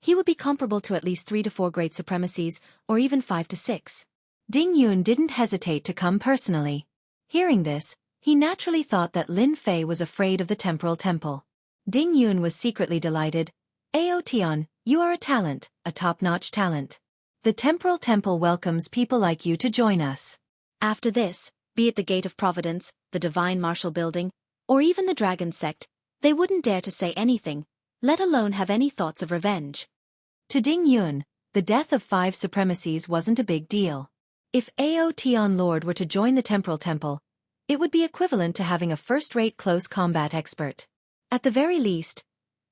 he would be comparable to at least 3 to 4 Great Supremacies, or even 5 to 6. Ding Yun didn't hesitate to come personally. Hearing this, he naturally thought that Lin Fei was afraid of the Temporal Temple. Ding Yun was secretly delighted. Aotion, you are a talent, a top-notch talent. The Temporal Temple welcomes people like you to join us. After this, be it the Gate of Providence, the Divine Martial Building, or even the Dragon Sect, they wouldn't dare to say anything, let alone have any thoughts of revenge. To Ding Yun, the death of 5 supremacies wasn't a big deal. If Aotion Lord were to join the Temporal Temple, it would be equivalent to having a first-rate close combat expert. At the very least,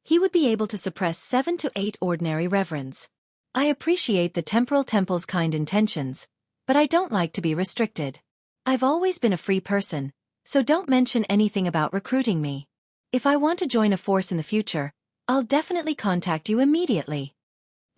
he would be able to suppress 7 to 8 ordinary reverends. I appreciate the temporal temple's kind intentions, but I don't like to be restricted. I've always been a free person, so don't mention anything about recruiting me. If I want to join a force in the future, I'll definitely contact you immediately.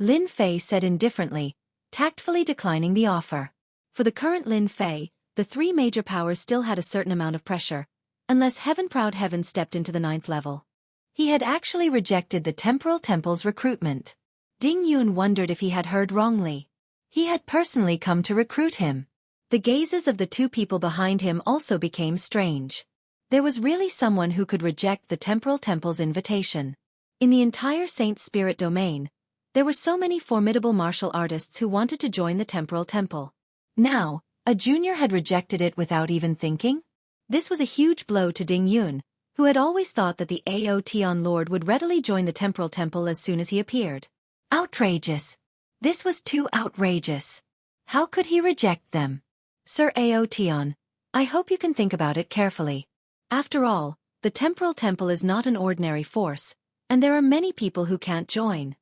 Lin Fei said indifferently, tactfully declining the offer. For the current Lin Fei, the three major powers still had a certain amount of pressure, unless Heaven-Proud Heaven stepped into the 9th level. He had actually rejected the Temporal Temple's recruitment. Ding Yun wondered if he had heard wrongly. He had personally come to recruit him. The gazes of the two people behind him also became strange. There was really someone who could reject the Temporal Temple's invitation. In the entire Saint Spirit domain, there were so many formidable martial artists who wanted to join the Temporal Temple. Now, a junior had rejected it without even thinking? This was a huge blow to Ding Yun, who had always thought that the Aotion Lord would readily join the Temporal Temple as soon as he appeared. Outrageous! This was too outrageous. How could he reject them? Sir Aotion, I hope you can think about it carefully. After all, the Temporal Temple is not an ordinary force, and there are many people who can't join.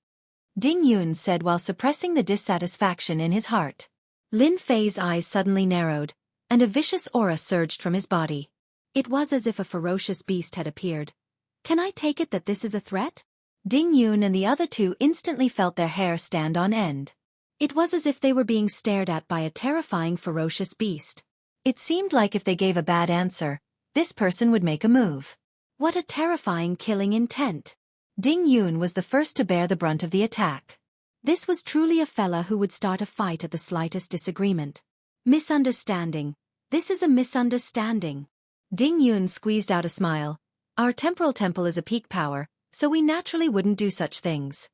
Ding Yun said while suppressing the dissatisfaction in his heart. Lin Fei's eyes suddenly narrowed, and a vicious aura surged from his body. It was as if a ferocious beast had appeared. Can I take it that this is a threat? Ding Yun and the other two instantly felt their hair stand on end. It was as if they were being stared at by a terrifying ferocious beast. It seemed like if they gave a bad answer, this person would make a move. What a terrifying killing intent. Ding Yun was the first to bear the brunt of the attack. This was truly a fella who would start a fight at the slightest disagreement. Misunderstanding. This is a misunderstanding. Ding Yun squeezed out a smile. Our Temporal Temple is a peak power, so we naturally wouldn't do such things.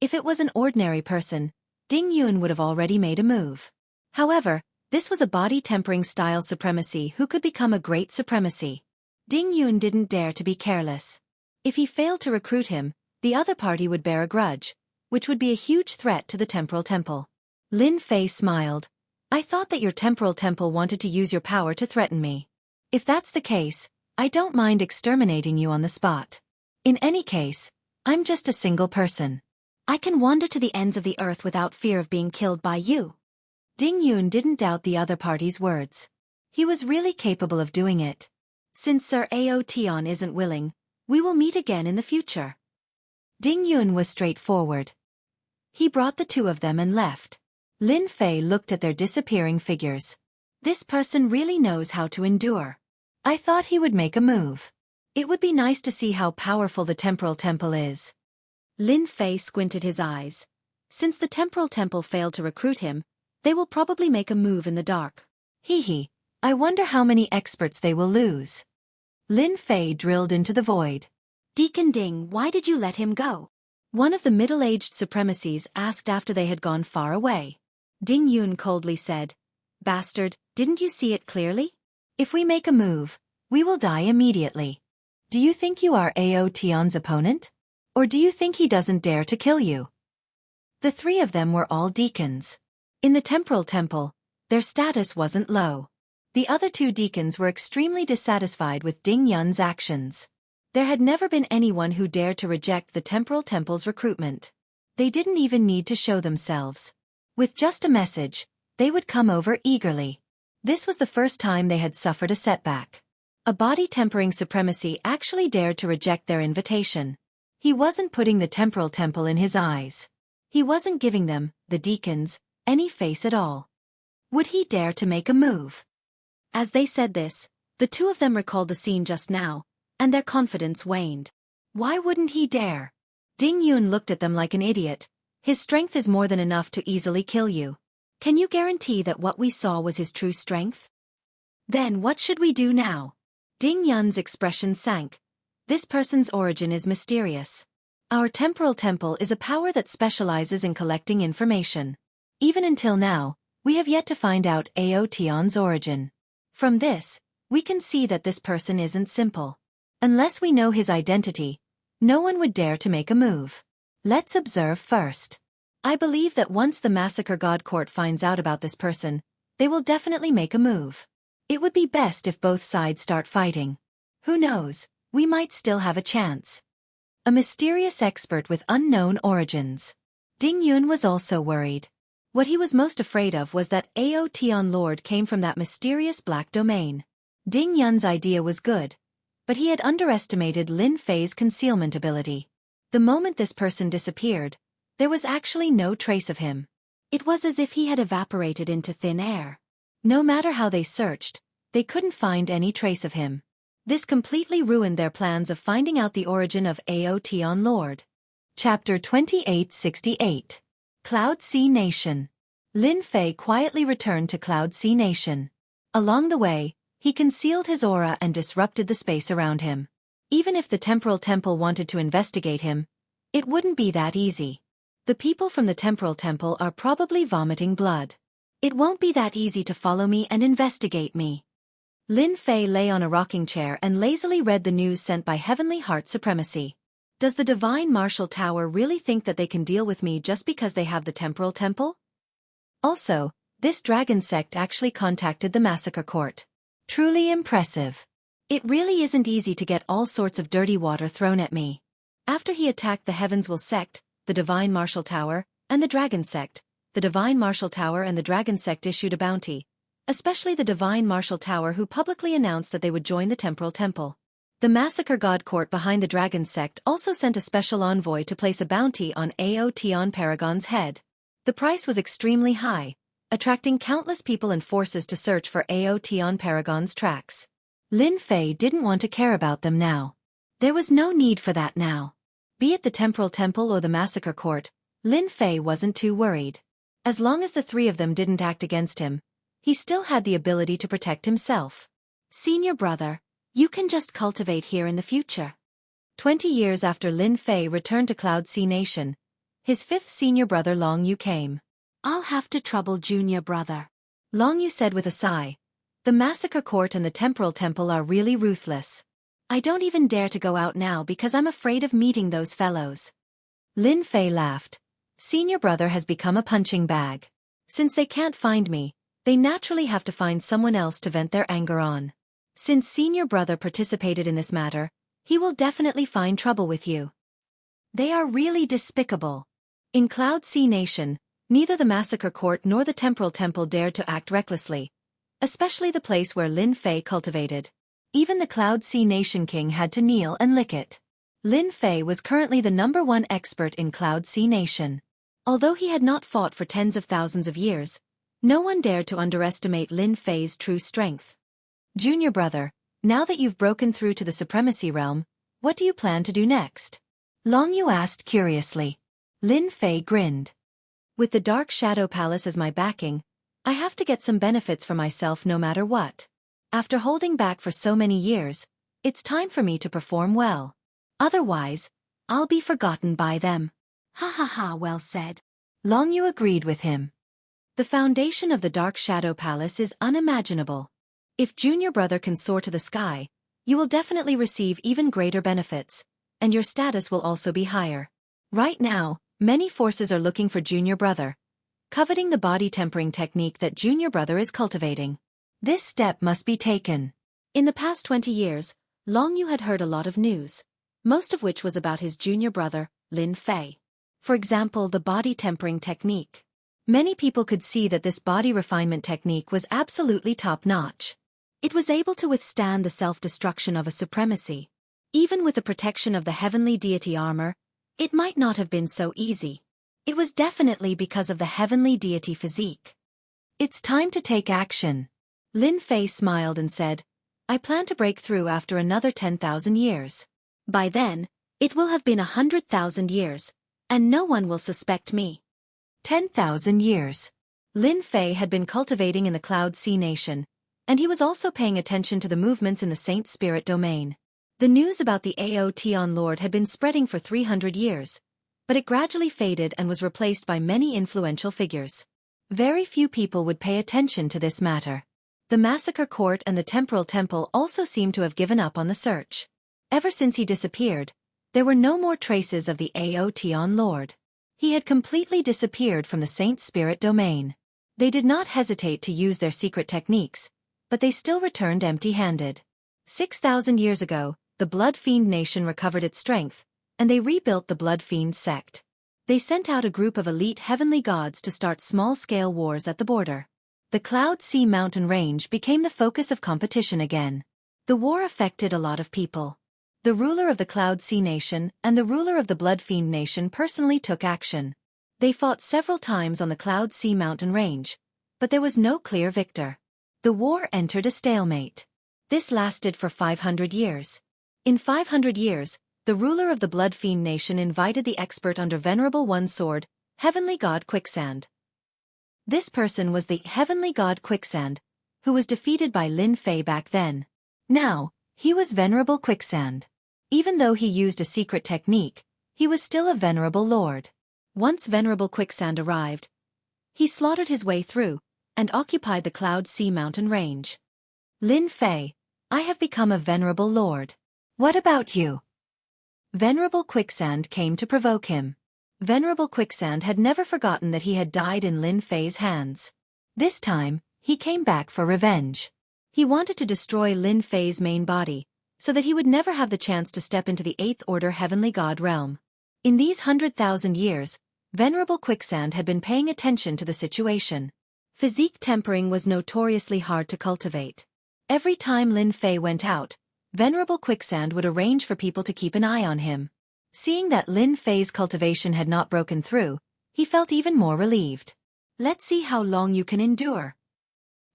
If it was an ordinary person, Ding Yun would have already made a move. However, this was a body-tempering style supremacy who could become a great supremacy. Ding Yun didn't dare to be careless. If he failed to recruit him, the other party would bear a grudge, which would be a huge threat to the Temporal Temple. Lin Fei smiled. I thought that your Temporal Temple wanted to use your power to threaten me. If that's the case, I don't mind exterminating you on the spot. In any case, I'm just a single person. I can wander to the ends of the earth without fear of being killed by you. Ding Yun didn't doubt the other party's words. He was really capable of doing it. Since Sir Aotion isn't willing, we will meet again in the future. Ding Yun was straightforward. He brought the two of them and left. Lin Fei looked at their disappearing figures. This person really knows how to endure. I thought he would make a move. It would be nice to see how powerful the Temporal Temple is. Lin Fei squinted his eyes. Since the Temporal Temple failed to recruit him, they will probably make a move in the dark. Hee. I wonder how many experts they will lose. Lin Fei drilled into the void. Deacon Ding, why did you let him go? One of the middle-aged supremacies asked after they had gone far away. Ding Yun coldly said, Bastard, didn't you see it clearly? If we make a move, we will die immediately. Do you think you are Aotion's opponent? Or do you think he doesn't dare to kill you? The three of them were all deacons. In the Temporal Temple, their status wasn't low. The other two deacons were extremely dissatisfied with Ding Yun's actions. There had never been anyone who dared to reject the Temporal Temple's recruitment. They didn't even need to show themselves. With just a message, they would come over eagerly. This was the first time they had suffered a setback. A body-tempering supremacy actually dared to reject their invitation. He wasn't putting the Temporal Temple in his eyes. He wasn't giving them, the deacons, any face at all. Would he dare to make a move? As they said this, the two of them recalled the scene just now, and their confidence waned. Why wouldn't he dare? Ding Yun looked at them like an idiot. His strength is more than enough to easily kill you. Can you guarantee that what we saw was his true strength? Then what should we do now? Ding Yun's expression sank. This person's origin is mysterious. Our Temporal Temple is a power that specializes in collecting information. Even until now, we have yet to find out Aotion's origin. From this, we can see that this person isn't simple. Unless we know his identity, no one would dare to make a move. Let's observe first. I believe that once the Massacre God Court finds out about this person, they will definitely make a move. It would be best if both sides start fighting. Who knows, we might still have a chance. A mysterious expert with unknown origins. Ding Yun was also worried. What he was most afraid of was that Aotian Lord came from that mysterious black domain. Ding Yun's idea was good, but he had underestimated Lin Fei's concealment ability. The moment this person disappeared, there was actually no trace of him. It was as if he had evaporated into thin air. No matter how they searched, they couldn't find any trace of him. This completely ruined their plans of finding out the origin of Aotian Lord. Chapter 2868. Cloud Sea Nation. Lin Fei quietly returned to Cloud Sea Nation. Along the way, he concealed his aura and disrupted the space around him. Even if the Temporal Temple wanted to investigate him, it wouldn't be that easy. The people from the Temporal Temple are probably vomiting blood. It won't be that easy to follow me and investigate me. Lin Fei lay on a rocking chair and lazily read the news sent by Heavenly Heart Supremacy. Does the Divine Martial Tower really think that they can deal with me just because they have the Temporal Temple? Also, this dragon sect actually contacted the Massacre Court. Truly impressive. It really isn't easy to get all sorts of dirty water thrown at me. After he attacked the Heavenswell sect, the Divine Martial Tower, and the Dragon sect, the Divine Martial Tower and the Dragon sect issued a bounty, especially the Divine Martial Tower, who publicly announced that they would join the Temporal Temple. The Massacre God Court behind the Dragon sect also sent a special envoy to place a bounty on Aotian Paragon's head. The price was extremely high, attracting countless people and forces to search for Aotian Paragon's tracks. Lin Fei didn't want to care about them now. There was no need for that now. Be it the Temporal Temple or the Massacre Court, Lin Fei wasn't too worried. As long as the three of them didn't act against him, he still had the ability to protect himself. Senior brother, you can just cultivate here in the future. 20 years after Lin Fei returned to Cloud Sea Nation, his fifth senior brother Long Yu came. I'll have to trouble junior brother. Long Yu said with a sigh. The Massacre Court and the Temporal Temple are really ruthless. I don't even dare to go out now because I'm afraid of meeting those fellows. Lin Fei laughed. Senior brother has become a punching bag. Since they can't find me, they naturally have to find someone else to vent their anger on. Since senior brother participated in this matter, he will definitely find trouble with you. They are really despicable. In Cloud Sea Nation, neither the Massacre Court nor the Temporal Temple dared to act recklessly, especially the place where Lin Fei cultivated. Even the Cloud Sea Nation king had to kneel and lick it. Lin Fei was currently the #1 expert in Cloud Sea Nation. Although he had not fought for tens of thousands of years, no one dared to underestimate Lin Fei's true strength. Junior brother, now that you've broken through to the Supremacy Realm, what do you plan to do next? Long Yu asked curiously. Lin Fei grinned. With the Dark Shadow Palace as my backing, I have to get some benefits for myself no matter what. After holding back for so many years, it's time for me to perform well. Otherwise, I'll be forgotten by them. Ha ha ha, well said. Long Yu agreed with him. The foundation of the Dark Shadow Palace is unimaginable. If junior brother can soar to the sky, you will definitely receive even greater benefits, and your status will also be higher. Right now, many forces are looking for junior brother, coveting the body tempering technique that junior brother is cultivating. This step must be taken. In the past 20 years, Long Yu had heard a lot of news, most of which was about his junior brother, Lin Fei. For example, the body tempering technique. Many people could see that this body refinement technique was absolutely top-notch. It was able to withstand the self-destruction of a supremacy. Even with the protection of the heavenly deity armor, it might not have been so easy. It was definitely because of the heavenly deity physique. It's time to take action. Lin Fei smiled and said, I plan to break through after another 10,000 years. By then, it will have been 100,000 years, and no one will suspect me. 10,000 years. Lin Fei had been cultivating in the Cloud Sea Nation, and he was also paying attention to the movements in the Saint Spirit domain. The news about the Aotian Lord had been spreading for 300 years, but it gradually faded and was replaced by many influential figures. Very few people would pay attention to this matter. The Massacre Court and the Temporal Temple also seemed to have given up on the search. Ever since he disappeared, there were no more traces of the Aotian Lord. He had completely disappeared from the Saint Spirit domain. They did not hesitate to use their secret techniques, but they still returned empty-handed. 6,000 years ago, the Blood Fiend Nation recovered its strength, and they rebuilt the Blood Fiend sect. They sent out a group of elite heavenly gods to start small-scale wars at the border. The Cloud Sea mountain range became the focus of competition again. The war affected a lot of people. The ruler of the Cloud Sea nation and the ruler of the Blood Fiend nation personally took action. They fought several times on the Cloud Sea mountain range, but there was no clear victor. The war entered a stalemate. This lasted for 500 years. In 500 years, the ruler of the Blood Fiend nation invited the expert under Venerable One Sword, Heavenly God Quicksand. This person was the Heavenly God Quicksand, who was defeated by Lin Fei back then. Now, he was Venerable Quicksand. Even though he used a secret technique, he was still a venerable lord. Once Venerable Quicksand arrived, he slaughtered his way through and occupied the Cloud Sea mountain range. Lin Fei, I have become a venerable lord. What about you? Venerable Quicksand came to provoke him. Venerable Quicksand had never forgotten that he had died in Lin Fei's hands. This time, he came back for revenge. He wanted to destroy Lin Fei's main body, so that he would never have the chance to step into the 8th Order Heavenly God realm. In these 100,000 years, Venerable Quicksand had been paying attention to the situation. Physique tempering was notoriously hard to cultivate. Every time Lin Fei went out, Venerable Quicksand would arrange for people to keep an eye on him. Seeing that Lin Fei's cultivation had not broken through, he felt even more relieved. Let's see how long you can endure.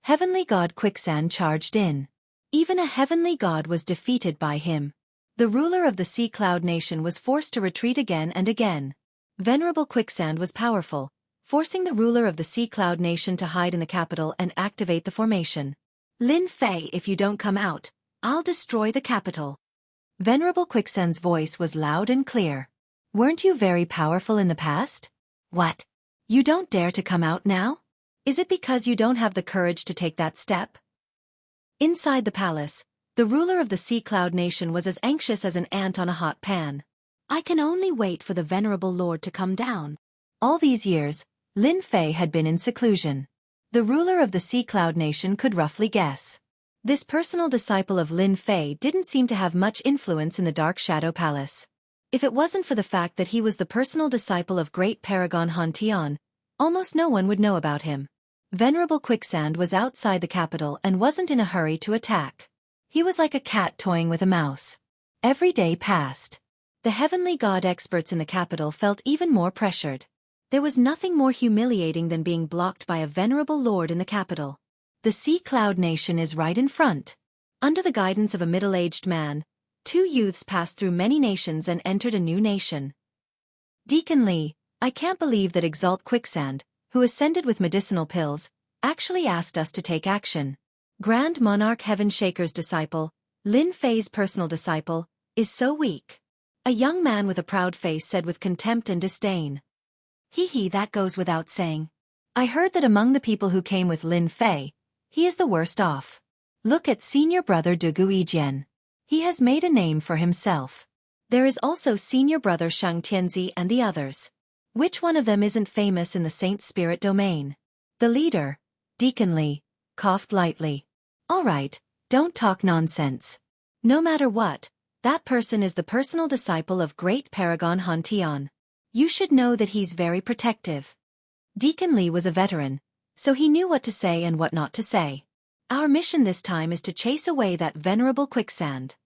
Heavenly God Quicksand charged in. Even a heavenly god was defeated by him. The ruler of the Sea Cloud Nation was forced to retreat again and again. Venerable Quicksand was powerful, forcing the ruler of the Sea Cloud Nation to hide in the capital and activate the formation. Lin Fei, if you don't come out, I'll destroy the capital. Venerable Quicksand's voice was loud and clear. Weren't you very powerful in the past? What? You don't dare to come out now? Is it because you don't have the courage to take that step? Inside the palace, the ruler of the Sea Cloud Nation was as anxious as an ant on a hot pan. I can only wait for the venerable lord to come down. All these years, Lin Fei had been in seclusion. The ruler of the Sea Cloud Nation could roughly guess. This personal disciple of Lin Fei didn't seem to have much influence in the Dark Shadow Palace. If it wasn't for the fact that he was the personal disciple of Great Paragon Han Tian, almost no one would know about him. Venerable Quicksand was outside the capital and wasn't in a hurry to attack. He was like a cat toying with a mouse. Every day passed. The heavenly god experts in the capital felt even more pressured. There was nothing more humiliating than being blocked by a venerable lord in the capital. The Sea Cloud Nation is right in front. Under the guidance of a middle-aged man, 2 youths passed through many nations and entered a new nation. Deacon Li, I can't believe that Exalt Quicksand, who ascended with medicinal pills, actually asked us to take action. Grand Monarch Heaven Shaker's disciple, Lin Fei's personal disciple, is so weak. A young man with a proud face said with contempt and disdain. Hee, that goes without saying. I heard that among the people who came with Lin Fei, he is the worst off. Look at senior brother De Guijian. He has made a name for himself. There is also senior brother Xianxia and the others. Which one of them isn't famous in the Saint Spirit domain? The leader, Deacon Li, coughed lightly. All right, don't talk nonsense. No matter what, that person is the personal disciple of Great Paragon Han Tian. You should know that he's very protective. Deacon Li was a veteran, so he knew what to say and what not to say. Our mission this time is to chase away that venerable Quicksand.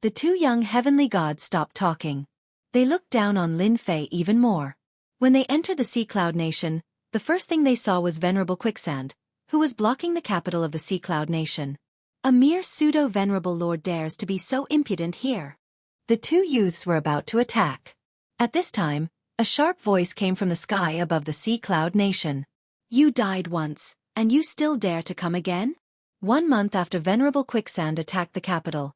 The 2 young heavenly gods stopped talking. They looked down on Lin Fei even more. When they entered the Sea Cloud Nation, the first thing they saw was Venerable Quicksand, who was blocking the capital of the Sea Cloud Nation. A mere pseudo-venerable lord dares to be so impudent here. The 2 youths were about to attack. At this time, a sharp voice came from the sky above the Sea Cloud Nation. You died once, and you still dare to come again? 1 month after Venerable Quicksand attacked the capital,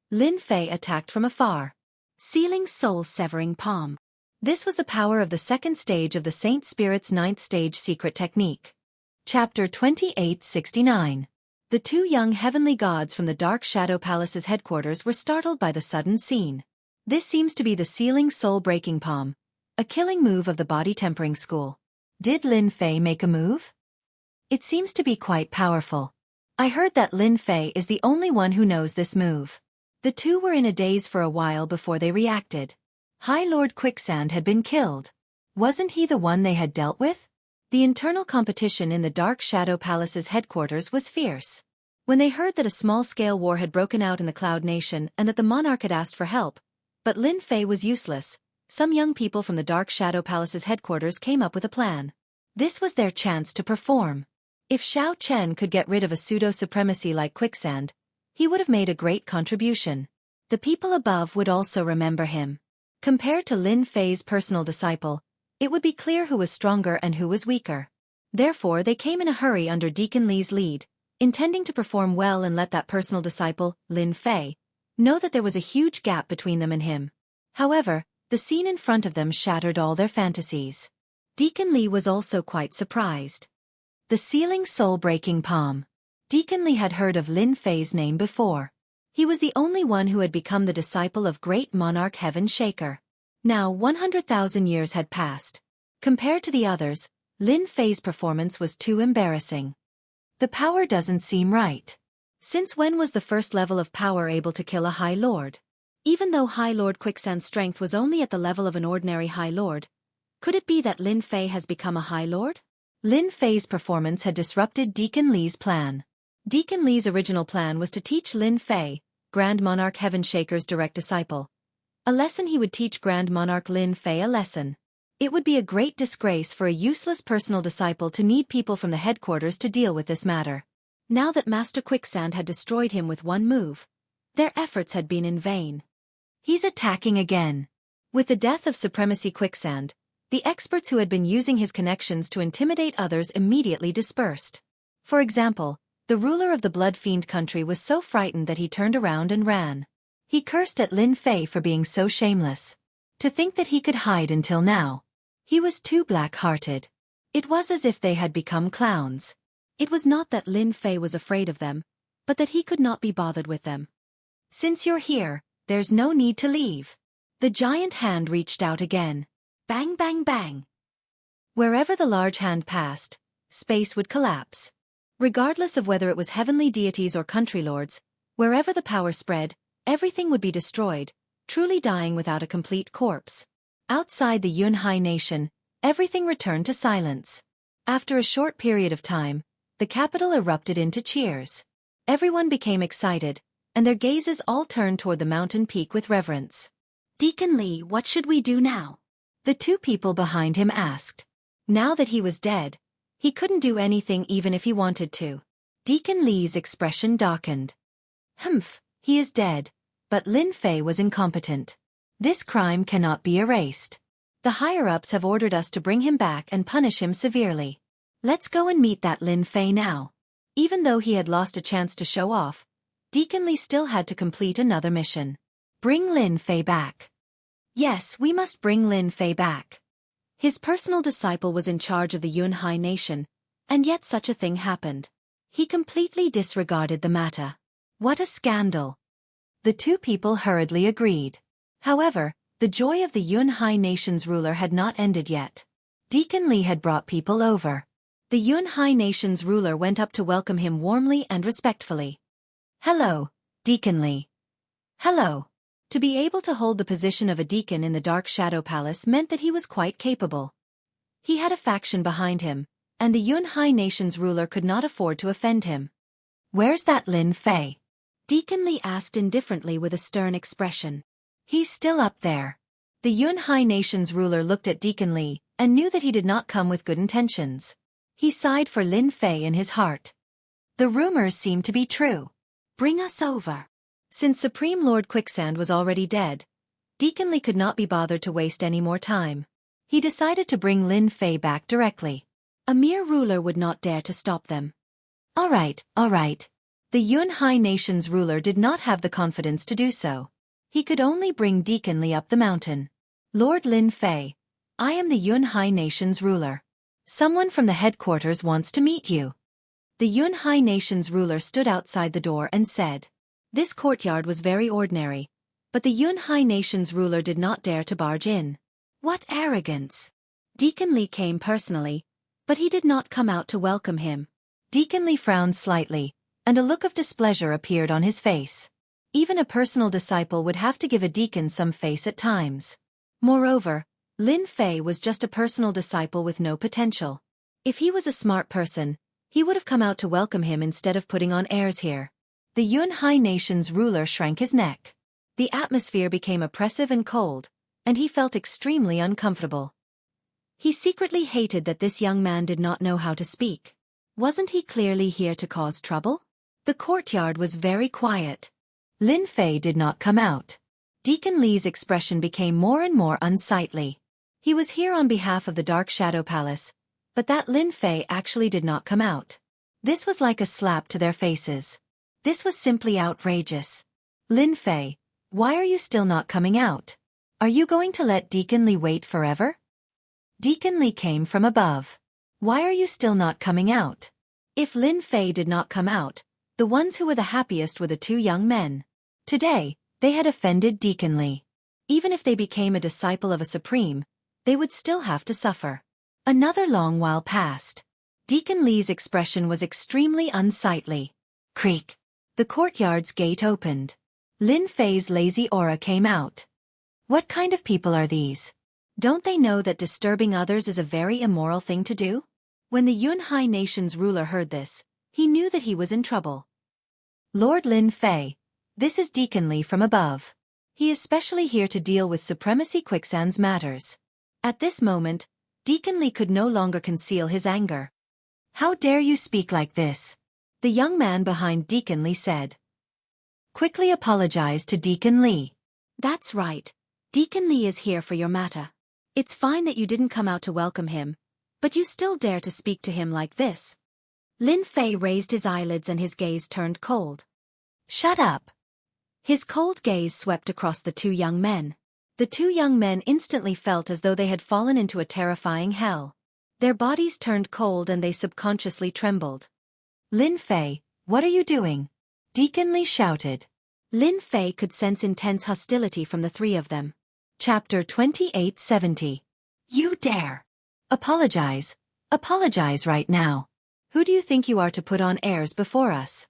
Lin Fei attacked from afar. Sealing soul-severing palm. This was the power of the 2nd stage of the Saint Spirit's 9th stage secret technique. Chapter 2869. The 2 young heavenly gods from the Dark Shadow Palace's headquarters were startled by the sudden scene. This seems to be the sealing soul-breaking palm, a killing move of the body tempering school. Did Lin Fei make a move? It seems to be quite powerful. I heard that Lin Fei is the only one who knows this move. The 2 were in a daze for a while before they reacted. High Lord Quicksand had been killed. Wasn't he the one they had dealt with? The internal competition in the Dark Shadow Palace's headquarters was fierce. When they heard that a small-scale war had broken out in the Cloud Nation and that the monarch had asked for help, but Lin Fei was useless, some young people from the Dark Shadow Palace's headquarters came up with a plan. This was their chance to perform. If Xiao Chen could get rid of a pseudo-supremacy like Quicksand, he would have made a great contribution. The people above would also remember him. Compared to Lin Fei's personal disciple, it would be clear who was stronger and who was weaker. Therefore they came in a hurry under Deacon Li's lead, intending to perform well and let that personal disciple, Lin Fei, know that there was a huge gap between them and him. However, the scene in front of them shattered all their fantasies. Deacon Li was also quite surprised. The Sealing Soul-Breaking Palm. Deacon Li had heard of Lin Fei's name before. He was the only one who had become the disciple of great monarch Heaven Shaker. Now 100,000 years had passed. Compared to the others, Lin Fei's performance was too embarrassing. The power doesn't seem right. Since when was the first level of power able to kill a High Lord? Even though High Lord Quicksand's strength was only at the level of an ordinary High Lord, could it be that Lin Fei has become a High Lord? Lin Fei's performance had disrupted Deacon Li's plan. Deacon Li's original plan was to teach Lin Fei, Grand Monarch Heaven Shaker's direct disciple, a lesson. He would teach Grand Monarch Lin Fei a lesson. It would be a great disgrace for a useless personal disciple to need people from the headquarters to deal with this matter. Now that Master Quicksand had destroyed him with one move, their efforts had been in vain. He's attacking again. With the death of Supremacy Quicksand, the experts who had been using his connections to intimidate others immediately dispersed. For example, the ruler of the Blood Fiend country was so frightened that he turned around and ran. He cursed at Lin Fei for being so shameless. To think that he could hide until now. He was too black-hearted. It was as if they had become clowns. It was not that Lin Fei was afraid of them, but that he could not be bothered with them. Since you're here, there's no need to leave. The giant hand reached out again. Bang, bang, bang. Wherever the large hand passed, space would collapse. Regardless of whether it was heavenly deities or country lords, wherever the power spread, everything would be destroyed, truly dying without a complete corpse. Outside the Yunhai nation, everything returned to silence. After a short period of time, the capital erupted into cheers. Everyone became excited, and their gazes all turned toward the mountain peak with reverence. Deacon Li, what should we do now? The two people behind him asked. Now that he was dead, he couldn't do anything even if he wanted to. Deacon Li's expression darkened. Humph, he is dead, but Lin Fei was incompetent. This crime cannot be erased. The higher-ups have ordered us to bring him back and punish him severely. Let's go and meet that Lin Fei now. Even though he had lost a chance to show off, Deacon Li still had to complete another mission. Bring Lin Fei back. Yes, we must bring Lin Fei back. His personal disciple was in charge of the Yunhai nation, and yet such a thing happened. He completely disregarded the matter. What a scandal. The two people hurriedly agreed. However, the joy of the Yunhai nation's ruler had not ended yet. Deacon Li had brought people over. The Yunhai nation's ruler went up to welcome him warmly and respectfully. Hello, Deacon Li. Hello. To be able to hold the position of a deacon in the Dark Shadow Palace meant that he was quite capable. He had a faction behind him, and the Yunhai nation's ruler could not afford to offend him. Where's that Lin Fei? Deacon Li asked indifferently with a stern expression. He's still up there. The Yunhai nation's ruler looked at Deacon Li and knew that he did not come with good intentions. He sighed for Lin Fei in his heart. The rumors seem to be true. Bring us over. Since Supreme Lord Quicksand was already dead, Deacon Li could not be bothered to waste any more time. He decided to bring Lin Fei back directly. A mere ruler would not dare to stop them. All right. The Yunhai nation's ruler did not have the confidence to do so. He could only bring Deacon Li up the mountain. Lord Lin Fei, I am the Yunhai nation's ruler. Someone from the headquarters wants to meet you. The Yunhai nation's ruler stood outside the door and said. This courtyard was very ordinary, but the Yunhai nation's ruler did not dare to barge in. What arrogance! Deacon Li came personally, but he did not come out to welcome him. Deacon Li frowned slightly, and a look of displeasure appeared on his face. Even a personal disciple would have to give a deacon some face at times. Moreover, Lin Fei was just a personal disciple with no potential. If he was a smart person, he would have come out to welcome him instead of putting on airs here. The Yunhai nation's ruler shrank his neck. The atmosphere became oppressive and cold, and he felt extremely uncomfortable. He secretly hated that this young man did not know how to speak. Wasn't he clearly here to cause trouble? The courtyard was very quiet. Lin Fei did not come out. Deacon Li's expression became more and more unsightly. He was here on behalf of the Dark Shadow Palace, but that Lin Fei actually did not come out. This was like a slap to their faces. This was simply outrageous. Lin Fei, why are you still not coming out? Are you going to let Deacon Li wait forever? Deacon Li came from above. Why are you still not coming out? If Lin Fei did not come out, the ones who were the happiest were the two young men. Today, they had offended Deacon Li. Even if they became a disciple of a supreme, they would still have to suffer. Another long while passed. Deacon Li's expression was extremely unsightly. Creak. The courtyard's gate opened. Lin Fei's lazy aura came out. What kind of people are these? Don't they know that disturbing others is a very immoral thing to do? When the Yunhai nation's ruler heard this, he knew that he was in trouble. Lord Lin Fei, this is Deacon Li from above. He is specially here to deal with Supremacy Quicksand's matters. At this moment, Deacon Li could no longer conceal his anger. How dare you speak like this? The young man behind Deacon Li said. Quickly apologize to Deacon Li. That's right. Deacon Li is here for your matter. It's fine that you didn't come out to welcome him, but you still dare to speak to him like this. Lin Fei raised his eyelids and his gaze turned cold. Shut up. His cold gaze swept across the two young men. The two young men instantly felt as though they had fallen into a terrifying hell. Their bodies turned cold and they subconsciously trembled. Lin Fei, what are you doing? Deacon Li shouted. Lin Fei could sense intense hostility from the three of them. Chapter 2870. You dare. Apologize. Apologize right now. Who do you think you are to put on airs before us?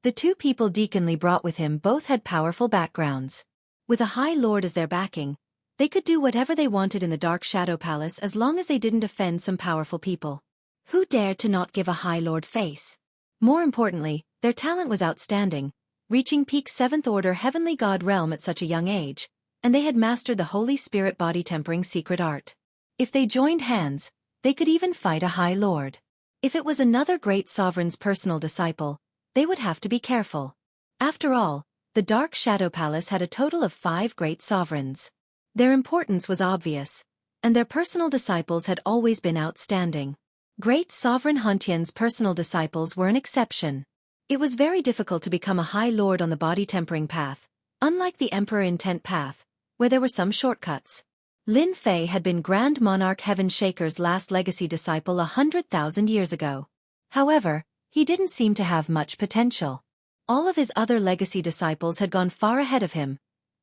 The two people Deacon Li brought with him both had powerful backgrounds. With a High Lord as their backing, they could do whatever they wanted in the Dark Shadow Palace as long as they didn't offend some powerful people. Who dared to not give a High Lord face? More importantly, their talent was outstanding, reaching peak 7th Order Heavenly God realm at such a young age, and they had mastered the Holy Spirit body tempering secret art. If they joined hands, they could even fight a High Lord. If it was another great sovereign's personal disciple, they would have to be careful. After all, the Dark Shadow Palace had a total of 5 great sovereigns. Their importance was obvious, and their personal disciples had always been outstanding. Great Sovereign Huntian's personal disciples were an exception. It was very difficult to become a High Lord on the body tempering path, unlike the Emperor Intent path, where there were some shortcuts. Lin Fei had been Grand Monarch Heaven Shaker's last legacy disciple 100,000 years ago. However, he didn't seem to have much potential. All of his other legacy disciples had gone far ahead of him,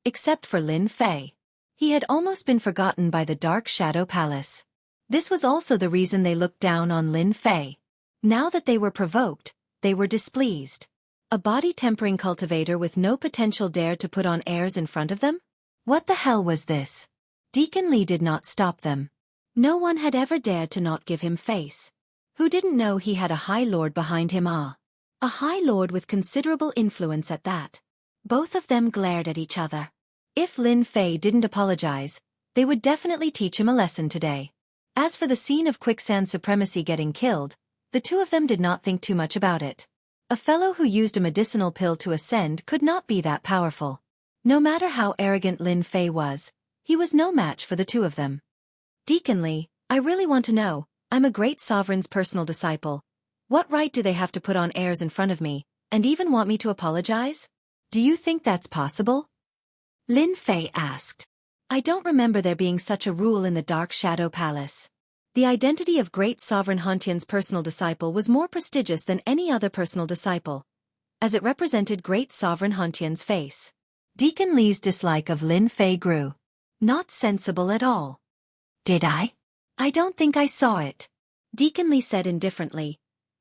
except for Lin Fei. He had almost been forgotten by the Dark Shadow Palace. This was also the reason they looked down on Lin Fei. Now that they were provoked, they were displeased. A body-tempering cultivator with no potential dared to put on airs in front of them? What the hell was this? Deacon Li did not stop them. No one had ever dared to not give him face. Who didn't know he had a High Lord behind him? A High Lord with considerable influence at that. Both of them glared at each other. If Lin Fei didn't apologize, they would definitely teach him a lesson today. As for the scene of Quicksand Supremacy getting killed, the two of them did not think too much about it. A fellow who used a medicinal pill to ascend could not be that powerful. No matter how arrogant Lin Fei was, he was no match for the two of them. Deacon Li, I really want to know, I'm a great sovereign's personal disciple. What right do they have to put on airs in front of me, and even want me to apologize? Do you think that's possible? Lin Fei asked. I don't remember there being such a rule in the Dark Shadow Palace. The identity of Great Sovereign Huntian's personal disciple was more prestigious than any other personal disciple, as it represented Great Sovereign Huntian's face. Deacon Li's dislike of Lin Fei grew. Not sensible at all. Did I? I don't think I saw it. Deacon Li said indifferently.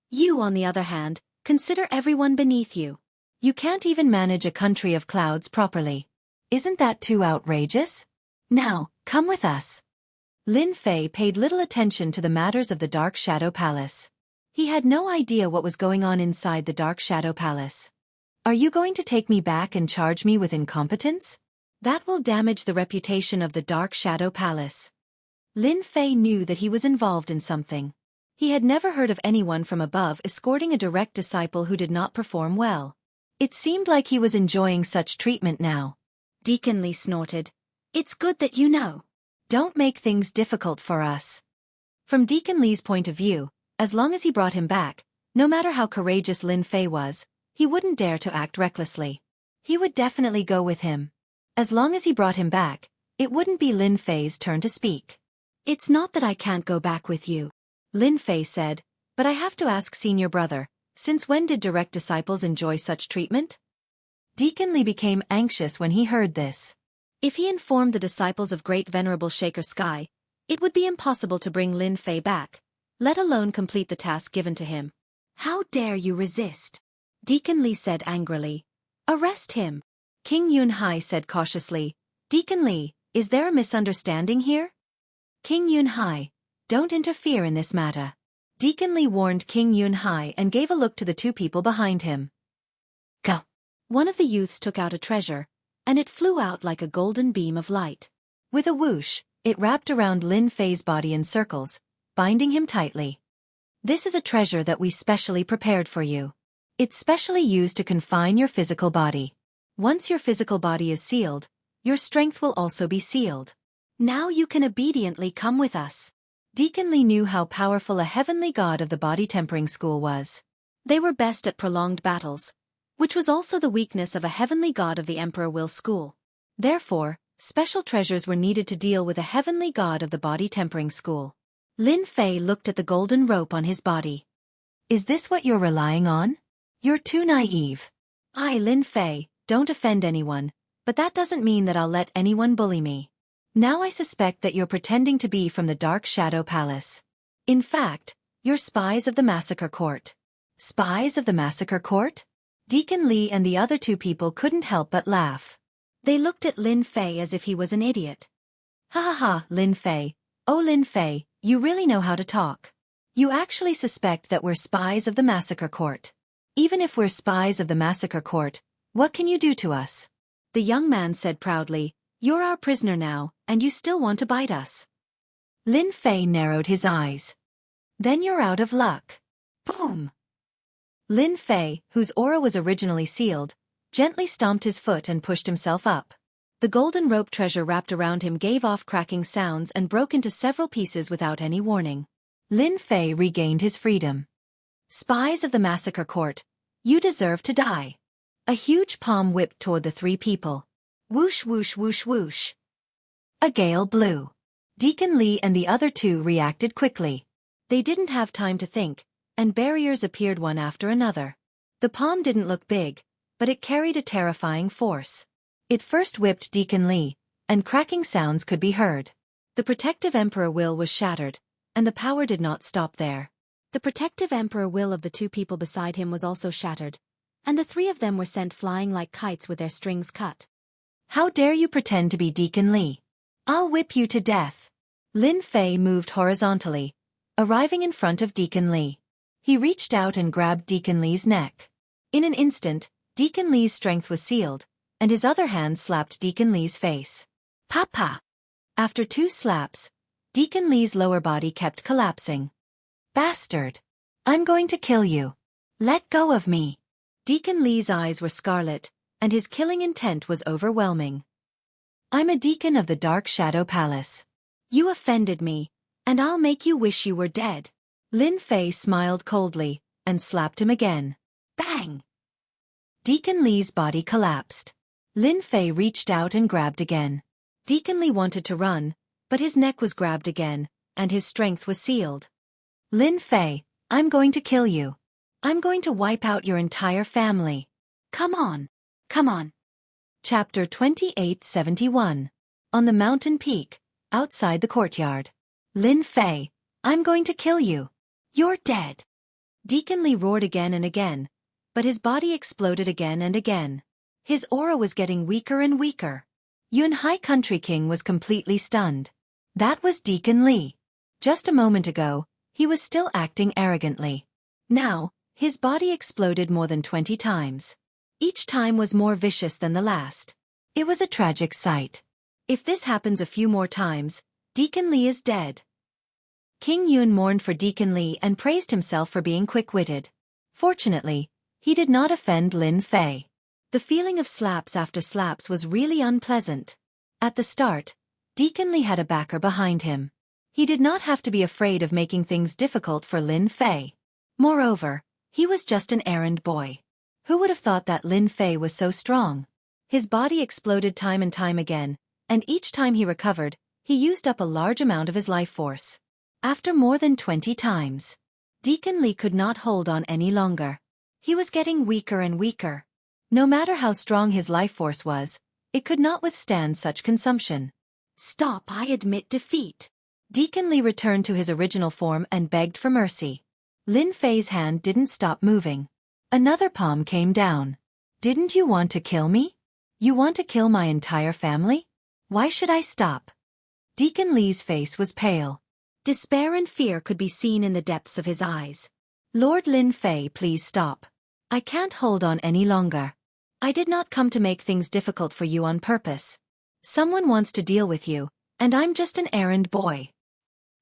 You, on the other hand, consider everyone beneath you. You can't even manage a country of clouds properly. Isn't that too outrageous? Now, Come with us. Lin Fei paid little attention to the matters of the Dark Shadow Palace. He had no idea what was going on inside the Dark Shadow Palace. Are you going to take me back and charge me with incompetence? That will damage the reputation of the Dark Shadow Palace. Lin Fei knew that he was involved in something. He had never heard of anyone from above escorting a direct disciple who did not perform well. It seemed like he was enjoying such treatment now. Deacon Li snorted. It's good that you know. Don't make things difficult for us. From Deacon Li's point of view, as long as he brought him back, no matter how courageous Lin Fei was, he wouldn't dare to act recklessly. He would definitely go with him. As long as he brought him back, it wouldn't be Lin Fei's turn to speak. It's not that I can't go back with you, Lin Fei said, but I have to ask senior brother, since when did direct disciples enjoy such treatment? Deacon Li became anxious when he heard this. If he informed the disciples of Great Venerable Shaker Sky, it would be impossible to bring Lin Fei back, let alone complete the task given to him. How dare you resist? Deacon Li said angrily. Arrest him. King Yunhai said cautiously, Deacon Li, is there a misunderstanding here? King Yunhai, don't interfere in this matter. Deacon Li warned King Yunhai and gave a look to the two people behind him. Go. One of the youths took out a treasure, and it flew out like a golden beam of light. With a whoosh, it wrapped around Lin Fei's body in circles, binding him tightly. This is a treasure that we specially prepared for you. It's specially used to confine your physical body. Once your physical body is sealed, your strength will also be sealed. Now you can obediently come with us. Deacon Li knew how powerful a heavenly god of the body tempering school was. They were best at prolonged battles, which was also the weakness of a heavenly god of the Emperor Will school. Therefore, special treasures were needed to deal with a heavenly god of the body tempering school. Lin Fei looked at the golden rope on his body. Is this what you're relying on? You're too naive. Lin Fei, don't offend anyone, but that doesn't mean that I'll let anyone bully me. Now I suspect that you're pretending to be from the Dark Shadow Palace. In fact, you're spies of the Massacre Court. Spies of the Massacre Court? Deacon Li and the other two people couldn't help but laugh. They looked at Lin Fei as if he was an idiot. Ha ha ha, Lin Fei. Oh Lin Fei, you really know how to talk. You actually suspect that we're spies of the Massacre Court. Even if we're spies of the Massacre Court, what can you do to us? The young man said proudly, You're our prisoner now, and you still want to bite us. Lin Fei narrowed his eyes. Then you're out of luck. Boom! Lin Fei, whose aura was originally sealed, gently stomped his foot and pushed himself up. The golden rope treasure wrapped around him gave off cracking sounds and broke into several pieces without any warning. Lin Fei regained his freedom. Spies of the Massacre Court, you deserve to die. A huge palm whipped toward the three people. Whoosh whoosh whoosh whoosh. A gale blew. Deacon Li and the other two reacted quickly. They didn't have time to think, and barriers appeared one after another. The palm didn't look big, but it carried a terrifying force. It first whipped Deacon Li, and cracking sounds could be heard. The protective Emperor will was shattered, and the power did not stop there. The protective Emperor will of the two people beside him was also shattered, and the three of them were sent flying like kites with their strings cut. How dare you pretend to be Deacon Li? I'll whip you to death. Lin Fei moved horizontally, arriving in front of Deacon Li. He reached out and grabbed Deacon Li's neck. In an instant, Deacon Li's strength was sealed, and his other hand slapped Deacon Li's face. Papa! After 2 slaps, Deacon Li's lower body kept collapsing. Bastard! I'm going to kill you. Let go of me. Deacon Li's eyes were scarlet, and his killing intent was overwhelming. I'm a deacon of the Dark Shadow Palace. You offended me, and I'll make you wish you were dead. Lin Fei smiled coldly, and slapped him again. Bang! Deacon Li's body collapsed. Lin Fei reached out and grabbed again. Deacon Li wanted to run, but his neck was grabbed again, and his strength was sealed. Lin Fei, I'm going to kill you. I'm going to wipe out your entire family. Come on. Come on. Chapter 2871. On the mountain peak, outside the courtyard. Lin Fei, I'm going to kill you. You're dead. Deacon Li roared again and again, but his body exploded again and again. His aura was getting weaker and weaker. Yunhai Country King was completely stunned. That was Deacon Li. Just a moment ago, he was still acting arrogantly. Now, his body exploded more than 20 times. Each time was more vicious than the last. It was a tragic sight. If this happens a few more times, Deacon Li is dead. King Yun mourned for Deacon Li and praised himself for being quick-witted. Fortunately, he did not offend Lin Fei. The feeling of slaps after slaps was really unpleasant. At the start, Deacon Li had a backer behind him. He did not have to be afraid of making things difficult for Lin Fei. Moreover, he was just an errand boy. Who would have thought that Lin Fei was so strong? His body exploded time and time again, and each time he recovered, he used up a large amount of his life force. After more than 20 times, Deacon Li could not hold on any longer. He was getting weaker and weaker. No matter how strong his life force was, it could not withstand such consumption. Stop, I admit defeat. Deacon Li returned to his original form and begged for mercy. Lin Fei's hand didn't stop moving. Another palm came down. Didn't you want to kill me? You want to kill my entire family? Why should I stop? Deacon Li's face was pale. Despair and fear could be seen in the depths of his eyes. Lord Lin Fei, please stop. I can't hold on any longer. I did not come to make things difficult for you on purpose. Someone wants to deal with you, and I'm just an errand boy.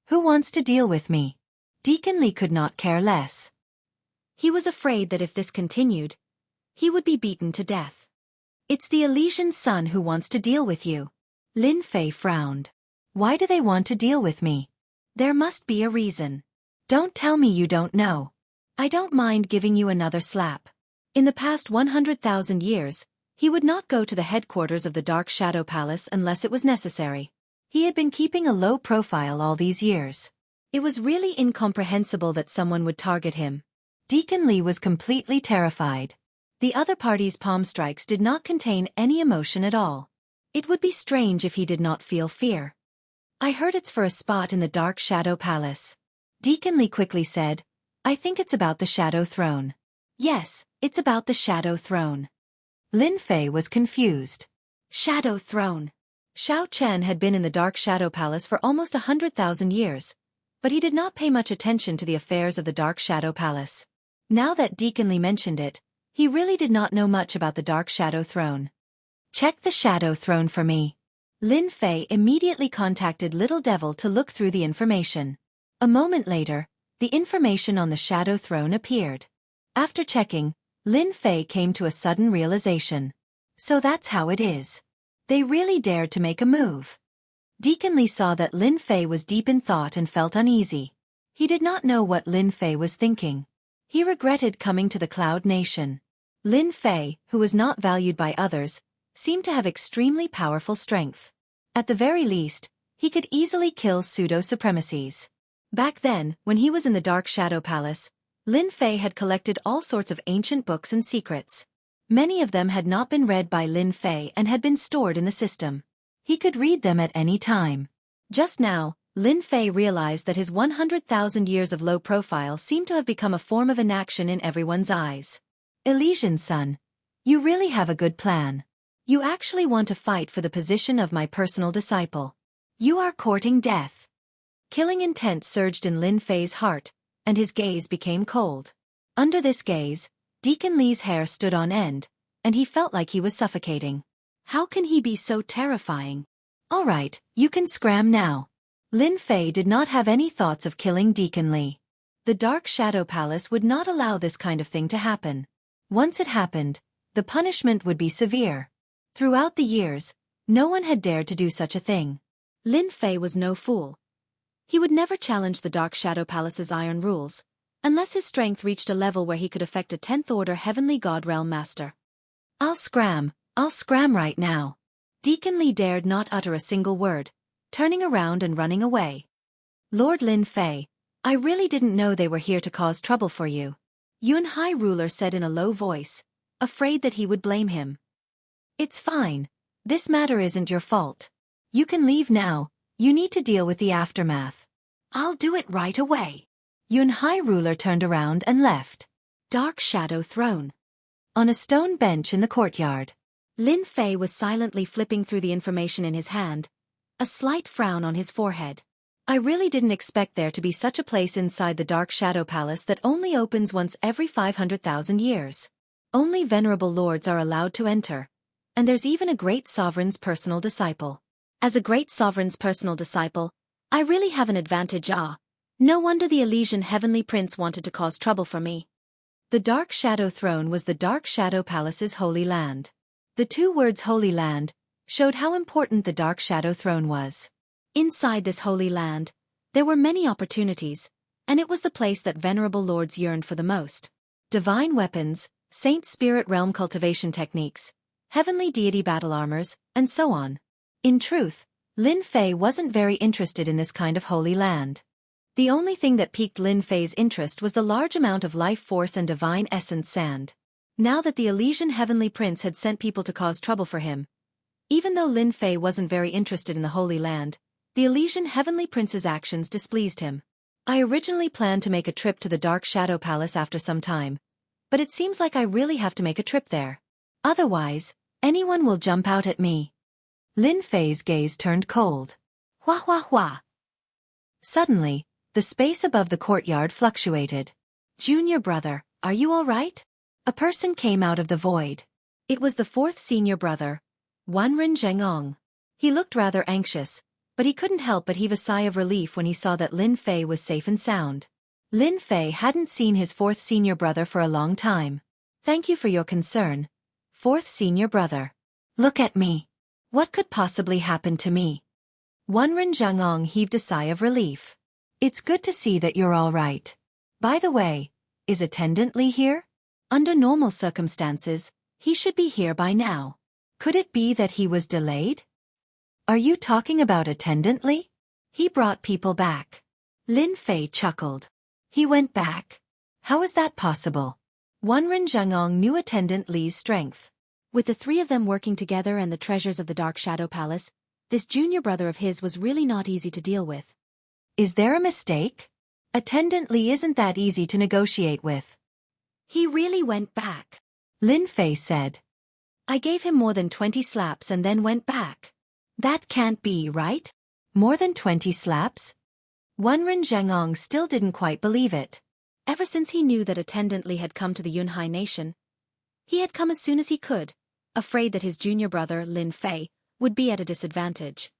Who wants to deal with me? Deacon Li could not care less. He was afraid that if this continued, he would be beaten to death. It's the Elysian son who wants to deal with you. Lin Fei frowned. Why do they want to deal with me? There must be a reason. Don't tell me you don't know. I don't mind giving you another slap. In the past 100,000 years, he would not go to the headquarters of the Dark Shadow Palace unless it was necessary. He had been keeping a low profile all these years. It was really incomprehensible that someone would target him. Deacon Li was completely terrified. The other party's palm strikes did not contain any emotion at all. It would be strange if he did not feel fear. I heard it's for a spot in the Dark Shadow Palace. Deacon Li quickly said, I think it's about the Shadow Throne. Yes, it's about the Shadow Throne. Lin Fei was confused. Shadow Throne. Xiao Chen had been in the Dark Shadow Palace for almost 100,000 years, but he did not pay much attention to the affairs of the Dark Shadow Palace. Now that Deacon Li mentioned it, he really did not know much about the Dark Shadow Throne. Check the Shadow Throne for me. Lin Fei immediately contacted Little Devil to look through the information. A moment later, the information on the Shadow Throne appeared. After checking, Lin Fei came to a sudden realization. So that's how it is. They really dared to make a move. Deacon Li saw that Lin Fei was deep in thought and felt uneasy. He did not know what Lin Fei was thinking. He regretted coming to the Cloud Nation. Lin Fei, who was not valued by others, seemed to have extremely powerful strength. At the very least, he could easily kill pseudo-supremacies. Back then, when he was in the Dark Shadow Palace, Lin Fei had collected all sorts of ancient books and secrets. Many of them had not been read by Lin Fei and had been stored in the system. He could read them at any time. Just now, Lin Fei realized that his 100,000 years of low profile seemed to have become a form of inaction in everyone's eyes. Elysian son, you really have a good plan. You actually want to fight for the position of my personal disciple. You are courting death. Killing intent surged in Lin Fei's heart, and his gaze became cold. Under this gaze, Deacon Li's hair stood on end, and he felt like he was suffocating. How can he be so terrifying? All right, you can scram now. Lin Fei did not have any thoughts of killing Deacon Li. The Dark Shadow Palace would not allow this kind of thing to happen. Once it happened, the punishment would be severe. Throughout the years, no one had dared to do such a thing. Lin Fei was no fool. He would never challenge the Dark Shadow Palace's iron rules, unless his strength reached a level where he could affect a 10th Order Heavenly God Realm Master. I'll scram right now. Deacon Li dared not utter a single word, turning around and running away. Lord Lin Fei, I really didn't know they were here to cause trouble for you. Yunhai ruler said in a low voice, afraid that he would blame him. It's fine. This matter isn't your fault. You can leave now. You need to deal with the aftermath. I'll do it right away. Yunhai ruler turned around and left. Dark Shadow Throne. On a stone bench in the courtyard, Lin Fei was silently flipping through the information in his hand, a slight frown on his forehead. I really didn't expect there to be such a place inside the Dark Shadow Palace that only opens once every 500,000 years. Only venerable lords are allowed to enter. And there's even a great sovereign's personal disciple. As a great sovereign's personal disciple, I really have an advantage. No wonder the Elysian Heavenly Prince wanted to cause trouble for me. The Dark Shadow Throne was the Dark Shadow Palace's holy land. The two words Holy Land showed how important the Dark Shadow Throne was. Inside this holy land, there were many opportunities, and it was the place that venerable lords yearned for the most. Divine weapons, saint spirit realm cultivation techniques, heavenly deity battle armors, and so on. In truth, Lin Fei wasn't very interested in this kind of holy land. The only thing that piqued Lin Fei's interest was the large amount of life force and divine essence sand. Now that the Elysian Heavenly Prince had sent people to cause trouble for him, even though Lin Fei wasn't very interested in the Holy Land, the Elysian Heavenly Prince's actions displeased him. I originally planned to make a trip to the Dark Shadow Palace after some time, but it seems like I really have to make a trip there. Otherwise, anyone will jump out at me. Lin Fei's gaze turned cold. Hua hua hua. Suddenly, the space above the courtyard fluctuated. Junior brother, are you all right? A person came out of the void. It was the fourth senior brother, Wanren Zhengong. He looked rather anxious, but he couldn't help but heave a sigh of relief when he saw that Lin Fei was safe and sound. Lin Fei hadn't seen his fourth senior brother for a long time. Thank you for your concern, fourth senior brother. Look at me. What could possibly happen to me? Wanren Zhengong heaved a sigh of relief. It's good to see that you're all right. By the way, is Attendant Li here? Under normal circumstances, he should be here by now. Could it be that he was delayed? Are you talking about Attendant Li? He brought people back. Lin Fei chuckled. He went back. How is that possible? Wanren Zhengong knew Attendant Li's strength. With the three of them working together and the treasures of the Dark Shadow Palace, this junior brother of his was really not easy to deal with. Is there a mistake? Attendant Li isn't that easy to negotiate with. He really went back, Lin Fei said. I gave him more than 20 slaps and then went back. That can't be, right? More than 20 slaps? Wanren Zhengong still didn't quite believe it. Ever since he knew that Attendant Li had come to the Yunhai nation, he had come as soon as he could, afraid that his junior brother, Lin Fei, would be at a disadvantage.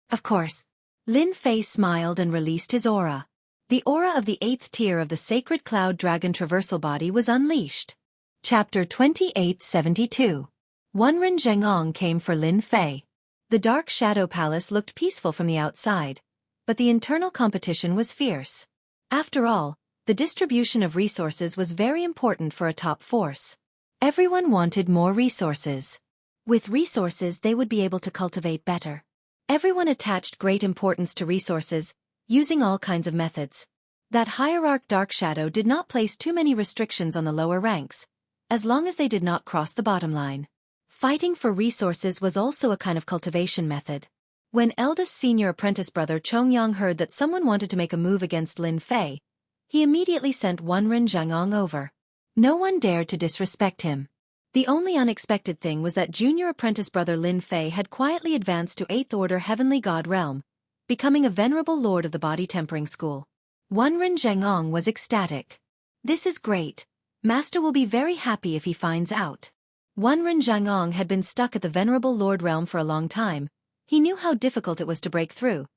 Of course. Lin Fei smiled and released his aura. The aura of the 8th tier of the Sacred Cloud Dragon Traversal Body was unleashed. Chapter 2872. Wanren Zhengong came for Lin Fei. The Dark Shadow Palace looked peaceful from the outside, but the internal competition was fierce. After all, the distribution of resources was very important for a top force. Everyone wanted more resources. With resources they would be able to cultivate better. Everyone attached great importance to resources, using all kinds of methods. That hierarch Dark Shadow did not place too many restrictions on the lower ranks, as long as they did not cross the bottom line. Fighting for resources was also a kind of cultivation method. When eldest senior apprentice brother Chongyang heard that someone wanted to make a move against Lin Fei, he immediately sent Wanren Zhengong over. No one dared to disrespect him. The only unexpected thing was that junior apprentice brother Lin Fei had quietly advanced to 8th Order Heavenly God Realm, becoming a venerable lord of the Body Tempering School. Wanren Zhengong was ecstatic. This is great. Master will be very happy if he finds out. Wanren Zhengong had been stuck at the venerable lord realm for a long time. He knew how difficult it was to break through.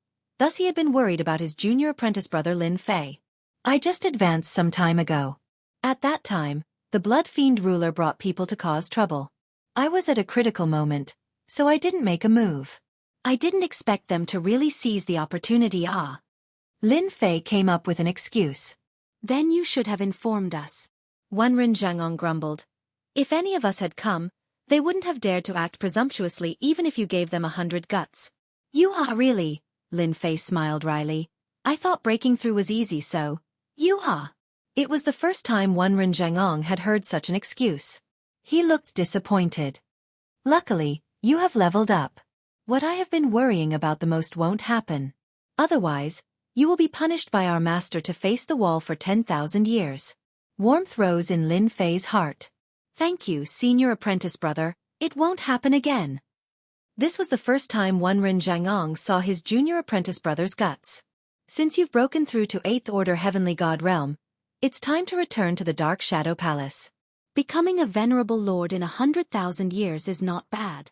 Thus he had been worried about his junior apprentice brother Lin Fei. I just advanced some time ago. At that time, the Blood Fiend ruler brought people to cause trouble. I was at a critical moment, so I didn't make a move. I didn't expect them to really seize the opportunity. Lin Fei came up with an excuse. Then you should have informed us. Wanren Zhengong grumbled. If any of us had come, they wouldn't have dared to act presumptuously even if you gave them 100 guts. You are really, Lin Fei smiled wryly. I thought breaking through was easy so. You are. It was the first time Wanren Zhengong had heard such an excuse. He looked disappointed. Luckily, you have leveled up. What I have been worrying about the most won't happen. Otherwise, you will be punished by our master to face the wall for 10,000 years. Warmth rose in Lin Fei's heart. Thank you, senior apprentice brother, It won't happen again. This was the first time Wenren Zhangong saw his junior apprentice brother's guts. Since you've broken through to 8th Order Heavenly God Realm, it's time to return to the Dark Shadow Palace. Becoming a venerable lord in 100,000 years is not bad.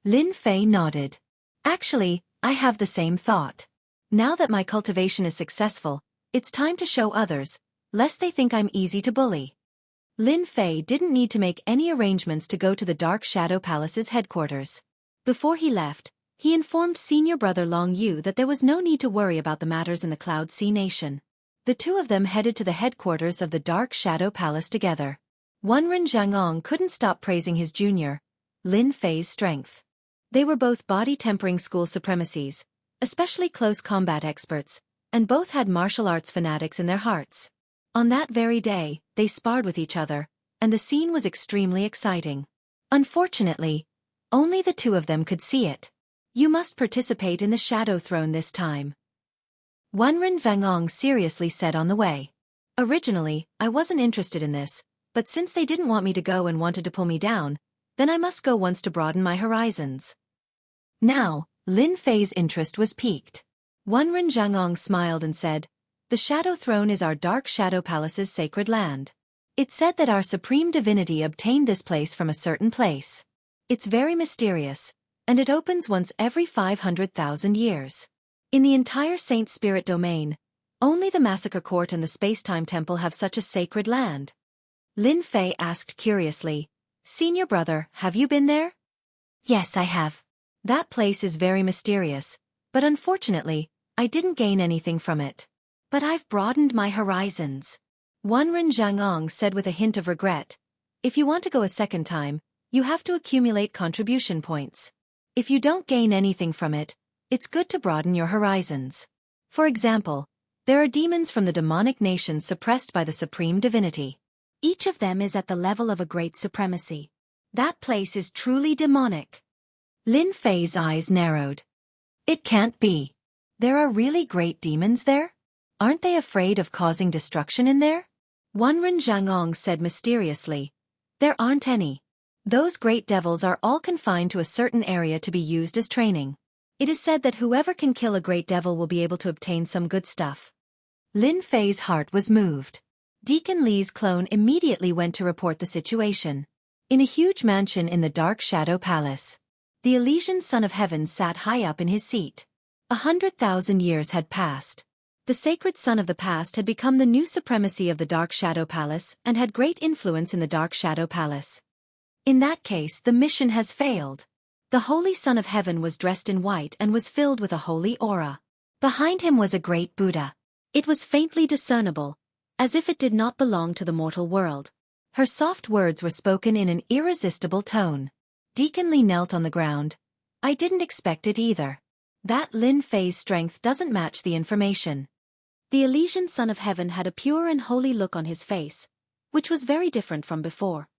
Lin Fei nodded. Actually, I have the same thought. Now that my cultivation is successful, it's time to show others, lest they think I'm easy to bully. Lin Fei didn't need to make any arrangements to go to the Dark Shadow Palace's headquarters. Before he left, he informed senior brother Long Yu that there was no need to worry about the matters in the Cloud Sea Nation. The two of them headed to the headquarters of the Dark Shadow Palace together. Wenren Zhangong couldn't stop praising his junior, Lin Fei's strength. They were both body-tempering school supremacies, especially close combat experts, and both had martial arts fanatics in their hearts. On that very day, they sparred with each other, and the scene was extremely exciting. Unfortunately, only the two of them could see it. You must participate in the Shadow Throne this time, Wenren Zhangong seriously said on the way. Originally, I wasn't interested in this, but since they didn't want me to go and wanted to pull me down, then I must go once to broaden my horizons. Now, Lin Fei's interest was piqued. Wenren Zhangong smiled and said, "The Shadow Throne is our Dark Shadow Palace's sacred land. It's said that our supreme divinity obtained this place from a certain place. It's very mysterious, and it opens once every 500,000 years. In the entire Saint Spirit domain, only the Massacre Court and the Space-Time Temple have such a sacred land." Lin Fei asked curiously, "Senior brother, have you been there?" "Yes, I have. That place is very mysterious, but unfortunately, I didn't gain anything from it. But I've broadened my horizons," Wenren Zhangong said with a hint of regret. "If you want to go a second time, you have to accumulate contribution points. If you don't gain anything from it, it's good to broaden your horizons. For example, there are demons from the demonic nations suppressed by the supreme divinity. Each of them is at the level of a great supremacy. That place is truly demonic." Lin Fei's eyes narrowed. "It can't be. There are really great demons there? Aren't they afraid of causing destruction in there?" Wenren Zhangong said mysteriously, "There aren't any. Those great devils are all confined to a certain area to be used as training. It is said that whoever can kill a great devil will be able to obtain some good stuff." Lin Fei's heart was moved. Deacon Li's clone immediately went to report the situation. In a huge mansion in the Dark Shadow Palace, the Elysian Son of Heaven sat high up in his seat. 100,000 years had passed. The sacred son of the past had become the new supremacy of the Dark Shadow Palace and had great influence in the Dark Shadow Palace. In that case, the mission has failed. The Holy Son of Heaven was dressed in white and was filled with a holy aura. Behind him was a great Buddha. It was faintly discernible, as if it did not belong to the mortal world. Her soft words were spoken in an irresistible tone. Deacon Li knelt on the ground. "I didn't expect it either. That Lin Fei's strength doesn't match the information." The Elysian Son of Heaven had a pure and holy look on his face, which was very different from before.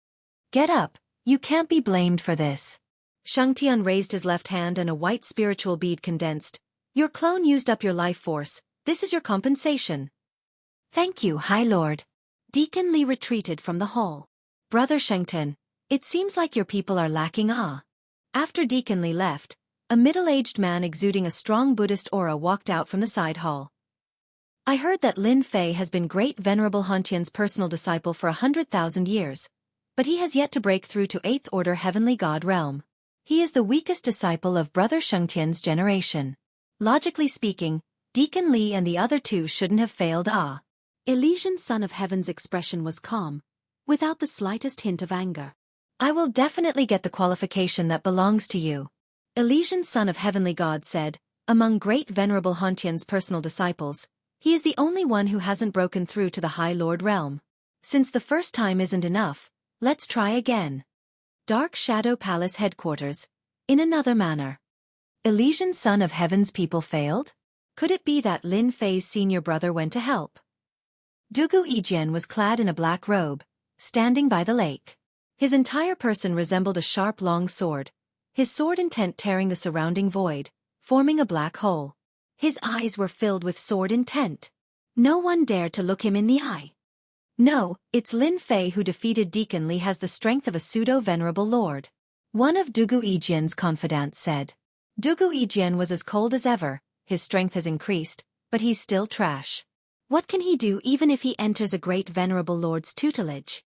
"Get up, you can't be blamed for this." Xianxia raised his left hand and a white spiritual bead condensed. "Your clone used up your life force. This is your compensation." "Thank you, High Lord." Deacon Li retreated from the hall. "Brother Shengten, it seems like your people are lacking awe." After Deacon Li left, a middle-aged man exuding a strong Buddhist aura walked out from the side hall. "I heard that Lin Fei has been great Venerable Hontian's personal disciple for 100,000 years, but he has yet to break through to 8th Order Heavenly God Realm. He is the weakest disciple of Brother Shengtian's generation. Logically speaking, Deacon Li and the other two shouldn't have failed." Elysian Son of Heaven's expression was calm, without the slightest hint of anger. "I will definitely get the qualification that belongs to you." Elysian Son of Heavenly God said, "Among great Venerable Hontian's personal disciples, he is the only one who hasn't broken through to the High Lord realm. Since the first time isn't enough, let's try again." Dark Shadow Palace headquarters, in another manner. Elysian Son of Heaven's people failed? Could it be that Lin Fei's senior brother went to help? Dugu Yijian was clad in a black robe, standing by the lake. His entire person resembled a sharp long sword, his sword intent tearing the surrounding void, forming a black hole. His eyes were filled with sword intent. No one dared to look him in the eye. "No, it's Lin Fei who defeated Deacon Li has the strength of a pseudo-venerable lord." One of Dugu Yijian's confidants said. Dugu Yijian was as cold as ever, his strength has increased, but he's still trash. What can he do even if he enters a great venerable lord's tutelage?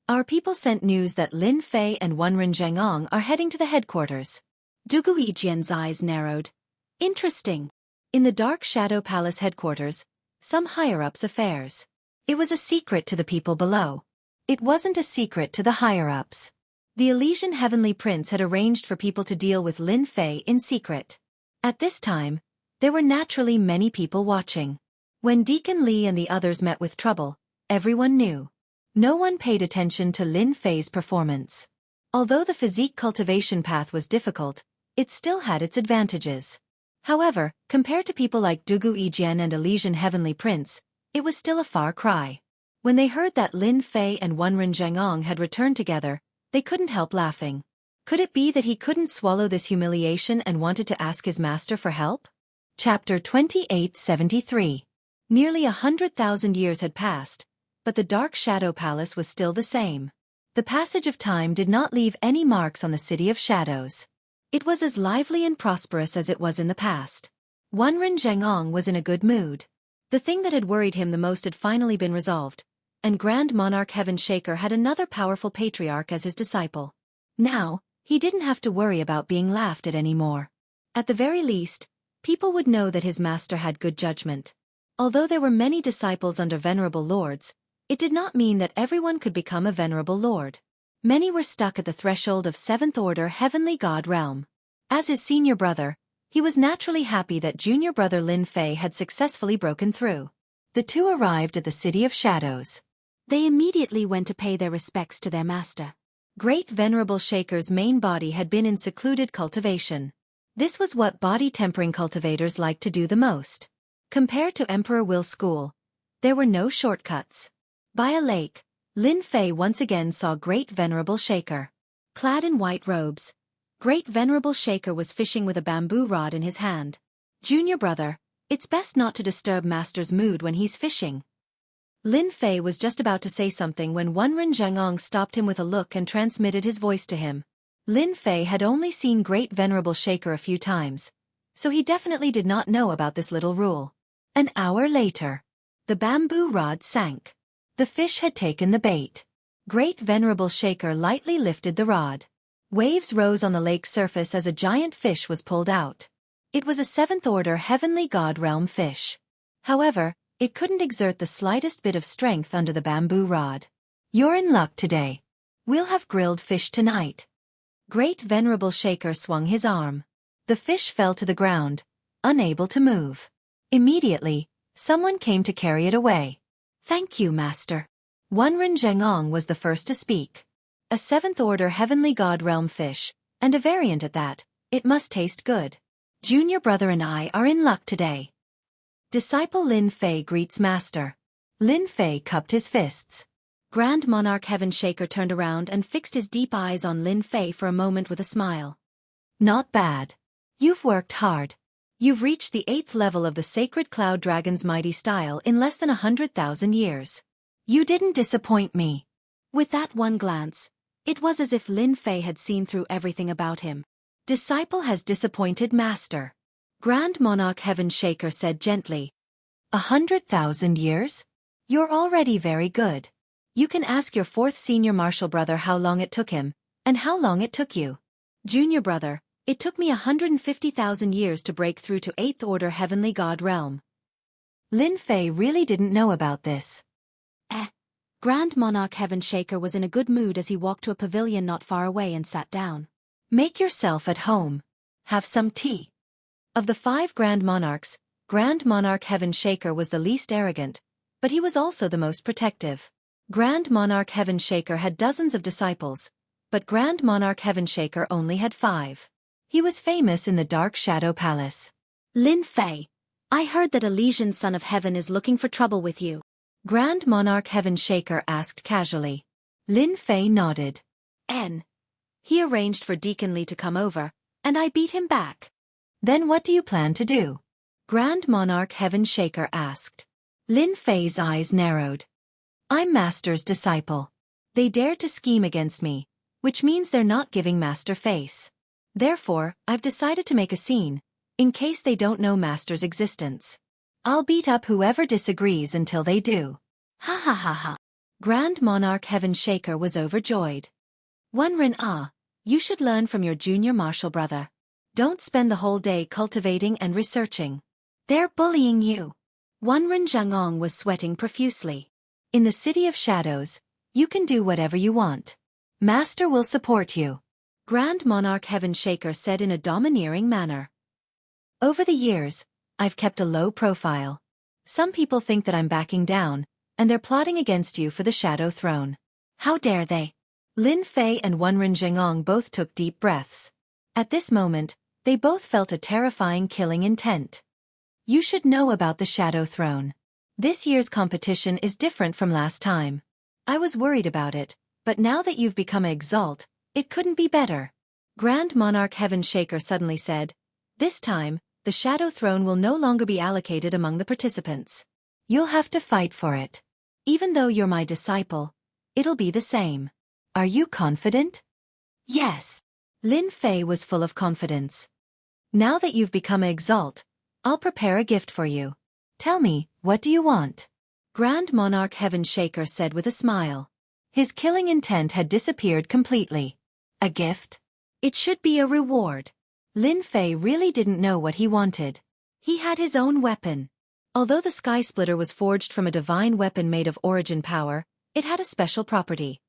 Our people sent news that Lin Fei and Wenren Zhengong are heading to the headquarters. Dugu Yijian's eyes narrowed. Interesting. In the Dark Shadow Palace headquarters, some higher-ups' affairs. It was a secret to the people below. It wasn't a secret to the higher-ups. The Elysian Heavenly Prince had arranged for people to deal with Lin Fei in secret. At this time, there were naturally many people watching. When Deacon Li and the others met with trouble, everyone knew. No one paid attention to Lin Fei's performance. Although the physique cultivation path was difficult, it still had its advantages. However, compared to people like Dugu Yijian and Elysian Heavenly Prince, it was still a far cry. When they heard that Lin Fei and Wenren Zhengong had returned together, they couldn't help laughing. Could it be that he couldn't swallow this humiliation and wanted to ask his master for help? Chapter 2873. Nearly 100,000 years had passed, but the Dark Shadow Palace was still the same. The passage of time did not leave any marks on the City of Shadows. It was as lively and prosperous as it was in the past. Wenren Zhengong was in a good mood. The thing that had worried him the most had finally been resolved, and Grand Monarch Heaven Shaker had another powerful patriarch as his disciple. Now, he didn't have to worry about being laughed at anymore. At the very least, people would know that his master had good judgment. Although there were many disciples under venerable lords, it did not mean that everyone could become a venerable lord. Many were stuck at the threshold of 7th Order Heavenly God realm. As his senior brother, he was naturally happy that junior brother Lin Fei had successfully broken through. The two arrived at the City of Shadows. They immediately went to pay their respects to their master. Great Venerable Shaker's main body had been in secluded cultivation. This was what body-tempering cultivators liked to do the most. Compared to Emperor Will's school, there were no shortcuts. By a lake, Lin Fei once again saw Great Venerable Shaker. Clad in white robes, Great Venerable Shaker was fishing with a bamboo rod in his hand. Junior brother, it's best not to disturb master's mood when he's fishing. Lin Fei was just about to say something when Wenren Zhengong stopped him with a look and transmitted his voice to him. Lin Fei had only seen Great Venerable Shaker a few times, so he definitely did not know about this little rule. An hour later, the bamboo rod sank. The fish had taken the bait. Great Venerable Shaker lightly lifted the rod. Waves rose on the lake's surface as a giant fish was pulled out. It was a 7th Order Heavenly God realm fish. However, it couldn't exert the slightest bit of strength under the bamboo rod. You're in luck today. We'll have grilled fish tonight. Great Venerable Shaker swung his arm. The fish fell to the ground, unable to move. Immediately, someone came to carry it away. Thank you, Master. Wenren Zhengong was the first to speak. A 7th Order Heavenly God realm fish, and a variant at that, it must taste good. Junior brother and I are in luck today. Disciple Lin Fei greets Master. Lin Fei cupped his fists. Grand Monarch Heaven Shaker turned around and fixed his deep eyes on Lin Fei for a moment with a smile. Not bad. You've worked hard. You've reached the 8th level of the Sacred Cloud Dragon's mighty style in less than 100,000 years. You didn't disappoint me. With that one glance, it was as if Lin Fei had seen through everything about him. Disciple has disappointed Master. Grand Monarch Heaven Shaker said gently. 100,000 years? You're already very good. You can ask your 4th senior martial brother how long it took him, and how long it took you. Junior brother, it took me 150,000 years to break through to 8th Order Heavenly God realm. Lin Fei really didn't know about this. Grand Monarch Heaven Shaker was in a good mood as he walked to a pavilion not far away and sat down. Make yourself at home. Have some tea. Of the 5 Grand Monarchs, Grand Monarch Heaven Shaker was the least arrogant, but he was also the most protective. Grand Monarch Heaven Shaker had dozens of disciples, but Grand Monarch Heaven Shaker only had 5. He was famous in the Dark Shadow Palace. Lin Fei, I heard that Elysian Son of Heaven is looking for trouble with you. Grand Monarch Heaven Shaker asked casually. Lin Fei nodded. He arranged for Deacon Li to come over, and I beat him back. Then what do you plan to do? Grand Monarch Heaven Shaker asked. Lin Fei's eyes narrowed. I'm Master's disciple. They dared to scheme against me. which means they're not giving Master face. Therefore, I've decided to make a scene, in case they don't know Master's existence. I'll beat up whoever disagrees until they do. Ha ha ha ha. Grand Monarch Heaven Shaker was overjoyed. Wenren, you should learn from your junior martial brother. Don't spend the whole day cultivating and researching. They're bullying you. Wenren Zhangong was sweating profusely. In the City of Shadows, you can do whatever you want. Master will support you. Grand Monarch Heaven Shaker said in a domineering manner. Over the years, I've kept a low profile. Some people think that I'm backing down, and they're plotting against you for the Shadow Throne. How dare they? Lin Fei and Wenren Zhengong both took deep breaths. At this moment, they both felt a terrifying killing intent. You should know about the Shadow Throne. This year's competition is different from last time. I was worried about it, but now that you've become an Exalt, it couldn't be better. Grand Monarch Heaven Shaker suddenly said, this time, the Shadow Throne will no longer be allocated among the participants. You'll have to fight for it. Even though you're my disciple, it'll be the same. Are you confident? Yes. Lin Fei was full of confidence. Now that you've become an Exalt, I'll prepare a gift for you. Tell me, what do you want? Grand Monarch Heaven Shaker said with a smile. His killing intent had disappeared completely. A gift? It should be a reward. Lin Fei really didn't know what he wanted. He had his own weapon. Although the Sky Splitter was forged from a divine weapon made of origin power, it had a special property.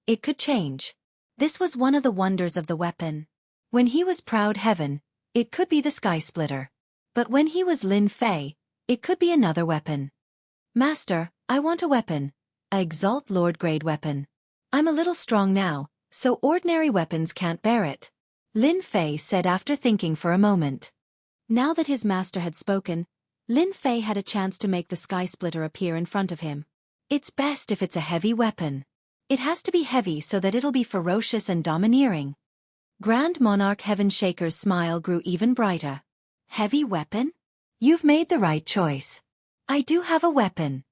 It could change. This was one of the wonders of the weapon. When he was Proud Heaven, it could be the Sky Splitter. But when he was Lin Fei, it could be another weapon. Master, I want a weapon. A Exalt Lord grade weapon. I'm a little strong now, so ordinary weapons can't bear it. Lin Fei said after thinking for a moment. Now that his master had spoken, Lin Fei had a chance to make the Sky Splitter appear in front of him. It's best if it's a heavy weapon. It has to be heavy so that it'll be ferocious and domineering. Grand Monarch Heaven Shaker's smile grew even brighter. Heavy weapon? You've made the right choice. I do have a weapon.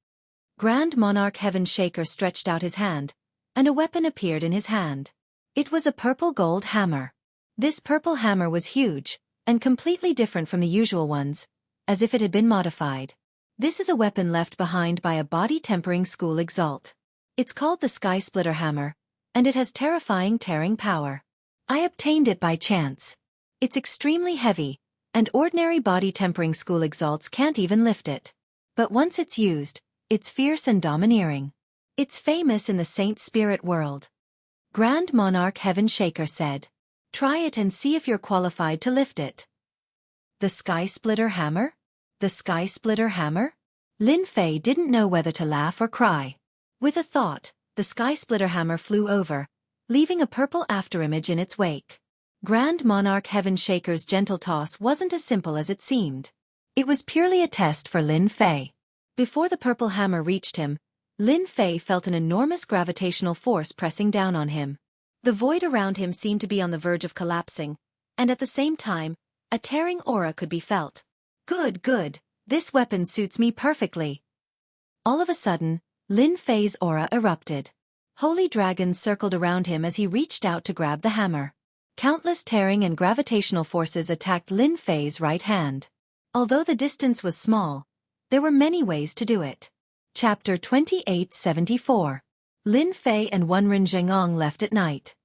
Grand Monarch Heaven Shaker stretched out his hand, and a weapon appeared in his hand. It was a purple gold hammer. This purple hammer was huge, and completely different from the usual ones, as if it had been modified. This is a weapon left behind by a body-tempering school Exalt. It's called the Sky Splitter Hammer, and it has terrifying tearing power. I obtained it by chance. It's extremely heavy, and ordinary body-tempering school Exalts can't even lift it. But once it's used, it's fierce and domineering. It's famous in the Saint Spirit world. Grand Monarch Heaven Shaker said. Try it and see if you're qualified to lift it. The Sky Splitter Hammer? The Sky Splitter Hammer? Lin Fei didn't know whether to laugh or cry. With a thought, the Sky Splitter Hammer flew over, leaving a purple afterimage in its wake. Grand Monarch Heaven Shaker's gentle toss wasn't as simple as it seemed. It was purely a test for Lin Fei. Before the purple hammer reached him, Lin Fei felt an enormous gravitational force pressing down on him. The void around him seemed to be on the verge of collapsing, and at the same time, a tearing aura could be felt. Good, good, this weapon suits me perfectly. All of a sudden, Lin Fei's aura erupted. Holy dragons circled around him as he reached out to grab the hammer. Countless tearing and gravitational forces attacked Lin Fei's right hand. Although the distance was small, there were many ways to do it. Chapter 2874. Lin Fei and Wenren Zhengong left at night.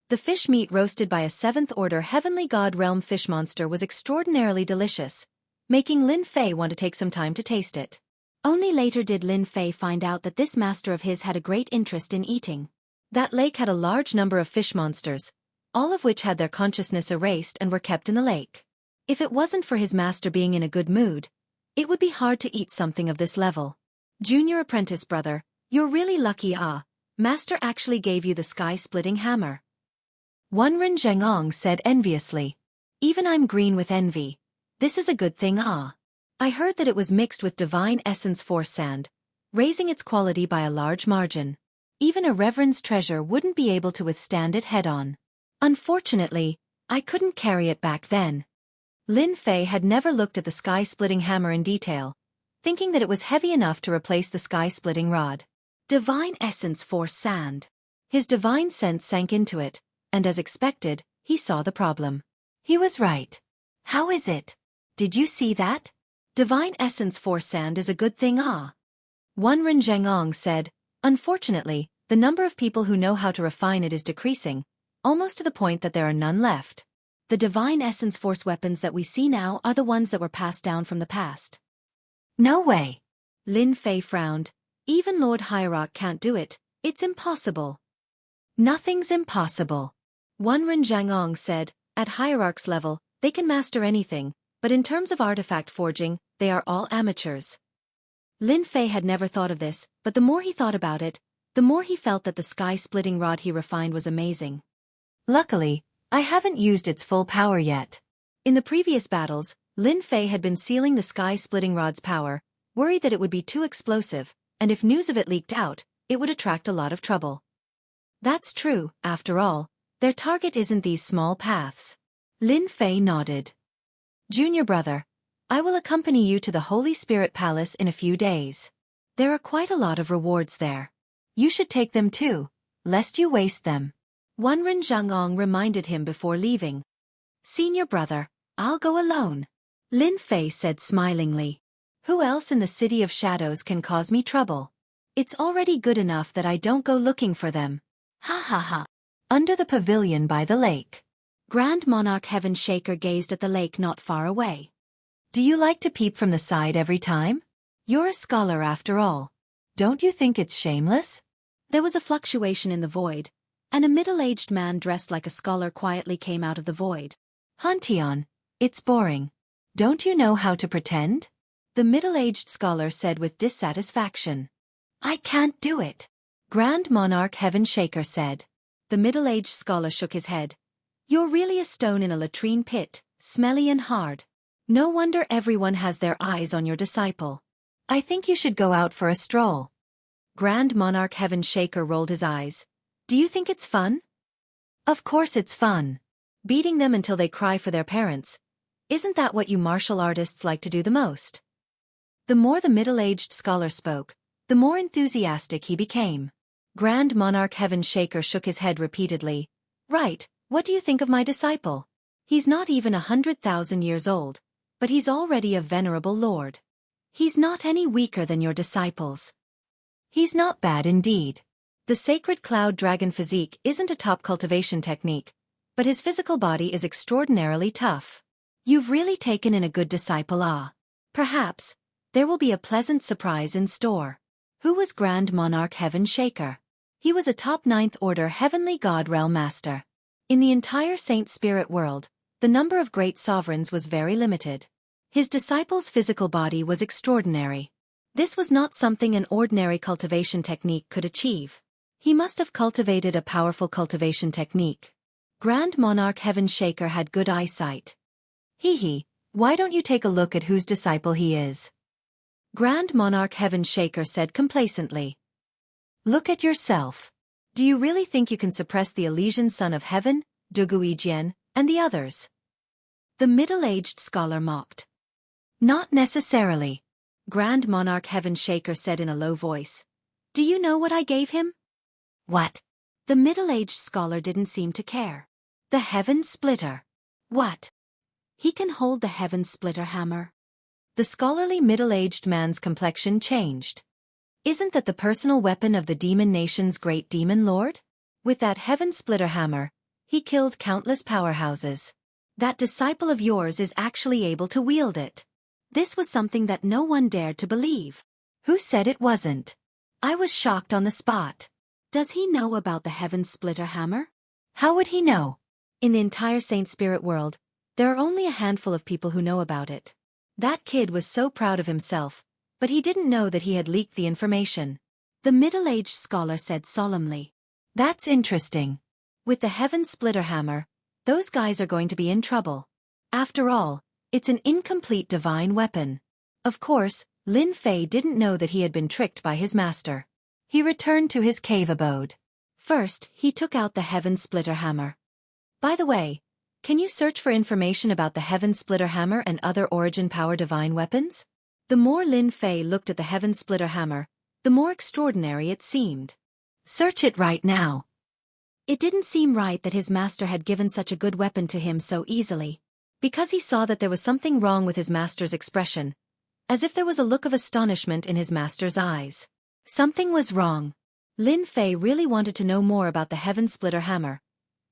The fish meat roasted by a 7th-order Heavenly God Realm fish monster was extraordinarily delicious, making Lin Fei want to take some time to taste it. Only later did Lin Fei find out that this master of his had a great interest in eating. That lake had a large number of fish monsters, all of which had their consciousness erased and were kept in the lake. If it wasn't for his master being in a good mood, it would be hard to eat something of this level. Junior apprentice brother, you're really lucky. Master actually gave you the sky-splitting hammer. Wenren Zhengong said enviously. Even I'm green with envy. This is a good thing. I heard that it was mixed with divine essence force sand, raising its quality by a large margin. Even a reverend's treasure wouldn't be able to withstand it head-on. Unfortunately, I couldn't carry it back then. Lin Fei had never looked at the sky-splitting hammer in detail, thinking that it was heavy enough to replace the sky-splitting rod. Divine essence force sand. His divine sense sank into it, and as expected, he saw the problem. He was right. How is it? Did you see that? Divine essence force sand is a good thing, ah. One Zhangong said, unfortunately, the number of people who know how to refine it is decreasing, almost to the point that there are none left. The divine essence force weapons that we see now are the ones that were passed down from the past. No way. Lin Fei frowned. Even Lord Hierarch can't do it. It's impossible. Nothing's impossible. One Zhangong said, at Hierarch's level, they can master anything, but in terms of artifact forging, they are all amateurs. Lin Fei had never thought of this, but the more he thought about it, the more he felt that the sky-splitting rod he refined was amazing. Luckily, I haven't used its full power yet. In the previous battles, Lin Fei had been sealing the sky-splitting rod's power, worried that it would be too explosive, and if news of it leaked out, it would attract a lot of trouble. That's true, after all, their target isn't these small paths. Lin Fei nodded. Junior brother, I will accompany you to the Holy Spirit Palace in a few days. There are quite a lot of rewards there. You should take them too, lest you waste them. One Zhangong reminded him before leaving. Senior brother, I'll go alone. Lin Fei said smilingly. Who else in the City of Shadows can cause me trouble? It's already good enough that I don't go looking for them. Ha ha ha. Under the pavilion by the lake. Grand Monarch Heaven Shaker gazed at the lake not far away. Do you like to peep from the side every time? You're a scholar after all. Don't you think it's shameless? There was a fluctuation in the void, and a middle-aged man dressed like a scholar quietly came out of the void. Hantian, it's boring. Don't you know how to pretend? The middle-aged scholar said with dissatisfaction. I can't do it. Grand Monarch Heaven Shaker said. The middle-aged scholar shook his head. You're really a stone in a latrine pit, smelly and hard. No wonder everyone has their eyes on your disciple. I think you should go out for a stroll. Grand Monarch Heaven Shaker rolled his eyes. Do you think it's fun? Of course it's fun. Beating them until they cry for their parents. Isn't that what you martial artists like to do the most? The more the middle-aged scholar spoke, the more enthusiastic he became. Grand Monarch Heaven Shaker shook his head repeatedly. Right, what do you think of my disciple? He's not even 100,000 years old, but he's already a venerable lord. He's not any weaker than your disciples. He's not bad indeed. The sacred cloud dragon physique isn't a top cultivation technique, but his physical body is extraordinarily tough. You've really taken in a good disciple, ah. Perhaps, there will be a pleasant surprise in store. Who was Grand Monarch Heaven Shaker? He was a top 9th Order Heavenly God Realm Master. In the entire Saint Spirit world, the number of great sovereigns was very limited. His disciple's physical body was extraordinary. This was not something an ordinary cultivation technique could achieve. He must have cultivated a powerful cultivation technique. Grand Monarch Heaven Shaker had good eyesight. Hee, why don't you take a look at whose disciple he is? Grand Monarch Heaven Shaker said complacently. Look at yourself. Do you really think you can suppress the Elysian Son of Heaven, Duguijian, and the others? The middle-aged scholar mocked. Not necessarily. Grand Monarch Heaven Shaker said in a low voice. Do you know what I gave him? What? The middle-aged scholar didn't seem to care. The Heaven Splitter. What? He can hold the Heaven Splitter hammer. The scholarly middle-aged man's complexion changed. Isn't that the personal weapon of the demon nation's great demon lord? With that Heaven Splitter hammer, he killed countless powerhouses. That disciple of yours is actually able to wield it. This was something that no one dared to believe. Who said it wasn't? I was shocked on the spot. Does he know about the Heaven Splitter hammer? How would he know? In the entire Saint Spirit world, there are only a handful of people who know about it. That kid was so proud of himself, but he didn't know that he had leaked the information. The middle-aged scholar said solemnly. That's interesting. With the Heaven Splitter hammer, those guys are going to be in trouble. After all, it's an incomplete divine weapon. Of course, Lin Fei didn't know that he had been tricked by his master. He returned to his cave abode. First, he took out the Heaven Splitter hammer. By the way, can you search for information about the Heaven Splitter hammer and other origin power divine weapons? The more Lin Fei looked at the Heaven Splitter hammer, the more extraordinary it seemed. Search it right now. It didn't seem right that his master had given such a good weapon to him so easily. Because he saw that there was something wrong with his master's expression, as if there was a look of astonishment in his master's eyes. Something was wrong. Lin Fei really wanted to know more about the Heaven Splitter Hammer,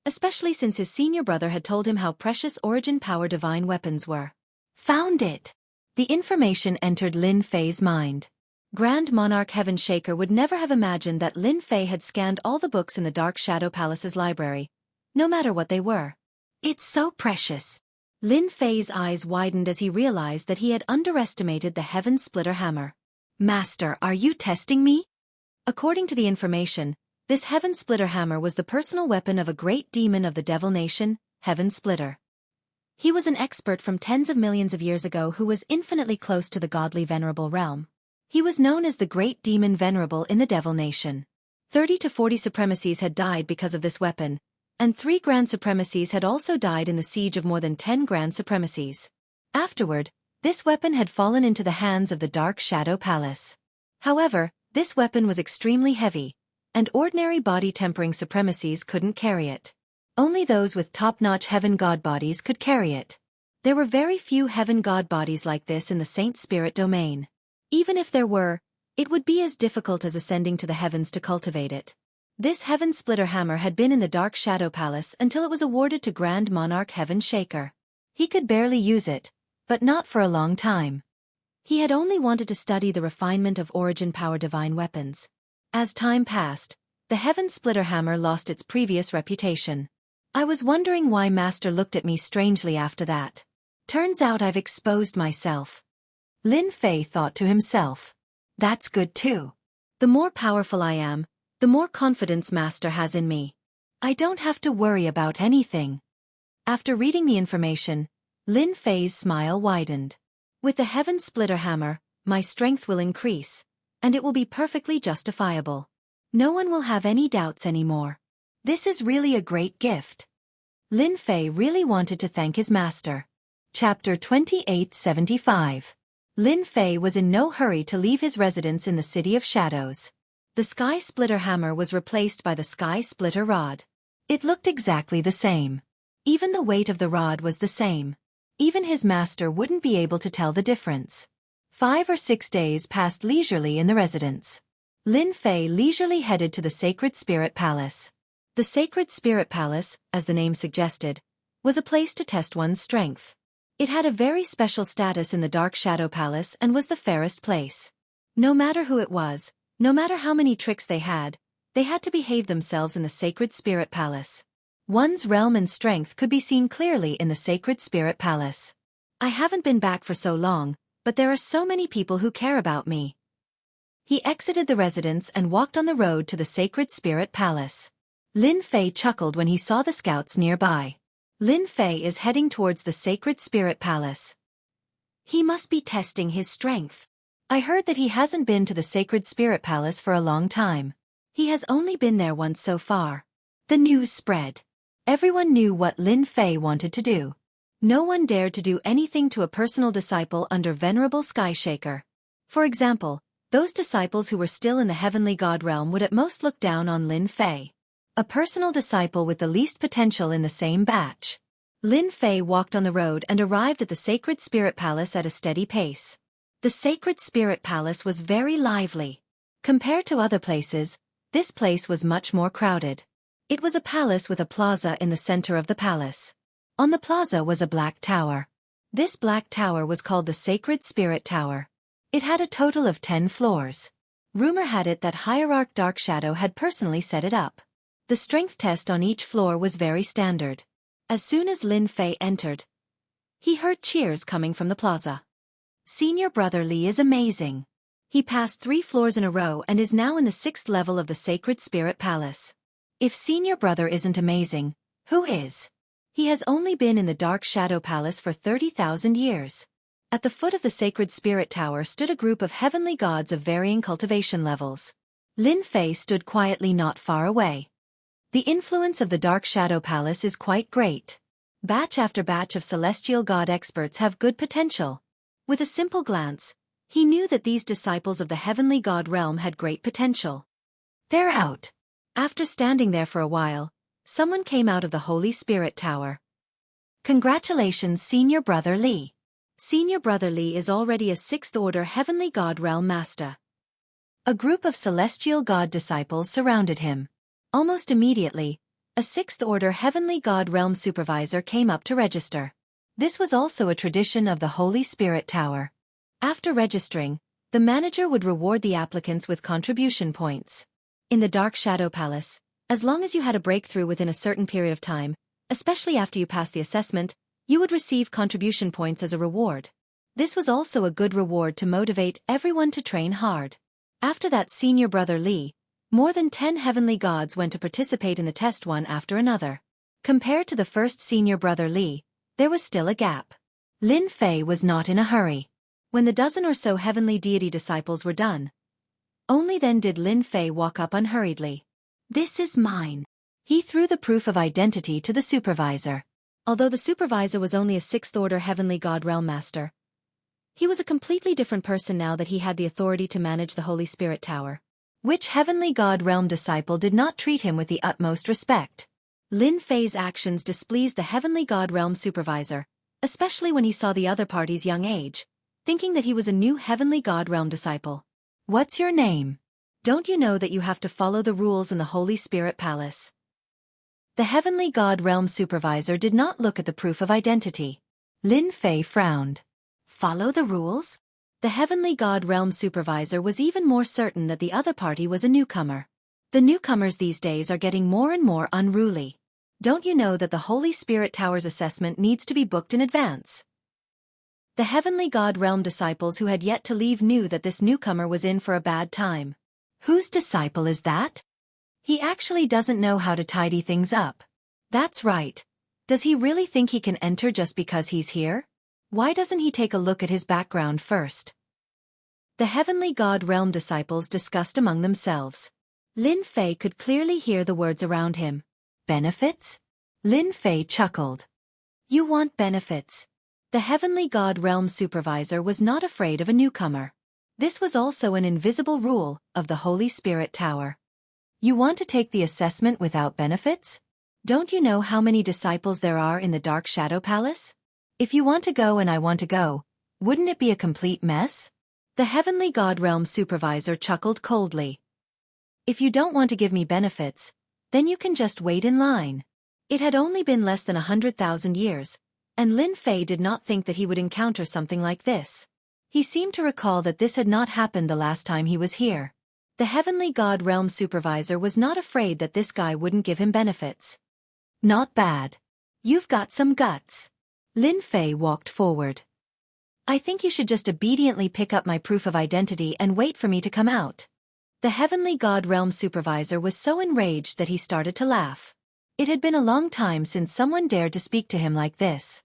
especially since his senior brother had told him how precious origin power divine weapons were. Found it! The information entered Lin Fei's mind. Grand Monarch Heaven Shaker would never have imagined that Lin Fei had scanned all the books in the Dark Shadow Palace's library, no matter what they were. It's so precious. Lin Fei's eyes widened as he realized that he had underestimated the Heaven Splitter Hammer. Master, are you testing me? According to the information, this Heaven Splitter Hammer was the personal weapon of a great demon of the Devil Nation, Heaven Splitter. He was an expert from tens of millions of years ago who was infinitely close to the godly venerable realm. He was known as the Great Demon Venerable in the Devil Nation. 30 to 40 supremacies had died because of this weapon, and 3 Grand Supremacies had also died in the siege of more than 10 Grand Supremacies. Afterward, this weapon had fallen into the hands of the Dark Shadow Palace. However, this weapon was extremely heavy, and ordinary body-tempering supremacies couldn't carry it. Only those with top-notch heaven god bodies could carry it. There were very few heaven god bodies like this in the Saint Spirit domain. Even if there were, it would be as difficult as ascending to the heavens to cultivate it. This Heaven Splitter Hammer had been in the Dark Shadow Palace until it was awarded to Grand Monarch Heaven Shaker. He could barely use it, but not for a long time. He had only wanted to study the refinement of origin power divine weapons. As time passed, the Heaven Splitter Hammer lost its previous reputation. I was wondering why Master looked at me strangely after that. Turns out I've exposed myself. Lin Fei thought to himself. That's good too. The more powerful I am, the more confidence Master has in me. I don't have to worry about anything. After reading the information, Lin Fei's smile widened. With the Heaven Splitter Hammer, my strength will increase, and it will be perfectly justifiable. No one will have any doubts anymore. This is really a great gift. Lin Fei really wanted to thank his master. Chapter 2875. Lin Fei was in no hurry to leave his residence in the City of Shadows. The Sky Splitter Hammer was replaced by the Sky Splitter Rod. It looked exactly the same. Even the weight of the rod was the same. Even his master wouldn't be able to tell the difference. 5 or 6 days passed leisurely in the residence. Lin Fei leisurely headed to the Sacred Spirit Palace. The Sacred Spirit Palace, as the name suggested, was a place to test one's strength. It had a very special status in the Dark Shadow Palace and was the fairest place. No matter who it was, no matter how many tricks they had to behave themselves in the Sacred Spirit Palace. One's realm and strength could be seen clearly in the Sacred Spirit Palace. I haven't been back for so long, but there are so many people who care about me. He exited the residence and walked on the road to the Sacred Spirit Palace. Lin Fei chuckled when he saw the scouts nearby. Lin Fei is heading towards the Sacred Spirit Palace. He must be testing his strength. I heard that he hasn't been to the Sacred Spirit Palace for a long time. He has only been there once so far. The news spread. Everyone knew what Lin Fei wanted to do. No one dared to do anything to a personal disciple under Venerable Skyshaker. For example, those disciples who were still in the heavenly god realm would at most look down on Lin Fei. A personal disciple with the least potential in the same batch. Lin Fei walked on the road and arrived at the Sacred Spirit Palace at a steady pace. The Sacred Spirit Palace was very lively. Compared to other places, this place was much more crowded. It was a palace with a plaza in the center of the palace. On the plaza was a black tower. This black tower was called the Sacred Spirit Tower. It had a total of 10 floors. Rumor had it that Hierarch Dark Shadow had personally set it up. The strength test on each floor was very standard. As soon as Lin Fei entered, he heard cheers coming from the plaza. Senior Brother Li is amazing. He passed 3 floors in a row and is now in the 6th level of the Sacred Spirit Palace. If Senior Brother isn't amazing, who is? He has only been in the Dark Shadow Palace for 30,000 years. At the foot of the Sacred Spirit Tower stood a group of heavenly gods of varying cultivation levels. Lin Fei stood quietly not far away. The influence of the Dark Shadow Palace is quite great. Batch after batch of celestial god experts have good potential. With a simple glance, he knew that these disciples of the heavenly god realm had great potential. They're out. After standing there for a while, someone came out of the Holy Spirit Tower. Congratulations, Senior Brother Li. Senior Brother Li is already a 6th Order Heavenly God Realm Master. A group of celestial god disciples surrounded him. Almost immediately, a 6th Order Heavenly God Realm Supervisor came up to register. This was also a tradition of the Holy Spirit Tower. After registering, the manager would reward the applicants with contribution points. In the Dark Shadow Palace, as long as you had a breakthrough within a certain period of time, especially after you passed the assessment, you would receive contribution points as a reward. This was also a good reward to motivate everyone to train hard. After that, Senior Brother Li, more than 10 heavenly gods went to participate in the test one after another. Compared to the first Senior Brother Li, there was still a gap. Lin Fei was not in a hurry. When the dozen or so heavenly deity disciples were done, only then did Lin Fei walk up unhurriedly. "This is mine." He threw the proof of identity to the supervisor. Although the supervisor was only a 6th Order Heavenly God Realm Master, he was a completely different person now that he had the authority to manage the Holy Spirit Tower. Which Heavenly God Realm disciple did not treat him with the utmost respect? Lin Fei's actions displeased the Heavenly God Realm Supervisor, especially when he saw the other party's young age, thinking that he was a new Heavenly God Realm disciple. "What's your name? Don't you know that you have to follow the rules in the Holy Spirit Palace?" The Heavenly God Realm Supervisor did not look at the proof of identity. Lin Fei frowned. Follow the rules? The Heavenly God Realm Supervisor was even more certain that the other party was a newcomer. The newcomers these days are getting more and more unruly. Don't you know that the Holy Spirit Tower's assessment needs to be booked in advance? The Heavenly God Realm disciples who had yet to leave knew that this newcomer was in for a bad time. Whose disciple is that? He actually doesn't know how to tidy things up. That's right. Does he really think he can enter just because he's here? Why doesn't he take a look at his background first? The Heavenly God Realm disciples discussed among themselves. Lin Fei could clearly hear the words around him. Benefits? Lin Fei chuckled. You want benefits? The Heavenly God Realm Supervisor was not afraid of a newcomer. This was also an invisible rule of the Holy Spirit Tower. You want to take the assessment without benefits? Don't you know how many disciples there are in the Dark Shadow Palace? If you want to go and I want to go, wouldn't it be a complete mess? The Heavenly God Realm Supervisor chuckled coldly. If you don't want to give me benefits, then you can just wait in line. It had only been less than 100,000 years, and Lin Fei did not think that he would encounter something like this. He seemed to recall that this had not happened the last time he was here. The Heavenly God Realm Supervisor was not afraid that this guy wouldn't give him benefits. Not bad. You've got some guts. Lin Fei walked forward. I think you should just obediently pick up my proof of identity and wait for me to come out. The Heavenly God Realm Supervisor was so enraged that he started to laugh. It had been a long time since someone dared to speak to him like this.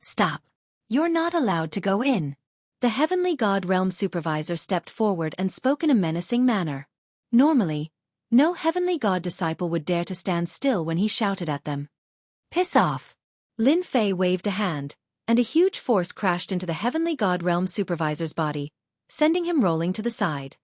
Stop. You're not allowed to go in. The Heavenly God Realm Supervisor stepped forward and spoke in a menacing manner. Normally, no Heavenly God disciple would dare to stand still when he shouted at them. Piss off. Lin Fei waved a hand, and a huge force crashed into the Heavenly God Realm Supervisor's body, sending him rolling to the side.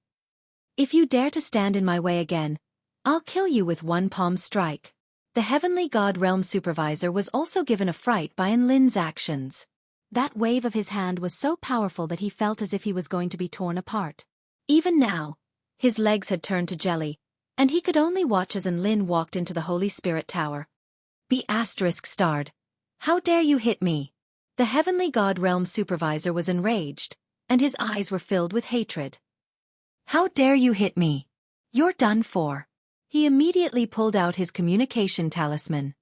If you dare to stand in my way again, I'll kill you with one palm strike. The Heavenly God Realm Supervisor was also given a fright by Lin's actions. That wave of his hand was so powerful that he felt as if he was going to be torn apart. Even now, his legs had turned to jelly, and he could only watch as Lin walked into the Holy Spirit Tower. Be *starred. How dare you hit me? The Heavenly God Realm Supervisor was enraged, and his eyes were filled with hatred. How dare you hit me? You're done for. He immediately pulled out his communication talisman.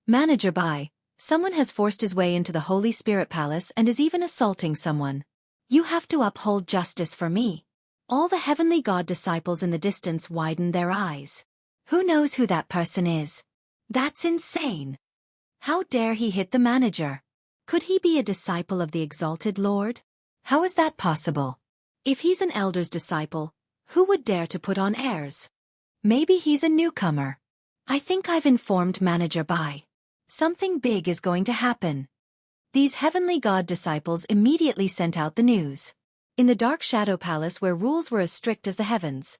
Manager Bai, someone has forced his way into the Holy Spirit Palace and is even assaulting someone. You have to uphold justice for me. All the Heavenly God disciples in the distance widened their eyes. Who knows who that person is? That's insane. How dare he hit the manager? Could he be a disciple of the Exalted Lord? How is that possible? If he's an elder's disciple, who would dare to put on airs? Maybe he's a newcomer. I think I've informed Manager Bai. Something big is going to happen. These Heavenly God disciples immediately sent out the news. In the Dark Shadow Palace where rules were as strict as the heavens,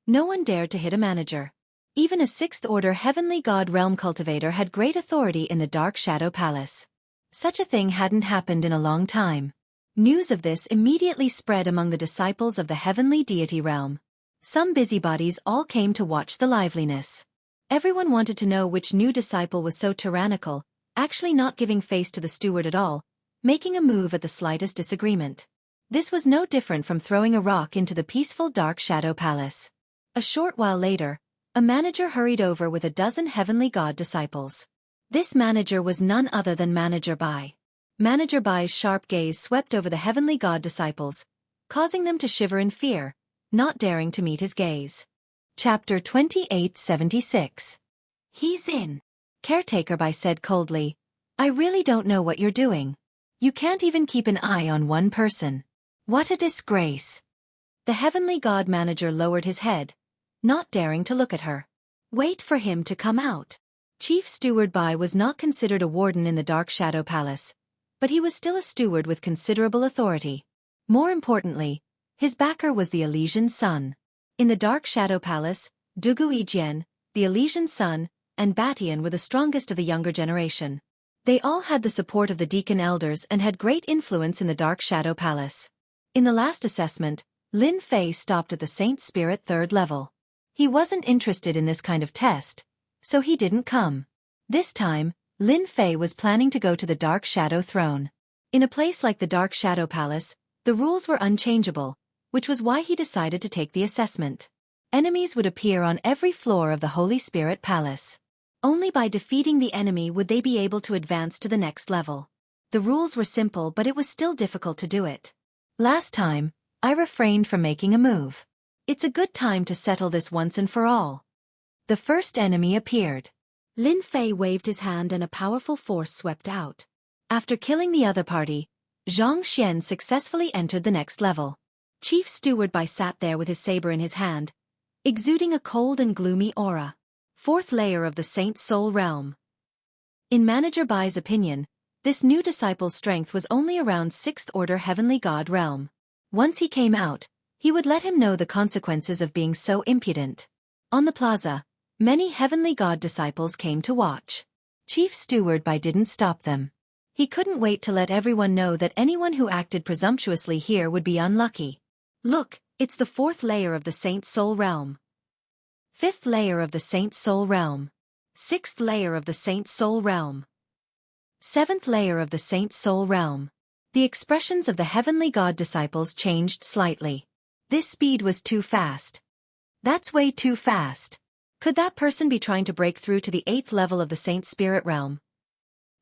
no one dared to hit a manager. Even a 6th-order Heavenly God Realm cultivator had great authority in the Dark Shadow Palace. Such a thing hadn't happened in a long time. News of this immediately spread among the disciples of the Heavenly Deity Realm. Some busybodies all came to watch the liveliness. Everyone wanted to know which new disciple was so tyrannical, actually not giving face to the steward at all, making a move at the slightest disagreement. This was no different from throwing a rock into the peaceful Dark Shadow Palace. A short while later, a manager hurried over with a dozen Heavenly God disciples. This manager was none other than Manager Bai. Manager Bai's sharp gaze swept over the Heavenly God disciples, causing them to shiver in fear, not daring to meet his gaze. Chapter 2876. He's in. Caretaker Bai said coldly, I really don't know what you're doing. You can't even keep an eye on one person. What a disgrace. The Heavenly God manager lowered his head, not daring to look at her. Wait for him to come out. Chief Steward Bai was not considered a warden in the Dark Shadow Palace, but he was still a steward with considerable authority. More importantly, his backer was the Elysian Sun. In the Dark Shadow Palace, Dugu Yijian, the Elysian Sun, and Batian were the strongest of the younger generation. They all had the support of the Deacon Elders and had great influence in the Dark Shadow Palace. In the last assessment, Lin Fei stopped at the Saint Spirit 3rd level. He wasn't interested in this kind of test, so he didn't come. This time, Lin Fei was planning to go to the Dark Shadow Throne. In a place like the Dark Shadow Palace, the rules were unchangeable, which was why he decided to take the assessment. Enemies would appear on every floor of the Holy Spirit Palace. Only by defeating the enemy would they be able to advance to the next level. The rules were simple, but it was still difficult to do it. Last time, I refrained from making a move. It's a good time to settle this once and for all. The first enemy appeared. Lin Fei waved his hand and a powerful force swept out. After killing the other party, Xianxia successfully entered the next level. Chief Steward Bai sat there with his saber in his hand, exuding a cold and gloomy aura. 4th layer of the Saint Soul Realm. In Manager Bai's opinion, this new disciple's strength was only around 6th order Heavenly God Realm. Once he came out, he would let him know the consequences of being so impudent. On the plaza, many Heavenly God disciples came to watch. Chief Steward Bai didn't stop them. He couldn't wait to let everyone know that anyone who acted presumptuously here would be unlucky. Look, it's the 4th layer of the Saint Soul Realm. 5th layer of the Saint Soul Realm. 6th layer of the Saint Soul Realm. 7th layer of the Saint Soul Realm. The expressions of the Heavenly God disciples changed slightly. This speed was too fast. That's way too fast. Could that person be trying to break through to the 8th level of the Saint Spirit Realm?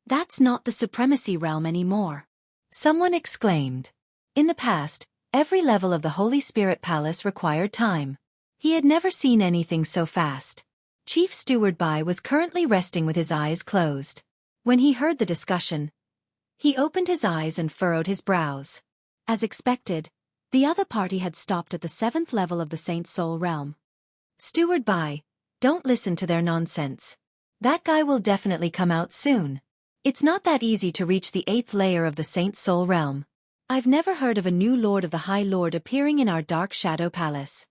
That's not the Supremacy Realm anymore. Someone exclaimed. In the past, every level of the Holy Spirit Palace required time. He had never seen anything so fast. Chief Steward Bai was currently resting with his eyes closed. When he heard the discussion, he opened his eyes and furrowed his brows. As expected, the other party had stopped at the 7th level of the Saint Soul Realm. Steward Bai, don't listen to their nonsense. That guy will definitely come out soon. It's not that easy to reach the 8th layer of the Saint Soul Realm. I've never heard of a new Lord of the High Lord appearing in our Dark Shadow Palace.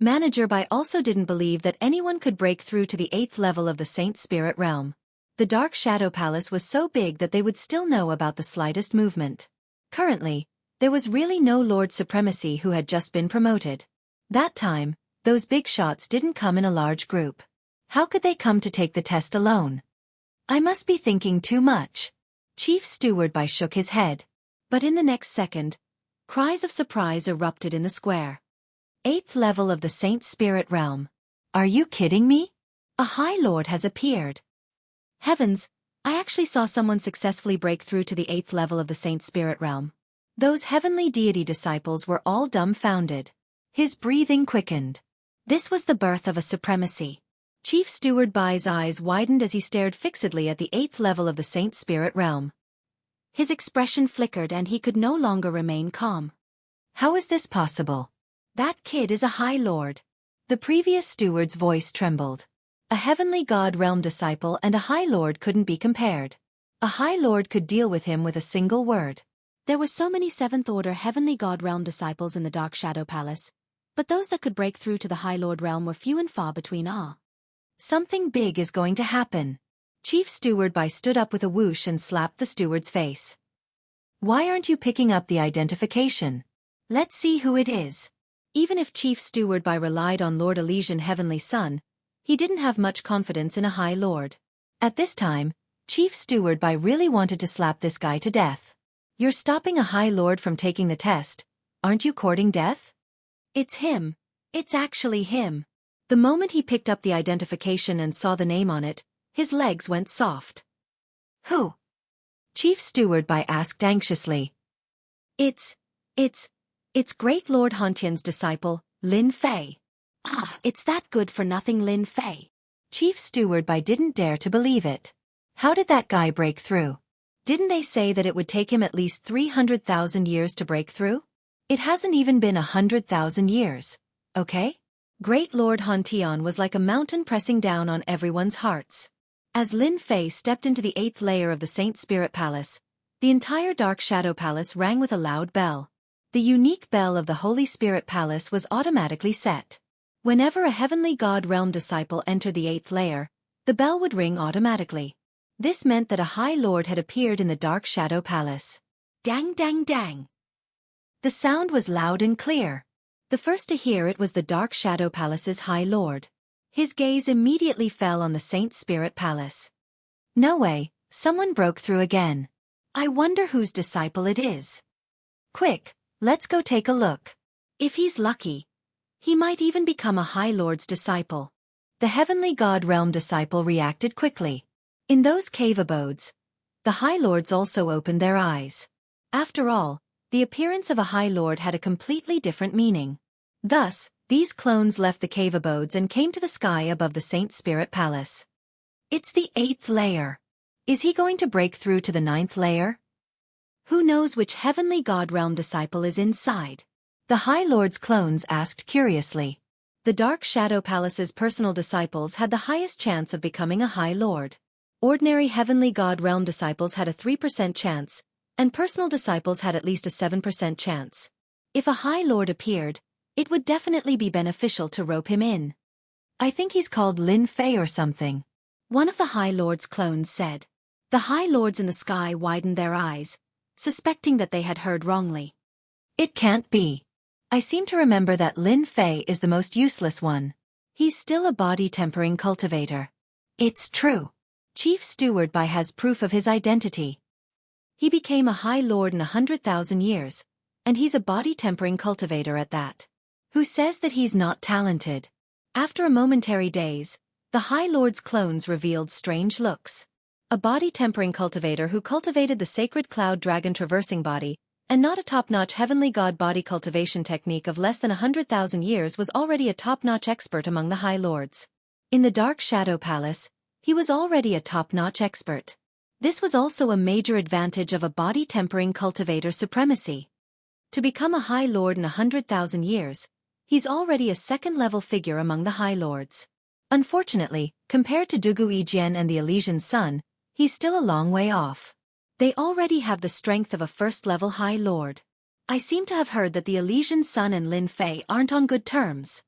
Manager Bai also didn't believe that anyone could break through to the 8th level of the Saint Spirit Realm. The Dark Shadow Palace was so big that they would still know about the slightest movement. Currently, there was really no Lord Supremacy who had just been promoted. That time, those big shots didn't come in a large group. How could they come to take the test alone? I must be thinking too much. Chief Steward Bai shook his head. But in the next second, cries of surprise erupted in the square. 8th level of the Saint Spirit Realm. Are you kidding me? A High Lord has appeared. Heavens, I actually saw someone successfully break through to the 8th level of the Saint Spirit Realm. Those Heavenly Deity disciples were all dumbfounded. His breathing quickened. This was the birth of a supremacy. Chief Steward Bai's eyes widened as he stared fixedly at the 8th level of the Saint Spirit Realm. His expression flickered and he could no longer remain calm. How is this possible? That kid is a High Lord. The previous steward's voice trembled. A Heavenly God Realm disciple and a High Lord couldn't be compared. A High Lord could deal with him with a single word. There were so many 7th Order Heavenly God Realm disciples in the Dark Shadow Palace, but those that could break through to the High Lord Realm were few and far between. Something big is going to happen. Chief Steward Bai stood up with a whoosh and slapped the steward's face. Why aren't you picking up the identification? Let's see who it is. Even if Chief Steward Bai relied on Lord Elysian Heavenly Son, he didn't have much confidence in a High Lord. At this time, Chief Steward Bai really wanted to slap this guy to death. You're stopping a High Lord from taking the test, aren't you courting death? It's him. It's actually him. The moment he picked up the identification and saw the name on it, his legs went soft. Who? Chief Steward Bai asked anxiously. It's Great Lord Hontian's disciple, Lin Fei. Ah, it's that good-for-nothing Lin Fei. Chief Steward Bai didn't dare to believe it. How did that guy break through? Didn't they say that it would take him at least 300,000 years to break through? It hasn't even been 100,000 years, okay? Great Lord Hontian was like a mountain pressing down on everyone's hearts. As Lin Fei stepped into the 8th layer of the Saint Spirit Palace, the entire Dark Shadow Palace rang with a loud bell. The unique bell of the Holy Spirit Palace was automatically set. Whenever a Heavenly God Realm disciple entered the 8th layer, the bell would ring automatically. This meant that a High Lord had appeared in the Dark Shadow Palace. Dang dang dang. The sound was loud and clear. The first to hear it was the Dark Shadow Palace's High Lord. His gaze immediately fell on the Saint Spirit Palace. No way, someone broke through again. I wonder whose disciple it is. Quick, let's go take a look. If he's lucky, he might even become a High Lord's disciple. The Heavenly God Realm disciple reacted quickly. In those cave abodes, the High Lords also opened their eyes. After all, the appearance of a High Lord had a completely different meaning. Thus, these clones left the cave abodes and came to the sky above the Saint Spirit Palace. It's the 8th layer. Is he going to break through to the 9th layer? Who knows which Heavenly God Realm disciple is inside? The High Lord's clones asked curiously. The Dark Shadow Palace's personal disciples had the highest chance of becoming a High Lord. Ordinary Heavenly God Realm disciples had a 3% chance, and personal disciples had at least a 7% chance. If a High Lord appeared, it would definitely be beneficial to rope him in. I think he's called Lin Fei or something. One of the High Lord's clones said. The High Lords in the sky widened their eyes, suspecting that they had heard wrongly. It can't be. I seem to remember that Lin Fei is the most useless one. He's still a body-tempering cultivator. It's true. Chief Steward Bai has proof of his identity. He became a High Lord in 100,000 years, and he's a body-tempering cultivator at that. Who says that he's not talented? After a momentary daze, the High Lord's clones revealed strange looks. A body-tempering cultivator who cultivated the sacred cloud dragon traversing body, and not a top-notch Heavenly God body cultivation technique of less than 100,000 years was already a top-notch expert among the High Lords. In the Dark Shadow Palace, he was already a top-notch expert. This was also a major advantage of a body-tempering cultivator supremacy. To become a High Lord in 100,000 years, he's already a second-level figure among the High Lords. Unfortunately, compared to Dugu Yijian and the Elysian Sun, he's still a long way off. They already have the strength of a first-level High Lord. I seem to have heard that the Elysian Sun and Lin Fei aren't on good terms.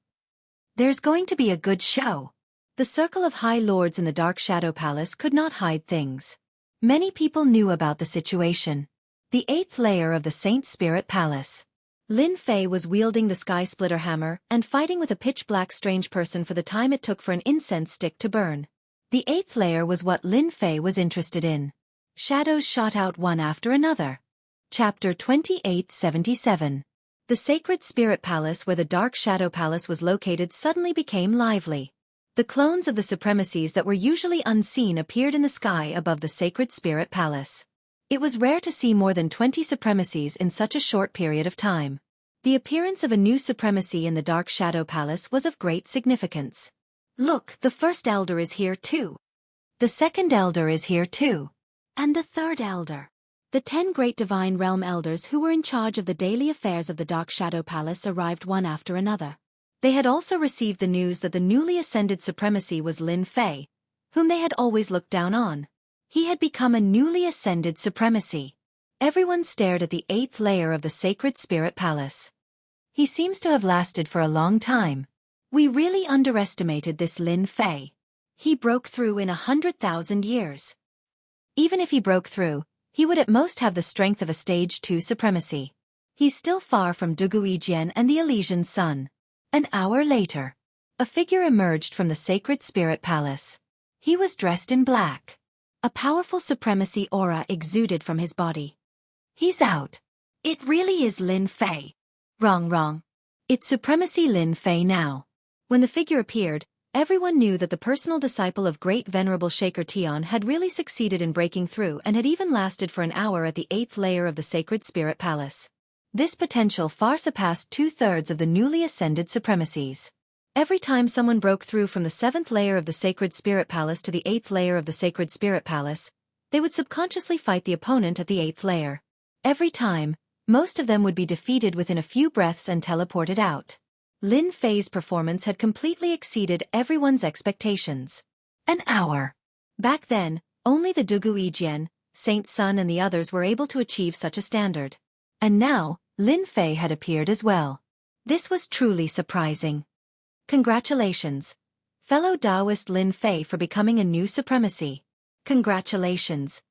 There's going to be a good show. The circle of High Lords in the Dark Shadow Palace could not hide things. Many people knew about the situation. The 8th layer of the Saint Spirit Palace. Lin Fei was wielding the Sky Splitter hammer and fighting with a pitch-black strange person for the time it took for an incense stick to burn. The 8th layer was what Lin Fei was interested in. Shadows shot out one after another. Chapter 2877. The Sacred Spirit Palace where the Dark Shadow Palace was located suddenly became lively. The clones of the supremacies that were usually unseen appeared in the sky above the Sacred Spirit Palace. It was rare to see more than 20 supremacies in such a short period of time. The appearance of a new supremacy in the Dark Shadow Palace was of great significance. Look, the first elder is here too. The second elder is here too. And the third elder. The 10 great divine realm elders who were in charge of the daily affairs of the Dark Shadow Palace arrived one after another. They had also received the news that the newly ascended supremacy was Lin Fei, whom they had always looked down on. He had become a newly ascended supremacy. Everyone stared at the 8th layer of the Sacred Spirit Palace. He seems to have lasted for a long time. We really underestimated this Lin Fei. He broke through in 100,000 years. Even if he broke through, he would at most have the strength of a stage 2 supremacy. He's still far from Duguijian and the Elysian Sun. An hour later, a figure emerged from the Sacred Spirit Palace. He was dressed in black. A powerful supremacy aura exuded from his body. He's out. It really is Lin Fei. Wrong. It's Supremacy Lin Fei now. When the figure appeared, everyone knew that the personal disciple of Great Venerable Shaker Tian had really succeeded in breaking through and had even lasted for an hour at the 8th layer of the Sacred Spirit Palace. This potential far surpassed 2/3 of the newly ascended supremacies. Every time someone broke through from the 7th layer of the Sacred Spirit Palace to the 8th layer of the Sacred Spirit Palace, they would subconsciously fight the opponent at the 8th layer. Every time, most of them would be defeated within a few breaths and teleported out. Lin Fei's performance had completely exceeded everyone's expectations. An hour. Back then, only the Duguijian, Saint Sun and the others were able to achieve such a standard. And now, Lin Fei had appeared as well. This was truly surprising. Congratulations, fellow Taoist Lin Fei, for becoming a new supremacy. Congratulations.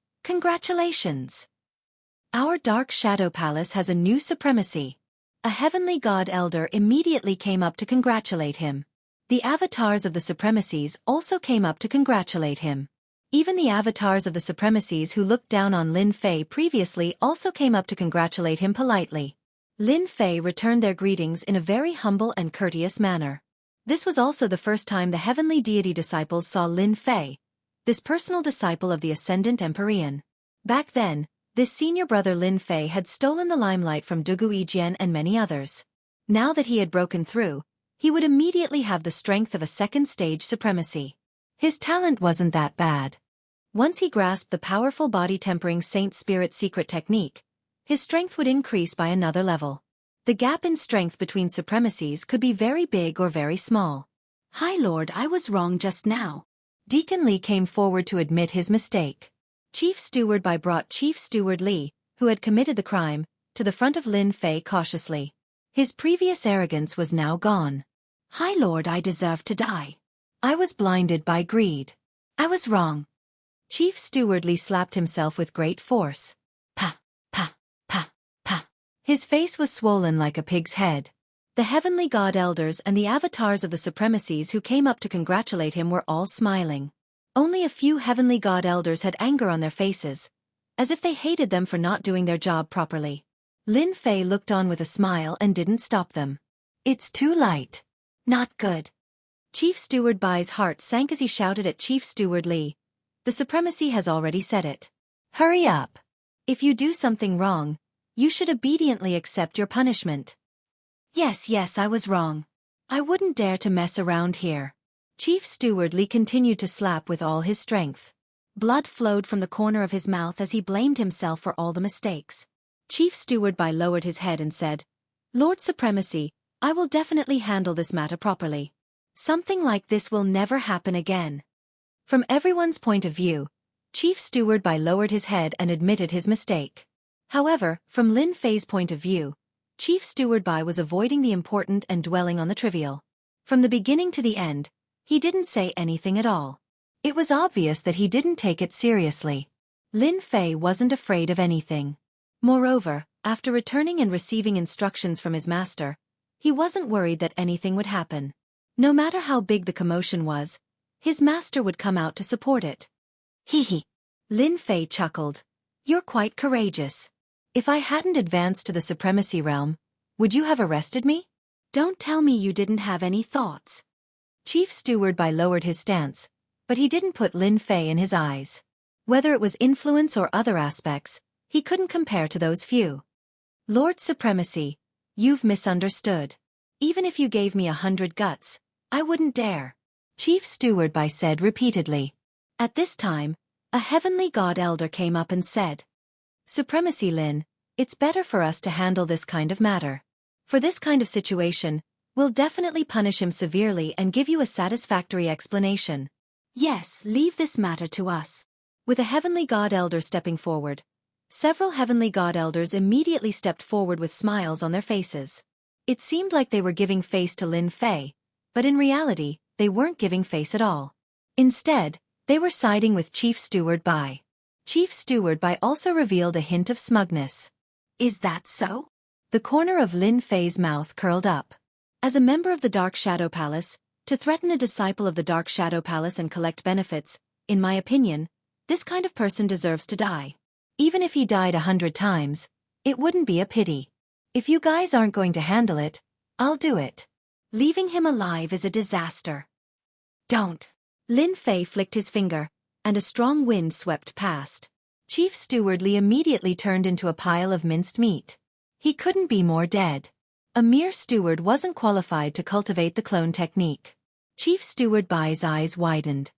Our Dark Shadow Palace has a new supremacy. A heavenly god elder immediately came up to congratulate him. The avatars of the supremacies also came up to congratulate him. Even the avatars of the supremacies who looked down on Lin Fei previously also came up to congratulate him politely. Lin Fei returned their greetings in a very humble and courteous manner. This was also the first time the heavenly deity disciples saw Lin Fei, this personal disciple of the Ascendant Empyrean. Back then, this senior brother Lin Fei had stolen the limelight from Duguijian and many others. Now that he had broken through, he would immediately have the strength of a second-stage supremacy. His talent wasn't that bad. Once he grasped the powerful body-tempering Saint Spirit secret technique, his strength would increase by another level. The gap in strength between supremacies could be very big or very small. Hi Lord, I was wrong just now. Deacon Li came forward to admit his mistake. Chief Steward Bai brought Chief Steward Li, who had committed the crime, to the front of Lin Fei cautiously. His previous arrogance was now gone. Hi Lord, I deserve to die. I was blinded by greed. I was wrong. Chief Steward Li slapped himself with great force. Pa. His face was swollen like a pig's head. The heavenly god elders and the avatars of the supremacies who came up to congratulate him were all smiling. Only a few heavenly god elders had anger on their faces, as if they hated them for not doing their job properly. Lin Fei looked on with a smile and didn't stop them. It's too light. Not good. Chief Steward Bai's heart sank as he shouted at Chief Steward Li. The supremacy has already said it. Hurry up. If you do something wrong, you should obediently accept your punishment. Yes, I was wrong. I wouldn't dare to mess around here. Chief Steward Li continued to slap with all his strength. Blood flowed from the corner of his mouth as he blamed himself for all the mistakes. Chief Steward Bai lowered his head and said, Lord Supremacy, I will definitely handle this matter properly. Something like this will never happen again. From everyone's point of view, Chief Steward Bai lowered his head and admitted his mistake. However, from Lin Fei's point of view, Chief Steward Bai was avoiding the important and dwelling on the trivial. From the beginning to the end, he didn't say anything at all. It was obvious that he didn't take it seriously. Lin Fei wasn't afraid of anything. Moreover, after returning and receiving instructions from his master, he wasn't worried that anything would happen. No matter how big the commotion was, his master would come out to support it. Hee. Lin Fei chuckled. You're quite courageous. If I hadn't advanced to the supremacy realm, would you have arrested me? Don't tell me you didn't have any thoughts. Chief Steward Bai lowered his stance, but he didn't put Lin Fei in his eyes. Whether it was influence or other aspects, he couldn't compare to those few. Lord Supremacy, you've misunderstood. Even if you gave me 100 guts, I wouldn't dare. Chief Steward Bai said repeatedly. At this time, a heavenly god elder came up and said, Supremacy Lin, it's better for us to handle this kind of matter. For this kind of situation, we'll definitely punish him severely and give you a satisfactory explanation. Yes, leave this matter to us. With a heavenly god elder stepping forward, several heavenly god elders immediately stepped forward with smiles on their faces. It seemed like they were giving face to Lin Fei, but in reality, they weren't giving face at all. Instead, they were siding with Chief Steward Bai. Chief Steward Bai also revealed a hint of smugness. Is that so? The corner of Lin Fei's mouth curled up. As a member of the Dark Shadow Palace, to threaten a disciple of the Dark Shadow Palace and collect benefits, in my opinion, this kind of person deserves to die. Even if he died 100 times, it wouldn't be a pity. If you guys aren't going to handle it, I'll do it. Leaving him alive is a disaster. Don't. Lin Fei flicked his finger, and a strong wind swept past. Chief Steward Li immediately turned into a pile of minced meat. He couldn't be more dead. A mere steward wasn't qualified to cultivate the clone technique. Chief Steward Bai's eyes widened.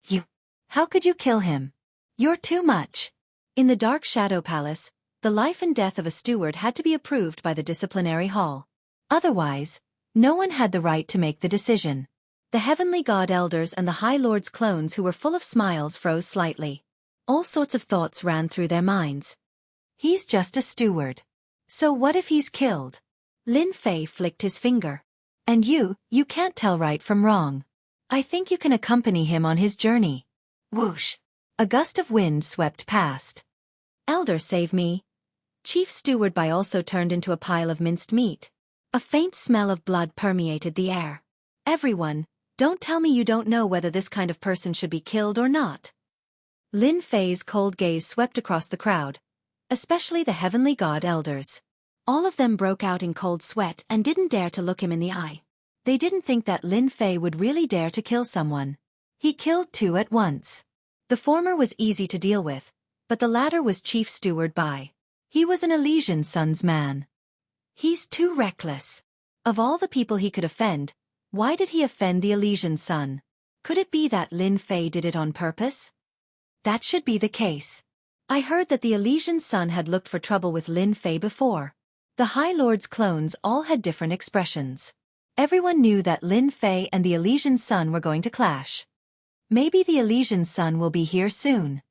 You. How could you kill him? You're too much. In the Dark Shadow Palace, the life and death of a steward had to be approved by the disciplinary hall. Otherwise, no one had the right to make the decision. The Heavenly God Elders and the High Lord's clones who were full of smiles froze slightly. All sorts of thoughts ran through their minds. He's just a steward. So what if he's killed? Lin Fei flicked his finger. And you can't tell right from wrong. I think you can accompany him on his journey. Whoosh! A gust of wind swept past. Elder, save me. Chief Steward Bai also turned into a pile of minced meat. A faint smell of blood permeated the air. Everyone, don't tell me you don't know whether this kind of person should be killed or not. Lin Fei's cold gaze swept across the crowd, especially the Heavenly God Elders. All of them broke out in cold sweat and didn't dare to look him in the eye. They didn't think that Lin Fei would really dare to kill someone. He killed two at once. The former was easy to deal with, but the latter was Chief Steward Bai. He was an Elysian Sun's man. He's too reckless. Of all the people he could offend, why did he offend the Elysian Sun? Could it be that Lin Fei did it on purpose? That should be the case. I heard that the Elysian Sun had looked for trouble with Lin Fei before. The High Lord's clones all had different expressions. Everyone knew that Lin Fei and the Elysian Sun were going to clash. Maybe the Elysian Sun will be here soon.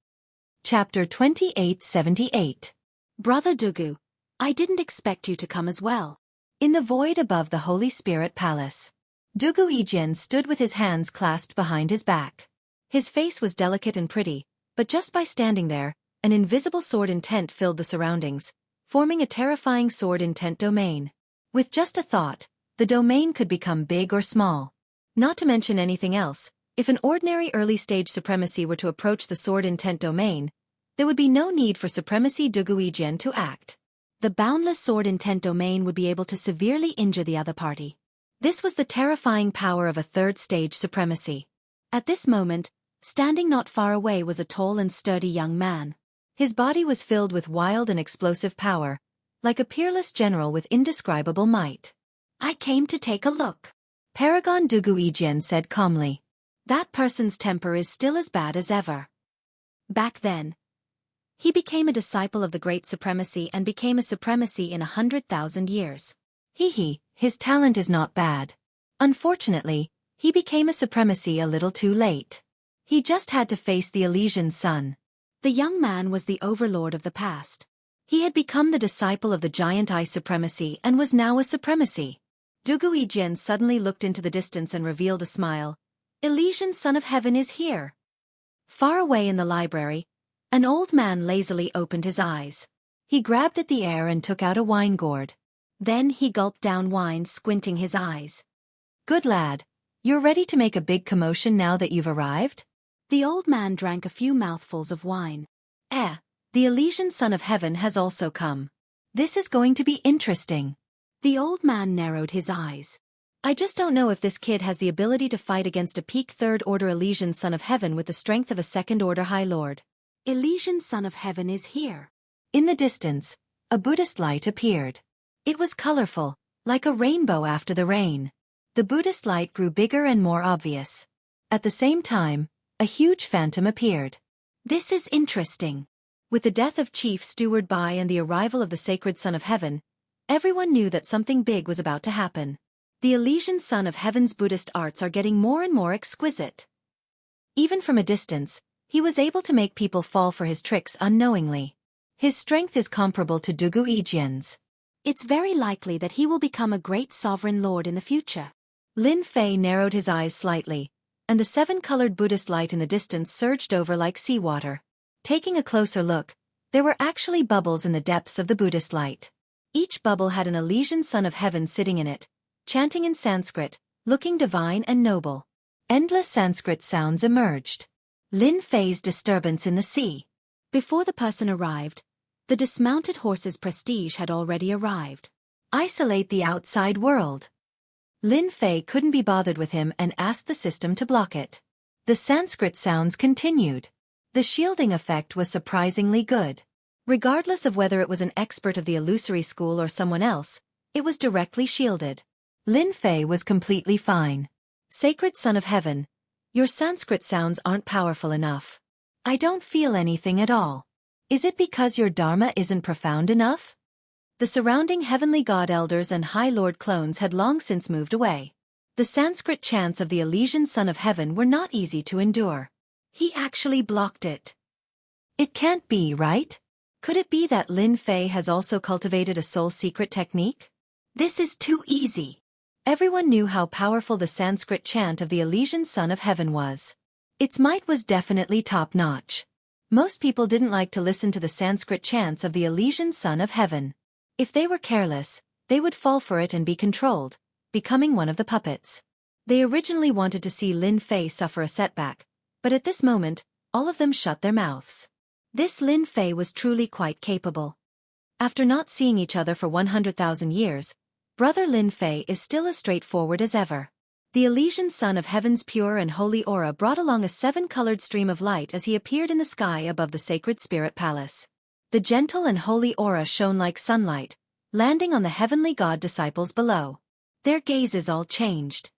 Chapter 2878. Brother Dugu, I didn't expect you to come as well. In the void above the Holy Spirit Palace, Dugu Yijian stood with his hands clasped behind his back. His face was delicate and pretty, but just by standing there, an invisible sword intent filled the surroundings, forming a terrifying sword intent domain. With just a thought, the domain could become big or small. Not to mention anything else, if an ordinary early-stage supremacy were to approach the sword intent domain, there would be no need for supremacy Dugu Yijian to act. The boundless sword intent domain would be able to severely injure the other party. This was the terrifying power of a third-stage supremacy. At this moment, standing not far away was a tall and sturdy young man. His body was filled with wild and explosive power, like a peerless general with indescribable might. I came to take a look. Paragon Dugu Yijian said calmly. That person's temper is still as bad as ever. Back then, he became a disciple of the Great Supremacy and became a supremacy in 100,000 years. His talent is not bad. Unfortunately, he became a supremacy a little too late. He just had to face the Elysian Sun. The young man was the overlord of the past. He had become the disciple of the Giant Eye Supremacy and was now a supremacy. Dugu Yijian suddenly looked into the distance and revealed a smile. Elysian Son of Heaven is here. Far away in the library, an old man lazily opened his eyes. He grabbed at the air and took out a wine gourd. Then he gulped down wine, squinting his eyes. Good lad. You're ready to make a big commotion now that you've arrived? The old man drank a few mouthfuls of wine. The Elysian Son of Heaven has also come. This is going to be interesting. The old man narrowed his eyes. I just don't know if this kid has the ability to fight against a peak third-order Elysian Son of Heaven with the strength of a second-order High Lord. Elysian Son of Heaven is here. In the distance, a Buddhist light appeared. It was colorful, like a rainbow after the rain. The Buddhist light grew bigger and more obvious. At the same time, a huge phantom appeared. This is interesting. With the death of Chief Steward Bai and the arrival of the Sacred Son of Heaven, everyone knew that something big was about to happen. The Elysian Son of Heaven's Buddhist arts are getting more and more exquisite. Even from a distance, he was able to make people fall for his tricks unknowingly. His strength is comparable to Dugu Yijian's. It's very likely that he will become a great sovereign lord in the future. Lin Fei narrowed his eyes slightly, and the seven-colored Buddhist light in the distance surged over like seawater. Taking a closer look, there were actually bubbles in the depths of the Buddhist light. Each bubble had an Elysian son of heaven sitting in it, chanting in Sanskrit, looking divine and noble. Endless Sanskrit sounds emerged. Lin Fei's disturbance in the sea. Before the person arrived, the dismounted horse's prestige had already arrived. Isolate the outside world. Lin Fei couldn't be bothered with him and asked the system to block it. The Sanskrit sounds continued. The shielding effect was surprisingly good. Regardless of whether it was an expert of the illusory school or someone else, it was directly shielded. Lin Fei was completely fine. Sacred Son of Heaven, your Sanskrit sounds aren't powerful enough. I don't feel anything at all. Is it because your Dharma isn't profound enough? The surrounding heavenly god elders and High Lord clones had long since moved away. The Sanskrit chants of the Elysian Son of Heaven were not easy to endure. He actually blocked it. It can't be, right? Could it be that Lin Fei has also cultivated a soul secret technique? This is too easy. Everyone knew how powerful the Sanskrit chant of the Elysian Son of Heaven was. Its might was definitely top-notch. Most people didn't like to listen to the Sanskrit chants of the Elysian Son of Heaven. If they were careless, they would fall for it and be controlled, becoming one of the puppets. They originally wanted to see Lin Fei suffer a setback, but at this moment, all of them shut their mouths. This Lin Fei was truly quite capable. After not seeing each other for 100,000 years, Brother Lin Fei is still as straightforward as ever. The Elysian Son of Heaven's pure and holy aura brought along a seven-colored stream of light as he appeared in the sky above the sacred spirit palace. The gentle and holy aura shone like sunlight, landing on the heavenly god disciples below. Their gazes all changed.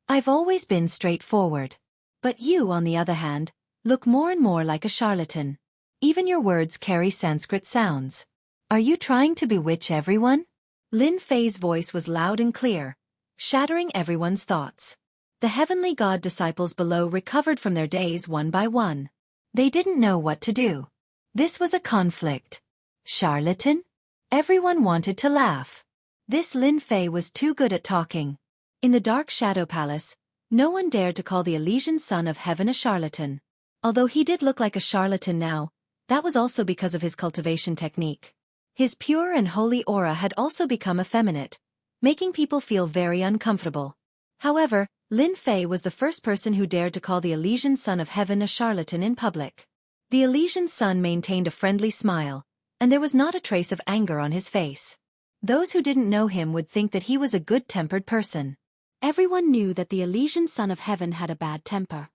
I've always been straightforward. But you, on the other hand, look more and more like a charlatan. Even your words carry Sanskrit sounds. Are you trying to bewitch everyone? Lin Fei's voice was loud and clear, shattering everyone's thoughts. The heavenly god disciples below recovered from their daze one by one. They didn't know what to do. This was a conflict. Charlatan? Everyone wanted to laugh. This Lin Fei was too good at talking. In the dark shadow palace, no one dared to call the Elysian Son of Heaven a charlatan. Although he did look like a charlatan now, that was also because of his cultivation technique. His pure and holy aura had also become effeminate, making people feel very uncomfortable. However, Lin Fei was the first person who dared to call the Elysian Son of Heaven a charlatan in public. The Elysian Son maintained a friendly smile, and there was not a trace of anger on his face. Those who didn't know him would think that he was a good-tempered person. Everyone knew that the Elysian Son of Heaven had a bad temper.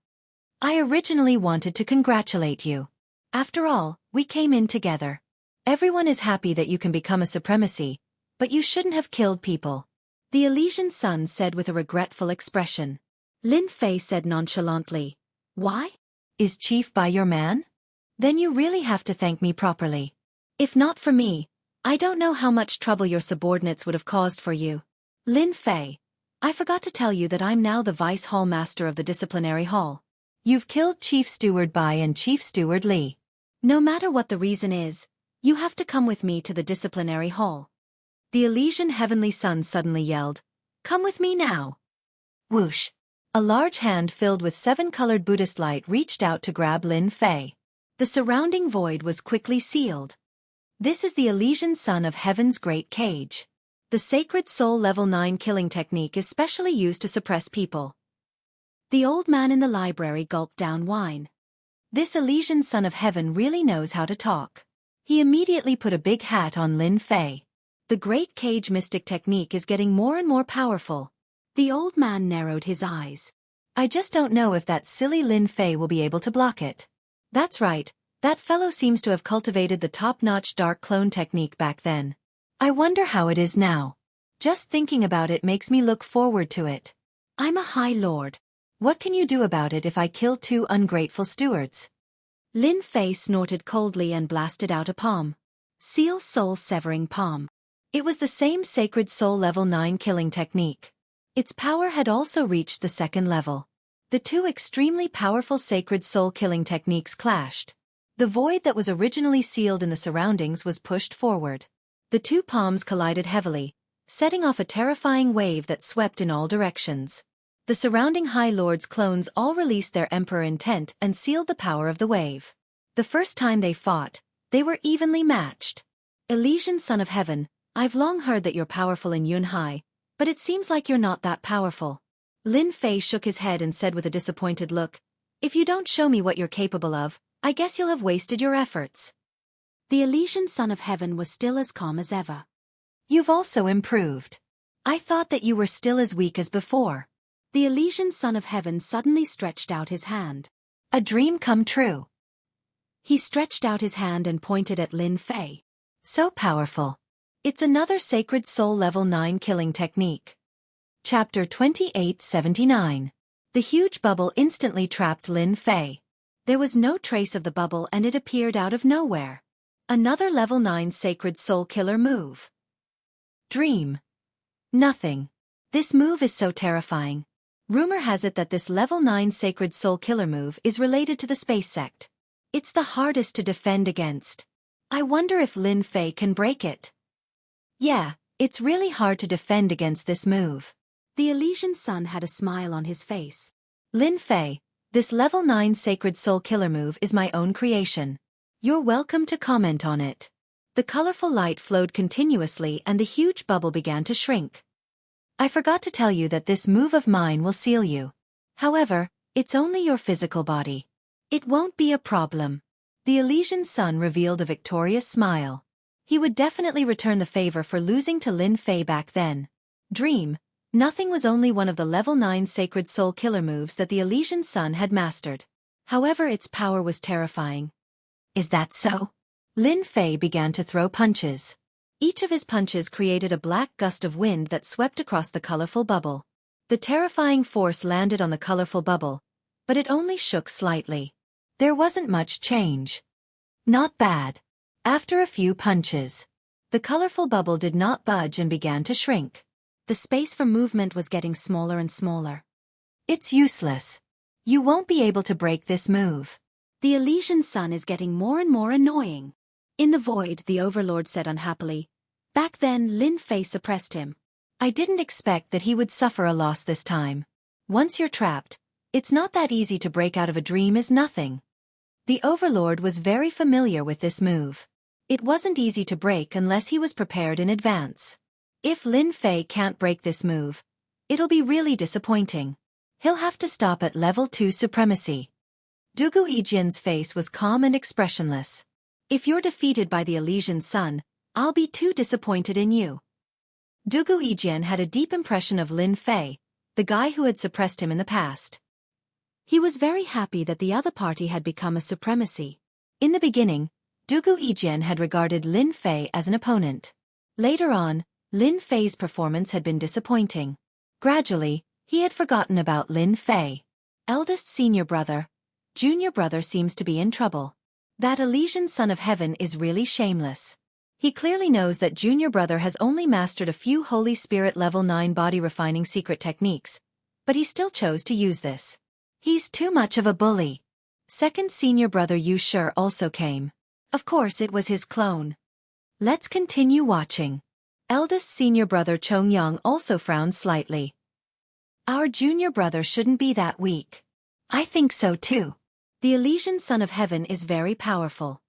I originally wanted to congratulate you. After all, we came in together. Everyone is happy that you can become a supremacy, but you shouldn't have killed people. The Elysian Son said with a regretful expression. Lin Fei said nonchalantly, Why? Is Chief Bai your man? Then you really have to thank me properly. If not for me, I don't know how much trouble your subordinates would have caused for you. Lin Fei, I forgot to tell you that I'm now the Vice Hall Master of the Disciplinary Hall. You've killed Chief Steward Bai and Chief Steward Li. No matter what the reason is, you have to come with me to the Disciplinary Hall. The Elysian Heavenly Son suddenly yelled, Come with me now. Whoosh! A large hand filled with seven-colored Buddhist light reached out to grab Lin Fei. The surrounding void was quickly sealed. This is the Elysian Son of Heaven's great cage. The sacred soul level 9 killing technique is specially used to suppress people. The old man in the library gulped down wine. This Elysian Son of Heaven really knows how to talk. He immediately put a big hat on Lin Fei. The great cage mystic technique is getting more and more powerful. The old man narrowed his eyes. I just don't know if that silly Lin Fei will be able to block it. That's right, that fellow seems to have cultivated the top-notch dark clone technique back then. I wonder how it is now. Just thinking about it makes me look forward to it. I'm a High Lord. What can you do about it if I kill two ungrateful stewards? Lin Fei snorted coldly and blasted out a palm. Seal soul severing palm. It was the same sacred soul level 9 killing technique. Its power had also reached the second level. The two extremely powerful sacred soul killing techniques clashed. The void that was originally sealed in the surroundings was pushed forward. The two palms collided heavily, setting off a terrifying wave that swept in all directions. The surrounding High Lords clones all released their Emperor intent and sealed the power of the wave. The first time they fought, they were evenly matched. Elysian Son of Heaven, I've long heard that you're powerful in Yunhai, but it seems like you're not that powerful. Lin Fei shook his head and said with a disappointed look, if you don't show me what you're capable of, I guess you'll have wasted your efforts. The Elysian Son of Heaven was still as calm as ever. You've also improved. I thought that you were still as weak as before. The Elysian Son of Heaven suddenly stretched out his hand. A dream come true. He stretched out his hand and pointed at Lin Fei. So powerful. It's another Sacred Soul Level 9 killing technique. Chapter 2879. The huge bubble instantly trapped Lin Fei. There was no trace of the bubble and it appeared out of nowhere. Another Level 9 Sacred Soul Killer move. Dream. Nothing. This move is so terrifying. Rumor has it that this Level 9 Sacred Soul Killer move is related to the Space Sect. It's the hardest to defend against. I wonder if Lin Fei can break it. Yeah, it's really hard to defend against this move. The Elysian Sun had a smile on his face. Lin Fei, this Level 9 Sacred Soul Killer move is my own creation. You're welcome to comment on it. The colorful light flowed continuously and the huge bubble began to shrink. I forgot to tell you that this move of mine will seal you. However, it's only your physical body. It won't be a problem. The Elysian Sun revealed a victorious smile. He would definitely return the favor for losing to Lin Fei back then. Dream. Nothing was only one of the Level 9 Sacred Soul Killer moves that the Elysian Sun had mastered. However, its power was terrifying. Is that so? Lin Fei began to throw punches. Each of his punches created a black gust of wind that swept across the colorful bubble. The terrifying force landed on the colorful bubble, but it only shook slightly. There wasn't much change. Not bad. After a few punches, the colorful bubble did not budge and began to shrink. The space for movement was getting smaller and smaller. It's useless. You won't be able to break this move. The Elysian Sun is getting more and more annoying. In the void, the Overlord said unhappily. Back then, Lin Fei suppressed him. I didn't expect that he would suffer a loss this time. Once you're trapped, it's not that easy to break out of a dream is nothing. The Overlord was very familiar with this move. It wasn't easy to break unless he was prepared in advance. If Lin Fei can't break this move, it'll be really disappointing. He'll have to stop at Level 2 supremacy. Dugu Yijian's face was calm and expressionless. If you're defeated by the Elysian Sun, I'll be too disappointed in you. Dugu Yijian had a deep impression of Lin Fei, the guy who had suppressed him in the past. He was very happy that the other party had become a supremacy. In the beginning, Dugu Yijian had regarded Lin Fei as an opponent. Later on, Lin Fei's performance had been disappointing. Gradually, he had forgotten about Lin Fei. Eldest senior brother, junior brother seems to be in trouble. That Elysian Son of Heaven is really shameless. He clearly knows that junior brother has only mastered a few Holy Spirit Level 9 body refining secret techniques, but he still chose to use this. He's too much of a bully. Second senior brother Yu Shi also came. Of course it was his clone. Let's continue watching. Eldest senior brother Chongyang also frowned slightly. Our junior brother shouldn't be that weak. I think so too. The Elysian Son of Heaven is very powerful.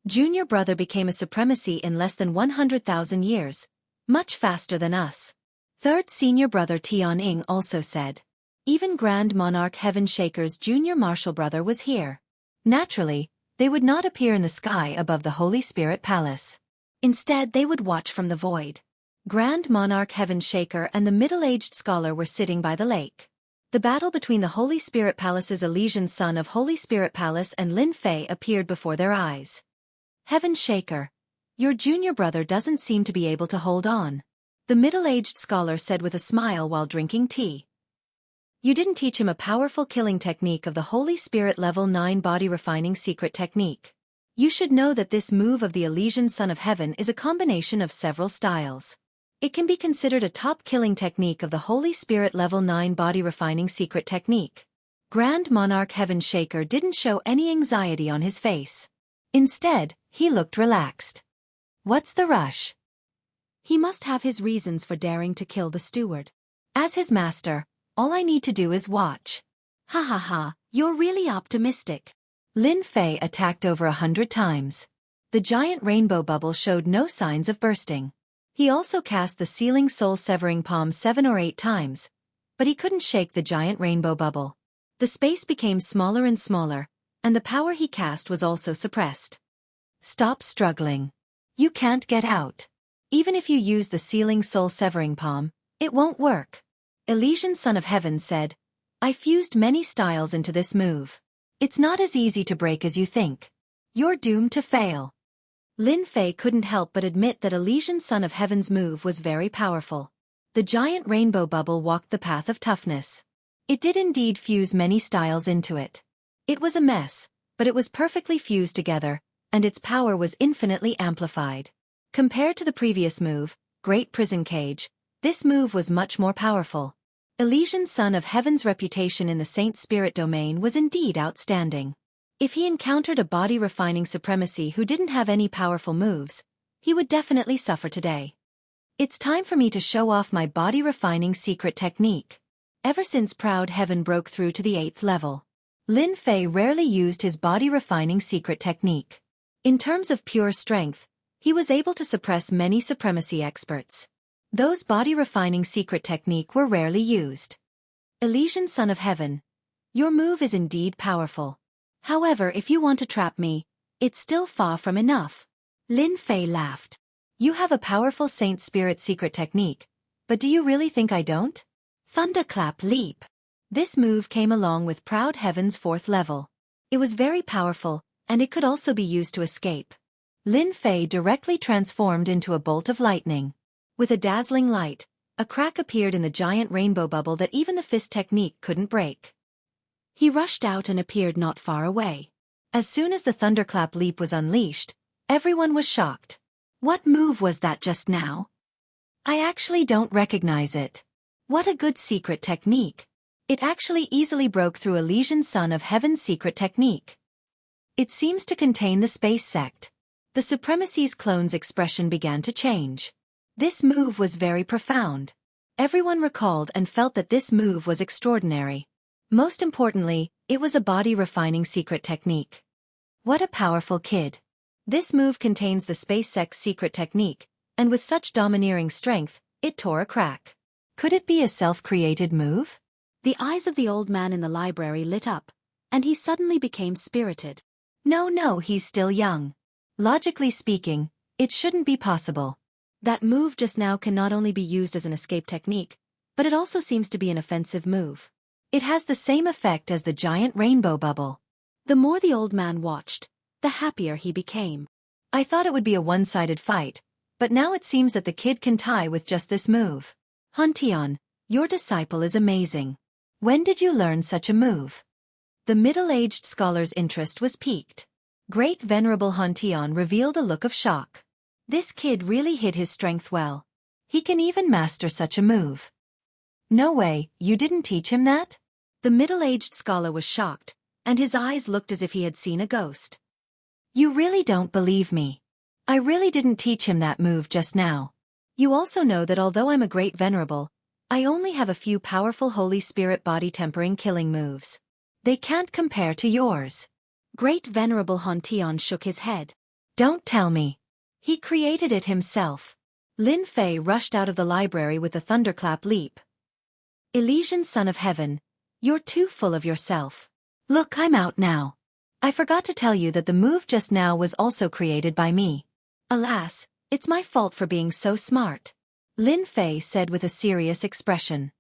Junior brother became a supremacy in less than 100,000 years, much faster than us. Third senior brother Tianying also said. Even Grand Monarch Heaven Shaker's junior martial brother was here. Naturally, they would not appear in the sky above the Holy Spirit Palace. Instead, they would watch from the void. Grand Monarch Heaven Shaker and the middle-aged scholar were sitting by the lake. The battle between the Holy Spirit Palace's Elysian Son of Holy Spirit Palace and Lin Fei appeared before their eyes. Heaven Shaker, your junior brother doesn't seem to be able to hold on. The middle-aged scholar said with a smile while drinking tea. You didn't teach him a powerful killing technique of the Holy Spirit Level 9 body refining secret technique. You should know that this move of the Elysian Son of Heaven is a combination of several styles. It can be considered a top killing technique of the Holy Spirit Level 9 body refining secret technique. Grand Monarch Heaven Shaker didn't show any anxiety on his face. Instead, he looked relaxed. What's the rush? He must have his reasons for daring to kill the steward. As his master, All I need to do is watch. Ha ha ha, you're really optimistic. Lin Fei attacked over 100 times. The giant rainbow bubble showed no signs of bursting. He also cast the sealing soul-severing palm 7 or 8 times, but he couldn't shake the giant rainbow bubble. The space became smaller and smaller, and the power he cast was also suppressed. Stop struggling. You can't get out. Even if you use the sealing soul-severing palm, it won't work. Elysian Son of Heaven said, I fused many styles into this move. It's not as easy to break as you think. You're doomed to fail. Lin Fei couldn't help but admit that Elysian Son of Heaven's move was very powerful. The giant rainbow bubble walked the path of toughness. It did indeed fuse many styles into it. It was a mess, but it was perfectly fused together, and its power was infinitely amplified. Compared to the previous move, Great Prison Cage, this move was much more powerful. Elysian Son of Heaven's reputation in the Saint Spirit domain was indeed outstanding. If he encountered a body-refining supremacy who didn't have any powerful moves, he would definitely suffer today. It's time for me to show off my body-refining secret technique. Ever since Proud Heaven broke through to the 8th level, Lin Fei rarely used his body-refining secret technique. In terms of pure strength, he was able to suppress many supremacy experts. Those body-refining secret technique were rarely used. Elysian Son of Heaven, your move is indeed powerful. However, if you want to trap me, it's still far from enough. Lin Fei laughed. You have a powerful Saint Spirit secret technique, but do you really think I don't? Thunderclap Leap. This move came along with Proud Heaven's 4th level. It was very powerful, and it could also be used to escape. Lin Fei directly transformed into a bolt of lightning. With a dazzling light, a crack appeared in the giant rainbow bubble that even the fist technique couldn't break. He rushed out and appeared not far away. As soon as the Thunderclap Leap was unleashed, everyone was shocked. What move was that just now? I actually don't recognize it. What a good secret technique. It actually easily broke through Elysian Son of Heaven's secret technique. It seems to contain the space sect. The Supremacy's clone's expression began to change. This move was very profound. Everyone recalled and felt that this move was extraordinary. Most importantly, it was a body-refining secret technique. What a powerful kid. This move contains the space sect's secret technique, and with such domineering strength, it tore a crack. Could it be a self-created move? The eyes of the old man in the library lit up, and he suddenly became spirited. No, he's still young. Logically speaking, it shouldn't be possible. That move just now can not only be used as an escape technique, but it also seems to be an offensive move. It has the same effect as the giant rainbow bubble. The more the old man watched, the happier he became. I thought it would be a one-sided fight, but now it seems that the kid can tie with just this move. Huntion, your disciple is amazing. When did you learn such a move? The middle-aged scholar's interest was piqued. Great Venerable Huntion revealed a look of shock. This kid really hid his strength well. He can even master such a move. No way, you didn't teach him that? The middle-aged scholar was shocked, and his eyes looked as if he had seen a ghost. You really don't believe me. I really didn't teach him that move just now. You also know that although I'm a great venerable, I only have a few powerful Holy Spirit body-tempering killing moves. They can't compare to yours. Great Venerable Huntion shook his head. Don't tell me. He created it himself. Lin Fei rushed out of the library with the Thunderclap Leap. Elysian Son of Heaven, you're too full of yourself. Look, I'm out now. I forgot to tell you that the move just now was also created by me. Alas, it's my fault for being so smart. Lin Fei said with a serious expression.